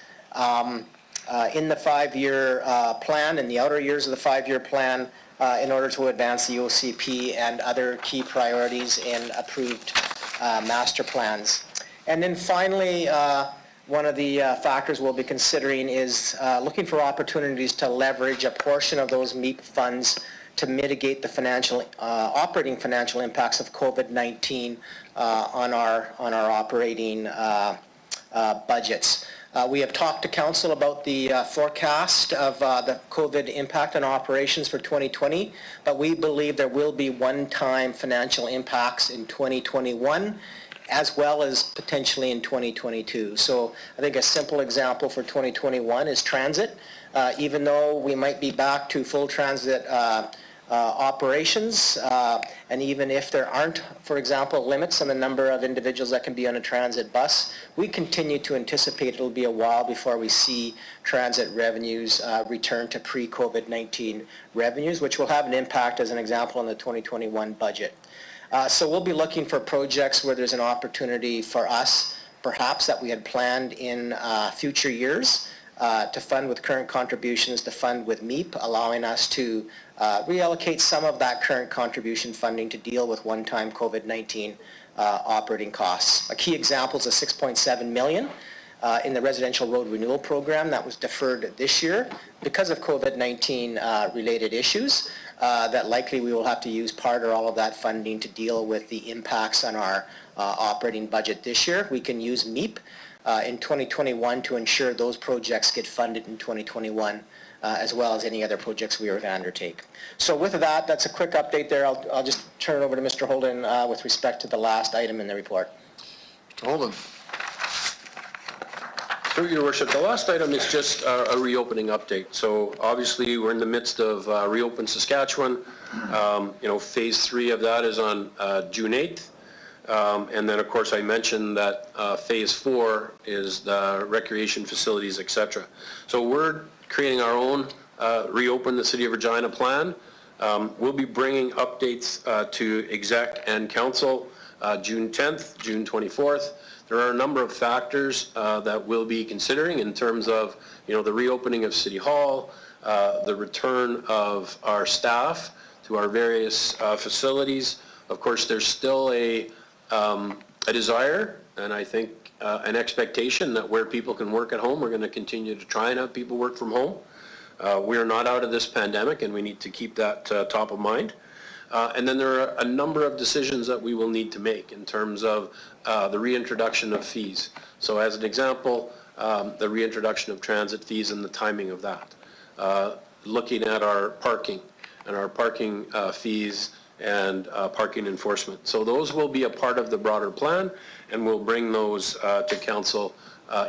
in the 5-year plan, in the outer years of the 5-year plan, in order to advance the OCP and other key priorities in approved master plans. And then finally, one of the factors we'll be considering is looking for opportunities to leverage a portion of those MEEP funds to mitigate the operating financial impacts of COVID-19 on our operating budgets. We have talked to council about the forecast of the COVID impact on operations for 2020, but we believe there will be one-time financial impacts in 2021 as well as potentially in 2022. So I think a simple example for 2021 is transit. Even though we might be back to full transit operations, and even if there aren't, for example, limits on the number of individuals that can be on a transit bus, we continue to anticipate it'll be a while before we see transit revenues return to pre-COVID-19 revenues, which will have an impact, as an example, on the 2021 budget. So we'll be looking for projects where there's an opportunity for us, perhaps that we had planned in future years, to fund with current contributions, to fund with MEEP, allowing us to reallocate some of that current contribution funding to deal with one-time COVID-19 operating costs. A key example is a $6.7 million in the residential road renewal program that was deferred this year because of COVID-19 related issues, that likely we will have to use part or all of that funding to deal with the impacts on our operating budget this year. We can use MEEP in 2021 to ensure those projects get funded in 2021, as well as any other projects we are to undertake. So with that, that's a quick update there. I'll just turn it over to Mr. Holden with respect to the last item in the report. Mr. Holden. Through your worship, the last item is just a reopening update. So obviously we're in the midst of Reopen Saskatchewan. Phase 3 of that is on June 8th. And then, of course, I mentioned that phase 4 is the recreation facilities, etc. So we're creating our own Reopen the City of Regina plan. We'll be bringing updates to exec and council June 10th, June 24th. There are a number of factors that we'll be considering in terms of, the reopening of City Hall, the return of our staff to our various facilities. Of course, there's still a desire, and I think an expectation that where people can work at home, we're going to continue to try and have people work from home. We are not out of this pandemic, and we need to keep that top of mind. And then there are a number of decisions that we will need to make in terms of the reintroduction of fees. So as an example, the reintroduction of transit fees and the timing of that. Looking at our parking and our parking fees and parking enforcement. So those will be a part of the broader plan, and we'll bring those to council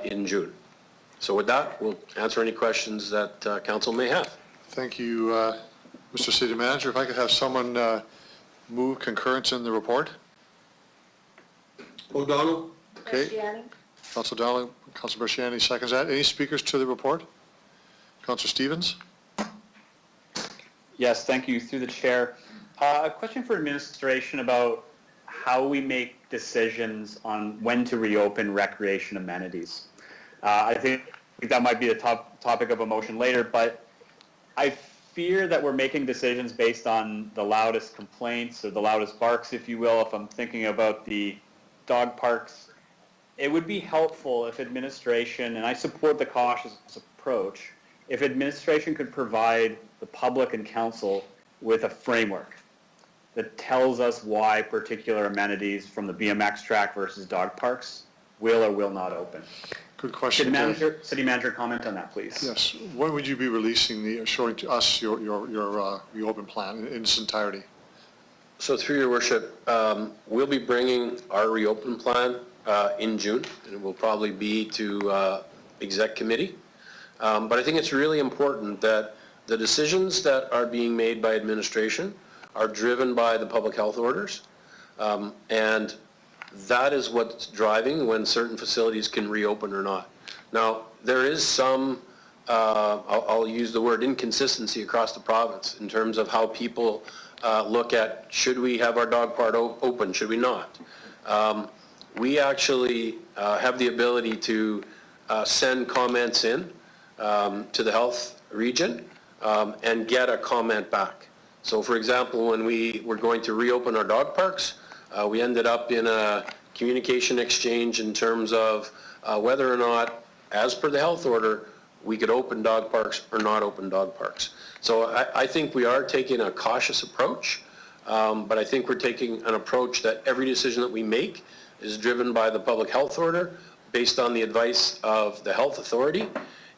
in June. So with that, we'll answer any questions that council may have. Thank you, Mr. City Manager. If I could have someone move concurrence in the report. O'Donnell. Okay. Council O'Donnell, Council Berciani seconds that. Any speakers to the report? Councilor Stevens? Yes, thank you. Through the chair. A question for administration about how we make decisions on when to reopen recreation amenities. I think that might be the topic of a motion later, but I fear that we're making decisions based on the loudest complaints or the loudest barks, if you will. If I'm thinking about the dog parks, it would be helpful if administration, and I support the cautious approach, if administration could provide the public and council with a framework that tells us why particular amenities from the BMX track versus dog parks will or will not open. Good question. City manager, comment on that, please. Yes. When would you be releasing showing to us your reopen plan in its entirety? So through your worship, we'll be bringing our reopen plan in June, and it will probably be to exec committee. But I think it's really important that the decisions that are being made by administration are driven by the public health orders, and that is what's driving when certain facilities can reopen or not. Now, there is some, I'll use the word inconsistency across the province in terms of how people look at, should we have our dog park open, should we not? We actually have the ability to send comments in to the health region and get a comment back. So for example, when we were going to reopen our dog parks, we ended up in a communication exchange in terms of whether or not, as per the health order, we could open dog parks or not open dog parks. So I think we are taking a cautious approach, but I think we're taking an approach that every decision that we make is driven by the public health order based on the advice of the health authority.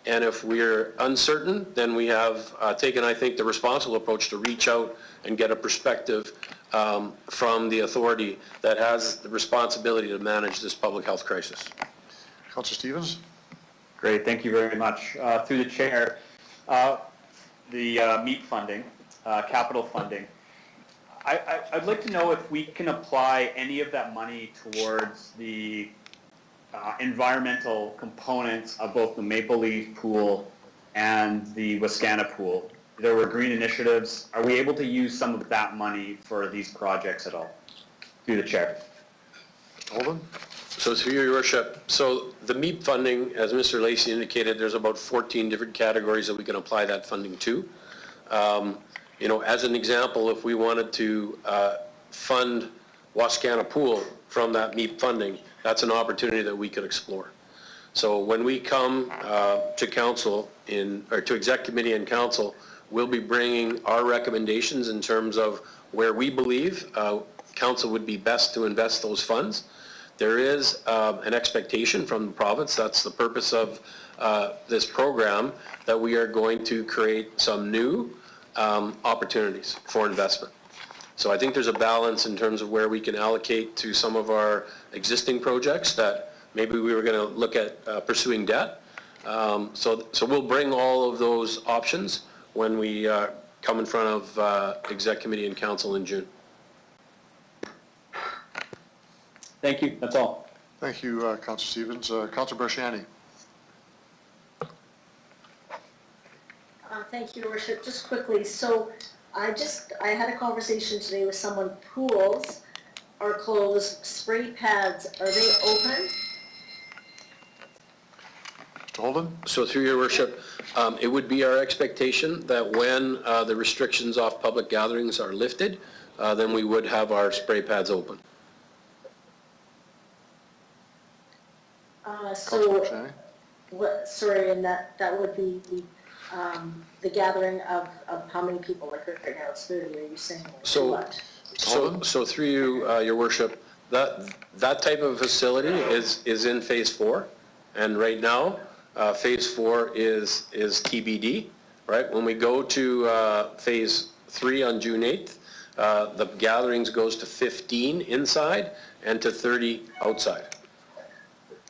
And if we're uncertain, then we have taken, I think, the responsible approach to reach out and get a perspective from the authority that has the responsibility to manage this public health crisis. Councillor Stevens? Great, thank you very much. Through the chair, the MEAP funding, capital funding, I'd like to know if we can apply any of that money towards the environmental components of both the Maple Leaf pool and the Wascana pool. There were green initiatives. Are we able to use some of that money for these projects at all? Through the chair. Holden? So through your worship, so the MEAP funding, as Mr. Lacey indicated, there's about 14 different categories that we can apply that funding to. You know, as an example, if we wanted to fund Wascana Pool from that MEAP funding, that's an opportunity that we could explore. So when we come to council or to exec committee and council, we'll be bringing our recommendations in terms of where we believe council would be best to invest those funds. There is an expectation from the province, that's the purpose of this program, that we are going to create some new opportunities for investment. So I think there's a balance in terms of where we can allocate to some of our existing projects that maybe we were going to look at pursuing debt. So we'll bring all of those options when we come in front of exec committee and council in June. Thank you, that's all. Thank you, Councillor Stevens. Councillor Barshani. Thank you, Your Worship. Just quickly, so I had a conversation today with someone. Pools are closed, spray pads, are they open? Mr. Holden? So through your worship, it would be our expectation that when the restrictions off public gatherings are lifted, then we would have our spray pads open. Sorry, and that would be the gathering of how many people? Like right now it's 30, are you saying? So through you, your worship, that type of facility is in phase 4, and right now phase 4 is TBD, right? When we go to phase 3 on June 8th, the gatherings goes to 15 inside and to 30 outside.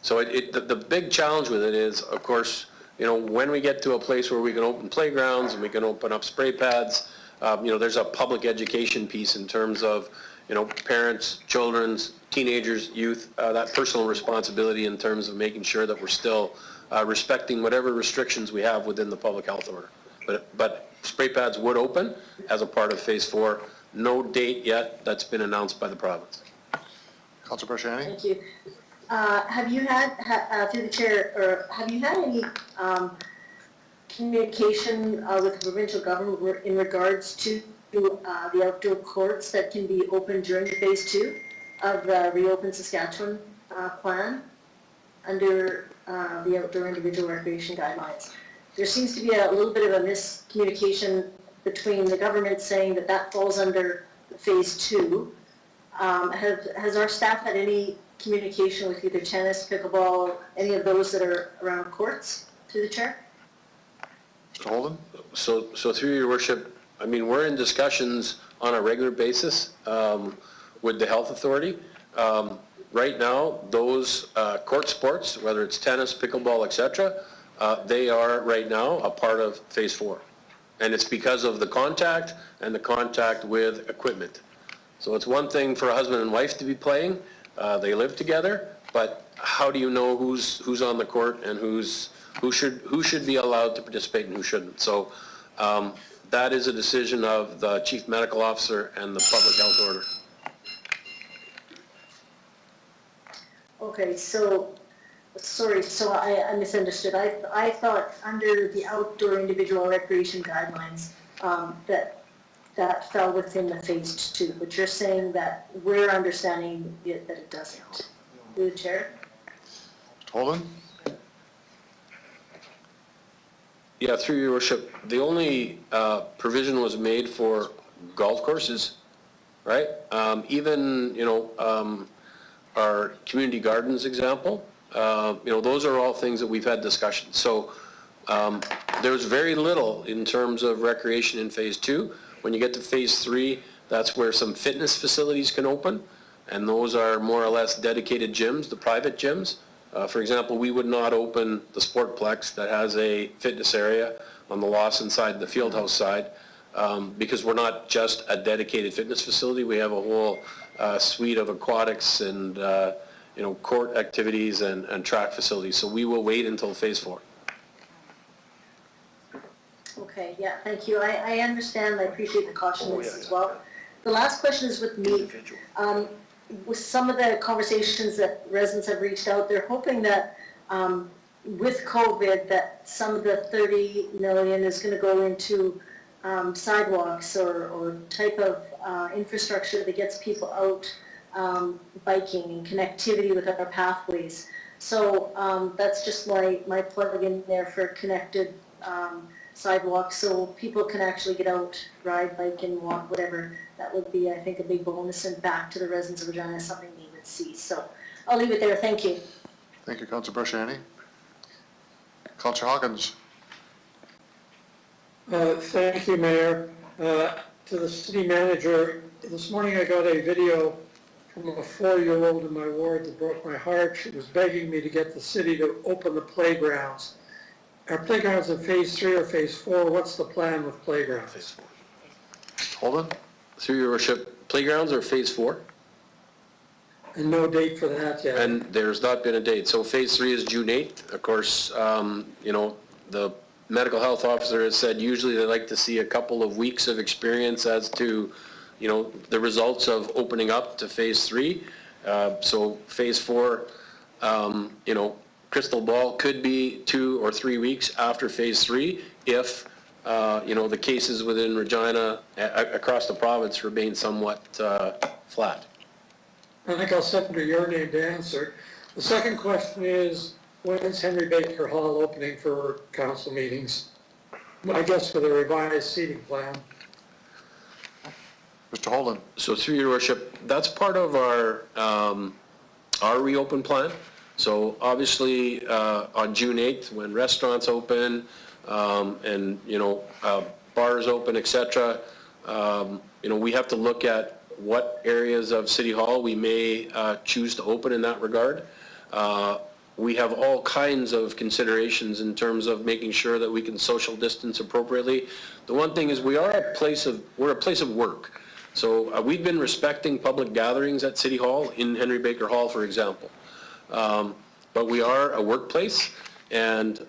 So the big challenge with it is, of course, you know, when we get to a place where we can open playgrounds and we can open up spray pads, you know, there's a public education piece in terms of, you know, parents, children's, teenagers, youth, that personal responsibility in terms of making sure that we're still respecting whatever restrictions we have within the public health order. But spray pads would open as a part of phase 4. No date yet that's been announced by the province. Councillor Barshani? Thank you. Have you had, through the chair, or have you had any communication with the provincial government in regards to the outdoor courts that can be open during phase 2 of the Reopen Saskatchewan plan under the outdoor individual recreation guidelines? There seems to be a little bit of a miscommunication between the government saying that falls under phase 2. Has our staff had any communication with either tennis, pickleball, any of those that are around courts, through the chair? Mr. Holden? So through your worship, I mean, we're in discussions on a regular basis with the health authority. Right now, those court sports, whether it's tennis, pickleball, etc., they are right now a part of phase 4. And it's because of the contact and the contact with equipment. So it's one thing for a husband and wife to be playing, they live together, but how do you know who's on the court and who should be allowed to participate and who shouldn't? So that is a decision of the chief medical officer and the public health order. Okay, so, sorry, so I misunderstood. I thought under the outdoor individual recreation guidelines that fell within the phase 2, but you're saying that we're understanding that it doesn't. Through the chair? Holden? Yeah, through your worship, the only provision was made for golf courses, right? Even, our community gardens example, those are all things that we've had discussions. So there's very little in terms of recreation in phase 2. When you get to phase 3, that's where some fitness facilities can open, and those are more or less dedicated gyms, the private gyms. For example, we would not open the Sportplex that has a fitness area on the Lawson side, the Fieldhouse side, because we're not just a dedicated fitness facility. We have a whole suite of aquatics and court activities and track facilities. So we will wait until phase 4. Okay, yeah, thank you. I understand, I appreciate the caution as well. The last question is with me. With some of the conversations that residents have reached out, they're hoping that with COVID, that some of the 30 million is going to go into sidewalks or type of infrastructure that gets people out biking and connectivity with our pathways. So that's just my plug in there for connected sidewalks, so people can actually get out, ride, bike, and walk, whatever. That would be, I think, a big bonus and back to the residents of Regina, something they would see. So I'll leave it there. Thank you. Thank you, Councillor Brashani. Councillor Hawkins. Thank you, Mayor. To the city manager, this morning I got a video from a 4-year-old in my ward that broke my heart. She was begging me to get the city to open the playgrounds. Are playgrounds in phase 3 or phase 4? What's the plan with playgrounds? Phase 4. Hold on. Through your worship, playgrounds are phase 4? And no date for that yet? And there's not been a date. So phase 3 is June 8th. Of course, the medical health officer has said usually they like to see a couple of weeks of experience as to, the results of opening up to phase 3. So phase 4, crystal ball could be 2 or 3 weeks after phase 3 if, the cases within Regina across the province remain somewhat flat. I think I'll send to your name to answer. The second question is, when is Henry Baker Hall opening for council meetings? I guess for the revised seating plan. Mr. Holden. So through your worship, that's part of our reopen plan. So obviously on June 8th, when restaurants open and bars open, etc., we have to look at what areas of City Hall we may choose to open in that regard. We have all kinds of considerations in terms of making sure that we can social distance appropriately. The one thing is we're a place of work. So we've been respecting public gatherings at City Hall, in Henry Baker Hall, for example. But we are a workplace, and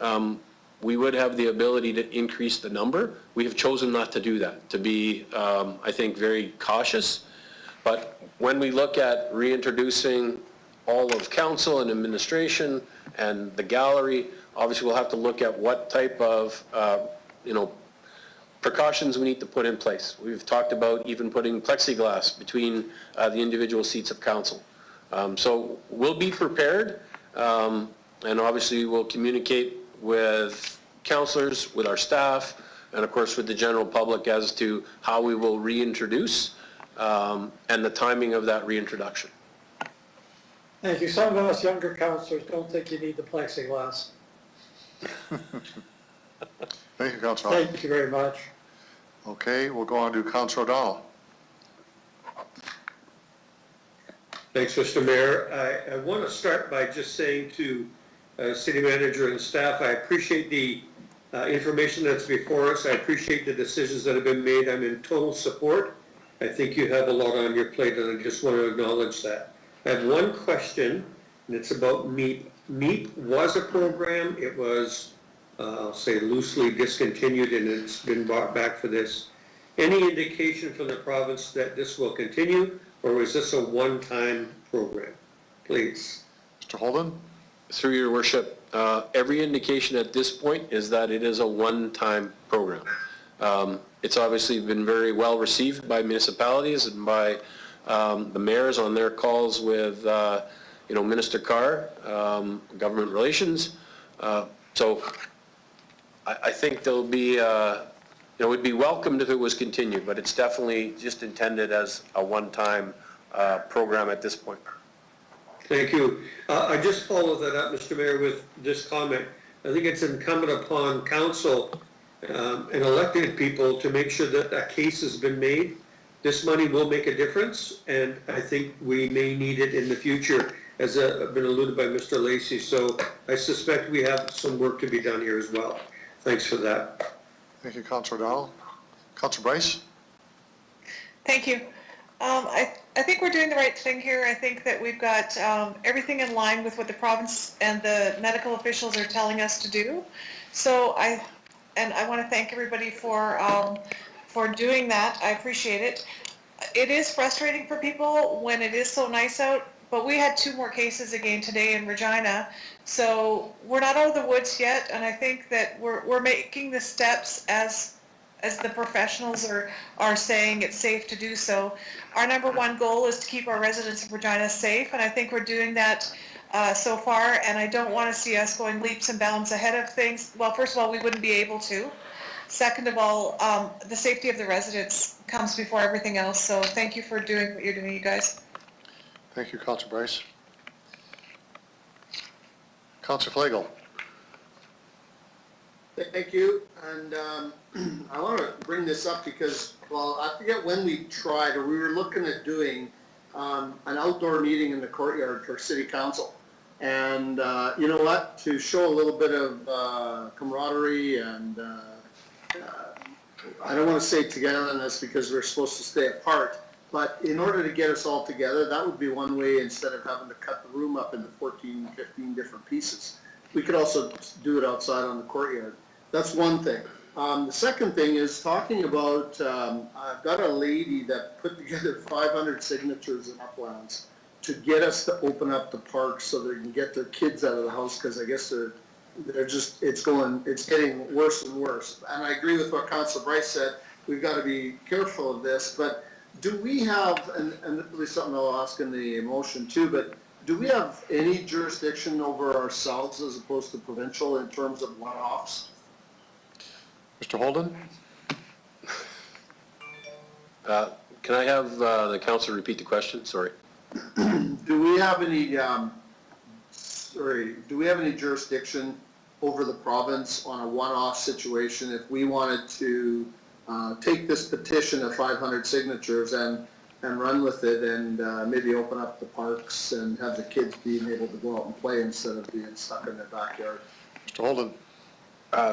we would have the ability to increase the number. We have chosen not to do that, to be, I think, very cautious. But when we look at reintroducing all of council and administration and the gallery, obviously we'll have to look at what type of, precautions we need to put in place. We've talked about even putting plexiglass between the individual seats of council. So we'll be prepared, and obviously we'll communicate with councillors, with our staff, and of course with the general public as to how we will reintroduce and the timing of that reintroduction. Thank you. Some of us younger councillors don't think you need the plexiglass. Thank you, Councillor Hawkins. Thank you very much. Okay, we'll go on to Councillor O'Donnell. Thanks, Mr. Mayor. I want to start by just saying to City Manager and staff, I appreciate the information that's before us. I appreciate the decisions that have been made. I'm in total support. I think you have a lot on your plate, and I just want to acknowledge that. I have one question, and it's about MEEP. MEEP was a program. It was, I'll say, loosely discontinued, and it's been brought back for this. Any indication from the province that this will continue, or was this a one-time program? Please. Mr. Holden? Through your worship, every indication at this point is that it is a one-time program. It's obviously been very well received by municipalities and by the mayors on their calls with, Minister Carr, government relations. So I think there'll be, it would be welcomed if it was continued, but it's definitely just intended as a one-time program at this point. Thank you. I just follow that up, Mr. Mayor, with this comment. I think it's incumbent upon council and elected people to make sure that that case has been made. This money will make a difference, and I think we may need it in the future, as been alluded by Mr. Lacey. So I suspect we have some work to be done here as well. Thanks for that. Thank you, Councillor Dowell. Councillor Bryce? Thank you. I think we're doing the right thing here. I think that we've got everything in line with what the province and the medical officials are telling us to do. So I want to thank everybody for doing that. I appreciate it. It is frustrating for people when it is so nice out, but we had 2 more cases again today in Regina. So we're not out of the woods yet, and I think that we're making the steps as the professionals are saying it's safe to do so. Our number 1 goal is to keep our residents of Regina safe, and I think we're doing that so far, and I don't want to see us going leaps and bounds ahead of things. Well, first of all, we wouldn't be able to. Second of all, the safety of the residents comes before everything else, so thank you for doing what you're doing, you guys. Thank you, Councillor Bryce. Councillor Flagel. Thank you, and I want to bring this up because, well, I forget when we tried, or we were looking at doing an outdoor meeting in the courtyard for city council. And you know what, to show a little bit of camaraderie and I don't want to say togetherness because we're supposed to stay apart, but in order to get us all together, that would be one way instead of having to cut the room up into 14, 15 different pieces. We could also do it outside on the courtyard. That's one thing. The second thing is talking about, I've got a lady that put together 500 signatures in Uplands to get us to open up the parks so they can get their kids out of the house, because I guess they're just, it's getting worse and worse. And I agree with what Councillor Bryce said, we've got to be careful of this, but do we have, and this is something I'll ask in the motion too, but do we have any jurisdiction over ourselves as opposed to provincial in terms of one-offs? Mr. Holden? Can I have the councillor repeat the question? Sorry. Do we have any, do we have any jurisdiction over the province on a one-off situation if we wanted to take this petition of 500 signatures and run with it and maybe open up the parks and have the kids being able to go out and play instead of being stuck in their backyard? Mr. Holden?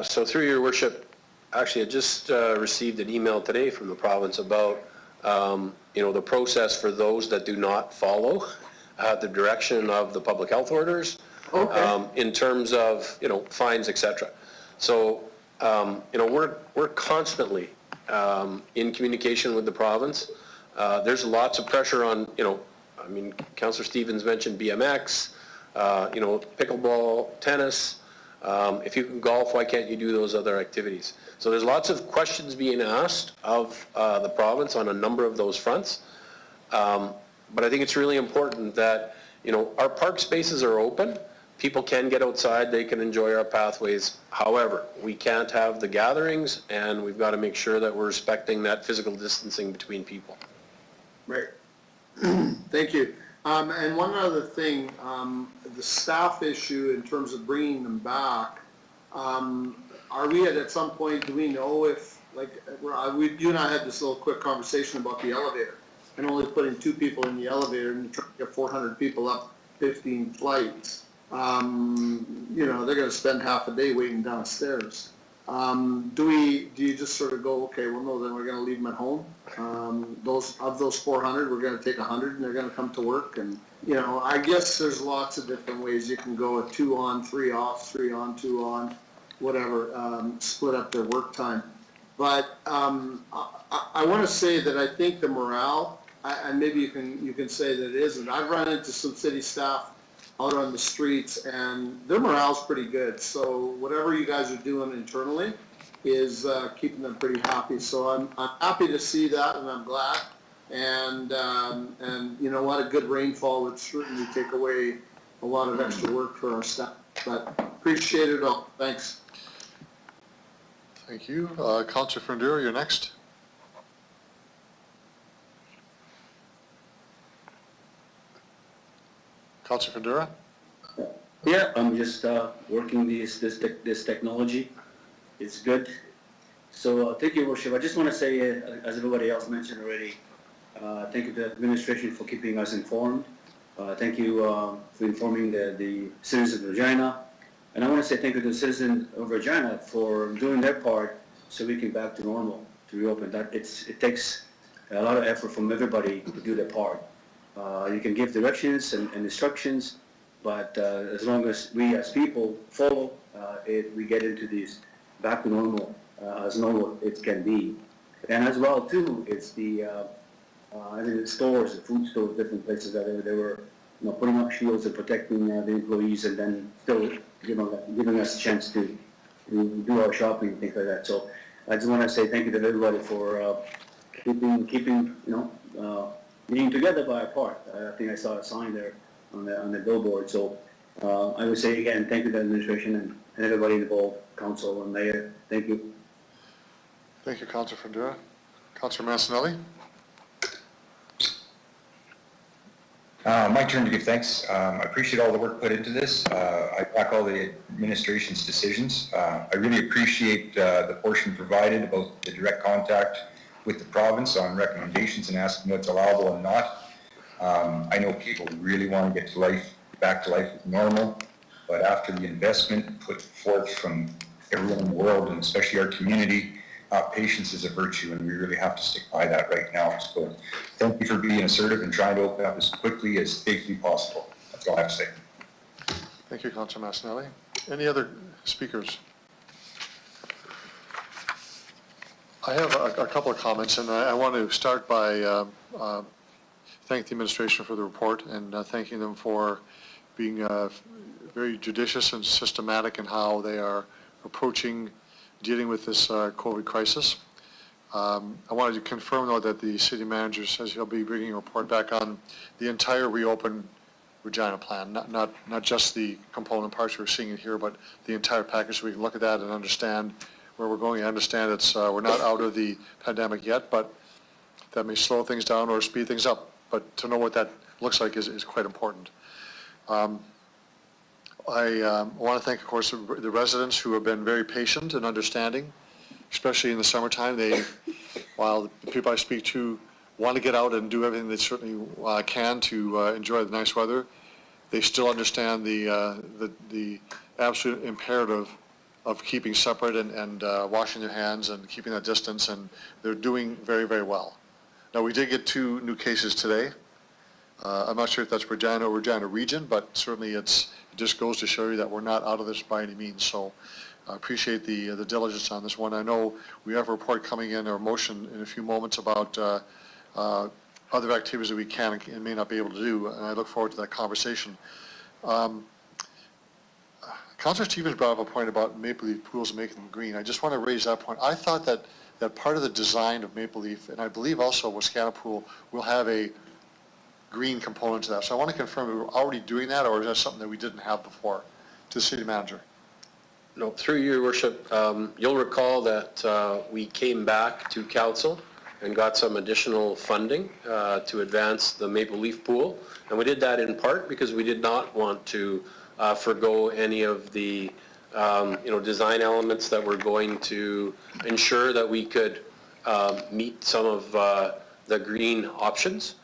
So through your worship, actually I just received an email today from the province about the process for those that do not follow the direction of the public health orders. Okay. In terms of, fines, etc. So, we're constantly in communication with the province. There's lots of pressure on, Councillor Stevens mentioned BMX, pickleball, tennis. If you can golf, why can't you do those other activities? So there's lots of questions being asked of the province on a number of those fronts. But I think it's really important that, our park spaces are open. People can get outside, they can enjoy our pathways. However, we can't have the gatherings, and we've got to make sure that we're respecting that physical distancing between people. Right. Thank you. And one other thing, the staff issue in terms of bringing them back, are we at some point, do we know if, you and I had this little quick conversation about the elevator and only putting 2 people in the elevator and trying to get 400 people up 15 flights. They're going to spend half a day waiting downstairs. Do you just sort of go, okay, well, no, then we're going to leave them at home? Those 400, we're going to take 100 and they're going to come to work. And, I guess there's lots of different ways you can go a 2 on, 3 off, 3 on, 2 on, whatever, split up their work time. But I want to say that I think the morale, and maybe you can say that it isn't. I've run into some city staff out on the streets, and their morale's pretty good. So whatever you guys are doing internally is keeping them pretty happy. So I'm happy to see that, and I'm glad. And you know what, a good rainfall would certainly take away a lot of extra work for our staff. But appreciate it all. Thanks. Thank you. Councillor Fundura, you're next. Councillor Fundura? Yeah, I'm just working this technology. It's good. So thank you, Your Worship. I just want to say, as everybody else mentioned already, thank you to the administration for keeping us informed. Thank you for informing the citizens of Regina. And I want to say thank you to the citizens of Regina for doing their part so we can back to normal, to reopen. It takes a lot of effort from everybody to do their part. You can give directions and instructions, but as long as we as people follow it, we get into these back to normal, as normal it can be. And as well too, it's I think the stores, the food stores, different places that they were putting up shields and protecting the employees, and then still giving us a chance to do our shopping and things like that. So I just want to say thank you to everybody for keeping being together by a part. I think I saw a sign there on the billboard. So I would say again, thank you to the administration and everybody involved, council and mayor. Thank you. Thank you, Councillor Fundura. Councillor Massanelli? My turn to give thanks. I appreciate all the work put into this. I back all the administration's decisions. I really appreciate the portion provided about the direct contact with the province on recommendations and asking what's allowable and not. I know people really want to get to back to life as normal, but after the investment put forth from everyone in the world, and especially our community, patience is a virtue, and we really have to stick by that right now. So thank you for being assertive and trying to open up as quickly as safely possible. That's all I have to say. Thank you, Councillor Massanelli. Any other speakers? I have a couple of comments, and I want to start by thank the administration for the report and thanking them for being very judicious and systematic in how they are approaching dealing with this COVID crisis. I wanted to confirm, though, that the city manager says he'll be bringing a report back on the entire reopen Regina plan, not just the component parts we're seeing it here, but the entire package, so we can look at that and understand where we're going. I understand we're not out of the pandemic yet, but that may slow things down or speed things up. But to know what that looks like is quite important. I want to thank, of course, the residents who have been very patient and understanding, especially in the summertime. While the people I speak to want to get out and do everything they certainly can to enjoy the nice weather, they still understand the absolute imperative of keeping separate and washing their hands and keeping that distance, and they're doing very, very well. Now, we did get 2 new cases today. I'm not sure if that's Regina or Regina region, but certainly it just goes to show you that we're not out of this by any means. So I appreciate the diligence on this one. I know we have a report coming in, or motion in a few moments about other activities that we can and may not be able to do, and I look forward to that conversation. Councillor Stevens brought up a point about Maple Leaf pools and making them green. I just want to raise that point. I thought that part of the design of Maple Leaf, and I believe also Wascana Pool, will have a green component to that. So I want to confirm, we were already doing that, or is that something that we didn't have before? To the city manager. No, through your worship, you'll recall that we came back to council and got some additional funding to advance the Maple Leaf pool. And we did that in part because we did not want to forgo any of the design elements that were going to ensure that we could meet some of the green options.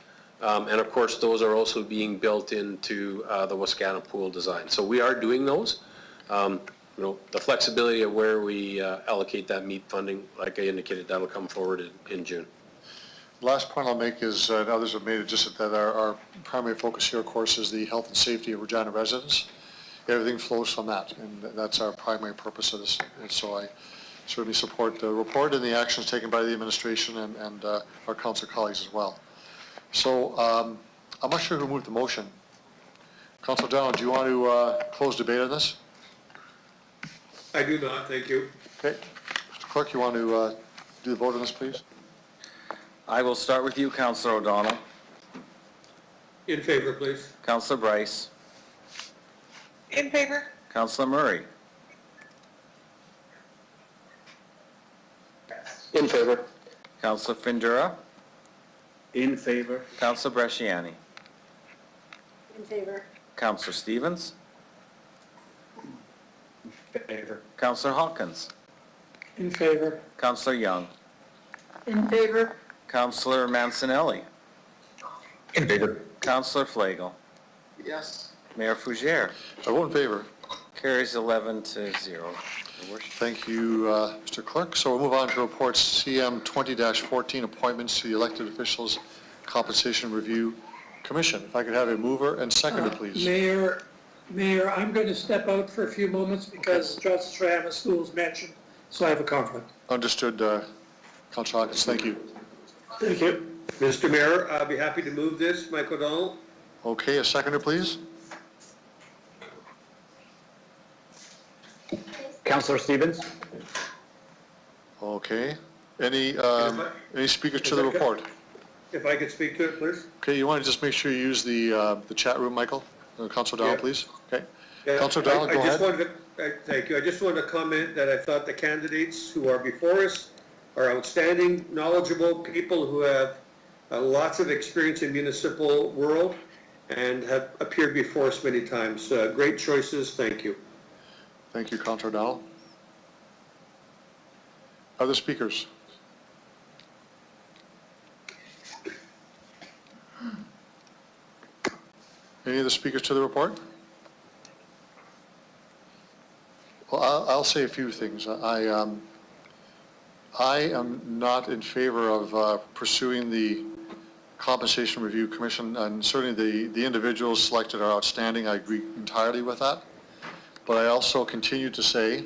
And of course, those are also being built into the Wascana pool design. So we are doing those. The flexibility of where we allocate that MEEP funding, like I indicated, that'll come forward in June. Last point I'll make is, and others have made it, just that our primary focus here, of course, is the health and safety of Regina residents. Everything flows from that, and that's our primary purpose of this. And so I certainly support the report and the actions taken by the administration and our council colleagues as well. So I'm not sure who moved the motion. Councilor Dowland, do you want to close debate on this? I do not, thank you. Okay. Mr. Clerk, you want to do the vote on this, please? I will start with you, Councillor O'Donnell. In favor, please. Councillor Bryce. In favor? Councillor Murray. In favor. Councillor Findura, In favor. Councillor Bresciani, In favor. Councillor Stevens, Favor. Councillor Hawkins, In favor. Councillor Young, In favor? Councillor Mancinelli, In favor. Councillor Flagel, Yes. Mayor Fougere. I vote in favor. Carries 11-0, Your Worship. Thank you, Mr. Clerk. So we'll move on to reports CM 20-14, appointments to the elected officials compensation review commission. If I could have a mover and seconder, please. Mayor, I'm going to step out for a few moments because Justice Rama School is mentioned, so I have a conflict. Understood, Councilor Hawkins. Thank you. Thank you. Mr. Mayor, I'll be happy to move this. Michael O'Donnell? Okay, a seconder, please. Councillor Stevens? Okay. Any speakers to the report? If I could speak to it, please? Okay, you want to just make sure you use the chat room, Michael? Councilor O'Donnell, Yeah. please. Okay. Yeah, Councilor O'Donnell, I go just ahead. wanted to, thank you. I just wanted to comment that I thought the candidates who are before us are outstanding, knowledgeable people who have lots of experience in municipal world and have appeared before us many times. Great choices. Thank you. Thank you, Councilor O'Donnell. Other speakers? Any of the speakers to the report? Well, I'll say a few things. I am not in favor of pursuing the Compensation Review Commission, and certainly the individuals selected are outstanding. I agree entirely with that. But I also continue to say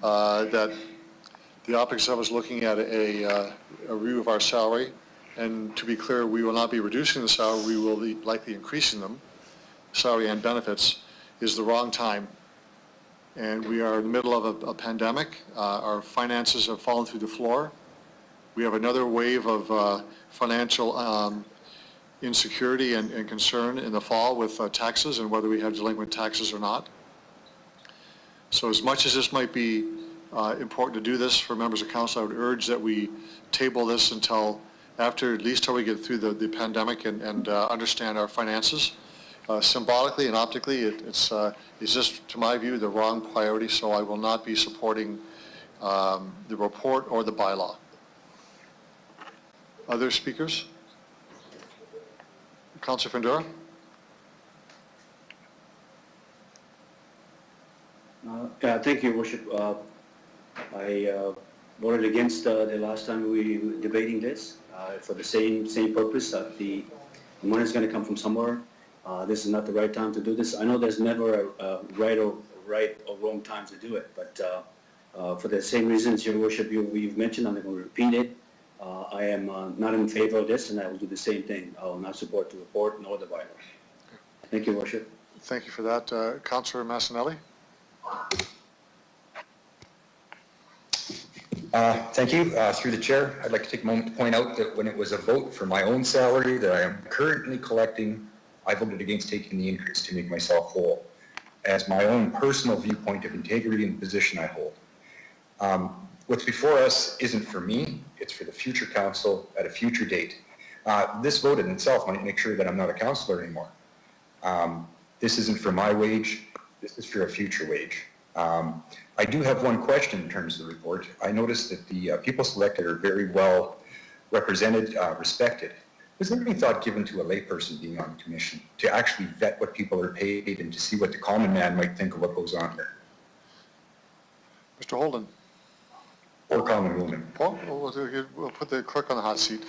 that the optics of us looking at a review of our salary, and to be clear, we will not be reducing the salary, we will be likely increasing them, salary and benefits, is the wrong time. And we are in the middle of a pandemic. Our finances have fallen through the floor. We have another wave of financial insecurity and concern in the fall with taxes and whether we have delinquent taxes or not. So as much as this might be important to do this for members of council, I would urge that we table this until after, at least till we get through the pandemic and understand our finances. Symbolically and optically, it's just, to my view, the wrong priority, so I will not be supporting the report or the bylaw. Other speakers? Councilor Findura? Thank you, Your Worship. I voted against the last time we were debating this for the same purpose that the money is going to come from somewhere. This is not the right time to do this. I know there's never a right or wrong time to do it, but for the same reasons, Your Worship, you've mentioned, I'm going to repeat it. I am not in favor of this, and I will do the same thing. I will not support the report nor the bylaw. Thank you, Your Worship. Thank you for that. Councilor Massanelli? Thank you. Through the chair, I'd like to take a moment to point out that when it was a vote for my own salary that I am currently collecting, I voted against taking the increase to make myself whole, as my own personal viewpoint of integrity and the position I hold. What's before us isn't for me, it's for the future council at a future date. This vote in itself might make sure that I'm not a councillor anymore. This isn't for my wage, this is for a future wage. I do have one question in terms of the report. I noticed that the people selected are very well represented, respected. Was there any thought given to a layperson being on the commission to actually vet what people are paid and to see what the common man might think of what goes on here? Mr. Holden? Or common woman? Paul, we'll put the clerk on the hot seat.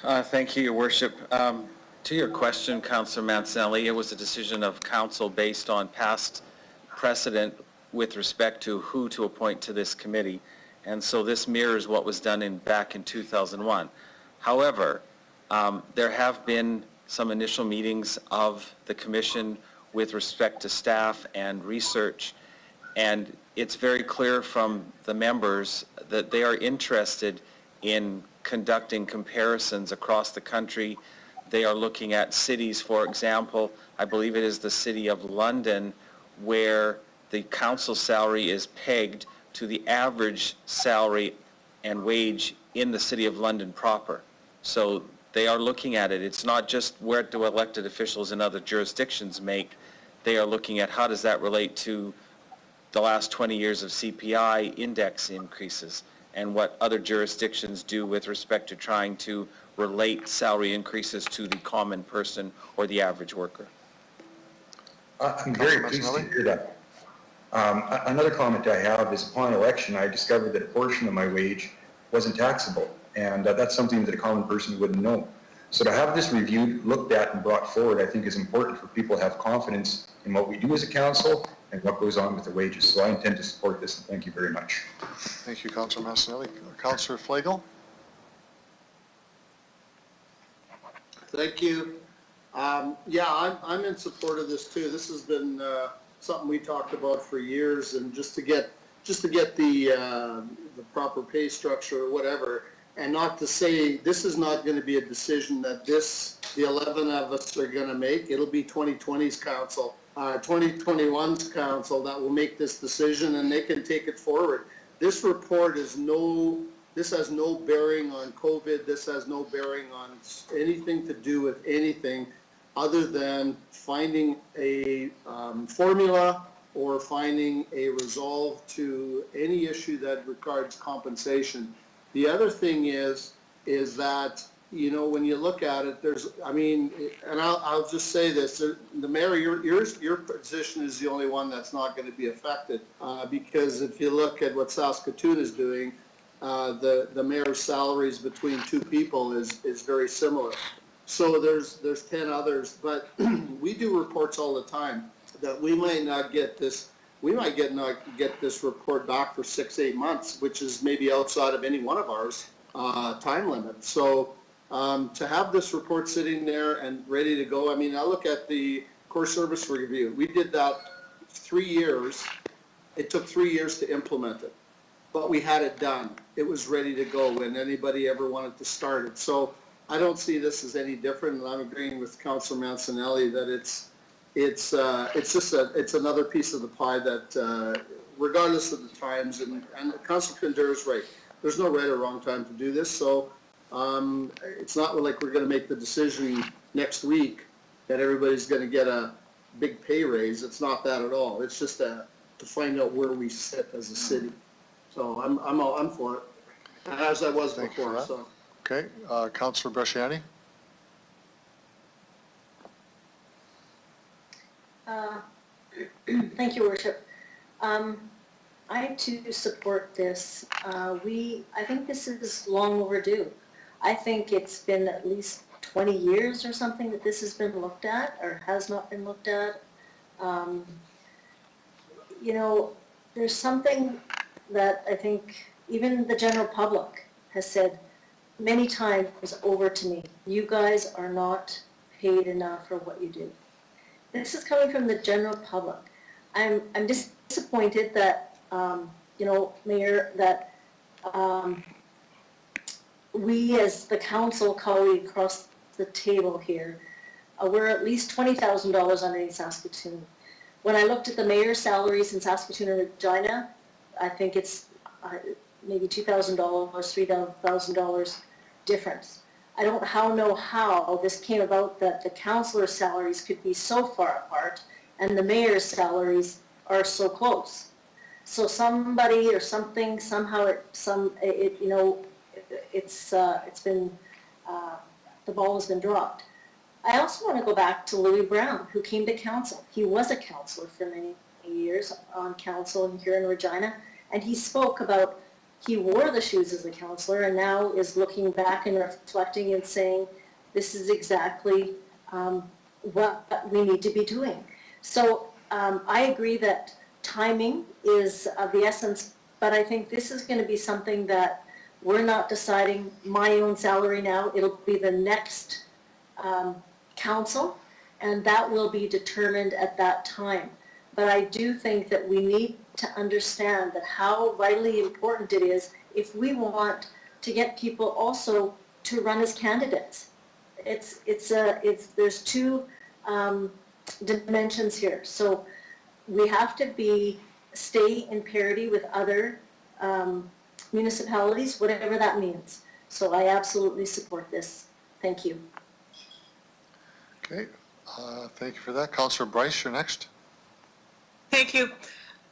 Thank you, Your Worship. To your question, Councillor Mancinelli, it was a decision of council based on past precedent with respect to who to appoint to this committee, and so this mirrors what was done back in 2001. However, there have been some initial meetings of the commission with respect to staff and research, and it's very clear from the members that they are interested in conducting comparisons across the country. They are looking at cities, for example, I believe it is the City of London, where the council salary is pegged to the average salary and wage in the City of London proper. So they are looking at it. It's not just where do elected officials in other jurisdictions make. They are looking at how does that relate to the last 20 years of CPI index increases and what other jurisdictions do with respect to trying to relate salary increases to the common person or the average worker. I'm very pleased to hear that. Another comment I have is upon election, I discovered that a portion of my wage wasn't taxable, and that's something that a common person wouldn't know. So to have this reviewed, looked at, and brought forward, I think is important for people to have confidence in what we do as a council and what goes on with the wages. So I intend to support this, and thank you very much. Thank you, Councilor Massanelli. Councilor Flagel? Thank you. Yeah, I'm in support of this too. This has been something we talked about for years, and just to get the proper pay structure or whatever, and not to say this is not going to be a decision that the 11 of us are going to make. It'll be 2020's council, 2021's council that will make this decision, and they can take it forward. This report has no bearing on COVID. This has no bearing on anything to do with anything other than finding a formula or finding a resolve to any issue that regards compensation. The other thing is that, you know, when you look at it, and I'll just say this, the mayor, your position is the only one that's not going to be affected, because if you look at what Saskatoon is doing, the mayor's salaries between two people is very similar. So there's 10 others, but we do reports all the time that we might not get this. We might not get this report back for 6-8 months, which is maybe outside of any one of ours time limit. So to have this report sitting there and ready to go, I mean, I look at the core service review. We did that 3 years. It took 3 years to implement it, but we had it done. It was ready to go when anybody ever wanted to start it. So I don't see this as any different, and I'm agreeing with Councilor Mancinelli that it's another piece of the pie that, regardless of the times, and Councilor Kinder is right. There's no right or wrong time to do this, so it's not like we're going to make the decision next week that everybody's going to get a big pay raise. It's not that at all. It's just to find out where we sit as a city. So I'm for it, as I was before. So. Okay, Councilor Bresciani? Thank you, Worship. I too support this. I think this is long overdue. I think it's been at least 20 years or something that this has been looked at or has not been looked at. You know, there's something that I think even the general public has said many times over to me. You guys are not paid enough for what you do. This is coming from the general public. I'm disappointed that, you know, Mayor, that we as the council colleague across the table here, we're at least $20,000 underneath Saskatoon. When I looked at the mayor's salaries in Saskatoon and Regina, I think it's maybe $2,000, $3,000 difference. I don't know how this came about that the councillors' salaries could be so far apart and the mayor's salaries are so close. So somebody or something, somehow you know, it's been, the ball has been dropped. I also want to go back to Louis Brown, who came to council. He was a councillor for many years on council here in Regina, and he spoke about he wore the shoes as a councillor and now is looking back and reflecting and saying, this is exactly what we need to be doing. So I agree that timing is of the essence, but I think this is going to be something that we're not deciding my own salary now. It'll be the next council, and that will be determined at that time. But I do think that we need to understand that how vitally important it is if we want to get people also to run as candidates. There's two dimensions here. So we have to stay in parity with other municipalities, whatever that means. So I absolutely support this. Thank you. Okay, thank you for that. Councillor Bryce, you're next. Thank you.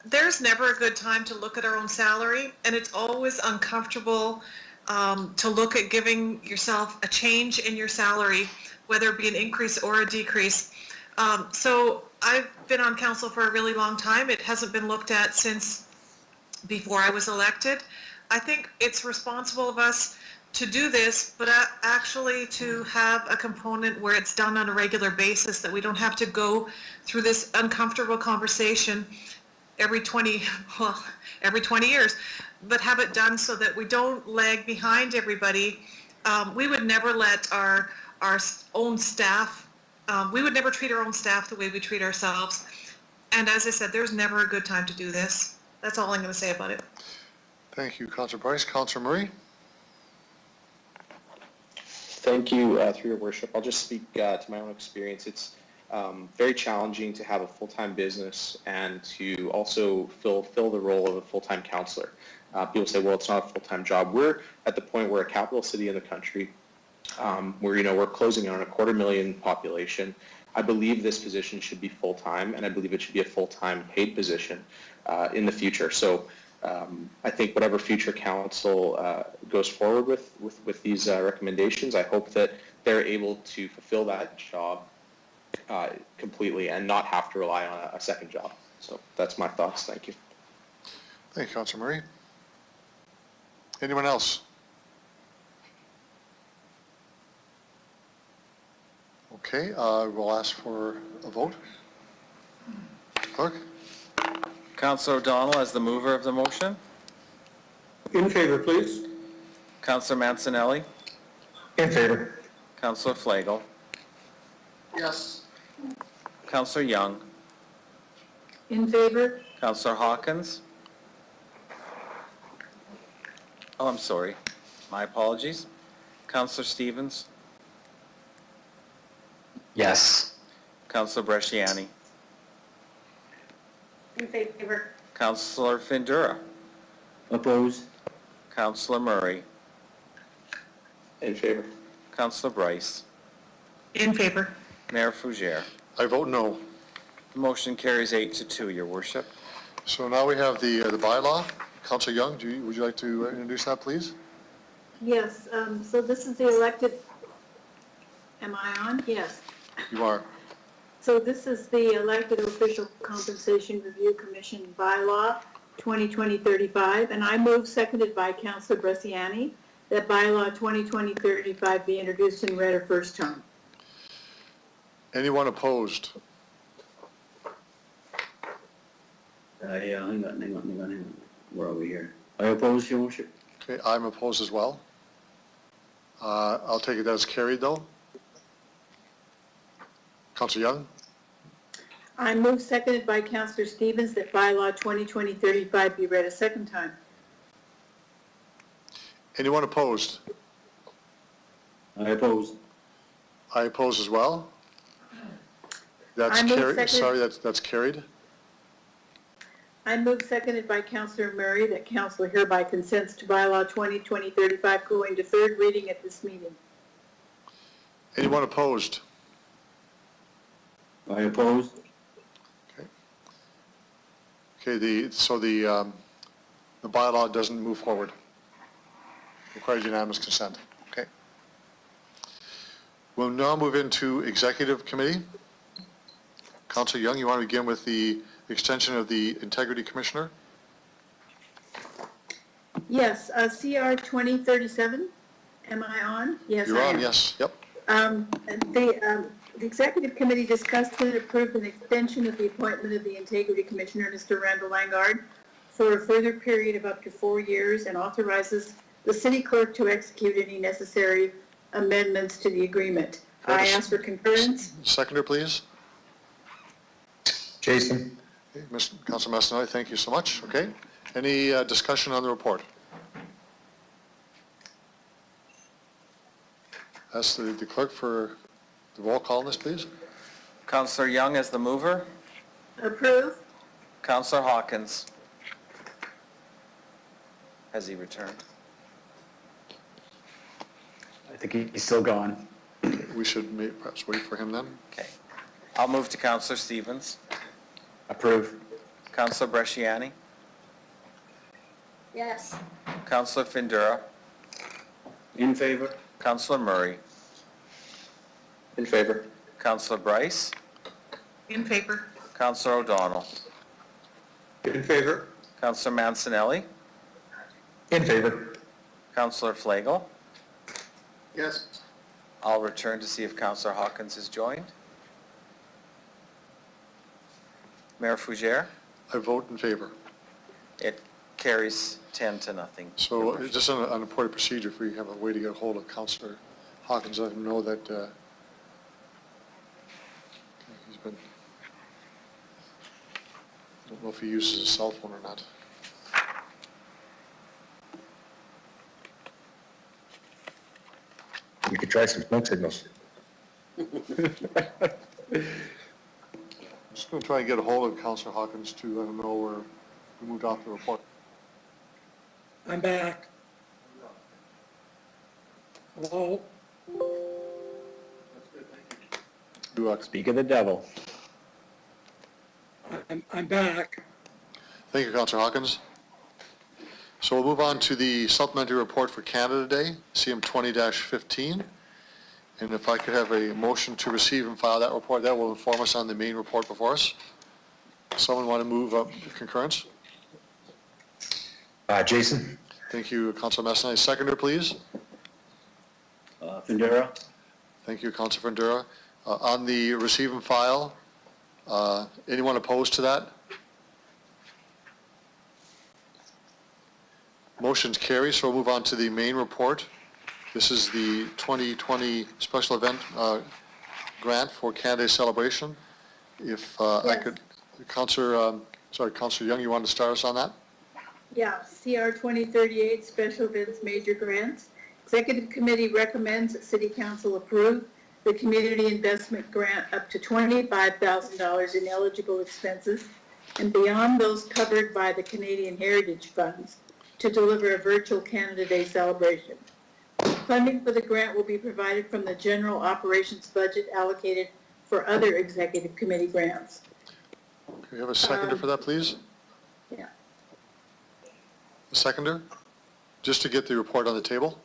There's never a good time to look at our own salary, and it's always uncomfortable to look at giving yourself a change in your salary, whether it be an increase or a decrease. So I've been on council for a really long time. It hasn't been looked at since before I was elected. I think it's responsible of us to do this, but actually to have a component where it's done on a regular basis, that we don't have to go through this uncomfortable conversation every 20 years, but have it done so that we don't lag behind everybody. We would never let our own staff, we would never treat our own staff the way we treat ourselves. And as I said, there's never a good time to do this. That's all I'm going to say about it. Thank you, Councillor Bryce. Councillor Murray? Thank you, through your worship. I'll just speak to my own experience. It's very challenging to have a full-time business and to also fill the role of a full-time counselor. People say, well, it's not a full-time job. We're at the point where a capital city in the country, where we're closing on a 250,000 population. I believe this position should be full-time, and I believe it should be a full-time paid position in the future. So I think whatever future council goes forward with these recommendations, I hope that they're able to fulfill that job completely and not have to rely on a second job. So that's my thoughts. Thank you. Thank you, Councillor Murray. Anyone else? Okay, we'll ask for a vote. Clerk? Councillor O'Donnell as the mover of the motion. In favor, please. Councillor Mancinelli. In favor. Councillor Flagel. Yes. Councillor Young. In favor? Councillor Hawkins. Oh, I'm sorry. My apologies. Councillor Stevens. Yes. Councillor Bresciani. In favor. Councillor Findura. Opposed? Councillor Murray. In favor. Councillor Bryce. In favor. Mayor Fougere. I vote no. The motion carries 8-2, Your Worship. So now we have the bylaw. Councillor Young, would you like to introduce that, please? Yes, so this is the elected, am I on? Yes. You are. So this is the elected official compensation review commission bylaw 2020-35, and I move, seconded by Councillor Bresciani, that bylaw 2020-35 be introduced and read a first time. Anyone opposed? Yeah, hang on. Where are we here? I oppose, Your Worship. Okay, I'm opposed as well. I'll take it as carried, though. Councillor Young? I move, seconded by Councillor Stevens, that bylaw 2020-35 be read a second time. Anyone opposed? I oppose. I oppose as well. That's I move carried. second. Sorry, that's carried. I move, seconded by Councillor Murray, that council hereby consents to bylaw 2020-35 go into third reading at this meeting. Anyone opposed? I oppose. Okay, the bylaw doesn't move forward. Requires unanimous consent. Okay. We'll now move into executive committee. Councillor Young, you want to begin with the extension of the integrity commissioner? Yes, CR 2037, am I on? Yes, You're I on, am. yes, yep. The executive committee discussed and approved an extension of the appointment of the integrity commissioner, Mr. Randall Langard, for a further period of up to 4 years, and authorizes the city clerk to execute any necessary amendments to the agreement. I ask for concurrence. Seconder, please. Jason. Okay, Councilor Mastinelli, thank you so much. Okay. Any discussion on the report? Ask the clerk for the roll call on this, please. Councillor Young as the mover. Approve. Councillor Hawkins. Has he returned? I think he's still gone. We should perhaps wait for him then. Okay. I'll move to Councillor Stevens. Approve. Councillor Bresciani. Yes. Councillor Findura. In favor? Councillor Murray. In favor. Councillor Bryce. In favor. Councillor O'Donnell. In favor? Councillor Mancinelli. In favor. Councillor Flagel. Yes. I'll return to see if Councillor Hawkins has joined. Mayor Fougere. I vote in favor. It carries 10-0. So just on a point of procedure, if we have a way to get a hold of Councillor Hawkins, let him know that he's been, I don't know if he uses his cell phone or not. We could try some smoke signals. I'm just going to try and get a hold of Councillor Hawkins to let him know where we moved off the report. I'm back. Hello? Speak of the devil. I'm back. Thank you, Councillor Hawkins. So we'll move on to the supplementary report for Canada Day, CM 20-15. And if I could have a motion to receive and file that report, that will inform us on the main report before us. Someone want to move up concurrence? Jason? Thank you, Councillor Messina. Seconder, please. Findura? Thank you, Councillor Findura. On the receive and file, anyone opposed to that? Motion's carried, so we'll move on to the main report. This is the 2020 special event grant for Canada Day celebration. If I could, Councillor Young, you want to start us on that? Yeah, CR 2038 Special Events Major Grants. Executive Committee recommends that City Council approve the Community Investment Grant up to $25,000 in eligible expenses and beyond those covered by the Canadian Heritage Funds to deliver a virtual Canada Day celebration. Funding for the grant will be provided from the general operations budget allocated for other Executive Committee grants. Can we have a seconder for that, please? Yeah. A seconder? Just to get the report on the table?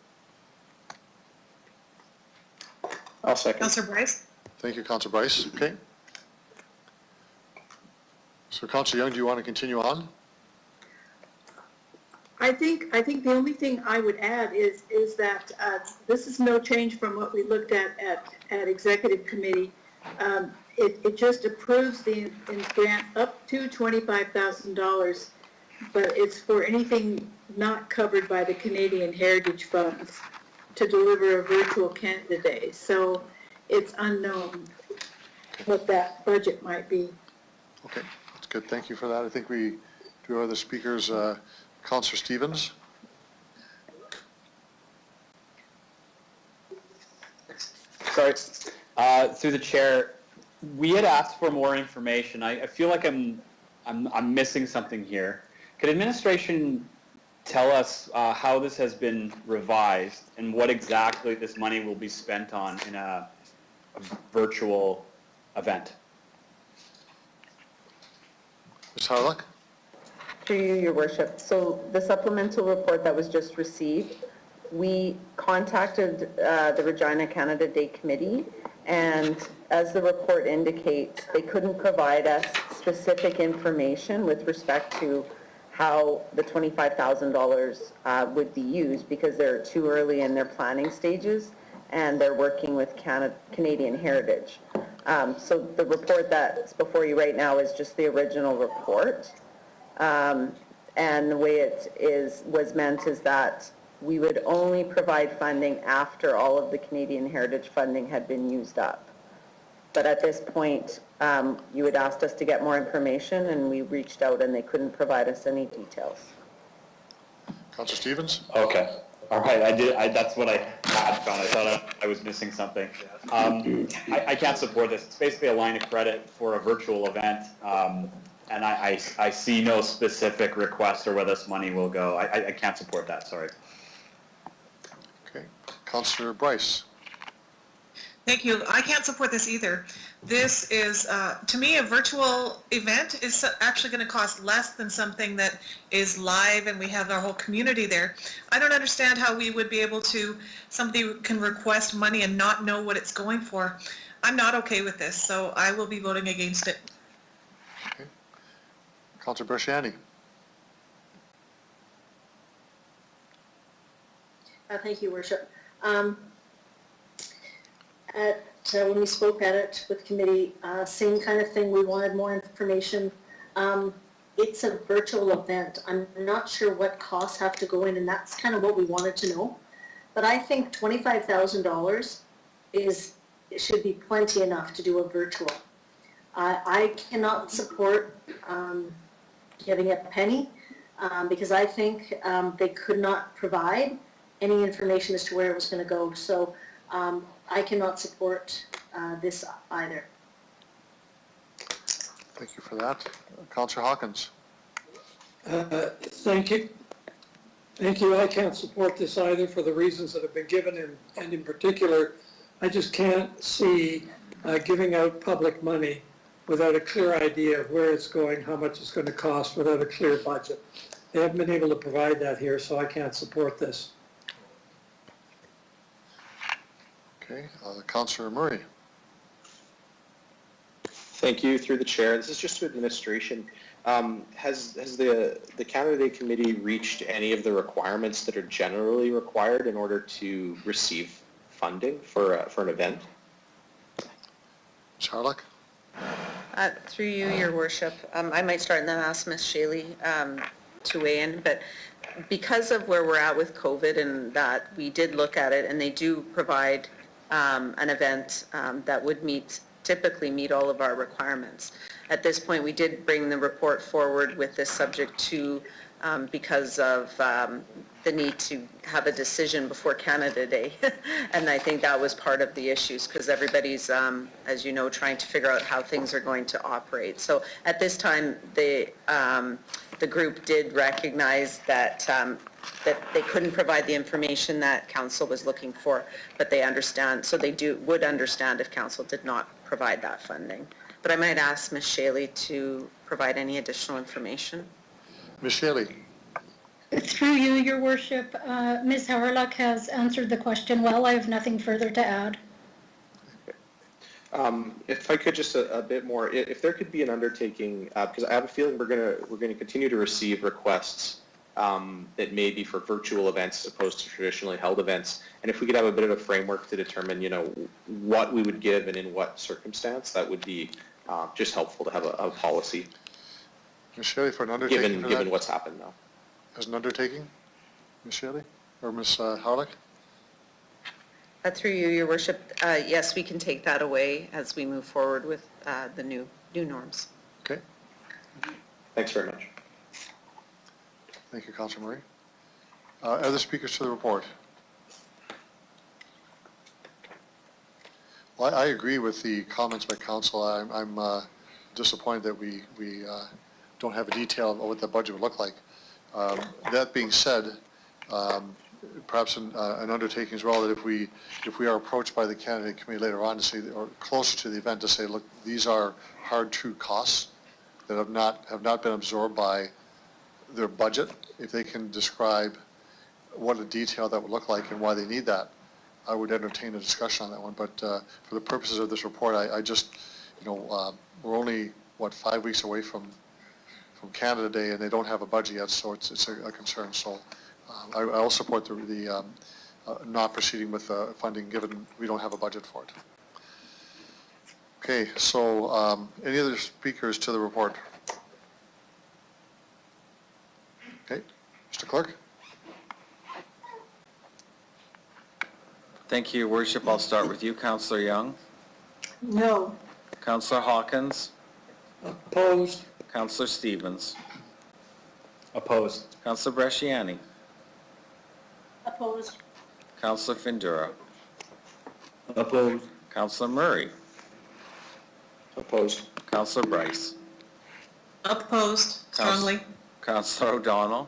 I'll second. Councillor Bryce? Thank you, Councillor Bryce. Okay. So Councillor Young, do you want to continue on? I think the only thing I would add is that this is no change from what we looked at Executive Committee. It just approves the grant up to $25,000, but it's for anything not covered by the Canadian Heritage Funds to deliver a virtual Canada Day. So it's unknown what that budget might be. Okay, that's good. Thank you for that. I think we do have other speakers. Councillor Stevens. Sorry, through the chair, we had asked for more information. I feel like I'm missing something here. Could administration tell us how this has been revised and what exactly this money will be spent on in a virtual event? Ms. Harlock? Through you, Your Worship. So the supplemental report that was just received, we contacted the Regina Canada Day Committee, and as the report indicates, they couldn't provide us specific information with respect to how the $25,000 would be used because they're too early in their planning stages and they're working with Canadian Heritage. So the report that's before you right now is just the original report. And the way it was meant is that we would only provide funding after all of the Canadian Heritage funding had been used up. But at this point, you had asked us to get more information, and we reached out, and they couldn't provide us any details. Councillor Stevens? Okay. All right. That's what I had found. I thought I was missing something. I can't support this. It's basically a line of credit for a virtual event. And I see no specific request or where this money will go. I can't support that, sorry. Okay. Councillor Bryce. Thank you. I can't support this either. This is, to me, a virtual event is actually going to cost less than something that is live and we have our whole community there. I don't understand how we would be able to, somebody can request money and not know what it's going for. I'm not okay with this, so I will be voting against it. Okay. Councillor Bresciani. Thank you, Worship. When we spoke at it with committee, same kind of thing, we wanted more information. It's a virtual event. I'm not sure what costs have to go in, and that's kind of what we wanted to know. But I think $25,000 should be plenty enough to do a virtual. I cannot support giving a penny because I think they could not provide any information as to where it was going to go. So I cannot support this either. Thank you for that. Councillor Hawkins. Thank you. Thank you. I can't support this either for the reasons that have been given, and in particular, I just can't see giving out public money without a clear idea of where it's going, how much it's going to cost, without a clear budget. They haven't been able to provide that here, so I can't support this. Okay. Councillor Murray. Thank you, through the chair. This is just to administration. Has the Canada Day Committee reached any of the requirements that are generally required in order to receive funding for an event? Charlotte? Through you, Your Worship, I might start and then ask Ms. Shaley to weigh in, but because of where we're at with COVID and that we did look at it, and they do provide an event that would typically meet all of our requirements. At this point, we did bring the report forward with this subject to, because of the need to have a decision before Canada Day. And I think that was part of the issues because everybody's, as you know, trying to figure out how things are going to operate. So at this time, the group did recognize that they couldn't provide the information that council was looking for, but they understand, so they would understand if council did not provide that funding. But I might ask Ms. Shaley to provide any additional information. Ms. Shaley. Through you, Your Worship, Ms. Hawryluk has answered the question well. I have nothing further to add. If I could just a bit more, if there could be an undertaking, because I have a feeling we're going to continue to receive requests that may be for virtual events as opposed to traditionally held events, and if we could have a bit of a framework to determine, what we would give and in what circumstance, that would be just helpful to have a policy. Ms. Shaley, for an undertaking given what's happened now. As an undertaking, Ms. Shaley, or Ms. Hawryluk? Through you, Your Worship, yes, we can take that away as we move forward with the new norms. Okay. Thanks very much. Thank you, Councillor Murray. Other speakers to the report? Well, I agree with the comments by council. I'm disappointed that we don't have a detail of what the budget would look like. That being said, perhaps an undertaking as well, that if we are approached by the Canada Day Committee later on to say, or closer to the event, to say, look, these are hard, true costs that have not been absorbed by their budget, if they can describe what a detail that would look like and why they need that, I would entertain a discussion on that one. But for the purposes of this report, I just, we're only, 5 weeks away from Canada Day, and they don't have a budget yet, so it's a concern. So I'll support the not proceeding with funding, given we don't have a budget for it. Okay, so any other speakers to the report? Okay, Mr. Clerk. Thank you, Your Worship. I'll start with you, Councillor Young. No. Councillor Hawkins. Opposed. Councillor Stevens. Opposed. Councillor Bresciani. Opposed. Councillor Findura. Opposed. Councillor Murray. Opposed. Councillor Bryce. Opposed, strongly. Councillor O'Donnell.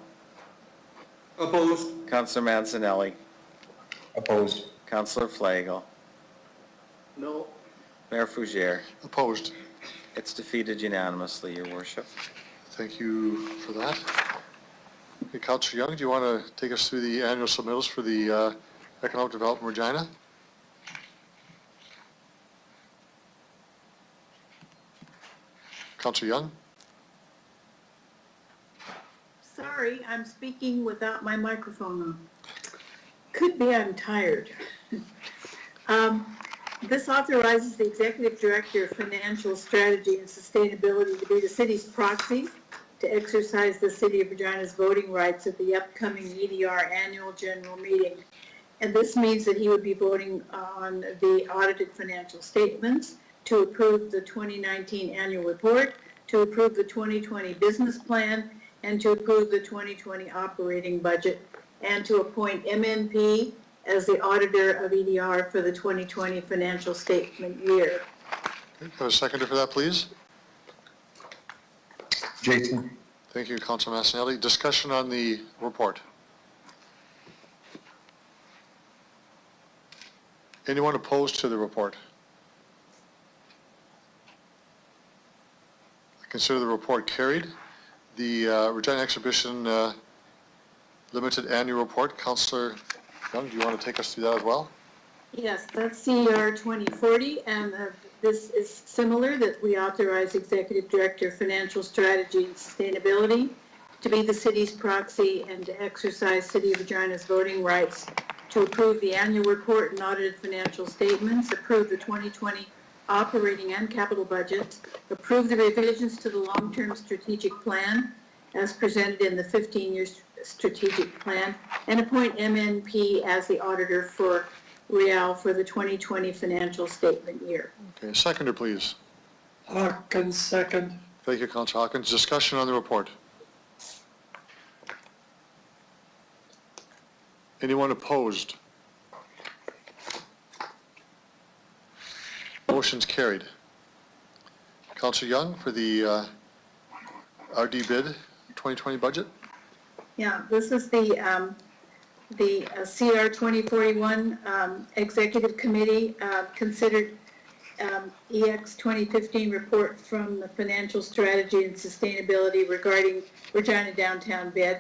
Opposed. Councillor Mancinelli. Opposed. Councillor Flagel. No. Mayor Fougere. Opposed. It's defeated unanimously, Your Worship. Thank you for that. Okay, Councillor Young, do you want to take us through the annual submittals for the Economic Development Regina? Councillor Young? Sorry, I'm speaking without my microphone on. Could be I'm tired. This authorizes the Executive Director of Financial Strategy and Sustainability to be the city's proxy to exercise the City of Regina's voting rights at the upcoming EDR Annual General Meeting. And this means that he would be voting on the audited financial statements, to approve the 2019 annual report, to approve the 2020 business plan, and to approve the 2020 operating budget, and to appoint MNP as the auditor of EDR for the 2020 financial statement year. Okay, have a seconder for that, please? Jason. Thank you, Councillor Mancinelli. Discussion on the report. Anyone opposed to the report? I consider the report carried. The Regina Exhibition Limited Annual Report, Councillor Young, do you want to take us through that as well? Yes, that's CR 2040, and this is similar, that we authorize Executive Director of Financial Strategy and Sustainability to be the city's proxy and to exercise City of Regina's voting rights, to approve the annual report and audited financial statements, approve the 2020 operating and capital budgets, approve the revisions to the long-term strategic plan as presented in the 15-year strategic plan, and appoint MNP as the auditor for Real for the 2020 financial statement year. Okay, seconder, please. Hawkins, second. Thank you, Councillor Hawkins. Discussion on the report. Anyone opposed? Motion's carried. Councillor Young for the RD bid 2020 budget. Yeah, this is the CR 2041 Executive Committee considered EX 2015 report from the Financial Strategy and Sustainability regarding Regina Downtown bid,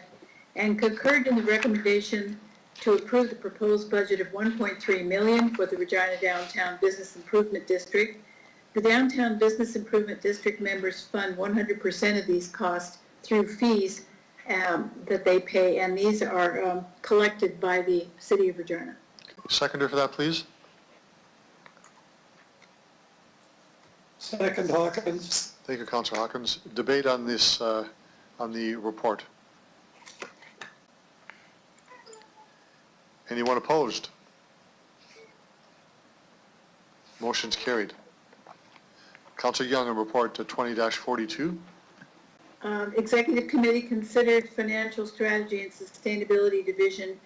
and concurred in the recommendation to approve the proposed budget of $1.3 million for the Regina Downtown Business Improvement District. The Downtown Business Improvement District members fund 100% of these costs through fees that they pay, and these are collected by the City of Regina. Seconder for that, please. Second, Hawkins. Thank you, Councillor Hawkins. Debate on this, on the report. Anyone opposed? Motion's carried. Councillor Young, a report to 20-42. Executive Committee considered Financial Strategy and Sustainability Division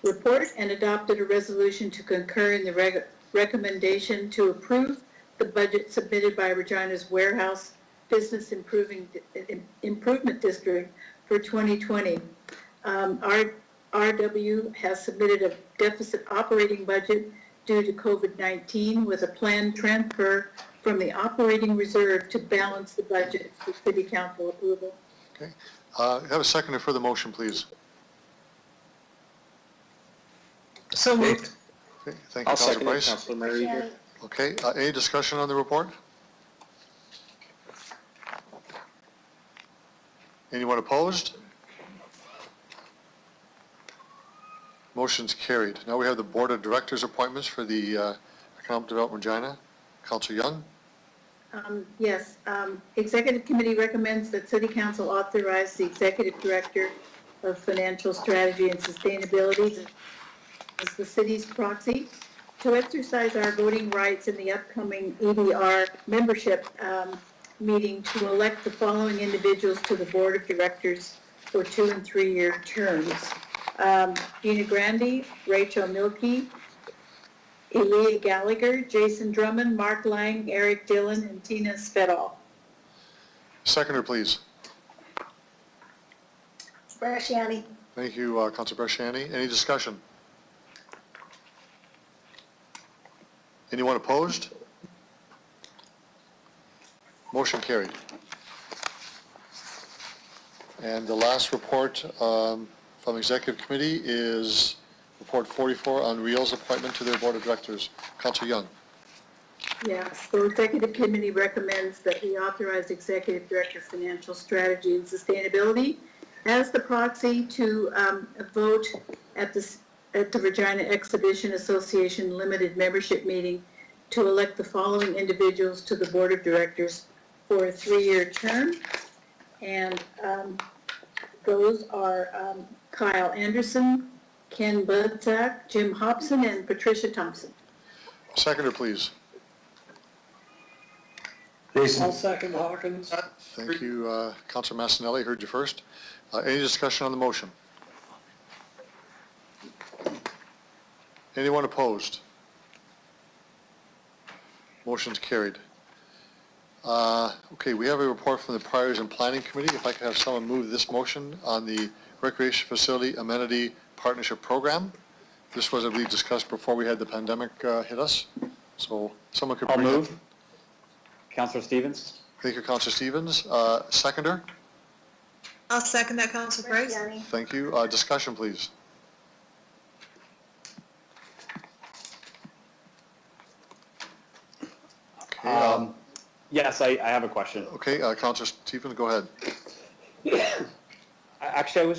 report and adopted a resolution to concur in the recommendation to approve the budget submitted by Regina's Warehouse Business Improvement District for 2020. RW has submitted a deficit operating budget due to COVID-19 with a planned transfer from the operating reserve to balance the budget for City Council approval. Okay. Have a seconder for the motion, please. So moved. Okay. Thank you, I'll Councillor second it, Price. Councillor Murray. Okay. Any discussion on the report? Anyone opposed? Motion's carried. Now we have the Board of Directors appointments for the Economic Development Regina. Councillor Young. Yes, Executive Committee recommends that City Council authorize the Executive Director of Financial Strategy and Sustainability as the city's proxy to exercise our voting rights in the upcoming EDR membership meeting to elect the following individuals to the Board of Directors for 2- and 3-year terms. Gina Grandi, Rachel Milkey, Elia Gallagher, Jason Drummond, Mark Lang, Eric Dillon, and Tina Spedall. Seconder, please. Brasciani. Thank you, Councilor Bresciani. Any discussion? Anyone opposed? Motion carried. And the last report from Executive Committee is Report 44 on Real's appointment to their Board of Directors. Councilor Young. Yes, the Executive Committee recommends that we authorize Executive Director of Financial Strategy and Sustainability as the proxy to vote at the Regina Exhibition Association Limited Membership Meeting to elect the following individuals to the Board of Directors for a 3-year term. And those are Kyle Anderson, Ken Budzak, Jim Hobson, and Patricia Thompson. Seconder, please. I'll second Hawkins. Thank you, Councilor Massanelli. Heard you first. Any discussion on the motion? Anyone opposed? Motion's carried. Okay, we have a report from the Priorities and Planning Committee. If I could have someone move this motion on the Recreation Facility Amenity Partnership Program. This was, I believe, discussed before we had the pandemic hit us. So someone could I'll bring move. up. Councillor Stevens? Thank you, Councilor Stevens. Seconder? I'll second that, Councilor Price. Thank you. Discussion, please. Okay, Yes, I have a question. okay, Councilor Stevens, go ahead. Actually,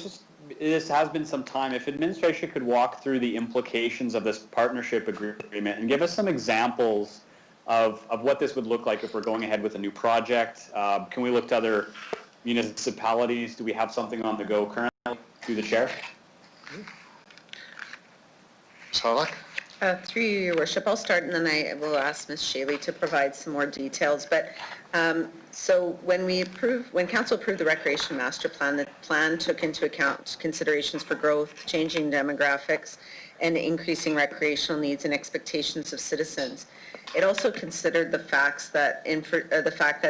this has been some time. If administration could walk through the implications of this partnership agreement and give us some examples of what this would look like if we're going ahead with a new project. Can we look to other municipalities? Do we have something on the go currently through the chair? Ms. Harlock? Through you, Your Worship, I'll start and then I will ask Ms. Shaley to provide some more details. But so when Council approved the Recreation Master Plan, the plan took into account considerations for growth, changing demographics, and increasing recreational needs and expectations of citizens. It also considered the fact that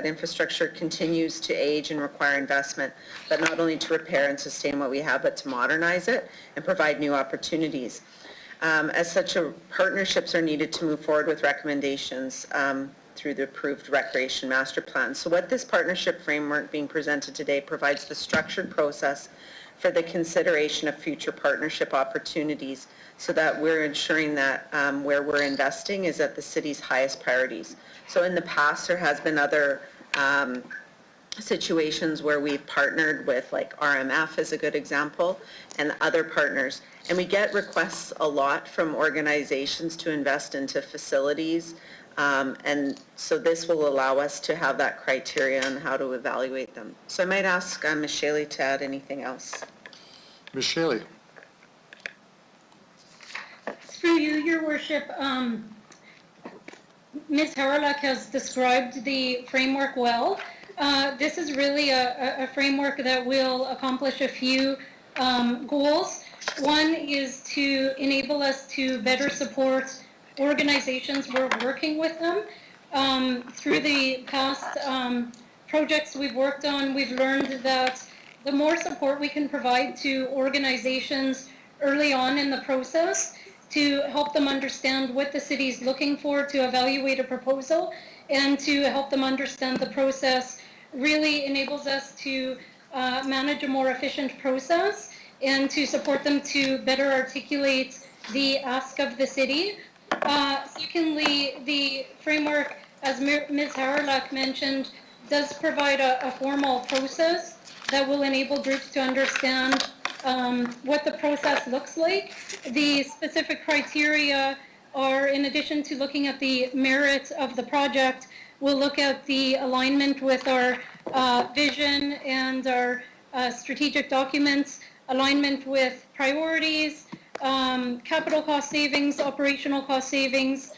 infrastructure continues to age and require investment, but not only to repair and sustain what we have, but to modernize it and provide new opportunities. As such, partnerships are needed to move forward with recommendations through the approved Recreation Master Plan. So what this partnership framework being presented today provides the structured process for the consideration of future partnership opportunities so that we're ensuring that where we're investing is at the city's highest priorities. So in the past, there has been other situations where we've partnered with, like RMF is a good example, and other partners. And we get requests a lot from organizations to invest into facilities. And so this will allow us to have that criteria on how to evaluate them. So I might ask Ms. Shaley to add anything else. Ms. Shaley? Through you, Your Worship, Ms. Harlock has described the framework well. This is really a framework that will accomplish a few goals. One is to enable us to better support organizations we're working with them. Through the past projects we've worked on, we've learned that the more support we can provide to organizations early on in the process to help them understand what the city is looking for to evaluate a proposal and to help them understand the process really enables us to manage a more efficient process and to support them to better articulate the ask of the city. Secondly, the framework, as Ms. Harlock mentioned, does provide a formal process that will enable groups to understand what the process looks like. The specific criteria are, in addition to looking at the merit of the project, we'll look at the alignment with our vision and our strategic documents, alignment with priorities, capital cost savings, operational cost savings,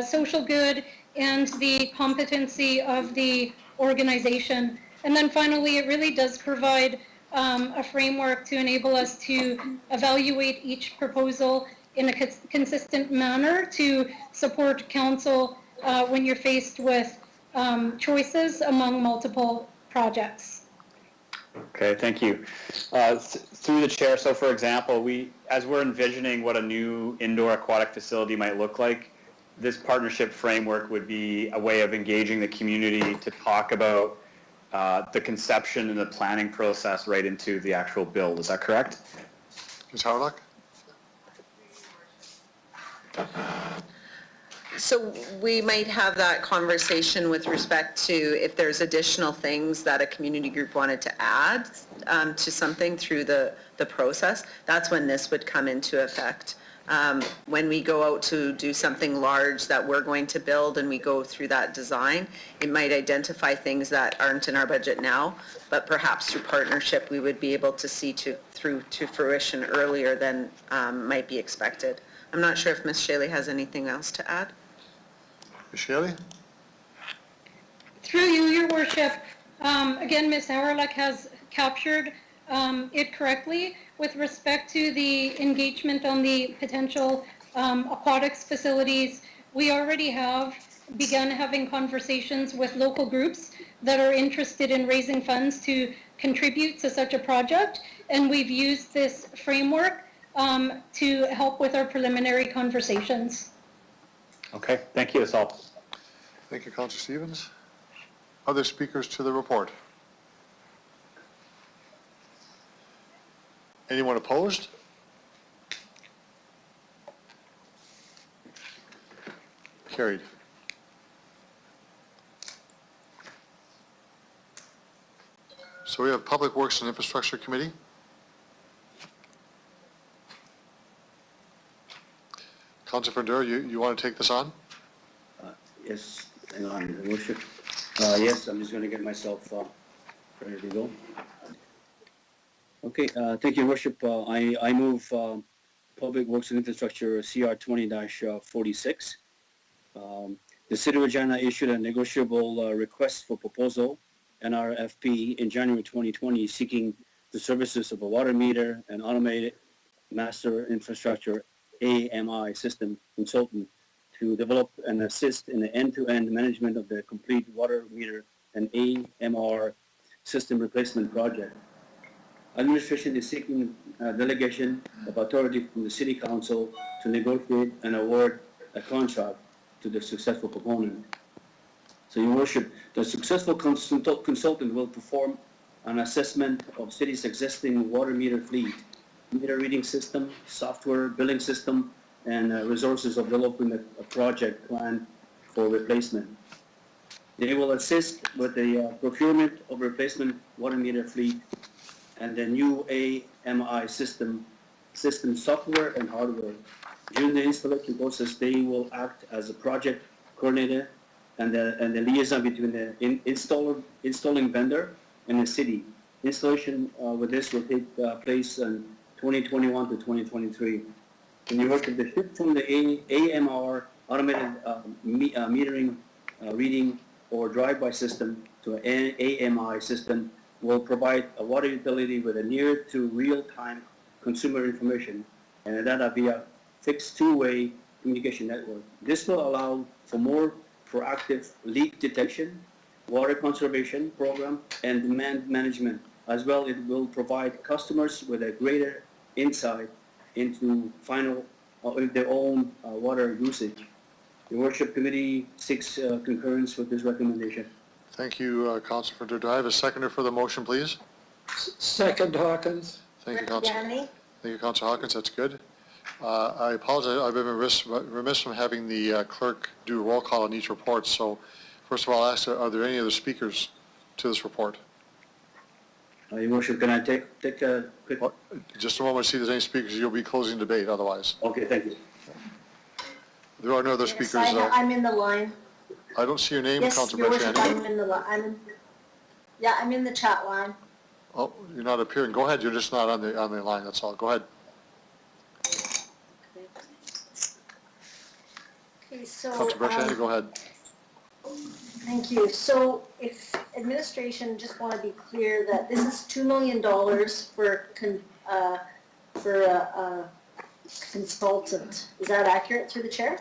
social good, and the competency of the organization. And then finally, it really does provide a framework to enable us to evaluate each proposal in a consistent manner to support council when you're faced with choices among multiple projects. Okay, thank you. Through the chair, so for example, as we're envisioning what a new indoor aquatic facility might look like, this partnership framework would be a way of engaging the community to talk about the conception and the planning process right into the actual build. Is that correct? Ms. Howard? So we might have that conversation with respect to if there's additional things that a community group wanted to add to something through the process. That's when this would come into effect. When we go out to do something large that we're going to build and we go through that design, it might identify things that aren't in our budget now, but perhaps through partnership we would be able to see through to fruition earlier than might be expected. I'm not sure if Ms. Shaley has anything else to add. Ms. Shaley? Through you, Your Worship, again, Ms. Howard has captured it correctly with respect to the engagement on the potential aquatics facilities. We already have begun having conversations with local groups that are interested in raising funds to contribute to such a project, and we've used this framework to help with our preliminary conversations. Okay, thank you. That's all. Thank you, Councillor Stevens. Other speakers to the report? Anyone opposed? Carried. So we have Public Works and Infrastructure Committee. Councillor Verdure, you want to take this on? Yes, hang on, Your Worship. Yes, I'm just going to get myself ready to go. Okay, thank you, Your Worship. I move Public Works and Infrastructure CR 20-46. The City of Regina issued a negotiable request for proposal, NRFP, in January 2020, seeking the services of a water meter and automated master infrastructure AMI system consultant to develop and assist in the end-to-end management of the complete water meter and AMR system replacement project. Administration is seeking delegation of authority from the City Council to negotiate and award a contract to the successful proponent. So, Your Worship, the successful consultant will perform an assessment of city's existing water meter fleet, meter reading system, software, billing system, and resources of developing a project plan for replacement. They will assist with the procurement of replacement water meter fleet and the new AMI system software and hardware. During the installation process, they will act as a project coordinator and the liaison between the installing vendor and the city. Installation with this will take place in 2021 to 2023. And you work with the shift from the AMR automated metering reading or drive-by system to an AMI system will provide a water utility with a near to real-time consumer information and a data via fixed two-way communication network. This will allow for more proactive leak detection, water conservation program, and demand management. As well, it will provide customers with a greater insight into their own water usage. The Worship Committee seeks concurrence with this recommendation. Thank you, Councillor Verdure. Do I have a seconder for the motion, please? Second, Hawkins. Thank you, Councillor. Thank you, Councillor Hawkins. That's good. I apologize. I've been remiss from having the clerk do a roll call on each report. So, first of all, I'll ask, are there any other speakers to this report? Your Worship, can I take a quick... Well, just a moment to see if there's any speakers. You'll be closing debate otherwise. Okay, thank you. There are no other speakers. Yes, I'm in the line. I don't see your name, Yes, Councillor Your Worship, Bresciani. I'm in the line. I'm in the chat line. Oh, you're not appearing. Go ahead. You're just not on the line. That's all. Go ahead. Okay, so. Councillor Bresciani, go ahead. Thank you. So if administration just want to be clear that this is $2 million for a consultant. Is that accurate through the chair?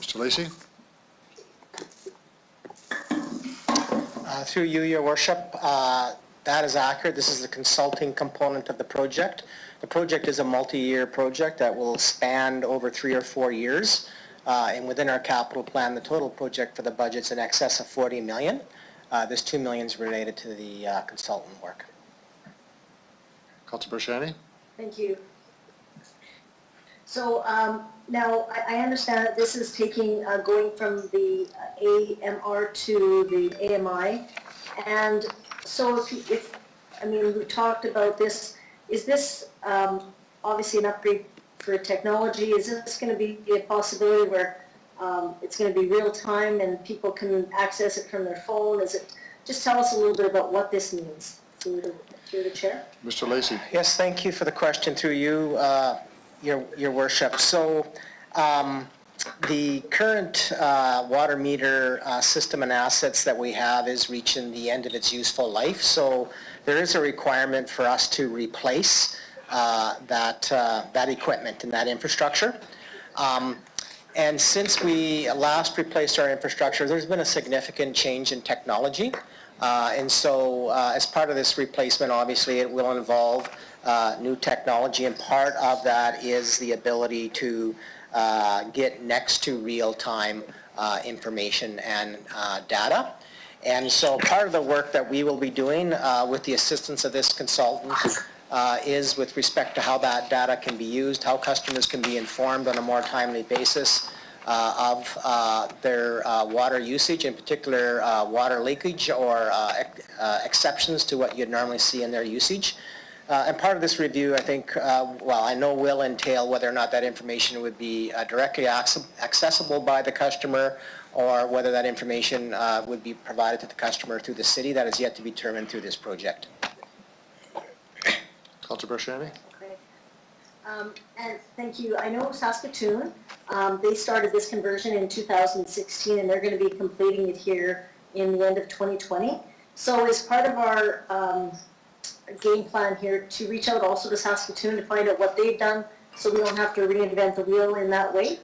Mr. Lacey? Through you, Your Worship, that is accurate. This is the consulting component of the project. The project is a multi-year project that will span over 3 or 4 years. And within our capital plan, the total project for the budget's in excess of 40 million. This 2 million is related to the consultant work. Councilor Bershani? Thank you. So now I understand that this is taking, going from the AMR to the AMI. And so I mean, we talked about this, is this obviously an upgrade for technology? Is this going to be a possibility where it's going to be real time and people can access it from their phone? Just tell us a little bit about what this means through the chair. Mr. Lacey? Yes, thank you for the question through you, Your Worship. So the current water meter system and assets that we have is reaching the end of its useful life. So there is a requirement for us to replace that equipment and that infrastructure. And since we last replaced our infrastructure, there's been a significant change in technology. And so as part of this replacement, obviously it will involve new technology, and part of that is the ability to get next to real-time information and data. And so part of the work that we will be doing with the assistance of this consultant is with respect to how that data can be used, how customers can be informed on a more timely basis of their water usage, in particular water leakage or exceptions to what you'd normally see in their usage. And part of this review, I think, well, I know will entail whether or not that information would be directly accessible by the customer, or whether that information would be provided to the customer through the city. That is yet to be determined through this project. Councilor Bershani? Okay. And thank you. I know Saskatoon, they started this conversion in 2016, and they're going to be completing it here in the end of 2020. So as part of our game plan here to reach out also to Saskatoon to find out what they've done, so we don't have to reinvent the wheel in that way.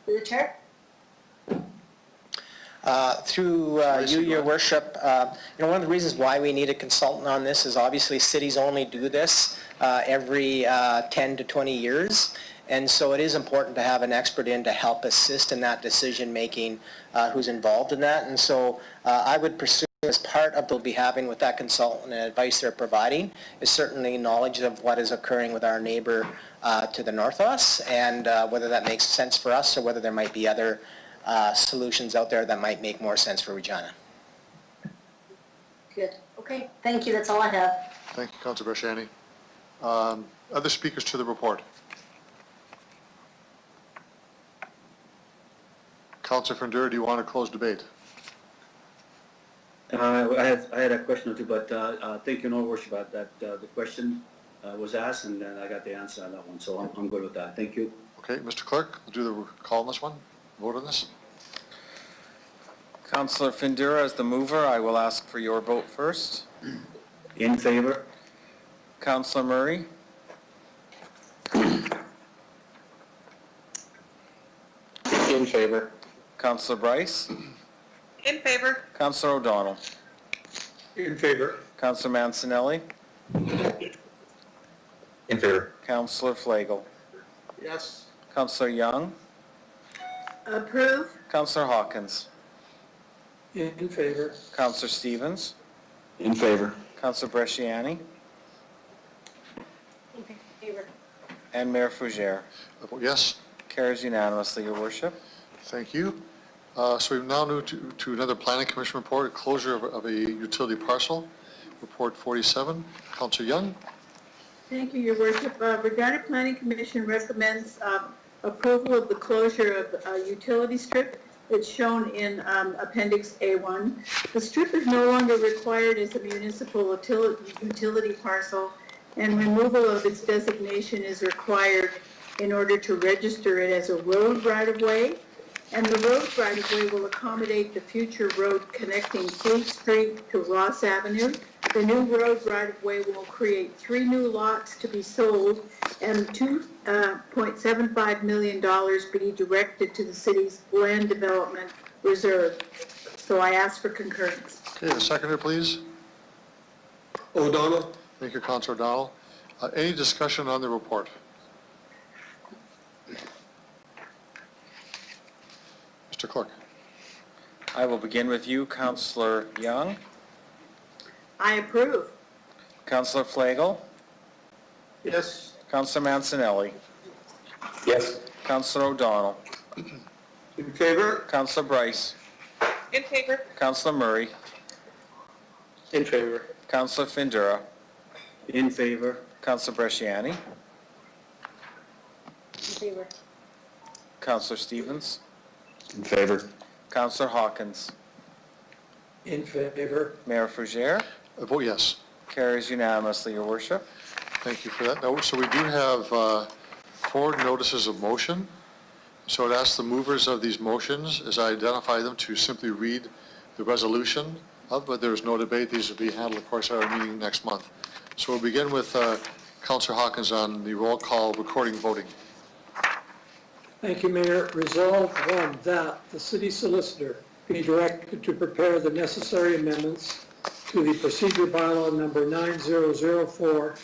Through the chair? Through you, Your Worship, one of the reasons why we need a consultant on this is obviously cities only do this every 10 to 20 years. And so it is important to have an expert in to help assist in that decision-making who's involved in that. And so I would pursue, as part of what we'll be having with that consultant and advice they're providing, is certainly knowledge of what is occurring with our neighbor to the north of us, and whether that makes sense for us or whether there might be other solutions out there that might make more sense for Regina. Good. Okay. Thank you. That's all I have. Thank you, Councilor Bershani. Other speakers to the report? Councilor Fendura, do you want to close debate? I had a question or two, but thank you, Your Worship, that the question was asked, and then I got the answer on that one, so I'm good with that. Thank you. Okay, Mr. Clerk, we'll do the call on this one. Vote on this. Councilor Findura, as the mover, I will ask for your vote first. In favor? Councilor Murray? In favor. Councilor Bryce? In favor. Councilor O'Donnell? In favor. Councilor Mancinelli? In favor. Councilor Flagel? Yes. Councilor Young? Approve. Councilor Hawkins? In favor. Councilor Stevens? In favor. Councilor Bresciani? In favor. And Mayor Fougere? I vote yes. Carries unanimously, Your Worship. Thank you. So we've now moved to another Planning Commission report, closure of a utility parcel. Report 47. Councilor Young? Thank you, Your Worship. Regina Planning Commission recommends approval of the closure of a utility strip. It's shown in Appendix A1. The strip is no longer required as a municipal utility parcel, and removal of its designation is required in order to register it as a road right-of-way. And the road right-of-way will accommodate the future road connecting Fleet Street to Ross Avenue. The new road right-of-way will create 3 new lots to be sold, and $2.75 million be directed to the city's land development reserve. So I ask for concurrence. Okay, the seconder, please. O'Donnell? Thank you, Councillor O'Donnell. Any discussion on the report? Mr. Clerk. I will begin with you, Councillor Young. I approve. Councillor Flagel. Yes. Councillor Mancinelli. Yes. Councillor O'Donnell. In favor? Councillor Bryce. In favor. Councillor Murray. In favor. Councillor Findura. In favor. Councillor Bresciani. In favor. Councillor Stevens. In favor. Councillor Hawkins. In favor. Mayor Fougere. I vote yes. Carries unanimously, Your Worship. Thank you for that. Now, so we do have 4 notices of motion. So I'd ask the movers of these motions, as I identify them, to simply read the resolution of, but there's no debate. These will be handled, of course, at our meeting next month. So we'll begin with Councillor Hawkins on the roll call recording voting. Thank you, Mayor. Resolve 1, that the city solicitor be directed to prepare the necessary amendments to the procedure bylaw number 9004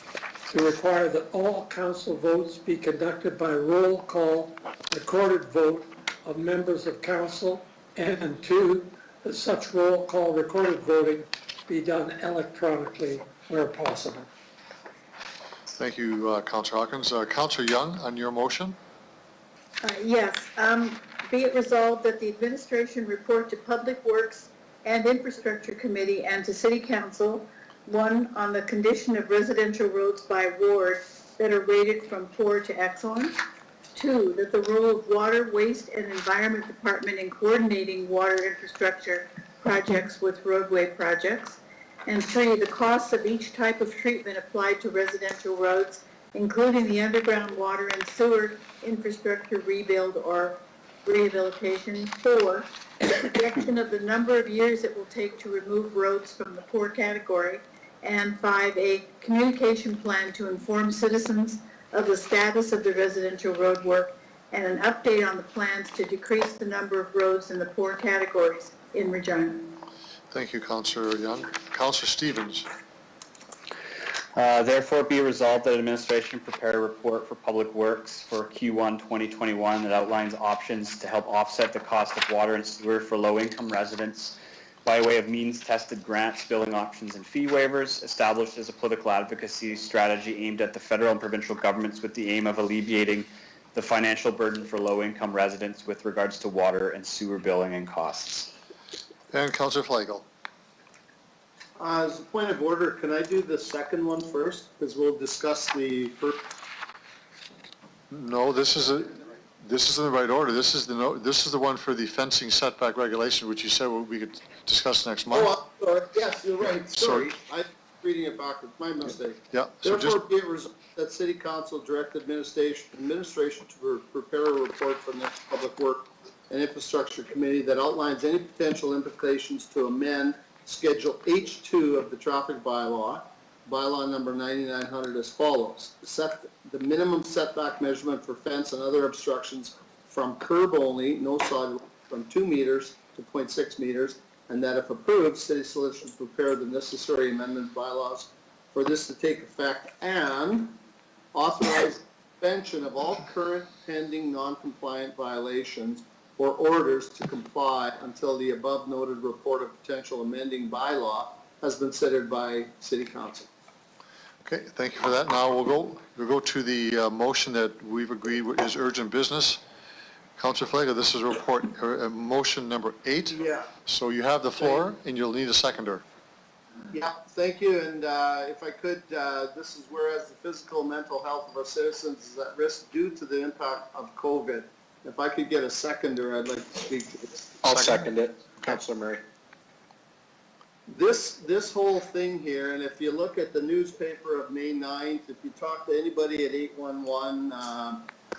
to require that all council votes be conducted by roll call recorded vote of members of council, and 2, that such roll call recorded voting be done electronically where possible. Thank you, Councillor Hawkins. Councillor Young, on your motion. Yes. Be it resolved that the administration report to Public Works and Infrastructure Committee and to City Council, 1, on the condition of residential roads by ward that are rated from poor to excellent. 2, that the role of Water, Waste, and Environment Department in coordinating water infrastructure projects with roadway projects. And 3, the costs of each type of treatment applied to residential roads, including the underground water and sewer infrastructure rebuild or rehabilitation. 4, the projection of the number of years it will take to remove roads from the poor category. And 5, a communication plan to inform citizens of the status of the residential road work and an update on the plans to decrease the number of roads in the poor categories in Regina. Thank you, Councillor Young. Councillor Stevens. Therefore, be resolved that administration prepare a report for Public Works for Q1 2021 that outlines options to help offset the cost of water and sewer for low-income residents by way of means-tested grants, billing options, and fee waivers, established as a political advocacy strategy aimed at the federal and provincial governments with the aim of alleviating the financial burden for low-income residents with regards to water and sewer billing and costs. And Councillor Flagel. As a point of order, can I do the second one first? Because we'll discuss the first. No, this is in the right order. This is the one for the fencing setback regulation, which you said we could discuss next month. Oh, I'm sorry. Yes, you're right. Sorry. I'm reading it backwards. My mistake. Yeah. So Therefore, be it resolved that City Council direct administration to prepare a report for the next Public Work and Infrastructure Committee that outlines any potential implications to amend Schedule H2 of the traffic bylaw number 9900 as follows. Set the minimum setback measurement for fence and other obstructions from curb only, no sidewalk, from 2 meters to 0.6 meters, and that if approved, city solicitor prepare the necessary amendment bylaws for this to take effect and authorize suspension of all current pending non-compliant violations or orders to comply until the above noted report of potential amending bylaw has been considered by City Council. Okay, thank you for that. Now we'll go to the motion that we've agreed is urgent business. Councillor Flagel, this is motion number 8. Yeah. So you have the floor, and you'll need a seconder. Yeah, thank you. And if I could, this is whereas the physical and mental health of our citizens is at risk due to the impact of COVID. If I could get a seconder, I'd like to speak to this. I'll second it. Councillor Murray. This whole thing here, and if you look at the newspaper of May 9th, if you talk to anybody at 811,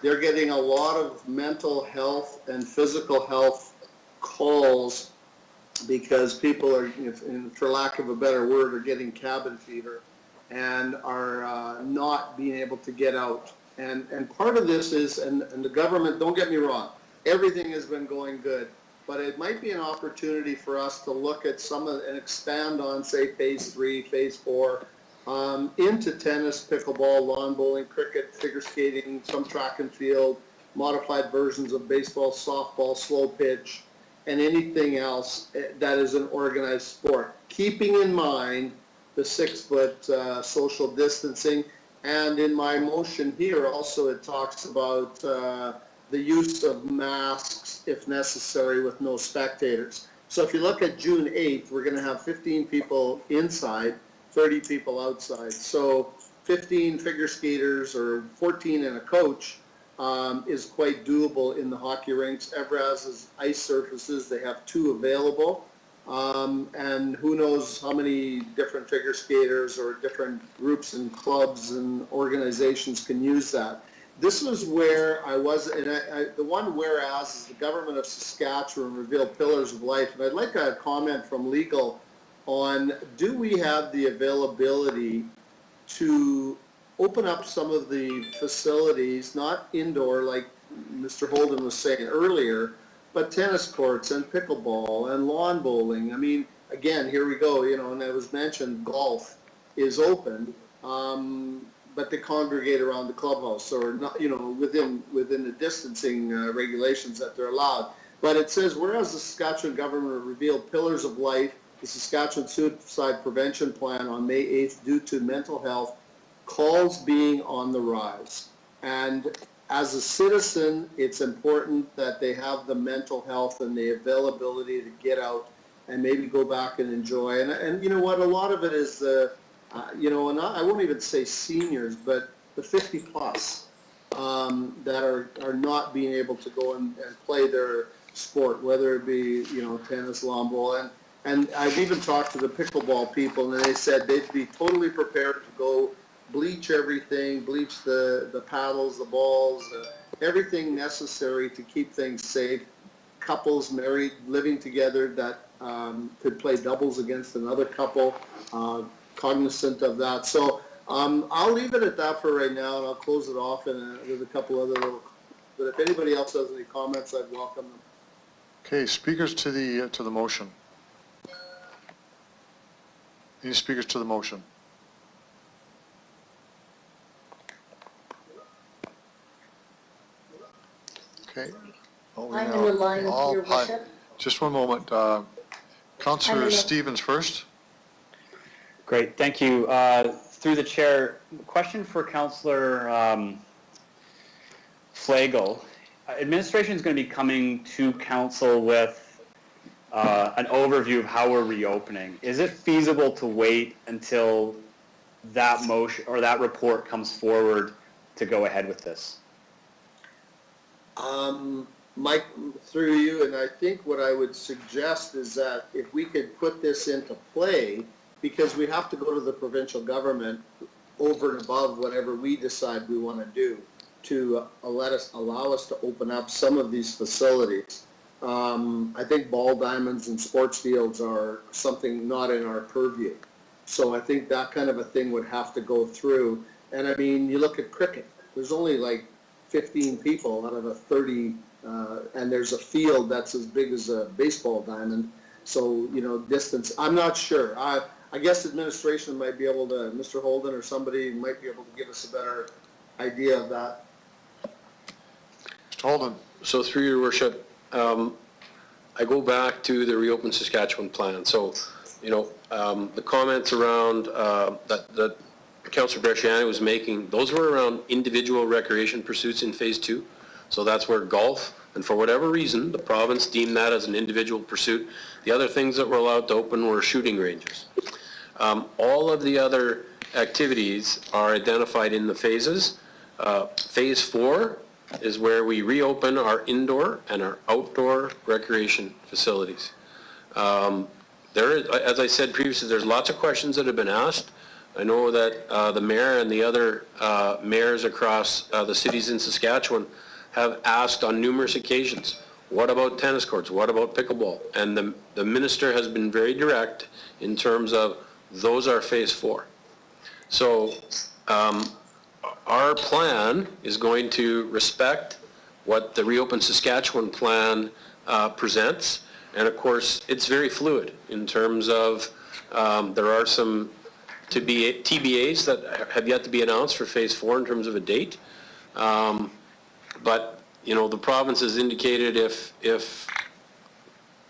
they're getting a lot of mental health and physical health calls because people are, for lack of a better word, are getting cabin fever and are not being able to get out. And part of this is, and the government, don't get me wrong, everything has been going good. but it might be an opportunity for us to look at some of, and expand on, say, phase 3, phase 4, into tennis, pickleball, lawn bowling, cricket, figure skating, some track and field, modified versions of baseball, softball, slow pitch, and anything else that is an organized sport, keeping in mind the 6-foot social distancing. And in my motion here also, it talks about the use of masks if necessary with no spectators. So if you look at June 8th, we're going to have 15 people inside, 30 people outside. So 15 figure skaters or 14 and a coach is quite doable in the hockey rinks. Evraz's ice surfaces, they have 2 available. And who knows how many different figure skaters or different groups and clubs and organizations can use that. This was where I was, and the one whereas is the government of Saskatchewan revealed pillars of life. And I'd like a comment from legal on, do we have the availability to open up some of the facilities, not indoor like Mr. Holden was saying earlier, but tennis courts and pickleball and lawn bowling. I mean, again, here we go, you know, and it was mentioned, golf is open, but they congregate around the clubhouse or not, you know, within the distancing regulations that they're allowed. But it says, whereas the Saskatchewan government revealed pillars of life, the Saskatchewan Suicide Prevention Plan on May 8th due to mental health calls being on the rise. And as a citizen, it's important that they have the mental health and the availability to get out and maybe go back and enjoy. And you know what, a lot of it is the, you know, and I won't even say seniors, but the 50 plus that are not being able to go and play their sport, whether it be, you know, tennis, lawn bowl. And I've even talked to the pickleball people, and they said they'd be totally prepared to go bleach everything, bleach the paddles, the balls, everything necessary to keep things safe. Couples married, living together that could play doubles against another couple, cognizant of that. So I'll leave it at that for right now, and I'll close it off with a couple other little, but if anybody else has any comments, I'd welcome them. Okay, speakers to the motion. Any speakers to the motion? Okay. I'm in the line, Your Worship. Just one moment. Councillor Stevens first. Great, thank you. Through the chair, question for Councillor Flagle. Administration is going to be coming to council with an overview of how we're reopening. Is it feasible to wait until that motion or that report comes forward to go ahead with this? Mike, through you, and I think what I would suggest is that if we could put this into play, because we have to go to the provincial government over and above whatever we decide we want to do to allow us to open up some of these facilities. I think ball diamonds and sports fields are something not in our purview. So I think that kind of a thing would have to go through. And I mean, you look at cricket, there's only like 15 people out of a 30, and there's a field that's as big as a baseball diamond. So, you know, distance, I'm not sure. I guess administration might be able to, Mr. Holden or somebody might be able to give us a better idea of that. Mr. Holden. So through your worship, I go back to the Reopen Saskatchewan plan. So, you know, the comments around that Councillor Regina was making, those were around individual recreation pursuits in phase 2. So that's where golf, and for whatever reason, the province deemed that as an individual pursuit. The other things that were allowed to open were shooting ranges. All of the other activities are identified in the phases. Phase 4 is where we reopen our indoor and our outdoor recreation facilities. As I said previously, there's lots of questions that have been asked. I know that the mayor and the other mayors across the cities in Saskatchewan have asked on numerous occasions, what about tennis courts? What about pickleball? And the minister has been very direct in terms of those are phase 4. So our plan is going to respect what the Reopen Saskatchewan plan presents. And of course, it's very fluid in terms of there are some TBAs that have yet to be announced for phase 4 in terms of a date. But, you know, the province has indicated if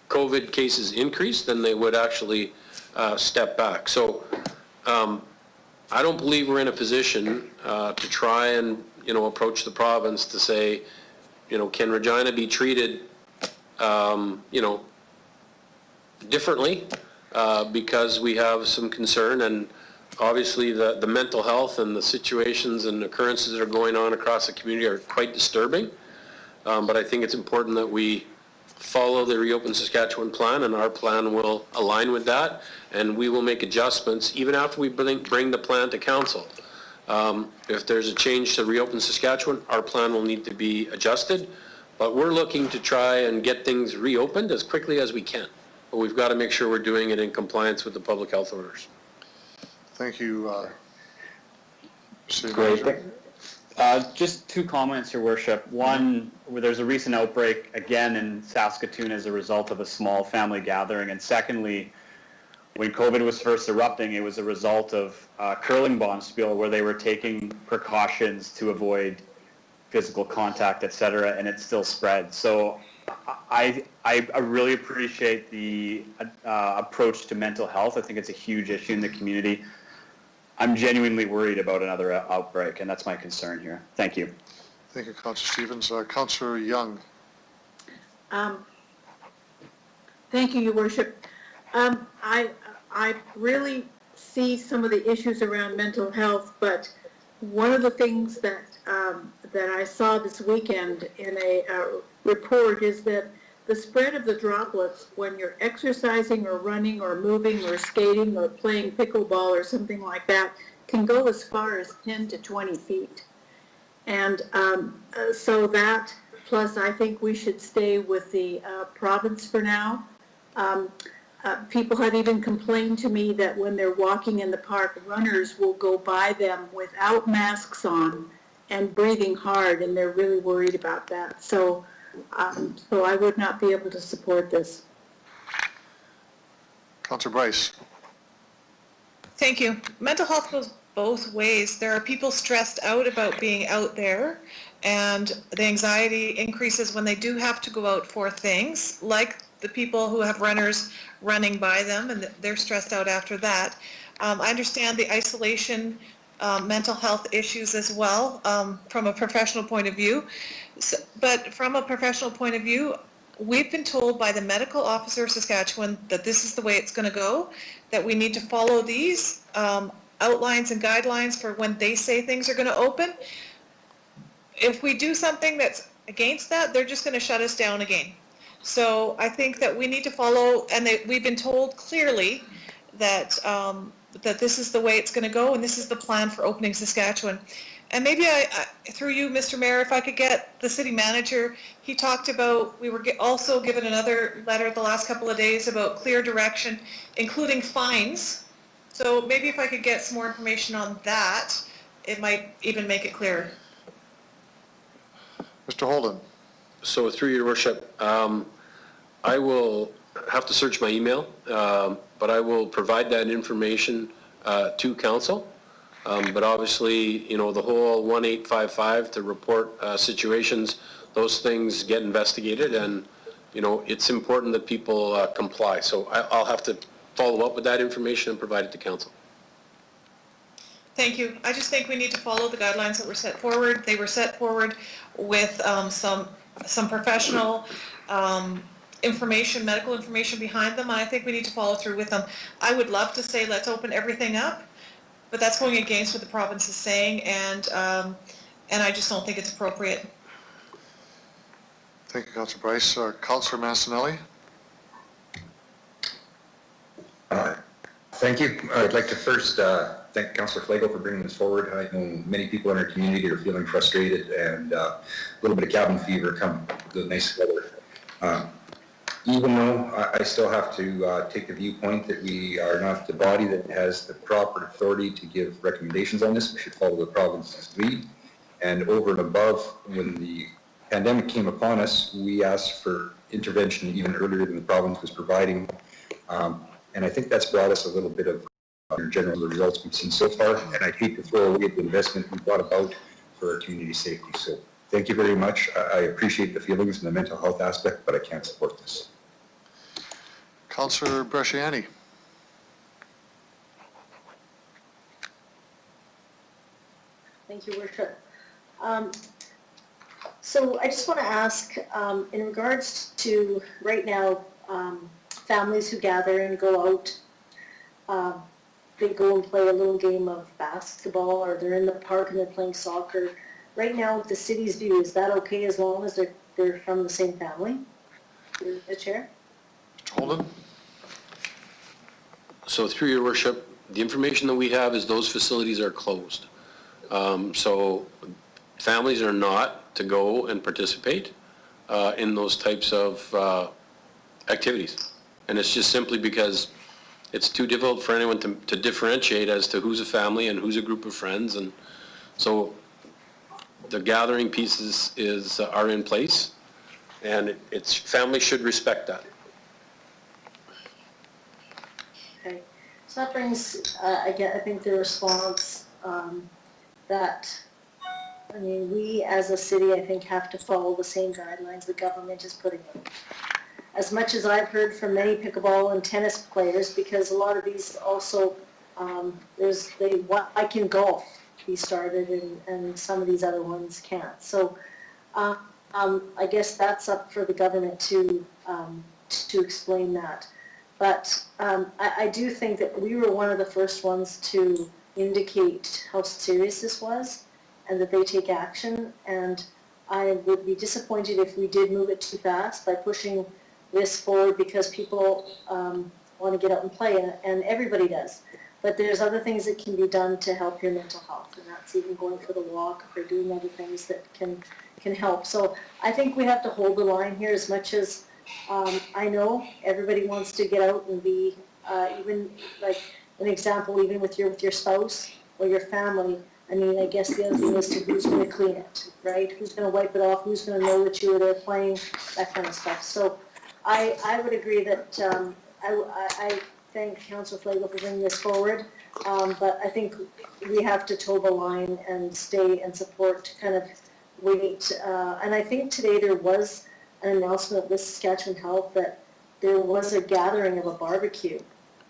COVID cases increase, then they would actually step back. So I don't believe we're in a position to try and, you know, approach the province to say, you know, can Regina be treated, you know, differently because we have some concern. And obviously the mental health and the situations and occurrences that are going on across the community are quite disturbing. But I think it's important that we follow the Reopen Saskatchewan plan, and our plan will align with that, and we will make adjustments even after we bring the plan to council. If there's a change to Reopen Saskatchewan, our plan will need to be adjusted, but we're looking to try and get things reopened as quickly as we can. But we've got to make sure we're doing it in compliance with the public health orders. Thank you. City Great. Manager. Just two comments, Your Worship. One, where there's a recent outbreak again in Saskatoon as a result of a small family gathering. And secondly, when COVID was first erupting, it was a result of curling bomb spill where they were taking precautions to avoid physical contact, et cetera, and it still spread. So I really appreciate the approach to mental health. I think it's a huge issue in the community. I'm genuinely worried about another outbreak, and that's my concern here. Thank you. Thank you, Councillor Stevens. Councillor Young. Thank you, Your Worship. I really see some of the issues around mental health, but one of the things that that I saw this weekend in a report is that the spread of the droplets when you're exercising or running or moving or skating or playing pickleball or something like that can go as far as 10 to 20 feet. And so that, plus I think we should stay with the province for now. People have even complained to me that when they're walking in the park, runners will go by them without masks on and breathing hard, and they're really worried about that. So I would not be able to support this. Councillor Bryce. Thank you. Mental health goes both ways. There are people stressed out about being out there, and the anxiety increases when they do have to go out for things, like the people who have runners running by them, and they're stressed out after that. I understand the isolation, mental health issues as well from a professional point of view. But from a professional point of view, we've been told by the medical officer of Saskatchewan that this is the way it's going to go, that we need to follow these outlines and guidelines for when they say things are going to open. If we do something that's against that, they're just going to shut us down again. So I think that we need to follow, and we've been told clearly that that this is the way it's going to go, and this is the plan for opening Saskatchewan. And maybe through you, Mr. Mayor, if I could get the city manager, he talked about, we were also given another letter the last couple of days about clear direction, including fines. So maybe if I could get some more information on that, it might even make it clearer. Mr. Holden. So through your worship, I will have to search my email, but I will provide that information to council. But obviously, you know, the whole 1855 to report situations, those things get investigated, and, you know, it's important that people comply. So I'll have to follow up with that information and provide it to council. Thank you. I just think we need to follow the guidelines that were set forward. They were set forward with some professional information, medical information behind them, and I think we need to follow through with them. I would love to say let's open everything up, but that's going against what the province is saying, and I just don't think it's appropriate. Thank you, Councillor Bryce. Councillor Massanelli. Thank you. I'd like to first thank Councillor Flago for bringing this forward. I know many people in our community are feeling frustrated, and a little bit of cabin fever come the nice weather. Even though I still have to take the viewpoint that we are not the body that has the proper authority to give recommendations on this, we should follow the province's lead. And over and above, when the pandemic came upon us, we asked for intervention even earlier than the province was providing. And I think that's brought us a little bit of general results we've seen so far, and I'd hate to throw away the investment we brought about for our community safety. So thank you very much. I appreciate the feelings and the mental health aspect, but I can't support this. Councillor Bresciani. Thank you, Worship. So I just want to ask, in regards to right now, families who gather and go out, they go and play a little game of basketball, or they're in the park and they're playing soccer. Right now, with the city's view, is that okay as long as they're from the same family? The chair? Mr. Holden? So through your worship, the information that we have is those facilities are closed. So families are not to go and participate in those types of activities. And it's just simply because it's too difficult for anyone to differentiate as to who's a family and who's a group of friends. And so the gathering pieces are in place, and it's families should respect that. Okay. So that brings, I think the response that, I mean, we as a city, I think, have to follow the same guidelines the government is putting in. As much as I've heard from many pickleball and tennis players, because a lot of these also, why can golf be started and some of these other ones can't. So I guess that's up for the government to explain that. But I do think that we were one of the first ones to indicate how serious this was and that they take action. And I would be disappointed if we did move it too fast by pushing this forward, because people want to get out and play, and everybody does. But there's other things that can be done to help your mental health, and that's even going for the walk or doing other things that can help. So I think we have to hold the line here, as much as I know everybody wants to get out and be, even like an example, even with your spouse or your family. I mean, I guess the other thing is to who's going to clean it, right? Who's going to wipe it off? Who's going to know that you were there playing? That kind of stuff. So I would agree that I thank Councillor Flagle for bringing this forward, but I think we have to toe the line and stay and support to kind of wait. And I think today there was an announcement with Saskatchewan Health that there was a gathering of a barbecue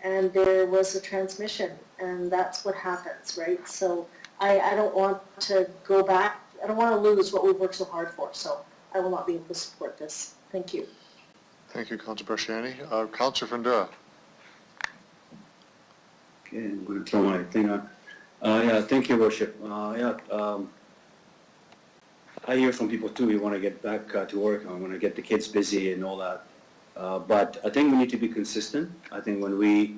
and there was a transmission, and that's what happens, right? So I don't want to go back. I don't want to lose what we've worked so hard for, so I will not be able to support this. Thank you. Thank you, Councillor Bresciani. Councillor Fundura. Okay, I'm going to throw my thing on. Yeah, thank you, Worship. I hear from people too, we want to get back to work, I want to get the kids busy and all that. But I think we need to be consistent. I think when we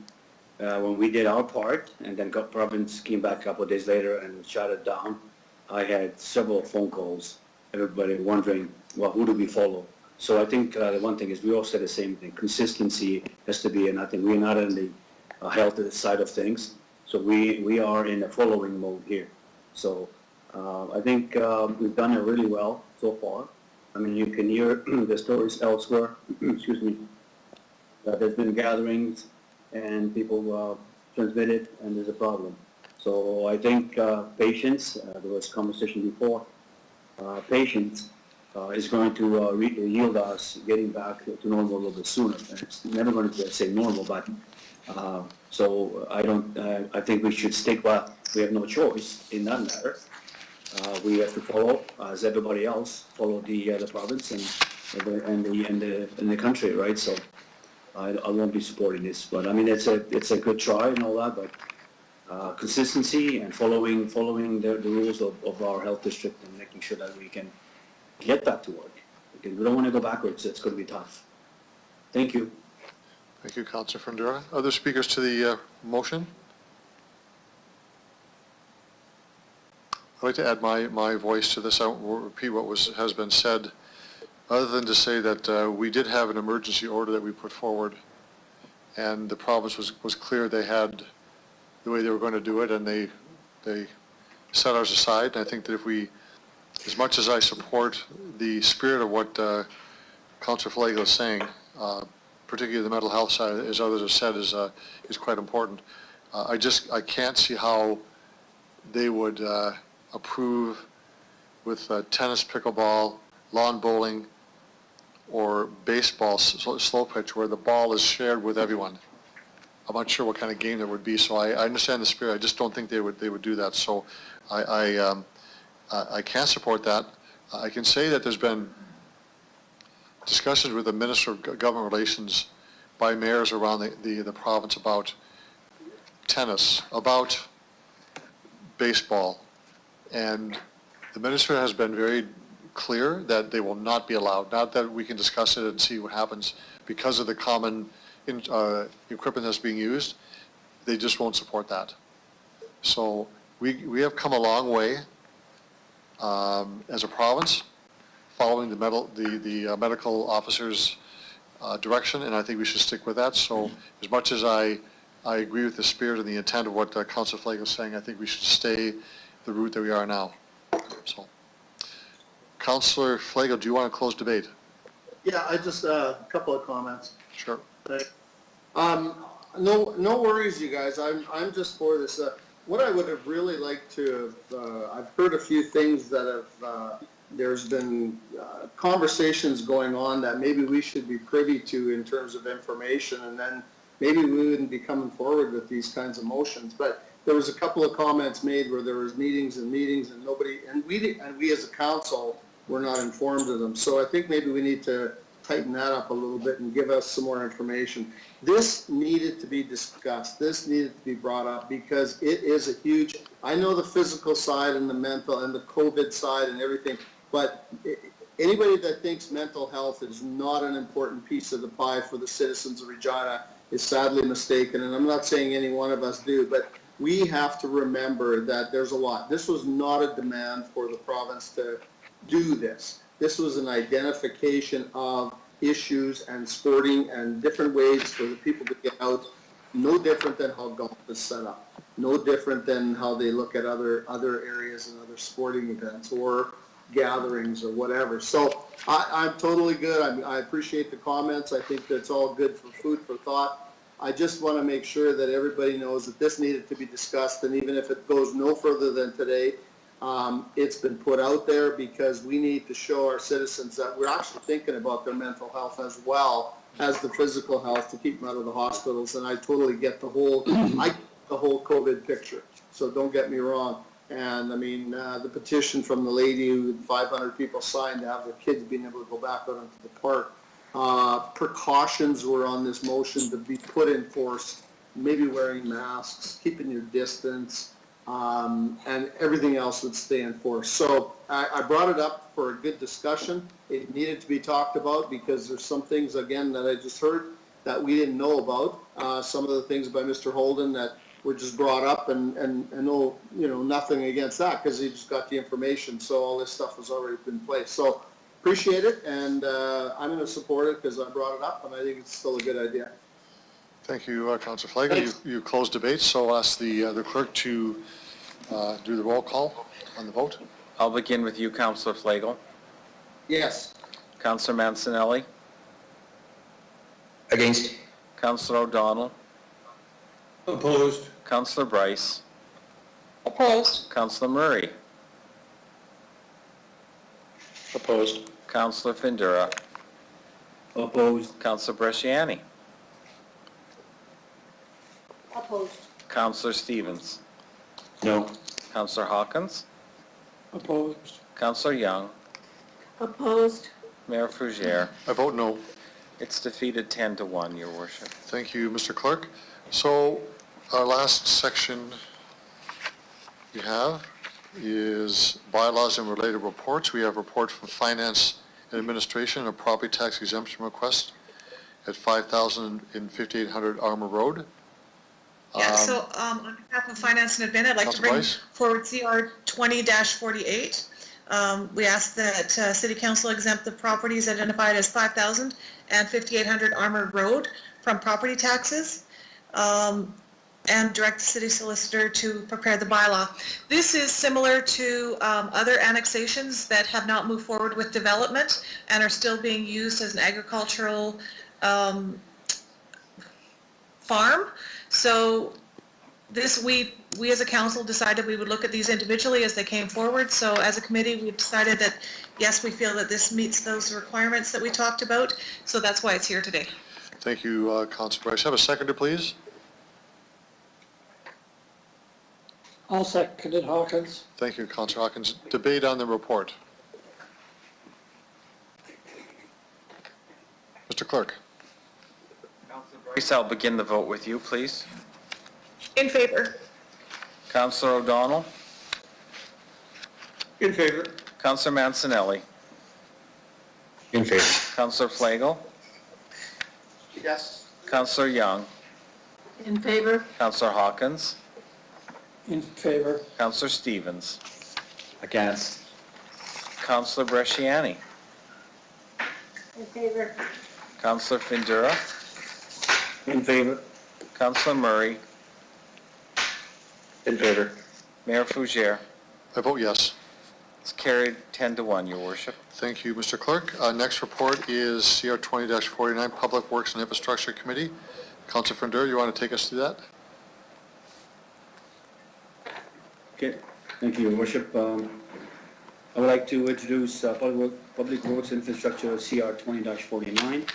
did our part and then province came back a couple of days later and shut it down, I had several phone calls, everybody wondering, well, who do we follow? So I think the one thing is we all said the same thing. Consistency has to be, and I think we're not in the health side of things. So we are in the following mode here. So I think we've done it really well so far. I mean, you can hear the stories elsewhere. Excuse me. There's been gatherings and people transmit it, and there's a problem. So I think patience. There was conversation before. Patience is going to yield us getting back to normal a little bit sooner. And it's never going to say normal, but so I think we should stick. Well, we have no choice in that matter. We have to follow, as everybody else, follow the province and the country, right? So I won't be supporting this, but I mean it's a good try and all that, but consistency and following the rules of our health district and making sure that we can get that to work. Because we don't want to go backwards. It's going to be tough. Thank you. Thank you, Councillor Fundura. Other speakers to the motion? I'd like to add my voice to this. I won't repeat what has been said, other than to say that we did have an emergency order that we put forward, and the province was clear they had the way they were going to do it, and they set ours aside. And I think that if we, as much as I support the spirit of what Councillor Flagel is saying, particularly the mental health side, as others have said, is quite important. I can't see how they would approve with tennis, pickleball, lawn bowling, or baseball slow pitch where the ball is shared with everyone. I'm not sure what kind of game that would be, so I understand the spirit. I just don't think they would do that. So I can't support that. I can say that there's been discussions with the Minister of Government Relations by mayors around the province about tennis, about baseball, and the minister has been very clear that they will not be allowed. Not that we can discuss it and see what happens because of the common equipment that's being used. They just won't support that. So we have come a long way as a province, following the medical officer's direction, and I think we should stick with that. So as much as I agree with the spirit and the intent of what Councillor Flagel is saying, I think we should stay the route that we are now. So, Councillor Flagel, do you want to close debate? Yeah, I just, a couple of comments. Sure. No worries, you guys. I'm just for this. What I would have really liked to have, I've heard a few things that have, there's been conversations going on that maybe we should be privy to in terms of information, and then maybe we wouldn't be coming forward with these kinds of motions. But there was a couple of comments made where there was meetings and nobody, and we as a council were not informed of them. So I think maybe we need to tighten that up a little bit and give us some more information. This needed to be discussed. This needed to be brought up because it is a huge, I know the physical side and the mental and the COVID side and everything, but anybody that thinks mental health is not an important piece of the pie for the citizens of Regina is sadly mistaken. And I'm not saying any one of us do, but we have to remember that there's a lot. This was not a demand for the province to do this. This was an identification of issues and sporting and different ways for the people to get out, no different than how golf is set up, no different than how they look at other areas and other sporting events or gatherings or whatever. So I'm totally good. I appreciate the comments. I think that's all good for food for thought. I just want to make sure that everybody knows that this needed to be discussed, and even if it goes no further than today, it's been put out there because we need to show our citizens that we're actually thinking about their mental health as well as the physical health to keep them out of the hospitals. And I totally get the whole COVID picture. So don't get me wrong. And I mean, the petition from the lady who 500 people signed to have their kids being able to go back out into the park. Precautions were on this motion to be put in force, maybe wearing masks, keeping your distance, and everything else would stay in force. So I brought it up for a good discussion. It needed to be talked about because there's some things, again, that I just heard that we didn't know about. Some of the things by Mr. Holden that were just brought up, and no, nothing against that because he just got the information. So all this stuff was already in place. So appreciate it, and I'm going to support it because I brought it up, and I think it's still a good idea. Thank you, Councillor Flagel. You closed debate, so I'll ask the clerk to do the roll call on the vote. I'll begin with you, Councillor Flagel. Yes. Councillor Mancinelli. Against. Councillor O'Donnell. Opposed. Councillor Bryce. Opposed. Councillor Murray. Opposed. Councillor Findura. Opposed. Councillor Bresciani. Opposed. Councillor Stevens. No. Councillor Hawkins. Opposed. Councillor Young. Opposed. Mayor Fougere. I vote no. It's defeated 10-1, Your Worship. Thank you, Mr. Clerk. So our last section we have is bylaws and related reports. We have a report from Finance and Administration, a property tax exemption request at 5,000 and 5,800 Armour Road. Yeah, so on behalf of Finance and Admin, I'd like to bring forward CR 20-48. We ask that City Council exempt the properties identified as 5,000 and 5,800 Armour Road from property taxes. and direct the city solicitor to prepare the bylaw. This is similar to other annexations that have not moved forward with development and are still being used as an agricultural farm. So this, we as a council decided we would look at these individually as they came forward. So as a committee, we decided that, yes, we feel that this meets those requirements that we talked about. So that's why it's here today. Thank you, Councilor Bryce. Have a seconder, please. I'll second it, Hawkins. Thank you, Councilor Hawkins. Debate on the report. Mr. Clerk. Bryce, I'll begin the vote with you, please. In favor. Councilor O'Donnell. In favor. Councilor Mancinelli. In favor. Councilor Flagel. Yes. Councilor Young. In favor? Councilor Hawkins. In favor. Councilor Stevens. Against. Councilor Bresciani. In favor. Councilor Findura. In favor? Councilor Murray. In favor. Mayor Fougere. I vote yes. It's carried 10-1, Your Worship. Thank you, Mr. Clerk. Next report is CR 20-49, Public Works and Infrastructure Committee. Councilor Findura, you want to take us through that? Okay, thank you, Your Worship. I would like to introduce Public Works Infrastructure CR 20-49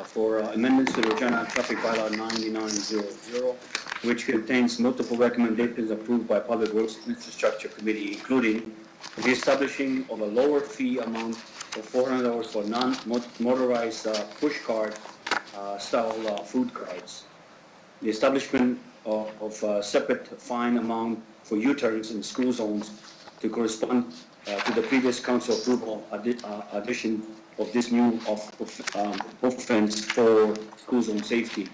for amendments to the Regina Traffic Bylaw 9900, which contains multiple recommendations approved by Public Works Infrastructure Committee, including the establishing of a lower fee amount of $400 for non-motorized push cart style food carts, the establishment of a separate fine amount for U-turns in school zones to correspond to the previous council approval addition of this new offense for school zone safety.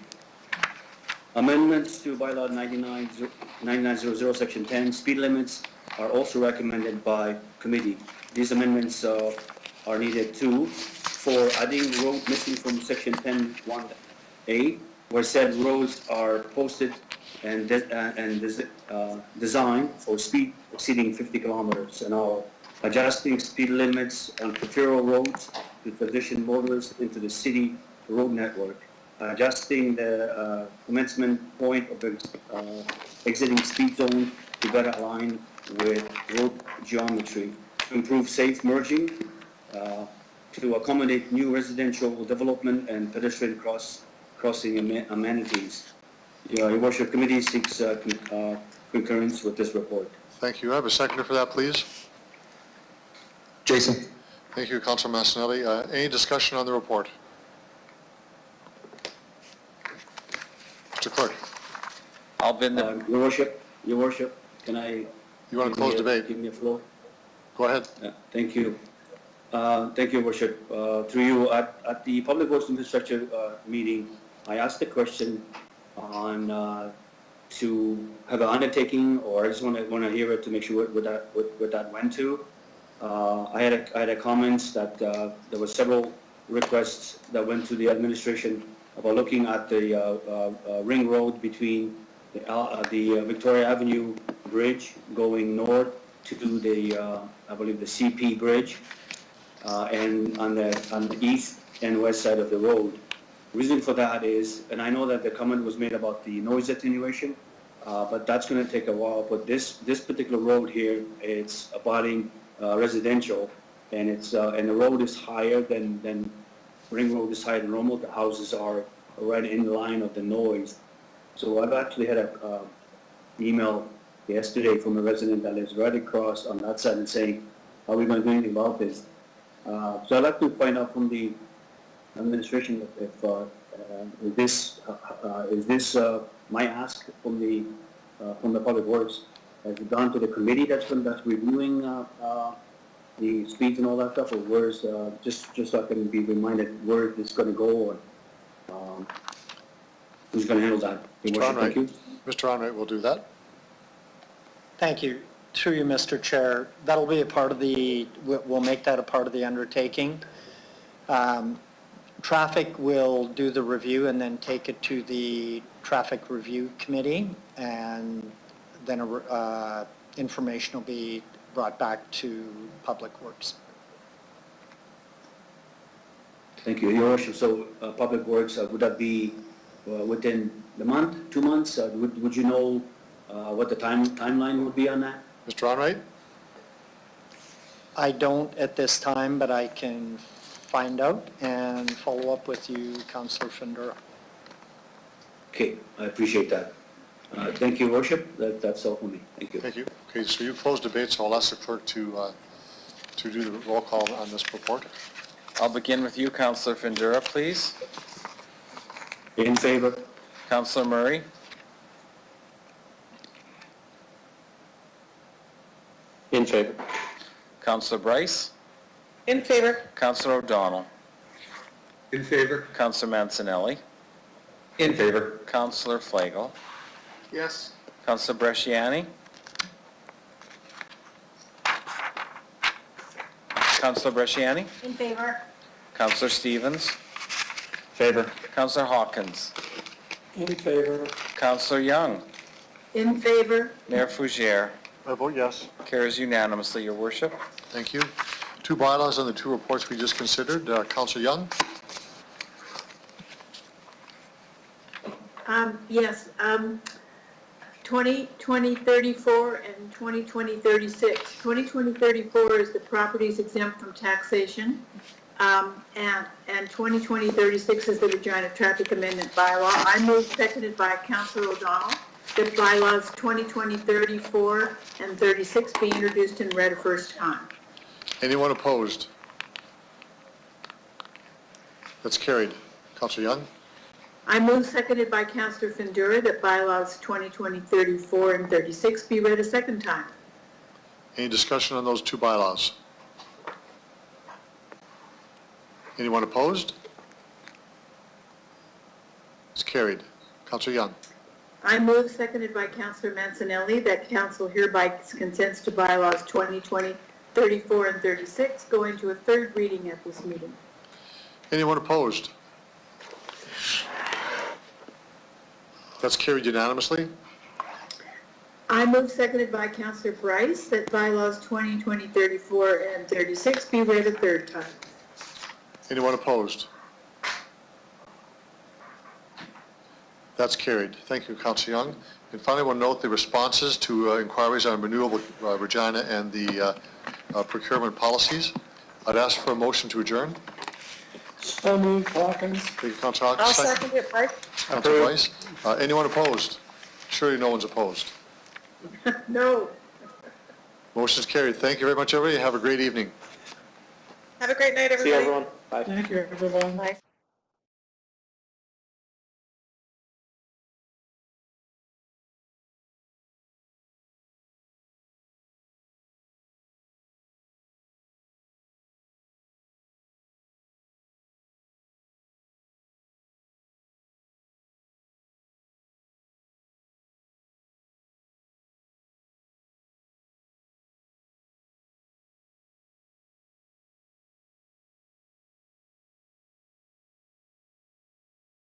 Amendments to bylaw 9900 section 10, speed limits are also recommended by committee. These amendments are needed too for adding road missing from section 10(1)A, where said roads are posted and designed for speed exceeding 50 kilometers an hour, adjusting speed limits on preferable roads to transition motorists into the city road network, adjusting the commencement point of the exiting speed zone to better align with road geometry, to improve safe merging, to accommodate new residential development and pedestrian crossing amenities. Your Worship, Committee seeks concurrence with this report. Thank you. I have a seconder for that, please. Jason. Thank you, Councilor Mancinelli. Any discussion on the report? Mr. Clerk. I'll bin the... Your Worship, can I... You want to close debate? Give me a floor. Go ahead. Thank you. Thank you, Worship. Through you, at the Public Works Infrastructure meeting, I asked a question on to have an undertaking, or I just want to hear it to make sure what that went to. I had a comments that there were several requests that went to the administration about looking at the ring road between the Victoria Avenue Bridge going north to the I believe the CP Bridge, and on the east and west side of the road. Reason for that is, and I know that the comment was made about the noise attenuation, but that's going to take a while. But this particular road here, it's abutting residential, and it's and the road is higher than ring road is higher than normal. The houses are right in line of the noise. So I've actually had a email yesterday from a resident that lives right across on that side and saying, are we going to do anything about this? So I'd like to find out from the administration if is this my ask from the Public Works? Has it gone to the committee that's reviewing the speeds and all that stuff, or where's just so I can be reminded where it's going to go, or who's going to handle that? Thank you. Mr. Onrait will do that. Thank you. Through you, Mr. Chair. That'll be a part of the, we'll make that a part of the undertaking. Traffic will do the review and then take it to the Traffic Review Committee, and then information will be brought back to Public Works. Thank you, Your Worship. So, Public Works, would that be within the month, 2 months? Would you know what the timeline would be on that? Mr. Onrait? I don't at this time, but I can find out and follow up with you, Councillor Findura. Okay, I appreciate that. Thank you, Worship. That's all for me. Thank you. Thank you. Okay, so you've closed debate, so I'll ask the clerk to do the roll call on this report. I'll begin with you, Councillor Findura, please. In favor? Councillor Murray? In favor. Councillor Bryce? In favor. Councillor O'Donnell? In favor? Councillor Mancinelli? In favor. Councillor Flagel? Yes. Councillor Bresciani? Councillor Bresciani? In favor. Councillor Stevens? Favor. Councillor Hawkins? In favor. Councillor Young? In favor? Mayor Fougere? I vote yes. Carries unanimously, Your Worship. Thank you. 2 bylaws on the 2 reports we just considered. Councillor Young? Yes, 2020-34 and 2020-36. 2020-34 is the properties exempt from taxation, and 2020-36 is the Regina Traffic Amendment Bylaw. I move, seconded by Councillor O'Donnell, that bylaws 2020-34 and 36 be introduced and read a first time. Anyone opposed? That's carried. Councillor Young? I move, seconded by Councillor Findura, that bylaws 2020-34 and 36 be read a second time. Any discussion on those 2 bylaws? Anyone opposed? It's carried. Councillor Young? I move, seconded by Councillor Mancinelli, that council hereby consents to bylaws 2020-34 and 36 go into a third reading at this meeting. Anyone opposed? That's carried unanimously. I move, seconded by Councillor Bryce, that bylaws 2020-34 and 36 be read a third time. Anyone opposed? That's carried. Thank you, Councillor Young. And finally, I want to note the responses to inquiries on renewable Regina and the procurement policies. I'd ask for a motion to adjourn. So moved, Hawkins. Thank you, Councillor Hawkins. I'll second it, Bryce. Councillor Bryce. Anyone opposed? Surely no one's opposed. No. Motion's carried. Thank you very much, everybody. Have a great evening. Have a great night, everybody. See you, everyone. Bye. Thank you, everyone. Bye.